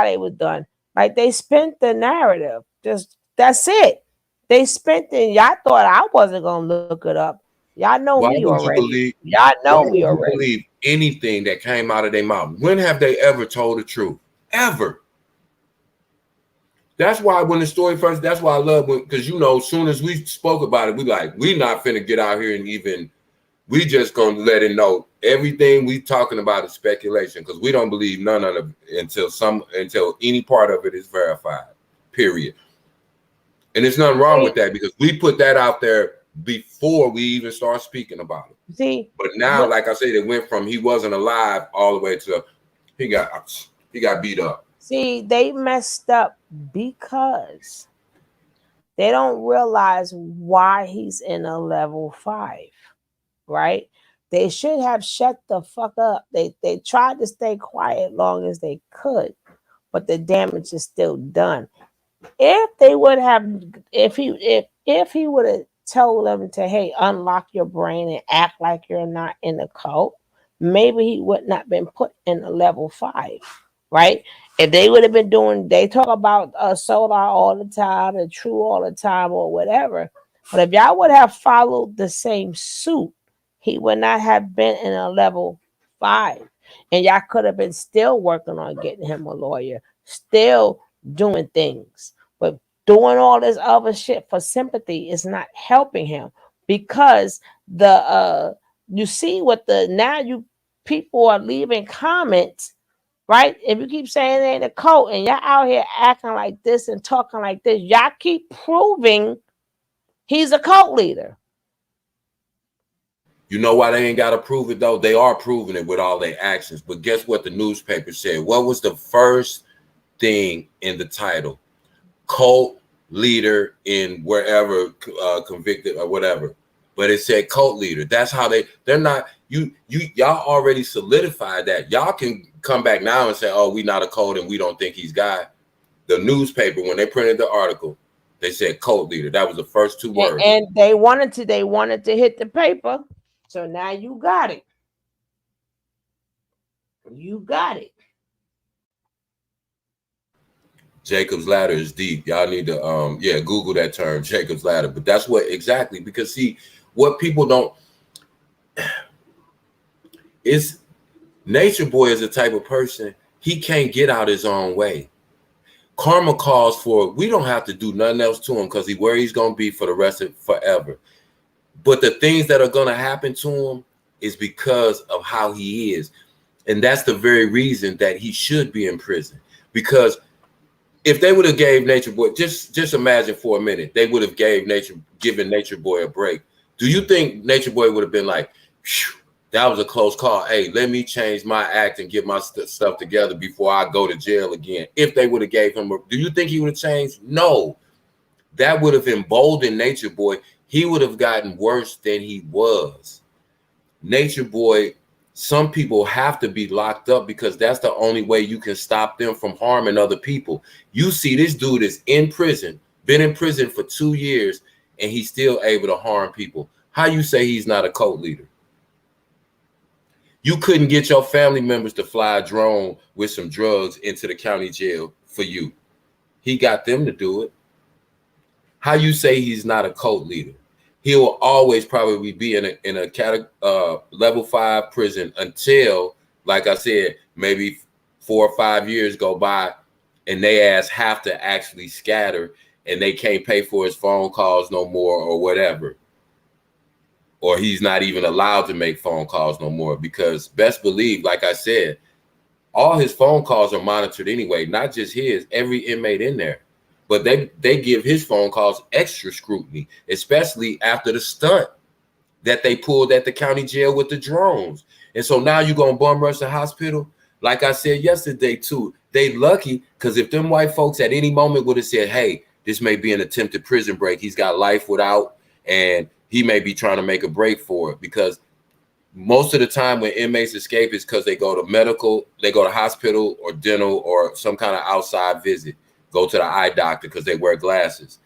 they was done. Like they spent the narrative. Just that's it. They spent it. Y'all thought I wasn't gonna look it up. Y'all know Why me would you already. believe? Y'all know Why would me you already. believe anything that came out of their mouth? When have they ever told the truth? Ever? That's why when the story first, that's why I love when, because as soon as we spoke about it, we not finna get out here and even, we just gonna let it know everything we talking about is speculation, because we don't believe none of it until any part of it is verified. Period. And there's nothing wrong with that, because we put that out there before we even start speaking about it. See, but now, like I said, it went from he wasn't alive all the way to he got beat up. See, they messed up because they don't realize why he's in a level 5, right? They should have shut the fuck up. They tried to stay quiet long as they could, but the damage is still done. If they would have, if he would have told them to, hey, unlock your brain and act like you're not in the cult, maybe he would not been put in a level 5, right? If they would have been doing, they talk about solar all the time and true all the time or whatever. But if y'all would have followed the same suit, he would not have been in a level 5. And y'all could have been still working on getting him a lawyer, still doing things. But doing all this other shit for sympathy is not helping him, because you see what people are leaving comments, right? If you keep saying it ain't a cult and y'all out here acting like this and talking like this, y'all keep proving he's a cult leader. You know why they ain't got to prove it, though? They are proving it with all their actions. But guess what the newspaper said? What was the first thing in the title? Cult leader in wherever, convicted or whatever. But it said cult leader. That's how they're not, y'all already solidified that. Y'all can come back now and say, oh, we not a cult and we don't think he's God. The newspaper, when they printed the article, they said cult leader. That was the first 2 words. And they wanted to hit the paper. So now you got it. You got it. Jacob's ladder is deep. Y'all need to Google that term, Jacob's ladder. But that's what exactly, because see, what people don't is Natureboy is the type of person, he can't get out his own way. Karma calls for, we don't have to do nothing else to him because where he's gonna be for the rest of forever. But the things that are gonna happen to him is because of how he is. And that's the very reason that he should be in prison. Because if they would have gave Natureboy, just imagine for a minute, they would have given Natureboy a break. Do you think Natureboy would have been like, that was a close call. Hey, let me change my act and get my stuff together before I go to jail again? If they would have gave him do you think he would have changed? No. That would have emboldened Natureboy. He would have gotten worse than he was. Natureboy, some people have to be locked up because that's the only way you can stop them from harming other people. You see, this dude is in prison, been in prison for 2 years, and he's still able to harm people. How you say he's not a cult leader? You couldn't get your family members to fly a drone with some drugs into the county jail for you. He got them to do it. How you say he's not a cult leader? He will always probably be in a level 5 prison until, like I said, maybe 4 or 5 years go by and they ass have to actually scatter and they can't pay for his phone calls no more or whatever. Or he's not even allowed to make phone calls no more, because best believe, like I said, all his phone calls are monitored anyway, not just his, every inmate in there. but they give his phone calls extra scrutiny, especially after the stunt that they pulled at the county jail with the drones. And so now you're gonna bum rush the hospital. Like I said yesterday too, they lucky because if them white folks at any moment would have said, hey, this may be an attempted prison break, he's got life without, and he may be trying to make a break for it, because most of the time when inmates escape is because they go to medical, they go to hospital or dental or some kind of outside visit, go to the eye doctor because they wear glasses.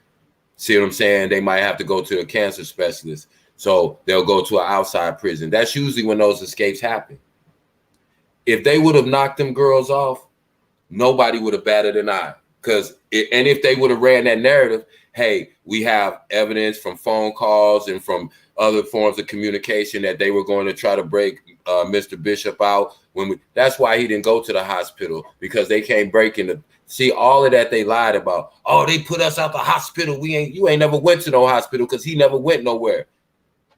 See what I'm saying? They might have to go to a cancer specialist. So they'll go to an outside prison. That's usually when those escapes happen. If they would have knocked them girls off, nobody would have batted an eye. And if they would have ran that narrative, hey, we have evidence from phone calls and from other forms of communication that they were going to try to break Mr. Bishop out. That's why he didn't go to the hospital, because they can't break in the. See, all of that they lied about. Oh, they put us out the hospital. You ain't never went to no hospital, because he never went nowhere.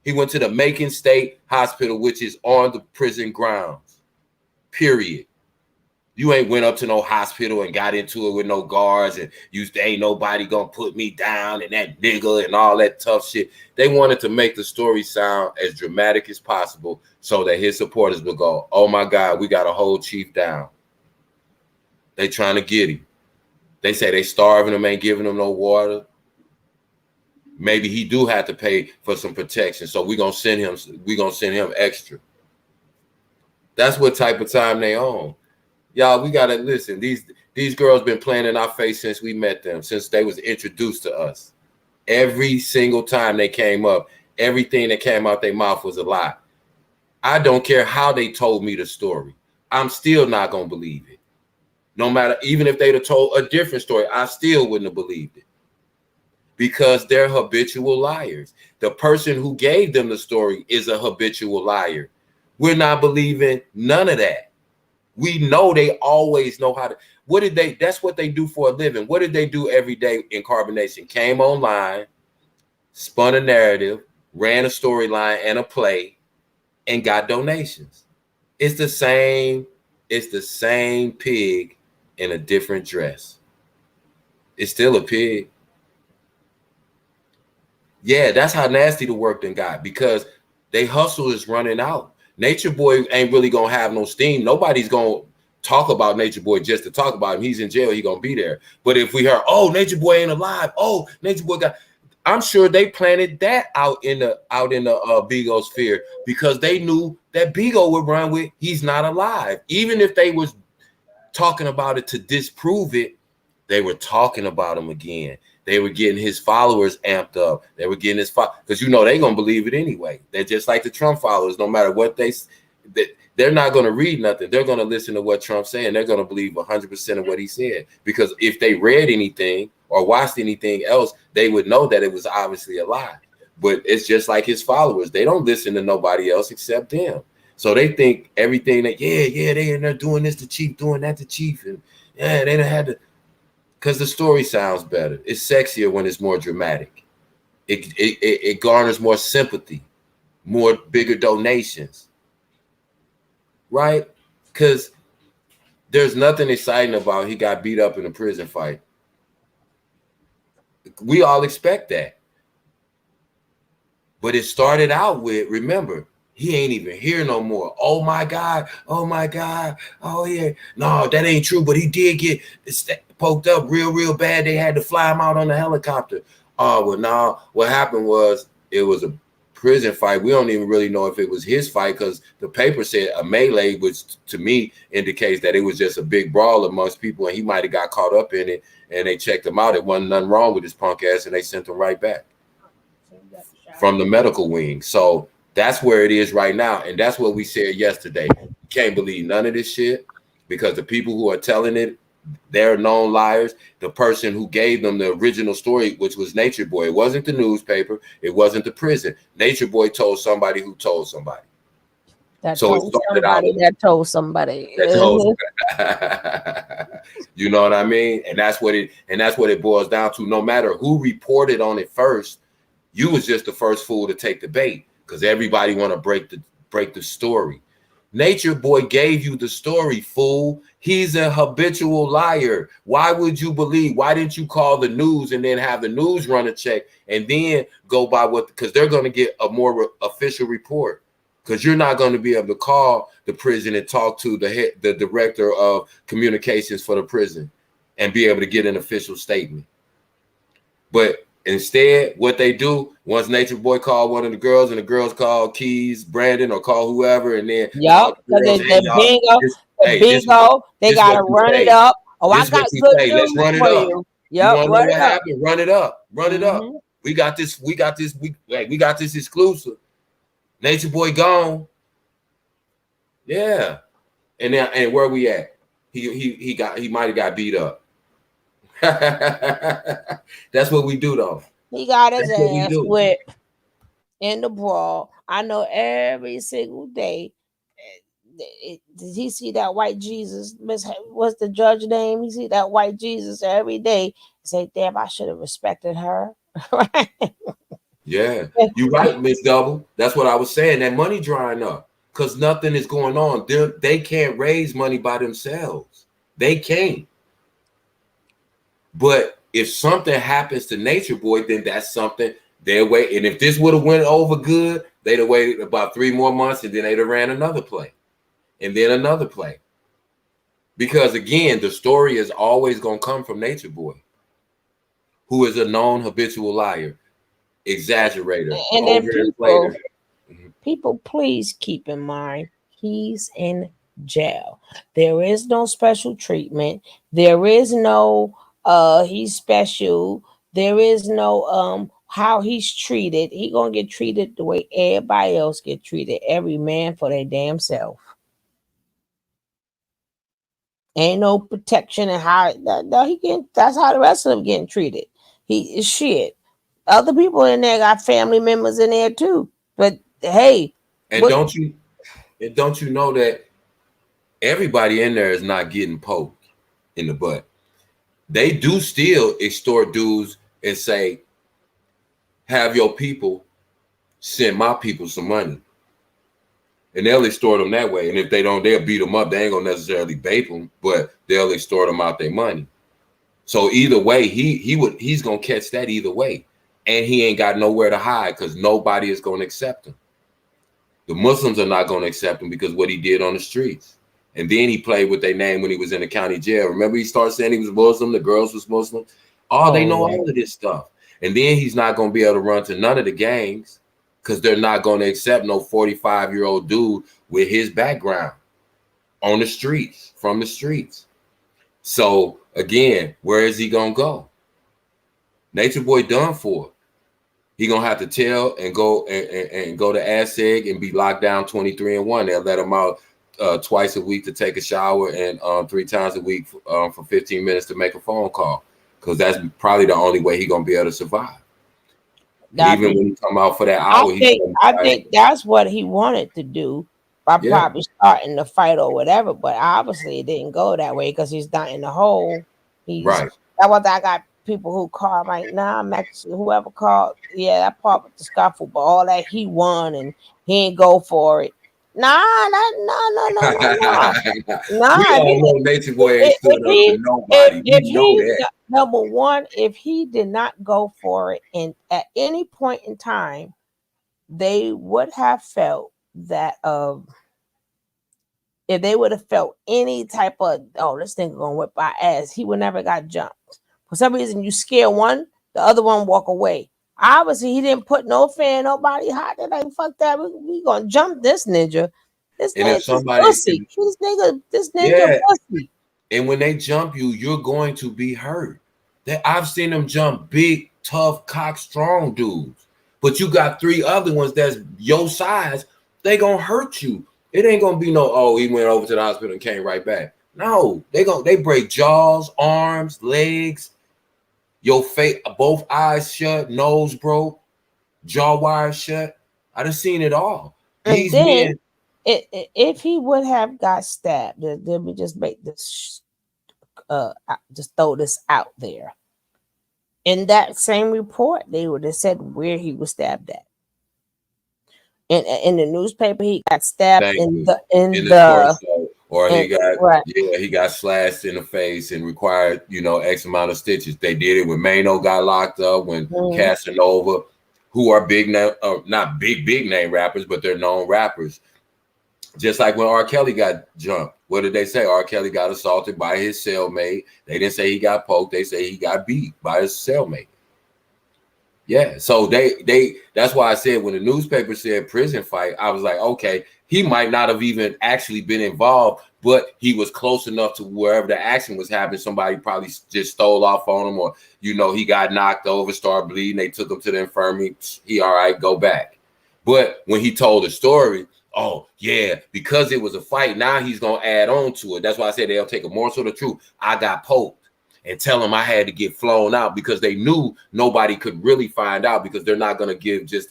He went to the Macon State Hospital, which is on the prison grounds. Period. You ain't went up to no hospital and got into it with no guards and ain't nobody gonna put me down and that nigga and all that tough shit. They wanted to make the story sound as dramatic as possible so that his supporters would go, oh my God, we got to hold Chief down. They trying to get him. They say they starving him, ain't giving him no water. Maybe he do have to pay for some protection, so we're gonna send him extra. That's what type of time they on. Y'all, we gotta listen. These girls been playing in our face since we met them, since they was introduced to us. Every single time they came up, everything that came out their mouth was a lie. I don't care how they told me the story. I'm still not gonna believe it. No matter, even if they'd have told a different story, I still wouldn't have believed it. Because they're habitual liars. The person who gave them the story is a habitual liar. We're not believing none of that. We know they always know how to. That's what they do for a living. What did they do every day in Carbonation? Came online, spun a narrative, ran a storyline and a play, and got donations. It's the same pig in a different dress. It's still a pig. Yeah, that's how nasty the work done got, because they hustle is running out. Natureboy ain't really gonna have no steam. Nobody's gonna talk about Natureboy just to talk about him. He's in jail, he gonna be there. But if we heard, oh, Natureboy ain't alive, oh, Natureboy got, I'm sure they planted that out in the Beagle sphere, because they knew that Beagle would run with, he's not alive. Even if they was talking about it to disprove it, they were talking about him again. They were getting his followers amped up. They were getting his because they're gonna believe it anyway. They're just like the Trump followers. No matter what they're not gonna read nothing. They're gonna listen to what Trump's saying. They're gonna believe 100% of what he said, because if they read anything or watched anything else, they would know that it was obviously a lie. But it's just like his followers. They don't listen to nobody else except him. So they think everything that they in there doing this to Chief, doing that to Chief, and they done had to. Because the story sounds better. It's sexier when it's more dramatic. It garners more sympathy, more bigger donations, right? Because there's nothing exciting about he got beat up in a prison fight. We all expect that. But it started out with, remember, he ain't even here no more. Oh my God. Oh my God. Oh yeah. No, that ain't true. But he did get poked up real bad. They had to fly him out on the helicopter. Oh, well, no. What happened was it was a prison fight. We don't even really know if it was his fight, because the paper said a melee, which to me indicates that it was just a big brawl amongst people, and he might have got caught up in it, and they checked him out. It wasn't nothing wrong with his punk ass, and they sent him right back from the medical wing. So that's where it is right now. And that's what we said yesterday. You can't believe none of this shit, because the people who are telling it, they're known liars. The person who gave them the original story, which was Natureboy, it wasn't the newspaper, it wasn't the prison. Natureboy told somebody who told somebody. That told somebody that told somebody. That told you know what I mean? And that's what it boils down to. No matter who reported on it first, you was just the first fool to take the bait, because everybody want to break the story. Nature Boy gave you the story, fool. He's a habitual liar. Why would you believe? Why didn't you call the news and then have the news run a check and then go by what? Because they're going to get a more official report. Because you're not going to be able to call the prison and talk to the director of communications for the prison and be able to get an official statement. But instead, what they do, once Nature Boy called one of the girls and the girls called Keys, Brandon, or call whoever, and then Yup, the girls, the bingo, they this gotta what you run it say. up. Oh, I This got what you good say. Let's news run it for up. you. You Yup, want to know run what it up. happened? Run it up. Run it up. We got this. We got this. We got this exclusive. Nature Boy gone. Yeah. And then and where we at? He might have got beat up. That's what we do though. He got his That's what we ass do. whipped in the brawl. I know every single day. Did he see that white Jesus? What's the judge name? He see that white Jesus every day. Say, damn, I should have respected her. Yeah, you're right, Miss Double. That's what I was saying. That money drying up because nothing is going on. They can't raise money by themselves. They can't. But if something happens to Nature Boy, then that's something they'll wait. And if this would have went over good, they'd have waited about 3 more months and then they'd have ran another play and then another play. Because again, the story is always going to come from Nature Boy, who is a known habitual liar, exaggerator, And then overinflator. people, please keep in mind, he's in jail. There is no special treatment. There is no he's special. There is no how he's treated. He gonna get treated the way everybody else get treated. Every man for their damn self. Ain't no protection and how no, he getting that's how the rest of them getting treated. He is shit. Other people in there got family members in there too. But hey, And don't you know that everybody in there is not getting poked in the butt? They do still extort dudes and say, have your people send my people some money. And they'll extort them that way. And if they don't, they'll beat them up. They ain't gonna necessarily bait them, but they'll extort them out their money. So either way, he's gonna catch that either way. And he ain't got nowhere to hide because nobody is gonna accept him. The Muslims are not gonna accept him because what he did on the streets. And then he played with their name when he was in the county jail. Remember, he started saying he was Muslim, the girls was Muslim. They know all of this stuff. And then he's not gonna be able to run to none of the gangs because they're not gonna accept no 45-year-old dude with his background on the streets, from the streets. So again, where is he gonna go? Nature Boy done for. He gonna have to tell and go and go to ASEG and be locked down 23-1. They'll let him out twice a week to take a shower and 3 times a week for 15 minutes to make a phone call, because that's probably the only way he gonna be able to survive. And even when he come out for that hour, I think that's what he wanted to do by probably starting the fight or whatever. But obviously, it didn't go that way because he's not in the hole. Right. That's what I got people who call like, nah, I'm actually whoever called, yeah, that part with the scuffle, but all that he won and he ain't go for it. No. We all know Nature Boy ain't stood up to nobody. We know that. Number one, if he did not go for it, and at any point in time, they would have felt that if they would have felt any type of this thing gonna whip our ass, he would never got jumped. For some reason, you scare one, the other one walk away. Obviously, he didn't put no fear in nobody hot. They're like, fuck that, we gonna jump this ninja. This ninja pussy. This ninja pussy. And when they jump you, you're going to be hurt. I've seen them jump big, tough, cock, strong dudes. But you got 3 other ones that's your size, they gonna hurt you. It ain't gonna be no, he went over to the hospital and came right back. No, they break jaws, arms, legs, your face, both eyes shut, nose broke, jaw wire shut. I done seen it all. And then, if he would have got stabbed, let me just make this, just throw this out there. In that same report, they would have said where he was stabbed at. in the newspaper. He got stabbed Thank in you. the In the torso, or he got right. he got slashed in the face and required X amount of stitches. They did it when Mano got locked up, when Casanova, who are big name, not big name rappers, but they're known rappers. Just like when R. Kelly got jumped. What did they say? R. Kelly got assaulted by his cellmate. They didn't say he got poked. They say he got beat by his cellmate. Yeah. So that's why I said when the newspaper said prison fight, I was like, okay, he might not have even actually been involved, but he was close enough to wherever the action was happening. Somebody probably just stole off on him, or, he got knocked over, started bleeding. They took him to the infirmary. He all right, go back. But when he told the story, oh yeah, because it was a fight, now he's gonna add on to it. That's why I said they'll take a morsel of the truth. I got poked, and tell him I had to get flown out, because they knew nobody could really find out, because they're not gonna give just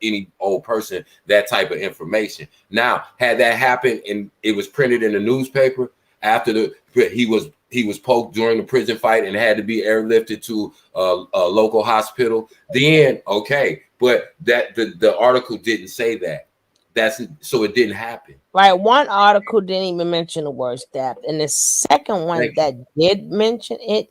any old person that type of information. Now, had that happened and it was printed in the newspaper after he was poked during the prison fight and had to be airlifted to a local hospital, then okay. But that the article didn't say that. So it didn't happen. Right. One article didn't even mention the word stabbed. And the second one that did mention it,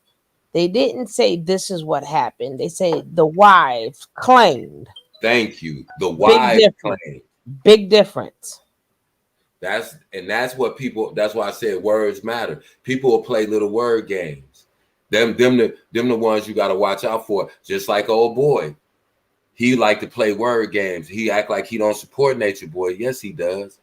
they didn't say this is what happened. They say the wives claimed. Thank you. The wives claimed. Big difference. That's why I said words matter. People will play little word games. Them the ones you gotta watch out for. Just like old boy. He like to play word games. He act like he don't support Natureboy. Yes, he does.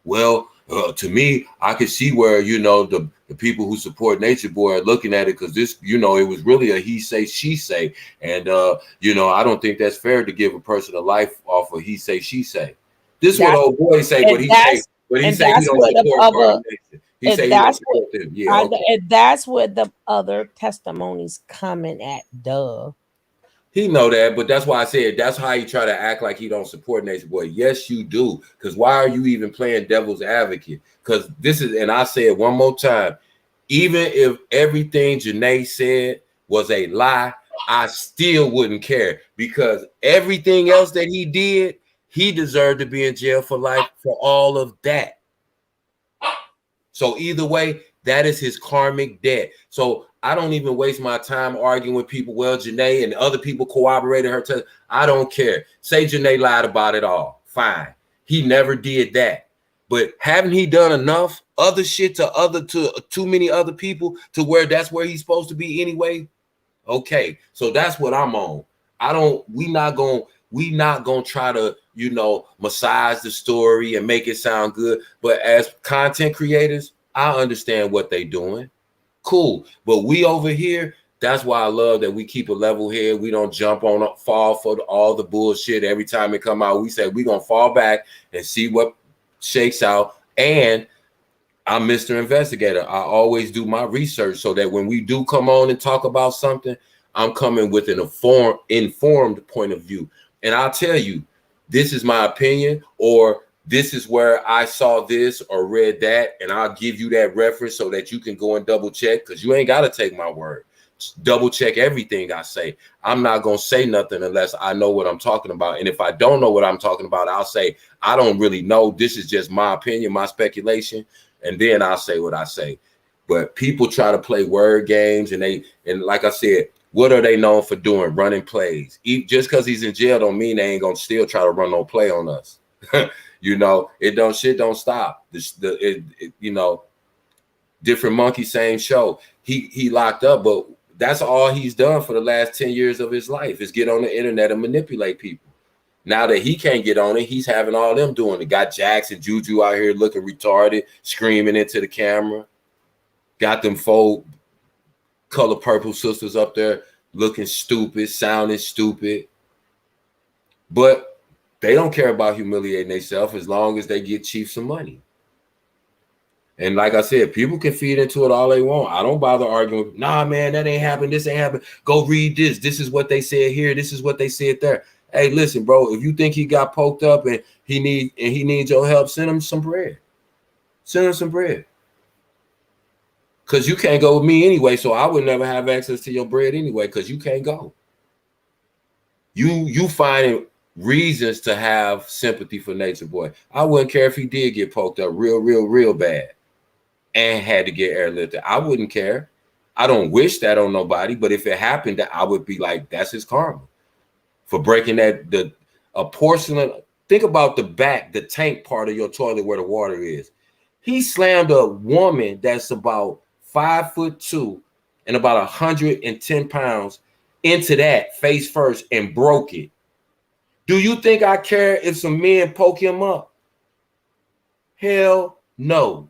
Well, to me, I can see where, the people who support Natureboy are looking at it, because this, it was really a he say, she say. And, I don't think that's fair to give a person a life off of he say, she say. This is what old boy say, but he say he don't support Nation. He say he don't support them. Yeah, okay. And that's where the other testimonies coming at, duh. He know that, but that's why I said that's how you try to act like he don't support Natureboy. Yes, you do. Because why are you even playing devil's advocate? Because this is, and I say it one more time, even if everything Janae said was a lie, I still wouldn't care, because everything else that he did, he deserved to be in jail for life for all of that. So either way, that is his karmic debt. So I don't even waste my time arguing with people. Well, Janae and other people corroborated her test. I don't care. Say Janae lied about it all. Fine. He never did that. But haven't he done enough other shit to too many other people to where that's where he's supposed to be anyway? Okay. So that's what I'm on. We not gonna try to, massage the story and make it sound good. But as content creators, I understand what they doing. Cool. But we over here, that's why I love that we keep a level head. We don't fall for all the bullshit every time it come out. We say we're gonna fall back and see what shakes out. And I'm Mr. Investigator. I always do my research so that when we do come on and talk about something, I'm coming with an informed point of view. And I'll tell you, this is my opinion, or this is where I saw this or read that, and I'll give you that reference so that you can go and double check, because you ain't got to take my word. Just double check everything I say. I'm not going to say nothing unless I know what I'm talking about. And if I don't know what I'm talking about, I'll say, I don't really know. This is just my opinion, my speculation. And then I'll say what I say. But people try to play word games, and like I said, what are they known for doing? Running plays. Just because he's in jail don't mean they ain't going to still try to run no play on us. Shit don't stop. Different monkey, same show. He locked up, but that's all he's done for the last 10 years of his life is get on the internet and manipulate people. Now that he can't get on it, he's having all them doing it. Got Jax and Juju out here looking retarded, screaming into the camera. Got them 4 color purple sisters up there looking stupid, sounding stupid. But they don't care about humiliating themselves as long as they get Chief some money. And like I said, people can feed into it all they want. I don't bother arguing. Nah, man, that ain't happened. This ain't happened. Go read this. This is what they said here. This is what they said there. Hey, listen, bro, if you think he got poked up and he needs your help, send him some bread. Send him some bread. Because you can't go with me anyway, so I would never have access to your bread anyway, because you can't go. You find reasons to have sympathy for Nature Boy. I wouldn't care if he did get poked up real bad and had to get airlifted. I wouldn't care. I don't wish that on nobody, but if it happened, I would be like, that's his karma for breaking a porcelain. Think about the tank part of your toilet where the water is. He slammed a woman that's about 5'2" and about 110 pounds into that face first and broke it. Do you think I care if some men poke him up? Hell no.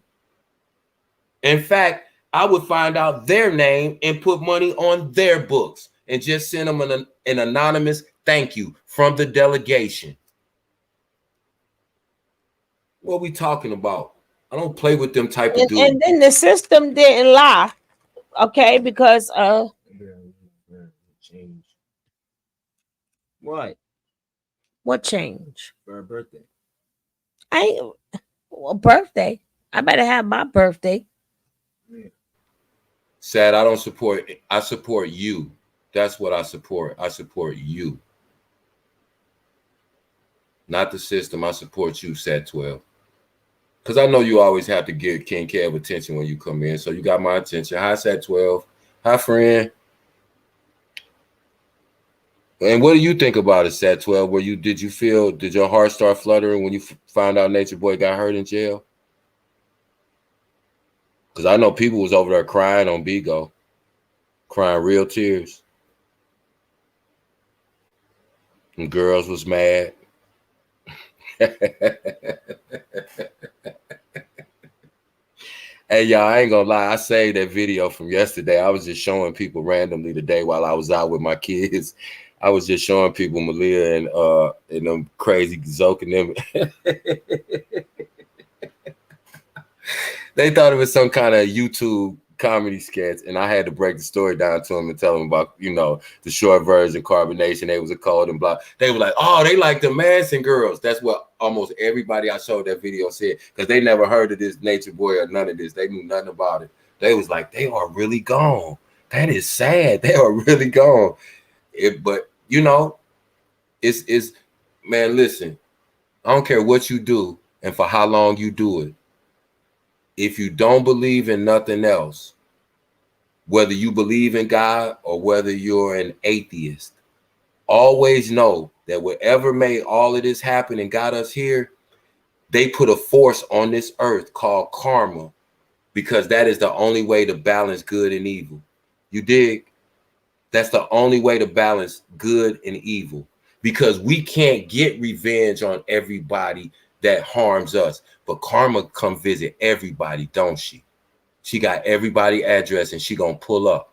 In fact, I would find out their name and put money on their books and just send them an anonymous thank you from the delegation. What are we talking about? I don't play with them type of dudes. And then the system didn't lie, okay? Because what change? For her birthday. Birthday. I better have my birthday. Sad, I don't support. I support you. That's what I support. I support you, not the system. I support you, Sad 12. Because I know you always have to give King Kev attention when you come in. So you got my attention. Hi, Sad 12. Hi, friend. And what do you think about it, Sad 12? Did your heart start fluttering when you found out Nature Boy got hurt in jail? Because I know people was over there crying on Bigo, crying real tears. And girls was mad. Hey, y'all, I ain't gonna lie. I saved that video from yesterday. I was just showing people randomly today while I was out with my kids. I was just showing people Malia and them crazy zoking them. They thought it was some kind of YouTube comedy sketch, and I had to break the story down to them and tell them about, the short version, carbonation. They was a cold and blah. They were like, oh, they like the Manson girls. That's what almost everybody I showed that video said, because they never heard of this Nature Boy or none of this. They knew nothing about it. They was like, they are really gone. That is sad. They are really gone. But it's man, listen, I don't care what you do and for how long you do it. If you don't believe in nothing else, whether you believe in God or whether you're an atheist, always know that whatever made all of this happen and got us here, they put a force on this earth called karma, because that is the only way to balance good and evil. You dig? That's the only way to balance good and evil, because we can't get revenge on everybody that harms us. But karma come visit everybody, don't she? She got everybody address and she gonna pull up.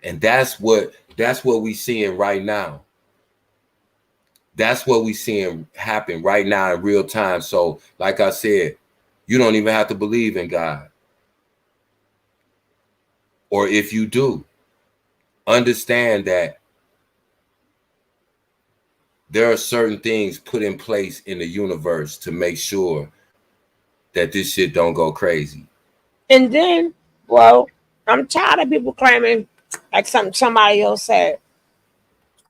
And that's what we seeing right now. That's what we seeing happen right now in real time. So like I said, you don't even have to believe in God. Or if you do, understand that there are certain things put in place in the universe to make sure that this shit don't go crazy. And then, well, I'm tired of people claiming, like somebody else said,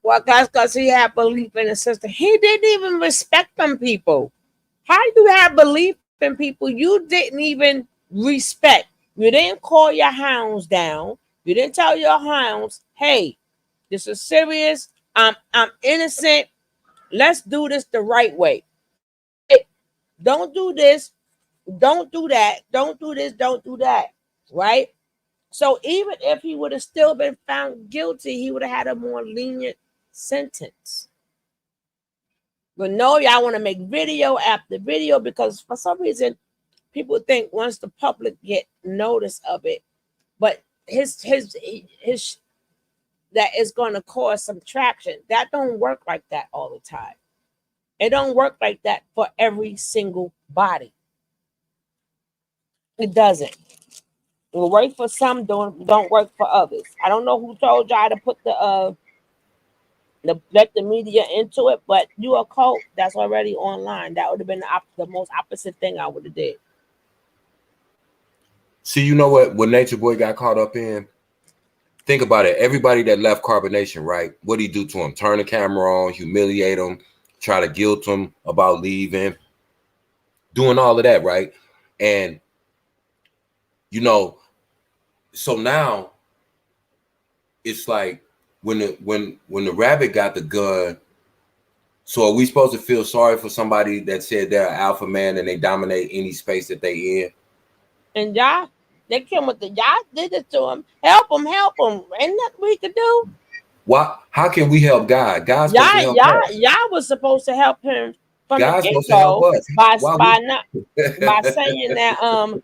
well, that's because he had belief in the system. He didn't even respect them people. How do you have belief in people you didn't even respect? You didn't call your hounds down. You didn't tell your hounds, hey, this is serious. I'm innocent. Let's do this the right way. Don't do this. Don't do that. Don't do this. Don't do that. Right? So even if he would have still been found guilty, he would have had a more lenient sentence. But no, y'all want to make video after video, because for some reason people think once the public get notice of it, but his that is going to cause some traction. That don't work like that all the time. It don't work like that for every single body. It doesn't. It will work for some, don't work for others. I don't know who told y'all to put let the media into it, but you a cult that's already online. That would have been the most opposite thing I would have did. See, you know what Nature Boy got caught up in? think about it. Everybody that left Carbonation, right? What did he do to him? Turn the camera on, humiliate him, try to guilt him about leaving, doing all of that, right? And you know, so now it's like when the rabbit got the gun. So are we supposed to feel sorry for somebody that said they're an alpha man and they dominate any space that they in? And y'all, they came with y'all did it to him. Help him. Ain't nothing we could do. Why? How can we help God? God's supposed to help us. Y'all was supposed to help him from God's the supposed to help get-go us. by saying that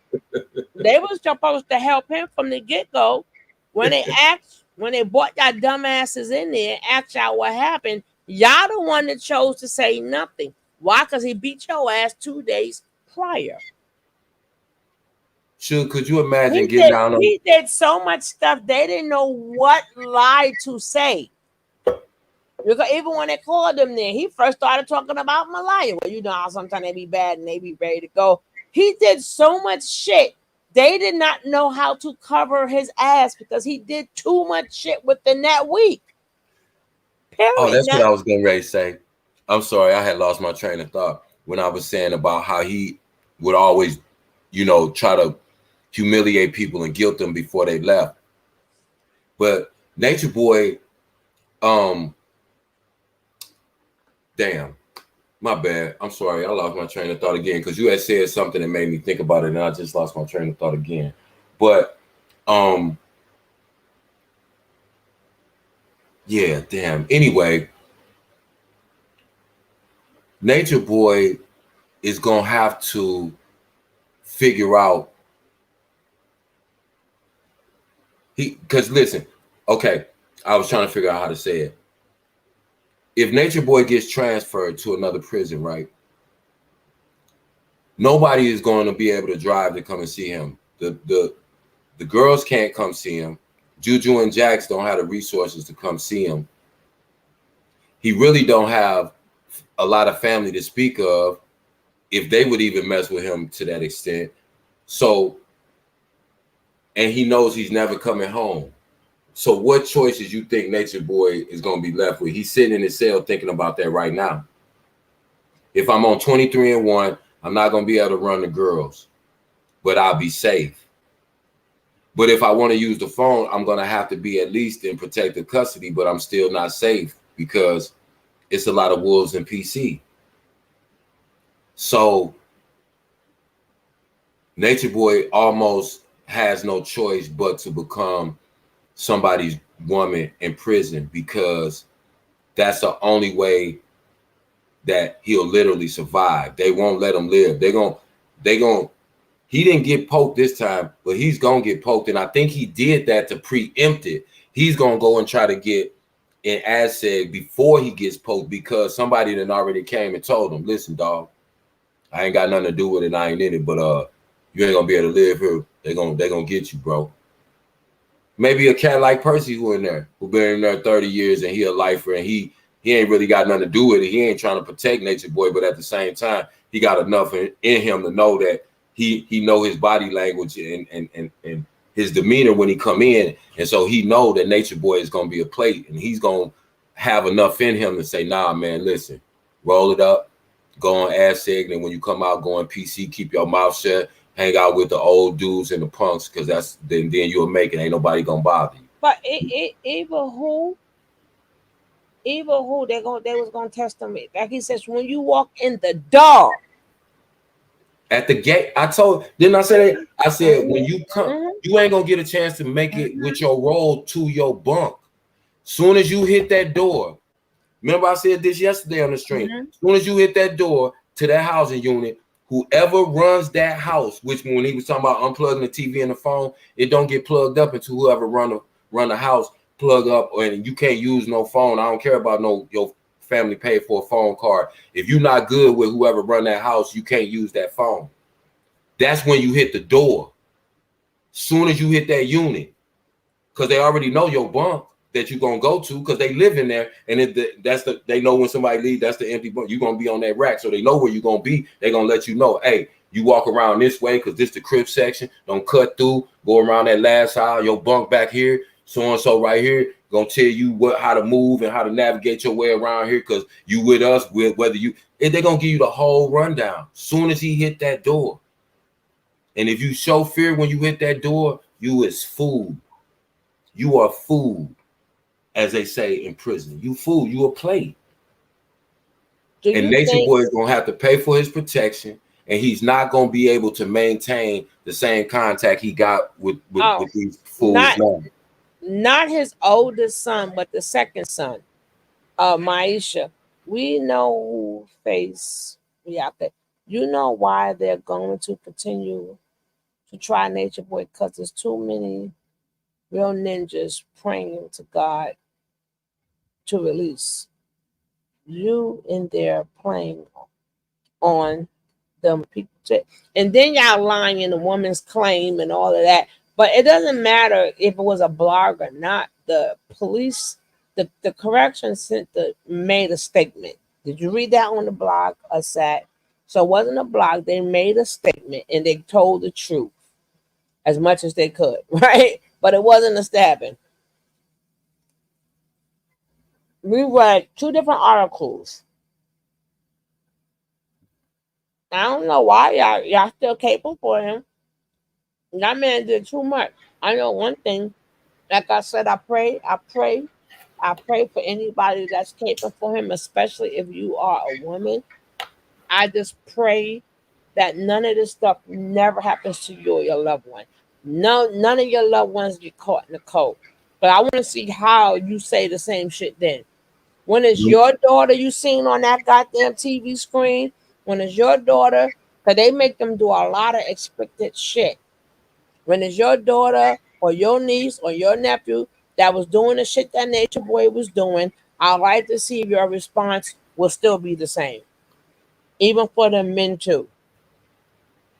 they was supposed to help him from the get-go. When they brought y'all dumbasses in there, asked y'all what happened, y'all the one that chose to say nothing. Why? Because he beat your ass 2 days prior. Could you imagine getting down on? He did so much stuff they didn't know what lie to say. Because even when they called him there, he first started talking about Malaya. Well, you know how sometimes they be bad and they be ready to go. He did so much shit. They did not know how to cover his ass because he did too much shit within that week. Period. Oh, that's what I was getting ready to say. I'm sorry, I had lost my train of thought when I was saying about how he would always, try to humiliate people and guilt them before they left. But Nature Boy, damn, my bad. I'm sorry, I lost my train of thought again because you had said something that made me think about it, and I just lost my train of thought again. But yeah, damn. Anyway, Nature Boy is gonna have to figure out because listen, okay, I was trying to figure out how to say it. If Nature Boy gets transferred to another prison, right? Nobody is going to be able to drive to come and see him. The girls can't come see him. Juju and Jax don't have the resources to come see him. He really don't have a lot of family to speak of, if they would even mess with him to that extent. So, and he knows he's never coming home. So what choices you think Nature Boy is going to be left with? He's sitting in his cell thinking about that right now. If I'm on 23-1, I'm not going to be able to run the girls, but I'll be safe. But if I want to use the phone, I'm going to have to be at least in protective custody, but I'm still not safe because it's a lot of wolves in PC. So Nature Boy almost has no choice but to become somebody's woman in prison because that's the only way that he'll literally survive. They won't let him live. He didn't get poked this time, but he's gonna get poked. And I think he did that to preempt it. He's gonna go and try to get an ASEG before he gets poked because somebody then already came and told him, listen, dog, I ain't got nothing to do with it. I ain't in it, but you ain't gonna be able to live here. They're gonna get you, bro. Maybe a cat like Percy who been in there 30 years and he a lifer and he ain't really got nothing to do with it. He ain't trying to protect Nature Boy, but at the same time, he got enough in him to know that he know his body language and his demeanor when he come in. And so he know that Nature Boy is gonna be a plate and he's gonna have enough in him to say, nah, man, listen, roll it up, go on ASEG, and when you come out, go on PC, keep your mouth shut. Hang out with the old dudes and the punks because then you'll make it. Ain't nobody gonna bother you. But even who they was gonna test them. Like he says, when you walk in the door. At the gate, didn't I say that? I said when you come, you ain't gonna get a chance to make it with your roll to your bunk. Soon as you hit that door, remember I said this yesterday on the stream. Soon as you hit that door to that housing unit, whoever runs that house, which when he was talking about unplugging the TV and the phone, it don't get plugged up until whoever run the house plug up, and you can't use no phone. I don't care about your family paid for a phone card. If you're not good with whoever run that house, you can't use that phone. That's when you hit the door. Soon as you hit that unit, because they already know your bunk that you're gonna go to because they live in there, and they know when somebody leaves, that's the empty bunk. You're gonna be on that rack, so they know where you're gonna be. They're gonna let you know, hey, you walk around this way because this the crib section. Don't cut through, go around that last aisle, your bunk back here. so and so right here gonna tell you how to move and how to navigate your way around here because you with us, whether you, and they're gonna give you the whole rundown. Soon as he hit that door, and if you show fear when you hit that door, you is food. You are food, as they say in prison. You food. You a plate. And Nature Boy is gonna have to pay for his protection, and he's not gonna be able to maintain the same contact he got with these fools now. Not his oldest son, but the second son, Maisha. We know who face you know why they're going to continue to try Nature Boy, because there's too many real ninjas praying to God to release you in there playing on them people. And then y'all lying in the woman's claim and all of that. But it doesn't matter if it was a blog or not. The police, the correction center made a statement. Did you read that on the blog, Asad? So it wasn't a blog. They made a statement and they told the truth as much as they could, right? But it wasn't a stabbing. We read 2 different articles. I don't know why y'all still capable for him. That man did too much. I know one thing. Like I said, I pray for anybody that's capable for him, especially if you are a woman. I just pray that none of this stuff never happens to you or your loved one. No, none of your loved ones get caught in the cold. But I want to see how you say the same shit then. When is your daughter you seen on that goddamn TV screen? When is your daughter? Because they make them do a lot of expected shit. When it's your daughter or your niece or your nephew that was doing the shit that Nature Boy was doing, I'd like to see if your response will still be the same. Even for the men too.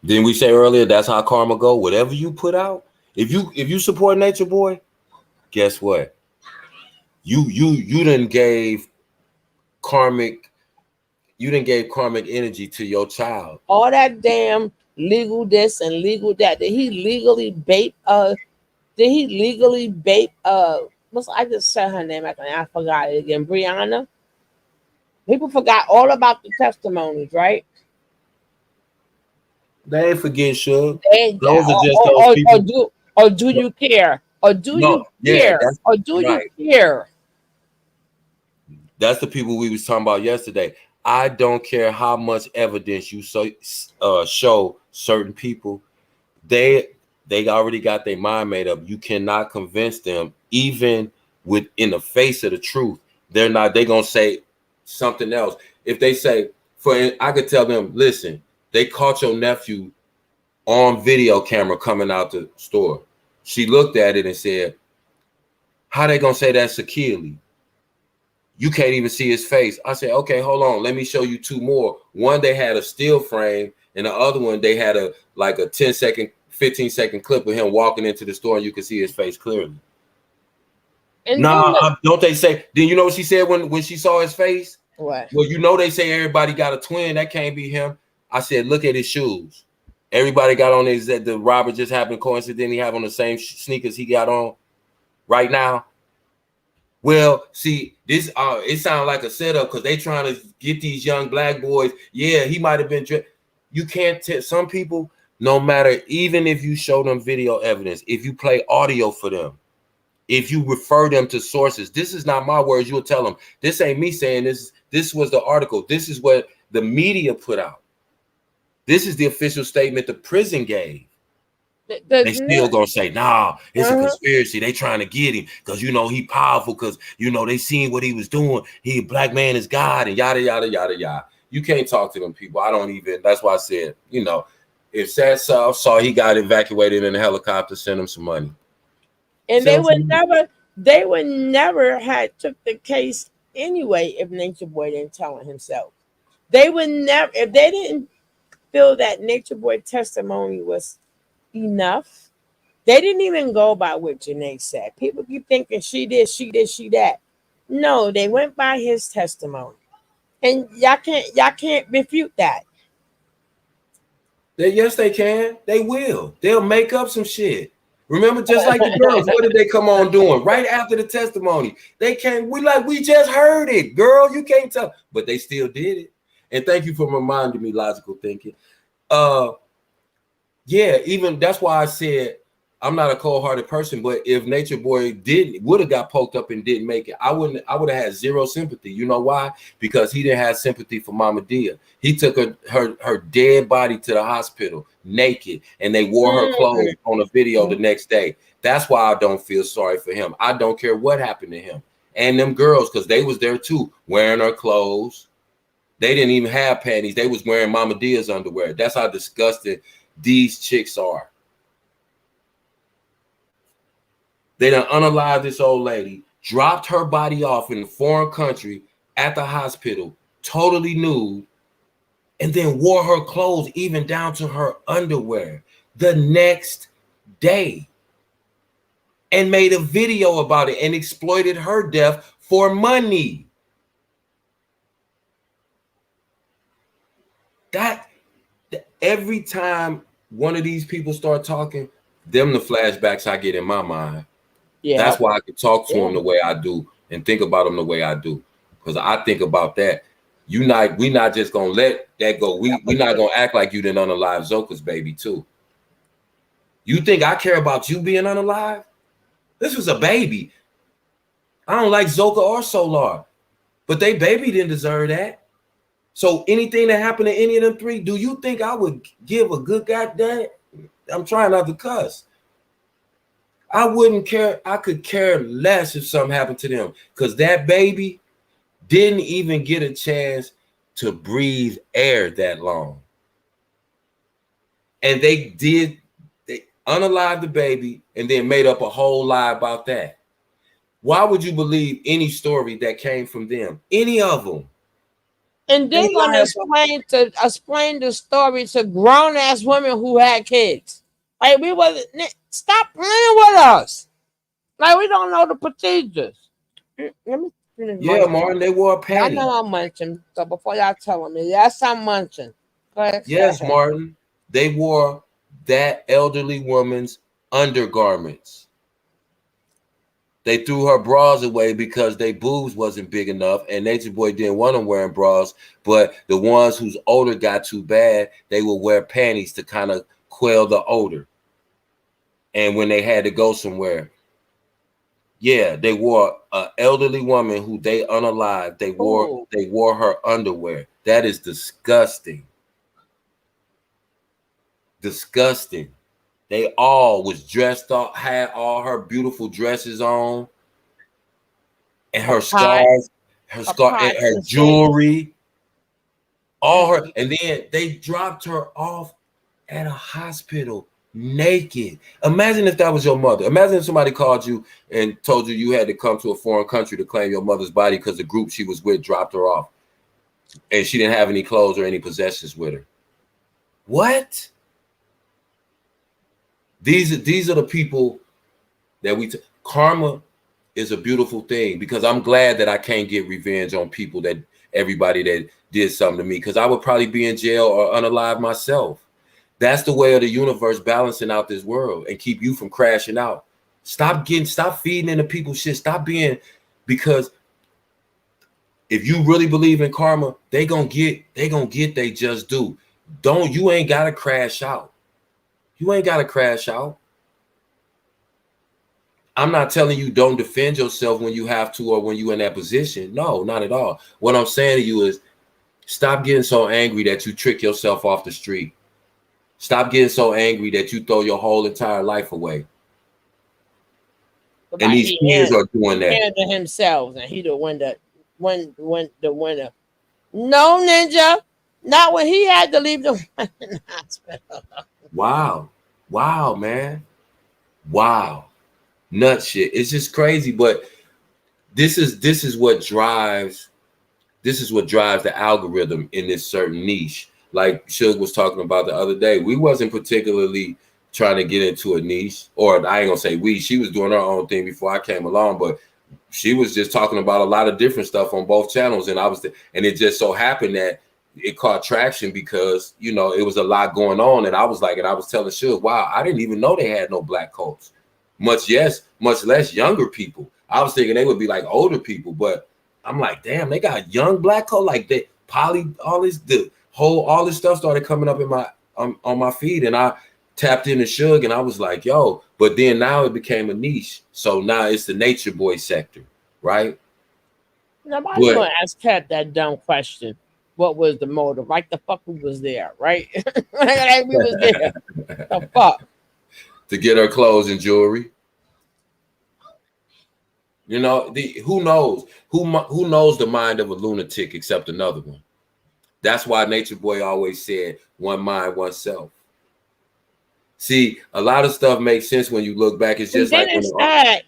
Didn't we say earlier that's how karma go? Whatever you put out, if you support Nature Boy, guess what? You done gave karmic energy to your child. All that damn legal this and legal that. Did he legally bait I just said her name, I forgot it again. Brianna. People forgot all about the testimonies, right? They ain't forget, Suge. Those are just those people. Or do you care? Or do you care? Or do you care? That's the people we was talking about yesterday. I don't care how much evidence you show certain people. They already got their mind made up. You cannot convince them, even in the face of the truth. They're gonna say something else. If they say, I could tell them, listen, they caught your nephew on video camera coming out the store. She looked at it and said, how they gonna say that's Akili? You can't even see his face. I said, okay, hold on. Let me show you 2 more. One, they had a still frame, and the other one, they had a 10-second, 15-second clip of him walking into the store, and you can see his face clearly. Don't they say? Then you know what she said when she saw his face? What? Well, they say everybody got a twin. That can't be him. I said, look at his shoes. Everybody got on the robber just happened coincidentally have on the same sneakers he got on right now. Well, see, this it sounds like a setup because they trying to get these young black boys. Yeah, he might have been. You can't tell some people, no matter, even if you show them video evidence, if you play audio for them, if you refer them to sources, this is not my words. You'll tell them this ain't me saying this. This was the article. This is what the media put out. This is the official statement the prison gave. They still gonna say, nah, it's a conspiracy. They trying to get him because he powerful because they seen what he was doing. He black man is God and yada yada yada yada. You can't talk to them people. I don't even. That's why I said, if Sad South saw he got evacuated in a helicopter, send him some money. And they would never had took the case anyway if Nature Boy didn't tell it himself. They would never, if they didn't feel that Nature Boy testimony was enough, they didn't even go by what Janae said. People keep thinking she did, she that. No, they went by his testimony. And y'all can't refute that. Yes, they can. They will. They'll make up some shit. Remember, just like the girls, what did they come on doing? Right after the testimony, they came, we just heard it, girl, you can't tell. But they still did it. And thank you for reminding me, logical thinking. Yeah, even that's why I said I'm not a cold-hearted person, but if Natureboy would have got poked up and didn't make it, I would have had zero sympathy. You know why? Because he didn't have sympathy for Mama Dia. He took her dead body to the hospital naked, and they wore her clothes on a video the next day. That's why I don't feel sorry for him. I don't care what happened to him and them girls, because they was there too, wearing her clothes. They didn't even have panties. They was wearing Mama Dia's underwear. That's how disgusting these chicks are. They done unalived this old lady, dropped her body off in a foreign country at the hospital, totally nude, and then wore her clothes even down to her underwear the next day, and made a video about it and exploited her death for money. That every time one of these people start talking, them the flashbacks I get in my mind. Yeah, that's why I can talk to them the way I do and think about them the way I do, because I think about that. We not just gonna let that go. We not gonna act like you didn't unalive Zoka's baby too. You think I care about you being unalive? This was a baby. I don't like Zoka or Solar, but they baby didn't deserve that. So anything that happened to any of them three, do you think I would give a good goddamn? I'm trying not to cuss. I wouldn't care. I could care less if something happened to them, because that baby didn't even get a chance to breathe air that long. And they unalived the baby and then made up a whole lie about that. Why would you believe any story that came from them? Any of them? And they're going to explain the story to grown-ass women who had kids. Like, stop playing with us. Like, we don't know the procedures. Let me finish. Yeah, Martin, they wore a panty. I know I'm munching, so before y'all telling me, yes, I'm munching. Go ahead. Yes, Martin, they wore that elderly woman's undergarments. They threw her bras away because their boobs wasn't big enough, and Natureboy didn't want them wearing bras, but the ones whose odor got too bad, they would wear panties to kind of quell the odor. And when they had to go somewhere, yeah, they wore an elderly woman who they unalived. They wore her underwear. That is disgusting. Disgusting. They all was dressed up, had all her beautiful dresses on, and her scarves, and her jewelry, all her, and then they dropped her off at a hospital naked. Imagine if that was your mother. Imagine if somebody called you and told you you had to come to a foreign country to claim your mother's body because the group she was with dropped her off, and she didn't have any clothes or any possessions with her. What? These are the people that karma is a beautiful thing, because I'm glad that I can't get revenge on people, that everybody that did something to me, because I would probably be in jail or unalive myself. That's the way of the universe balancing out this world and keep you from crashing out. Stop feeding into people's shit. Stop being, because if you really believe in karma, they gonna get they just do. You ain't gotta crash out. You ain't gotta crash out. I'm not telling you don't defend yourself when you have to or when you're in that position. No, not at all. What I'm saying to you is stop getting so angry that you trick yourself off the street. Stop getting so angry that you throw your whole entire life away. And these kids are doing that. To himself, and he the winner. No, Ninja, not when he had to leave the woman in the hospital. Wow, man. Wow. Nut shit. It's just crazy, but this is what drives the algorithm in this certain niche. Like Suge was talking about the other day, we wasn't particularly trying to get into a niche, or I ain't gonna say we. She was doing her own thing before I came along, but she was just talking about a lot of different stuff on both channels, and and it just so happened that it caught traction because it was a lot going on, and I was telling Suge, wow, I didn't even know they had no black cults. much less younger people. I was thinking they would be like older people, but I'm like, damn, they got young black code. Like they all this stuff started coming up in my on my feed, and I tapped into Suge, and I was like, yo. But then now it became a niche, so now it's the Nature Boy sector, right? Nobody's gonna ask Cat that dumb question. What was the motive? Like the fuck we was there, right? Like we was there. The fuck. To get her clothes and jewelry. You know, who knows? Who knows the mind of a lunatic except another one? That's why Nature Boy always said, one mind, oneself. See, a lot of stuff makes sense when you look back. It's just like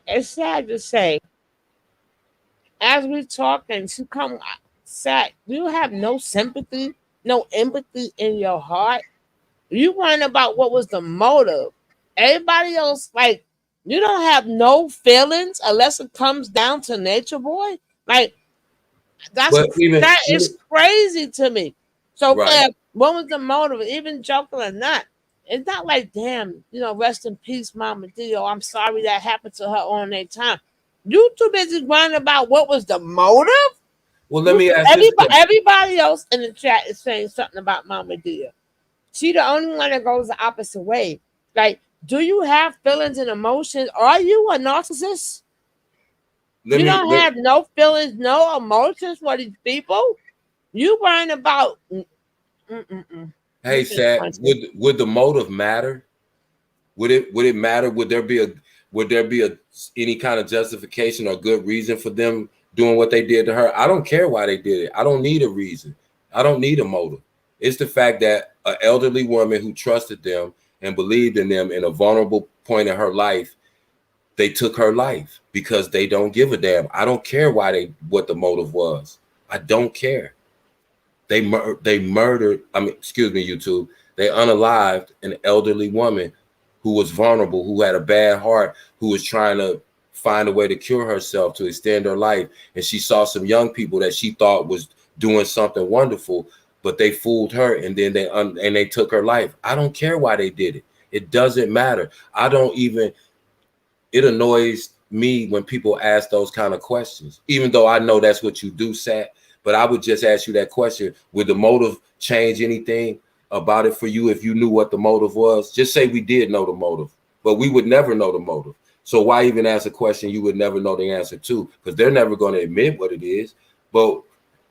it's sad to say. As we talking, she come sad. You have no sympathy, no empathy in your heart. You worrying about what was the motive. Everybody else, like, you don't have no feelings unless it comes down to Nature Boy. Like, that is crazy to me. So, what was the motive? Even joking or not, it's not like, damn, rest in peace, Mama Dio. I'm sorry that happened to her on that time. You too busy worrying about what was the motive? Well, let me ask everybody else in the chat is saying something about Mama Dio. She the only one that goes the opposite way. Like, do you have feelings and emotions? Are you a narcissist? You don't have no feelings, no emotions for these people? You worrying about Hey, Sad, would the motive matter? Would it matter? Would there be any kind of justification or good reason for them doing what they did to her? I don't care why they did it. I don't need a reason. I don't need a motive. It's the fact that an elderly woman who trusted them and believed in them in a vulnerable point in her life, they took her life because they don't give a damn. I don't care what the motive was. I don't care. They murdered. Excuse me, YouTube. They unalived an elderly woman who was vulnerable, who had a bad heart, who was trying to find a way to cure herself, to extend her life. And she saw some young people that she thought was doing something wonderful, but they fooled her, and then they took her life. I don't care why they did it. It doesn't matter. It annoys me when people ask those kind of questions, even though I know that's what you do, Sat. But I would just ask you that question. Would the motive change anything about it for you if you knew what the motive was? Just say we did know the motive, but we would never know the motive. So why even ask a question you would never know the answer to? Because they're never going to admit what it is. But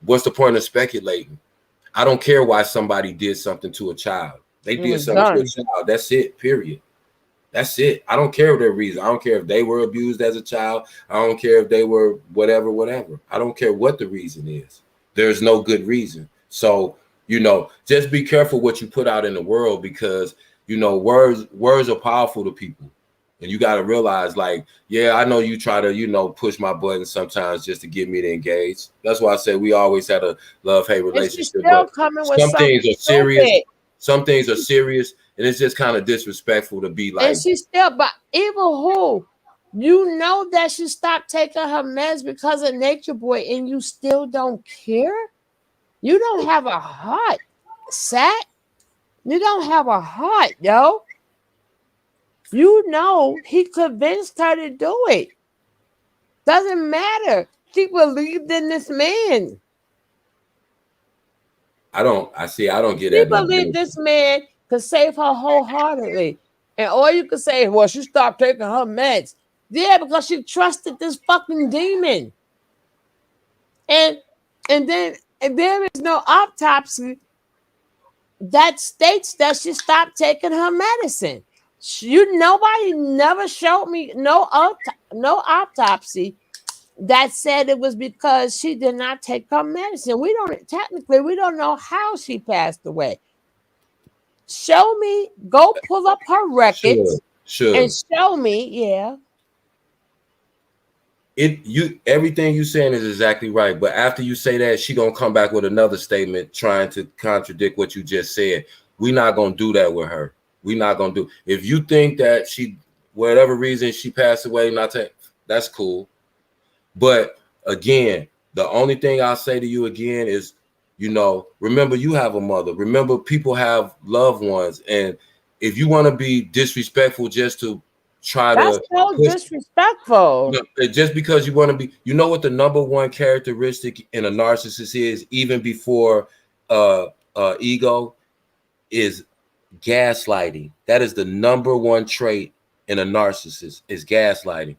what's the point of speculating? I don't care why somebody did something to a child. They did something to a child. That's it, period. That's it. I don't care their reason. I don't care if they were abused as a child. I don't care if they were whatever. I don't care what the reason is. There's no good reason. So, just be careful what you put out in the world, because, words are powerful to people. And you got to realize, like, yeah, I know you try to, push my buttons sometimes just to get me to engage. That's why I say we always had a love-hate relationship. But some things are serious. Some things are serious. And it's just kind of disrespectful to be like. And she still, but even who, that she stopped taking her meds because of Nature Boy, and you still don't care? You don't have a heart, Sat. You don't have a heart, yo. He convinced her to do it. Doesn't matter. She believed in this man. I don't get that. She believed this man could save her wholeheartedly. And all you could say, well, she stopped taking her meds. Yeah, because she trusted this fucking demon. And there is no autopsy that states that she stopped taking her medicine. Nobody never showed me no autopsy that said it was because she did not take her medicine. We don't know how she passed away. Show me, go pull up her records and show me, yeah. Everything you saying is exactly right. But after you say that, she gonna come back with another statement trying to contradict what you just said. We're not gonna do that with her. We're not gonna do. If you think that whatever reason she passed away, that's cool. But again, the only thing I'll say to you again is, remember you have a mother. Remember people have loved ones. And if you want to be disrespectful just to try That's to so push. disrespectful. Just because you want to be, you know what the number one characteristic in a narcissist is, even before ego, is gaslighting. That is the number one trait in a narcissist, is gaslighting.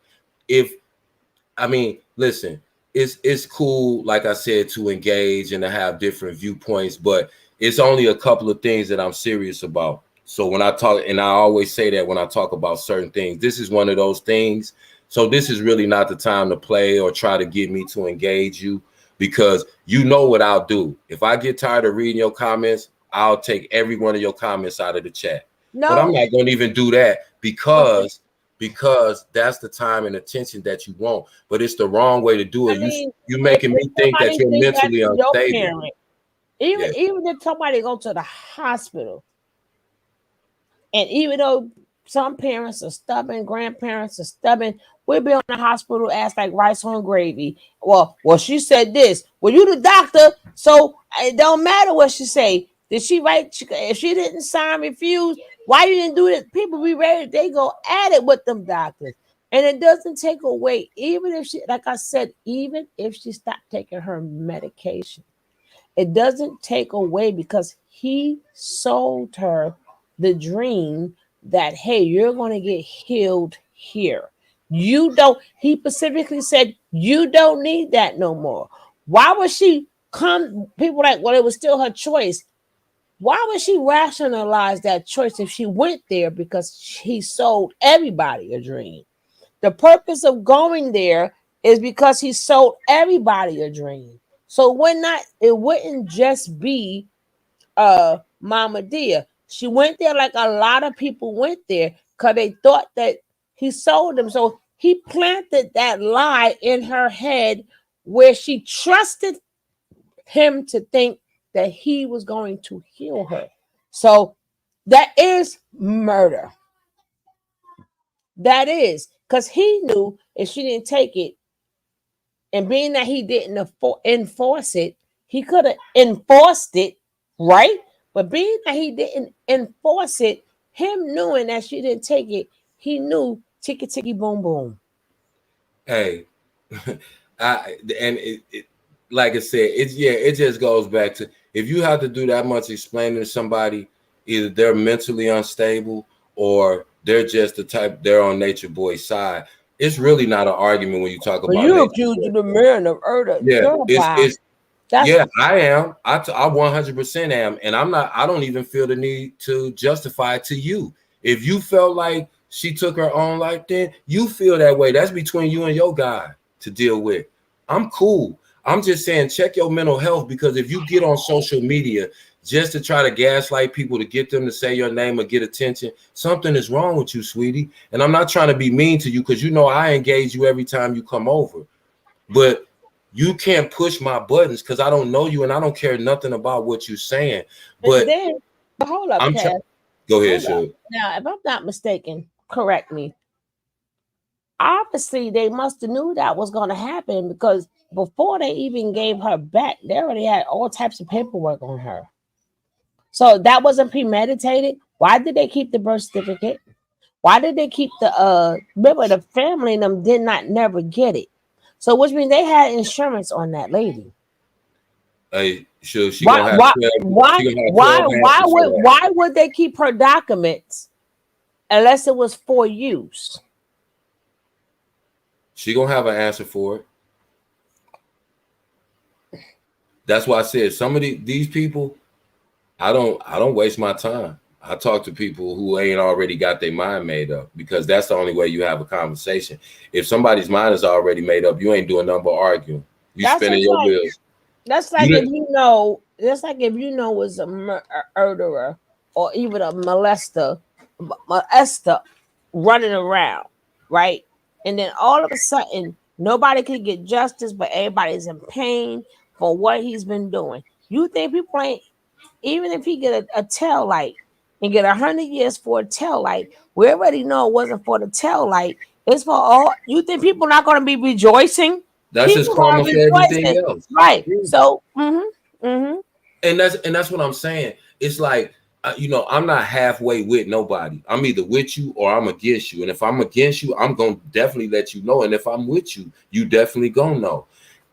Listen, it's cool, like I said, to engage and to have different viewpoints, but it's only a couple of things that I'm serious about. So when I talk, and I always say that when I talk about certain things, this is one of those things. So this is really not the time to play or try to get me to engage you, because you know what I'll do. If I get tired of reading your comments, I'll take every one of your comments out of the chat. No. But I'm not going to even do that because that's the time and attention that you want. But it's the wrong way to do it. You making me think that you're mentally unstable. Even if somebody go to the hospital, and even though some parents are stubborn, grandparents are stubborn, we'll be on the hospital ass like rice on gravy. Well, she said this. Well, you the doctor, so it don't matter what she say. Did she write? If she didn't sign refuse, why you didn't do it? People be ready. They go at it with them doctors. And it doesn't take away, even if she, like I said, even if she stopped taking her medication, it doesn't take away, because he sold her the dream that, hey, you're going to get healed here. You don't, he specifically said, you don't need that no more. Why would she come? People like, well, it was still her choice. Why would she rationalize that choice if she went there? Because he sold everybody a dream. The purpose of going there is because he sold everybody a dream. So it wouldn't just be Mama Dia. She went there like a lot of people went there because they thought that he sold them. So he planted that lie in her head where she trusted him to think that he was going to heal her. So that is murder. That is, because he knew if she didn't take it, and being that he didn't enforce it, he could have enforced it, right? But being that he didn't enforce it, him knowing that she didn't take it, he knew ticky ticky boom boom. Hey, like I said, it just goes back to, if you have to do that much explaining to somebody, either they're mentally unstable or they're just the type, they're on Natureboy side. It's really not an argument when you talk about. You accused the man of murder. Yeah, I am. I 100% am, and I don't even feel the need to justify it to you. If you felt like she took her own life, then you feel that way. That's between you and your guy to deal with. I'm cool. I'm just saying, check your mental health, because if you get on social media just to try to gaslight people to get them to say your name or get attention, something is wrong with you, sweetie. And I'm not trying to be mean to you, because you know I engage you every time you come over. But you can't push my buttons because I don't know you and I don't care nothing about what you're saying. But hold up, Cass. Go ahead, Shug. Now, if I'm not mistaken, correct me. Obviously, they must have knew that was going to happen, because before they even gave her back, they already had all types of paperwork on her. So that wasn't premeditated. Why did they keep the birth certificate? Why did they keep the remember, the family and them did not never get it. So which means they had insurance on that lady. Hey, why would they keep her documents unless it was for use? She gonna have an answer for it. That's why I said some of these people, I don't waste my time. I talk to people who ain't already got their mind made up, because that's the only way you have a conversation. If somebody's mind is already made up, you ain't doing nothing but arguing. You spinning your wheels. That's like if you know was a murderer or even a molester running around, right? And then all of a sudden, nobody can get justice, but everybody's in pain for what he's been doing. You think people ain't, even if he get a tail light and get 100 years for a tail light, we already know it wasn't for the tail light. It's for all. You think people not going to be rejoicing? That's just karma for everything else, right? So, and that's what I'm saying. It's like you know, I'm not halfway with nobody. I'm either with you or I'm against you. And if I'm against you, I'm gonna definitely let you know. And if I'm with you, you definitely gonna know.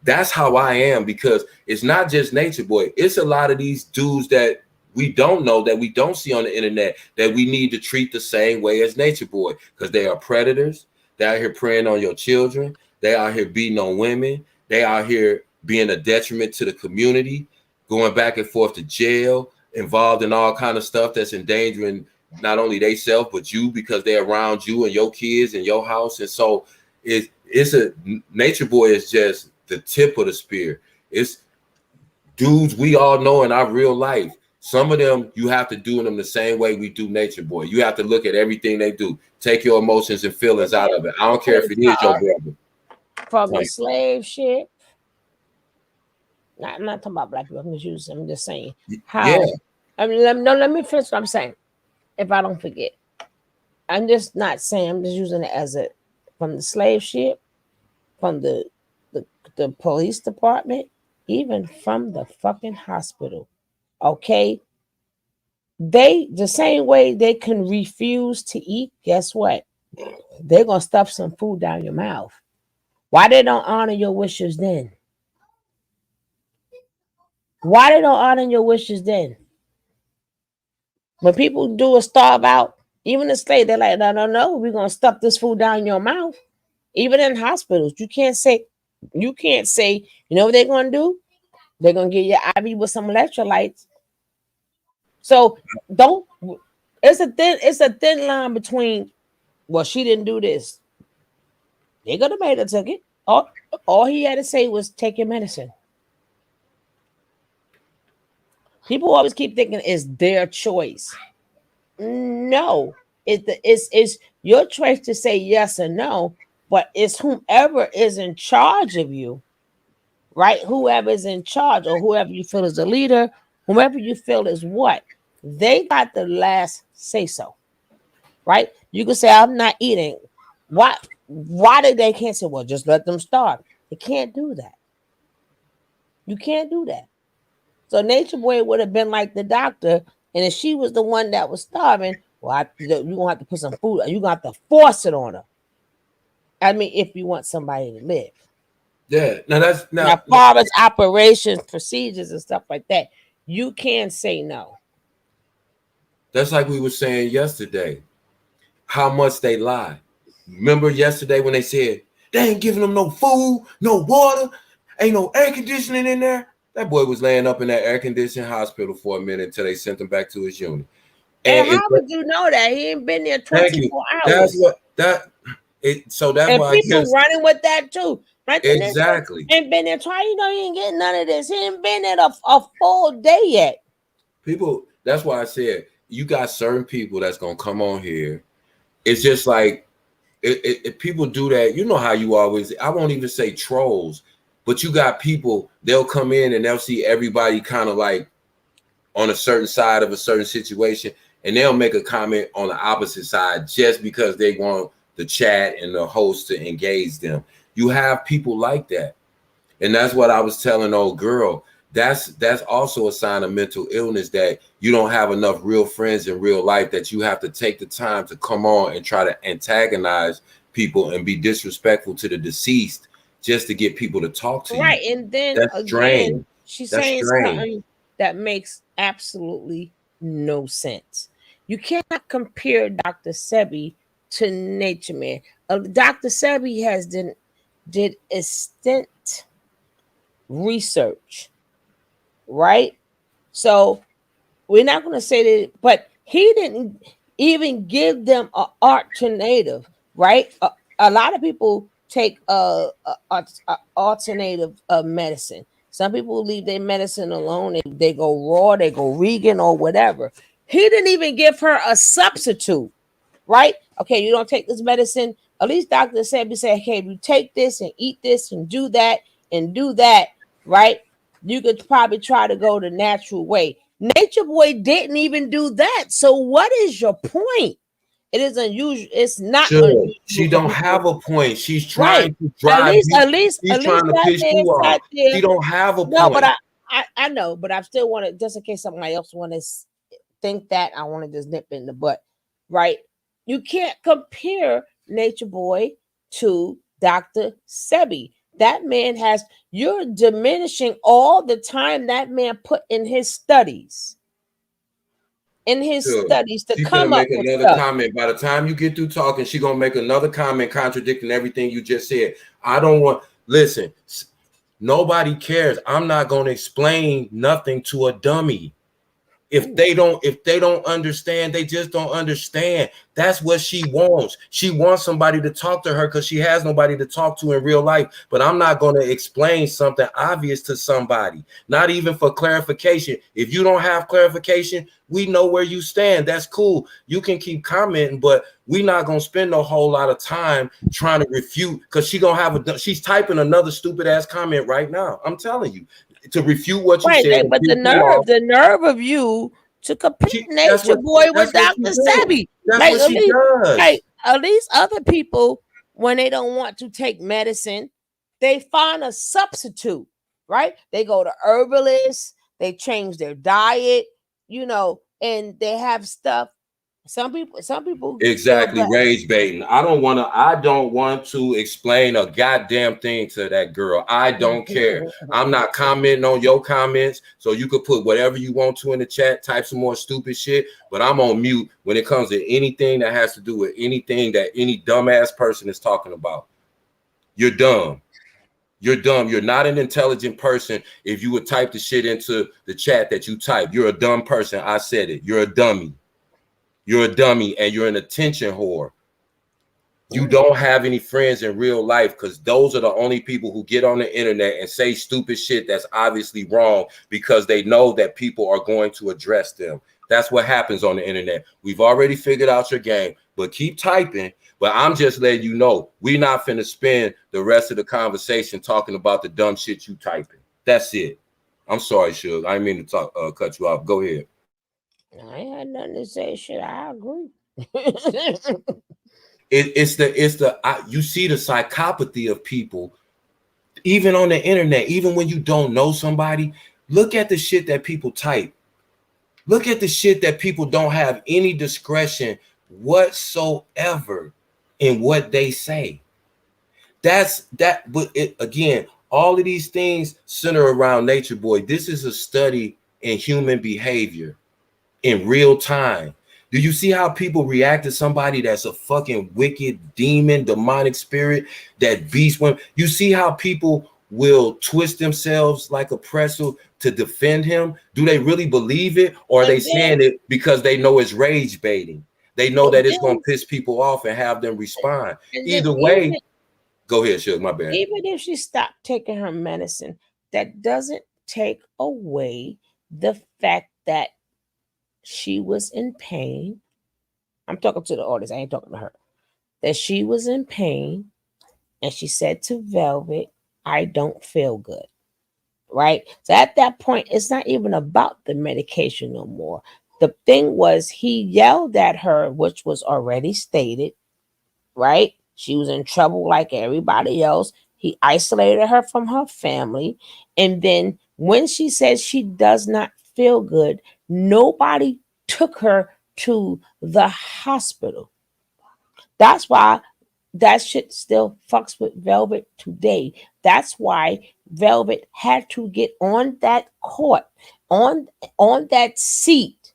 That's how I am, because it's not just Nature Boy. It's a lot of these dudes that we don't know, that we don't see on the internet, that we need to treat the same way as Nature Boy, because they are predators. They're out here preying on your children. They out here beating on women. They out here being a detriment to the community, going back and forth to jail, involved in all kind of stuff that's endangering not only they self but you, because they're around you and your kids and your house. And so it's a Nature Boy is just the tip of the spear. It's dudes we all know in our real life. Some of them you have to do them the same way we do Nature Boy. You have to look at everything they do, take your emotions and feelings out of it. I don't care if it is your brother. From the slave ship. I'm not talking about black people. I'm just saying how. Yeah. I mean, let me finish what I'm saying. If I don't forget, I'm just not saying. I'm just using it as a from the slave ship, from the police department, even from the fucking hospital. Okay, they the same way they can refuse to eat. Guess what? They're gonna stuff some food down your mouth. Why they don't honor your wishes then? Why they don't honor your wishes then? When people do a starve out, even the slave, they're like, no, we're gonna stuff this food down your mouth. Even in hospitals, you can't say, you know what they're gonna do? They're gonna get your IV with some electrolytes. So don't it's a thin line between, well, she didn't do this. They could have made her took it. All he had to say was take your medicine. People always keep thinking it's their choice. No, it's your choice to say yes or no, but it's whomever is in charge of you, right? Whoever is in charge, or whoever you feel is a leader, whomever you feel is what, they got the last say so, right? You can say, I'm not eating. Why did they can't say, well, just let them starve? They can't do that. You can't do that. So Nature Boy would have been like the doctor, and if she was the one that was starving, well, you're gonna have to put some food. You're gonna have to force it on her. I mean, if you want somebody to live. Yeah. Now As far as operations, procedures, and stuff like that, you can't say no. That's like we were saying yesterday. How much they lie. Remember yesterday when they said they ain't giving them no food, no water, ain't no air conditioning in there? That boy was laying up in that air conditioned hospital for a minute until they sent him back to his unit. And how would you know that? He ain't been there 24 hours. That's what so that's and why people running with that too. Right? Exactly. Ain't been there trying, he ain't getting none of this. He ain't been there a full day yet. People, that's why I said you got certain people that's gonna come on here. It's just like if people do that, you know how you always, I won't even say trolls, but you got people, they'll come in and they'll see everybody kind of like on a certain side of a certain situation, and they'll make a comment on the opposite side just because they want the chat and the host to engage them. You have people like that. And that's what I was telling old girl. That's also a sign of mental illness, that you don't have enough real friends in real life, that you have to take the time to come on and try to antagonize people and be disrespectful to the deceased just to get people to talk to you. Right. And then that's again, strange. she's That's saying strange. something that makes absolutely no sense. You cannot compare Dr. Sebi to Nature Man. Dr. Sebi has did extent research, right? So we're not going to say that, but he didn't even give them an alternative, right? A lot of people take alternative medicine. Some people leave their medicine alone. They go raw, they go vegan or whatever. He didn't even give her a substitute, right? Okay, you don't take this medicine. At least Dr. Sebi said, okay, if you take this and eat this and do that, right? You could probably try to go the natural way. Nature Boy didn't even do that. So what is your point? It is unusual. It's not unusual. She don't have a point. She's trying to drive. At least trying to piss you off. She don't have a point. No, but I know, but I still want to, just in case somebody else want to think that, I want to just nip in the butt, right? You can't compare Nature Boy to Dr. Sebi. That man has, you're diminishing all the time that man put in his studies. Studies to She's come gonna up make with another stuff. comment. By the time you get through talking, she's gonna make another comment contradicting everything you just said. I don't want, listen, nobody cares. I'm not gonna explain nothing to a dummy. If they don't understand, they just don't understand. That's what she wants. She wants somebody to talk to her because she has nobody to talk to in real life. But I'm not going to explain something obvious to somebody, not even for clarification. If you don't have clarification, we know where you stand. That's cool. You can keep commenting, but we're not going to spend a whole lot of time trying to refute, because she's typing another stupid ass comment right now. I'm telling you, to refute what you said. But the nerve of you to compare Nature Boy with Dr. Sebi. That's what she does. Like, at least other people, when they don't want to take medicine, they find a substitute, right? They go to herbalists, they change their diet, and they have stuff. Some people Exactly, rage baiting. I don't want to explain a goddamn thing to that girl. I don't care. I'm not commenting on your comments, so you could put whatever you want to in the chat, type some more stupid shit, but I'm on mute when it comes to anything that has to do with anything that any dumbass person is talking about. You're dumb. You're dumb. You're not an intelligent person if you would type the shit into the chat that you type. You're a dumb person. I said it. You're a dummy. You're a dummy, and you're an attention whore. You don't have any friends in real life, because those are the only people who get on the internet and say stupid shit that's obviously wrong because they know that people are going to address them. That's what happens on the internet. We've already figured out your game, but keep typing. But I'm just letting you know, we're not finna spend the rest of the conversation talking about the dumb shit you typing. That's it. I'm sorry, Suge. I didn't mean to cut you off. Go ahead. I ain't had nothing to say. Shit, I agree. You see the psychopathy of people, even on the internet. Even when you don't know somebody, look at the shit that people type. Look at the shit that people don't have any discretion whatsoever in what they say. But again, all of these things center around Nature Boy. This is a study in human behavior in real time. Do you see how people react to somebody that's a fucking wicked demon, demonic spirit, that beast one? You see how people will twist themselves like a pretzel to defend him? Do they really believe it, or are they saying it because they know it's rage baiting? They know that it's going to piss people off and have them respond. Either way, go ahead, Suge, my bad. Even if she stopped taking her medicine, that doesn't take away the fact that she was in pain. I'm talking to the audience. I ain't talking to her. That she was in pain, and she said to Velvet, I don't feel good. Right? So at that point, it's not even about the medication no more. The thing was, he yelled at her, which was already stated, right? She was in trouble like everybody else. He isolated her from her family. And then when she says she does not feel good, nobody took her to the hospital. That's why that shit still fucks with Velvet today. That's why Velvet had to get on that court, on that seat.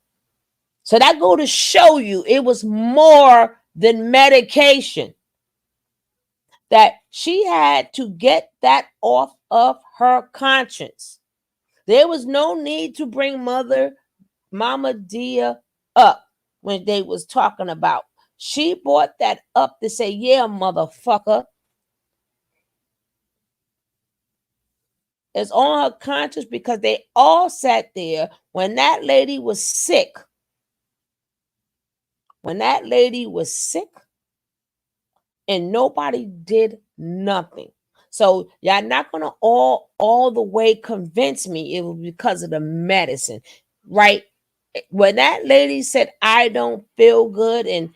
So that go to show you it was more than medication. That she had to get that off of her conscience. There was no need to bring Mama Dia up when they was talking about. She brought that up to say, yeah, motherfucker. It's on her conscience because they all sat there when that lady was sick. When that lady was sick and nobody did nothing. So y'all not gonna all the way convince me it was because of the medicine, right? When that lady said, I don't feel good, and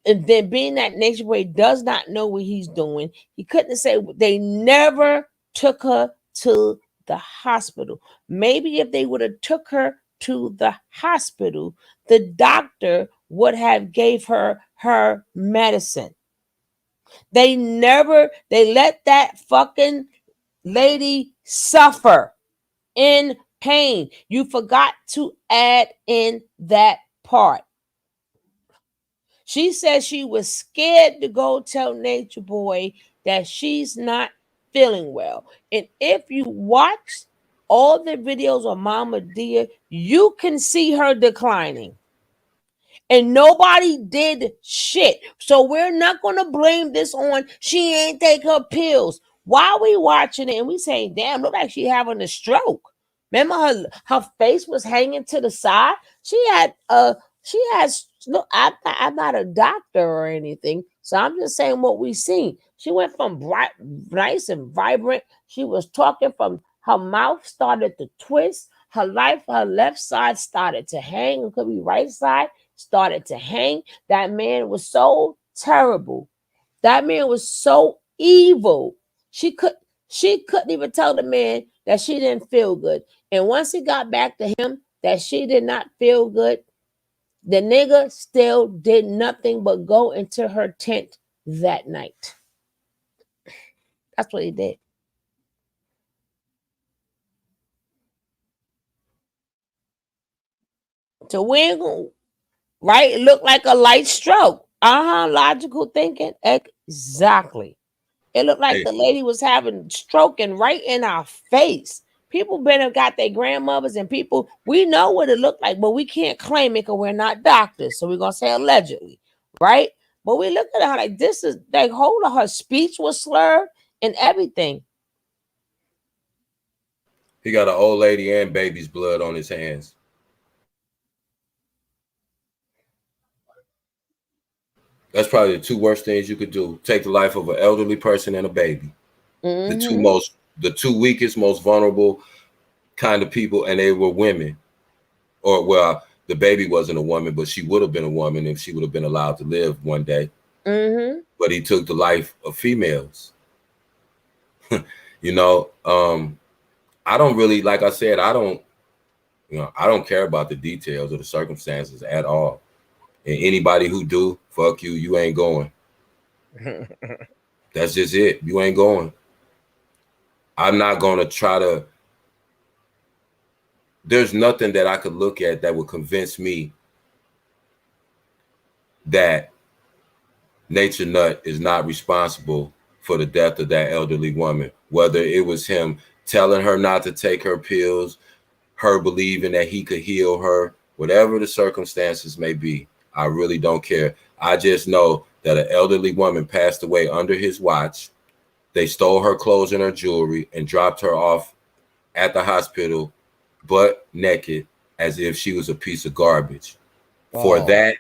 then being that Nature Boy does not know what he's doing, he couldn't say they never took her to the hospital. Maybe if they would have took her to the hospital, the doctor would have gave her her medicine. They let that fucking lady suffer in pain. You forgot to add in that part. She said she was scared to go tell Natureboy that she's not feeling well. And if you watch all the videos of Mama Dia, you can see her declining. And nobody did shit. So we're not going to blame this on she ain't take her pills. While we watching it and we saying, damn, look like she having a stroke. Remember her face was hanging to the side? She has look, I'm not a doctor or anything. So I'm just saying what we seen. She went from bright, nice and vibrant. She was talking from her mouth started to twist. Her left side started to hang. It could be right side started to hang. That man was so terrible. That man was so evil. She couldn't even tell the man that she didn't feel good. And once it got back to him that she did not feel good, the nigga still did nothing but go into her tent that night. That's what he did. So we right? It looked like a light stroke. Logical thinking. Exactly. It looked like the lady was having stroking right in our face. People better got their grandmothers and people, we know what it looked like, but we can't claim it because we're not doctors. So we're going to say allegedly, right? But we look at her like this is like, hold on, her speech was slurred and everything. He got an old lady and baby's blood on his hands. That's probably the two worst things you could do. Take the life of an elderly person and a baby. The two weakest, most vulnerable kind of people, and they were women. Or well, the baby wasn't a woman, but she would have been a woman if she would have been allowed to live one day. But he took the life of females. You know, I don't really, like I said, I don't care about the details or the circumstances at all. And anybody who do, fuck you, you ain't going. That's just it. You ain't going. I'm not going to try to. There's nothing that I could look at that would convince me that Nature Nut is not responsible for the death of that elderly woman. Whether it was him telling her not to take her pills, her believing that he could heal her, whatever the circumstances may be, I really don't care. I just know that an elderly woman passed away under his watch. They stole her clothes and her jewelry and dropped her off at the hospital butt naked as if she was a piece of garbage. For that,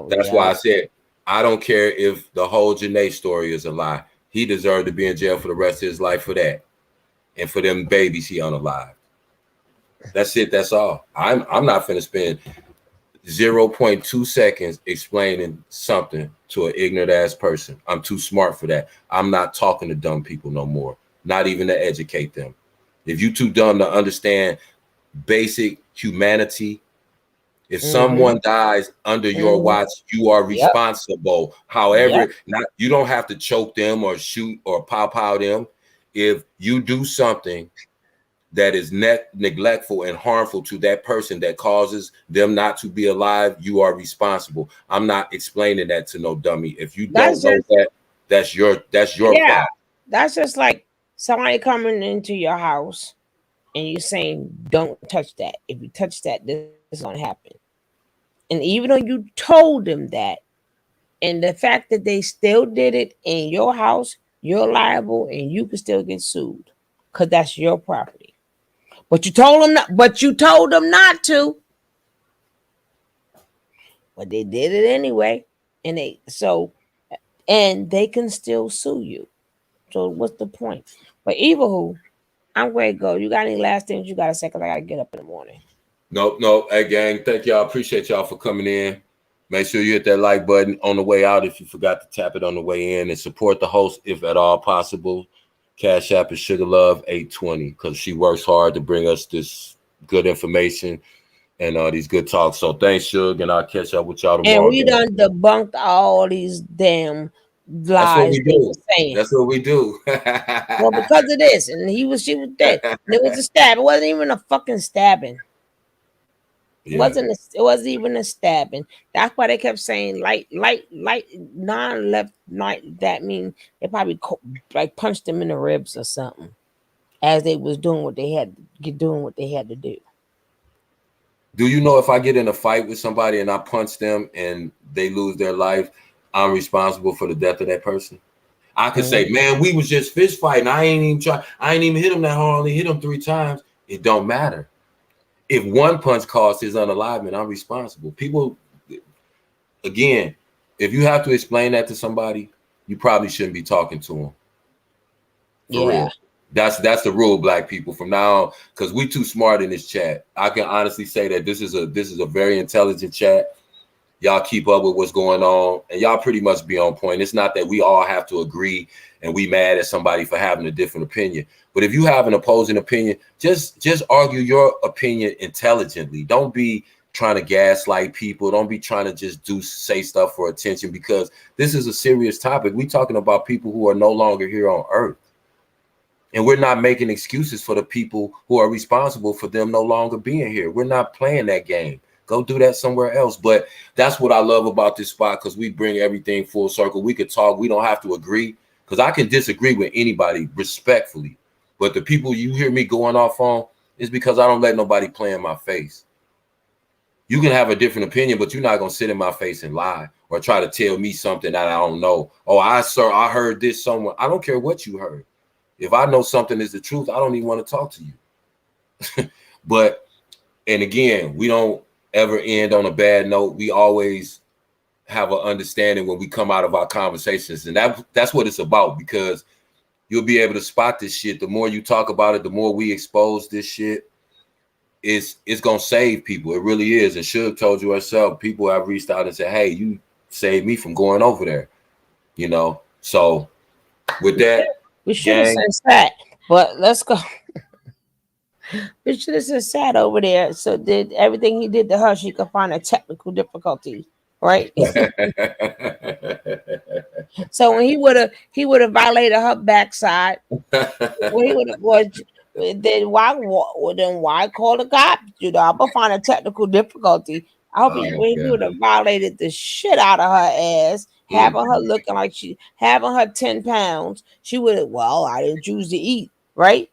that's why I said, I don't care if the whole Janae story is a lie. He deserved to be in jail for the rest of his life for that. And for them babies he unalived. That's it. That's all. I'm not finna spend 0.2 seconds explaining something to an ignorant ass person. I'm too smart for that. I'm not talking to dumb people no more. Not even to educate them. If you too dumb to understand basic humanity, if someone dies under your watch, you are responsible. However, you don't have to choke them or shoot or pow them. If you do something that is neglectful and harmful to that person that causes them not to be alive, you are responsible. I'm not explaining that to no dummy. If you don't know that, that's your problem. That's just like somebody coming into your house and you saying, don't touch that. If you touch that, this is going to happen. And even though you told them that, and the fact that they still did it in your house, you're liable and you can still get sued because that's your property. But you told them not to. But they did it anyway. And they can still sue you. So what's the point? But either I'm going to go. You got any last things you got to say? Because I got to get up in the morning. Nope. Hey, gang, thank y'all. Appreciate y'all for coming in. Make sure you hit that like button on the way out if you forgot to tap it on the way in, and support the host if at all possible. Cash App is Sugar Love 820 because she works hard to bring us this good information. and these good talks. So thanks, Suge, and I'll catch up with y'all tomorrow. And we done debunked all these damn lies they were saying. That's what we do. Well, because of this, and she was dead. And it was a stab. It wasn't even a fucking stabbing. It wasn't even a stabbing. That's why they kept saying light, non-left, night. That mean they probably like punched them in the ribs or something, as they was doing what they had to do. Do you know if I get in a fight with somebody and I punch them and they lose their life, I'm responsible for the death of that person? I could say, man, we was just fist fighting. I ain't even hit him that hard. I only hit him 3 times. It don't matter. If one punch caused his unalivement, I'm responsible. People, again, if you have to explain that to somebody, you probably shouldn't be talking to them. For real. That's the rule, black people, from now on, because we too smart in this chat. I can honestly say that this is a very intelligent chat. Y'all keep up with what's going on, and y'all pretty much be on point. It's not that we all have to agree and we mad at somebody for having a different opinion. But if you have an opposing opinion, just argue your opinion intelligently. Don't be trying to gaslight people. Don't be trying to just say stuff for attention, because this is a serious topic. We're talking about people who are no longer here on earth. And we're not making excuses for the people who are responsible for them no longer being here. We're not playing that game. Go do that somewhere else. But that's what I love about this spot, because we bring everything full circle. We could talk. We don't have to agree, because I can disagree with anybody respectfully. But the people you hear me going off on is because I don't let nobody play in my face. You can have a different opinion, but you're not going to sit in my face and lie or try to tell me something that I don't know. Oh, I heard this somewhere. I don't care what you heard. If I know something is the truth, I don't even want to talk to you. But, and again, we don't ever end on a bad note. We always have an understanding when we come out of our conversations. And that's what it's about, because you'll be able to spot this shit. The more you talk about it, the more we expose this shit. It's going to save people. It really is. And Suge told you herself, people have reached out and said, hey, you saved me from going over there. You know? So with that, we should have said sat, but let's go. We should have said sat over there. So did everything he did to her, she could find a technical difficulty, right? So when he would have violated her backside. Well, he would have. Then why call the cops? You know, I'm gonna find a technical difficulty. I hope he would have violated the shit out of her ass. Having her looking like having her 10 pounds, she would have, well, I didn't choose to eat, right?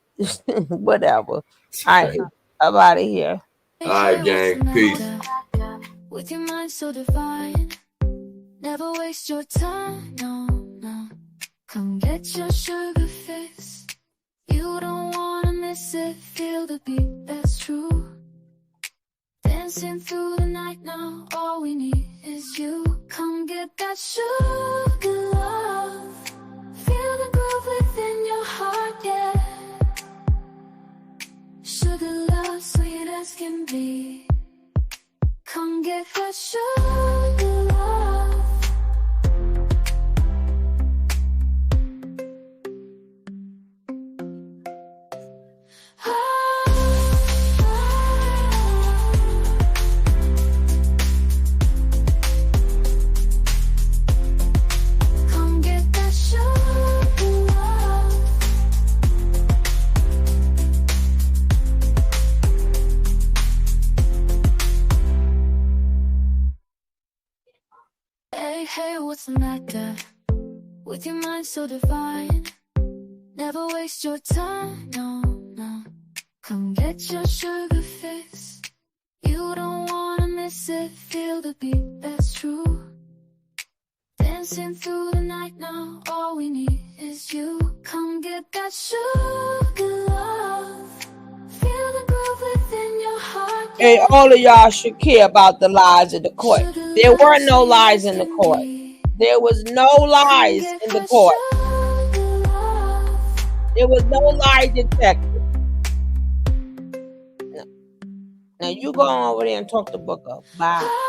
Whatever. All right, I'm out of here. All right, gang. Peace. With your mind so divine, never waste your time, no. Come get your sugar fix. You don't wanna miss it, feel the beat, that's true. Dancing through the night now, all we need is you. Come get that sugar love. Feel the groove within your heart, yeah. Sugar love, sweet as can be. Come get that sugar love. Hey, what's the matter? With your mind so divine, never waste your time, no. Come get your sugar fix. You don't wanna miss it, feel the beat, that's true. Dancing through the night now, all we need is you. Come get that sugar love. Feel the groove within your heart. Hey, all of y'all should care about the lies in the court. There were no lies in the court. There was no lies in the court. There was no lie detected. No. Now you go on over there and talk to Booker. Bye.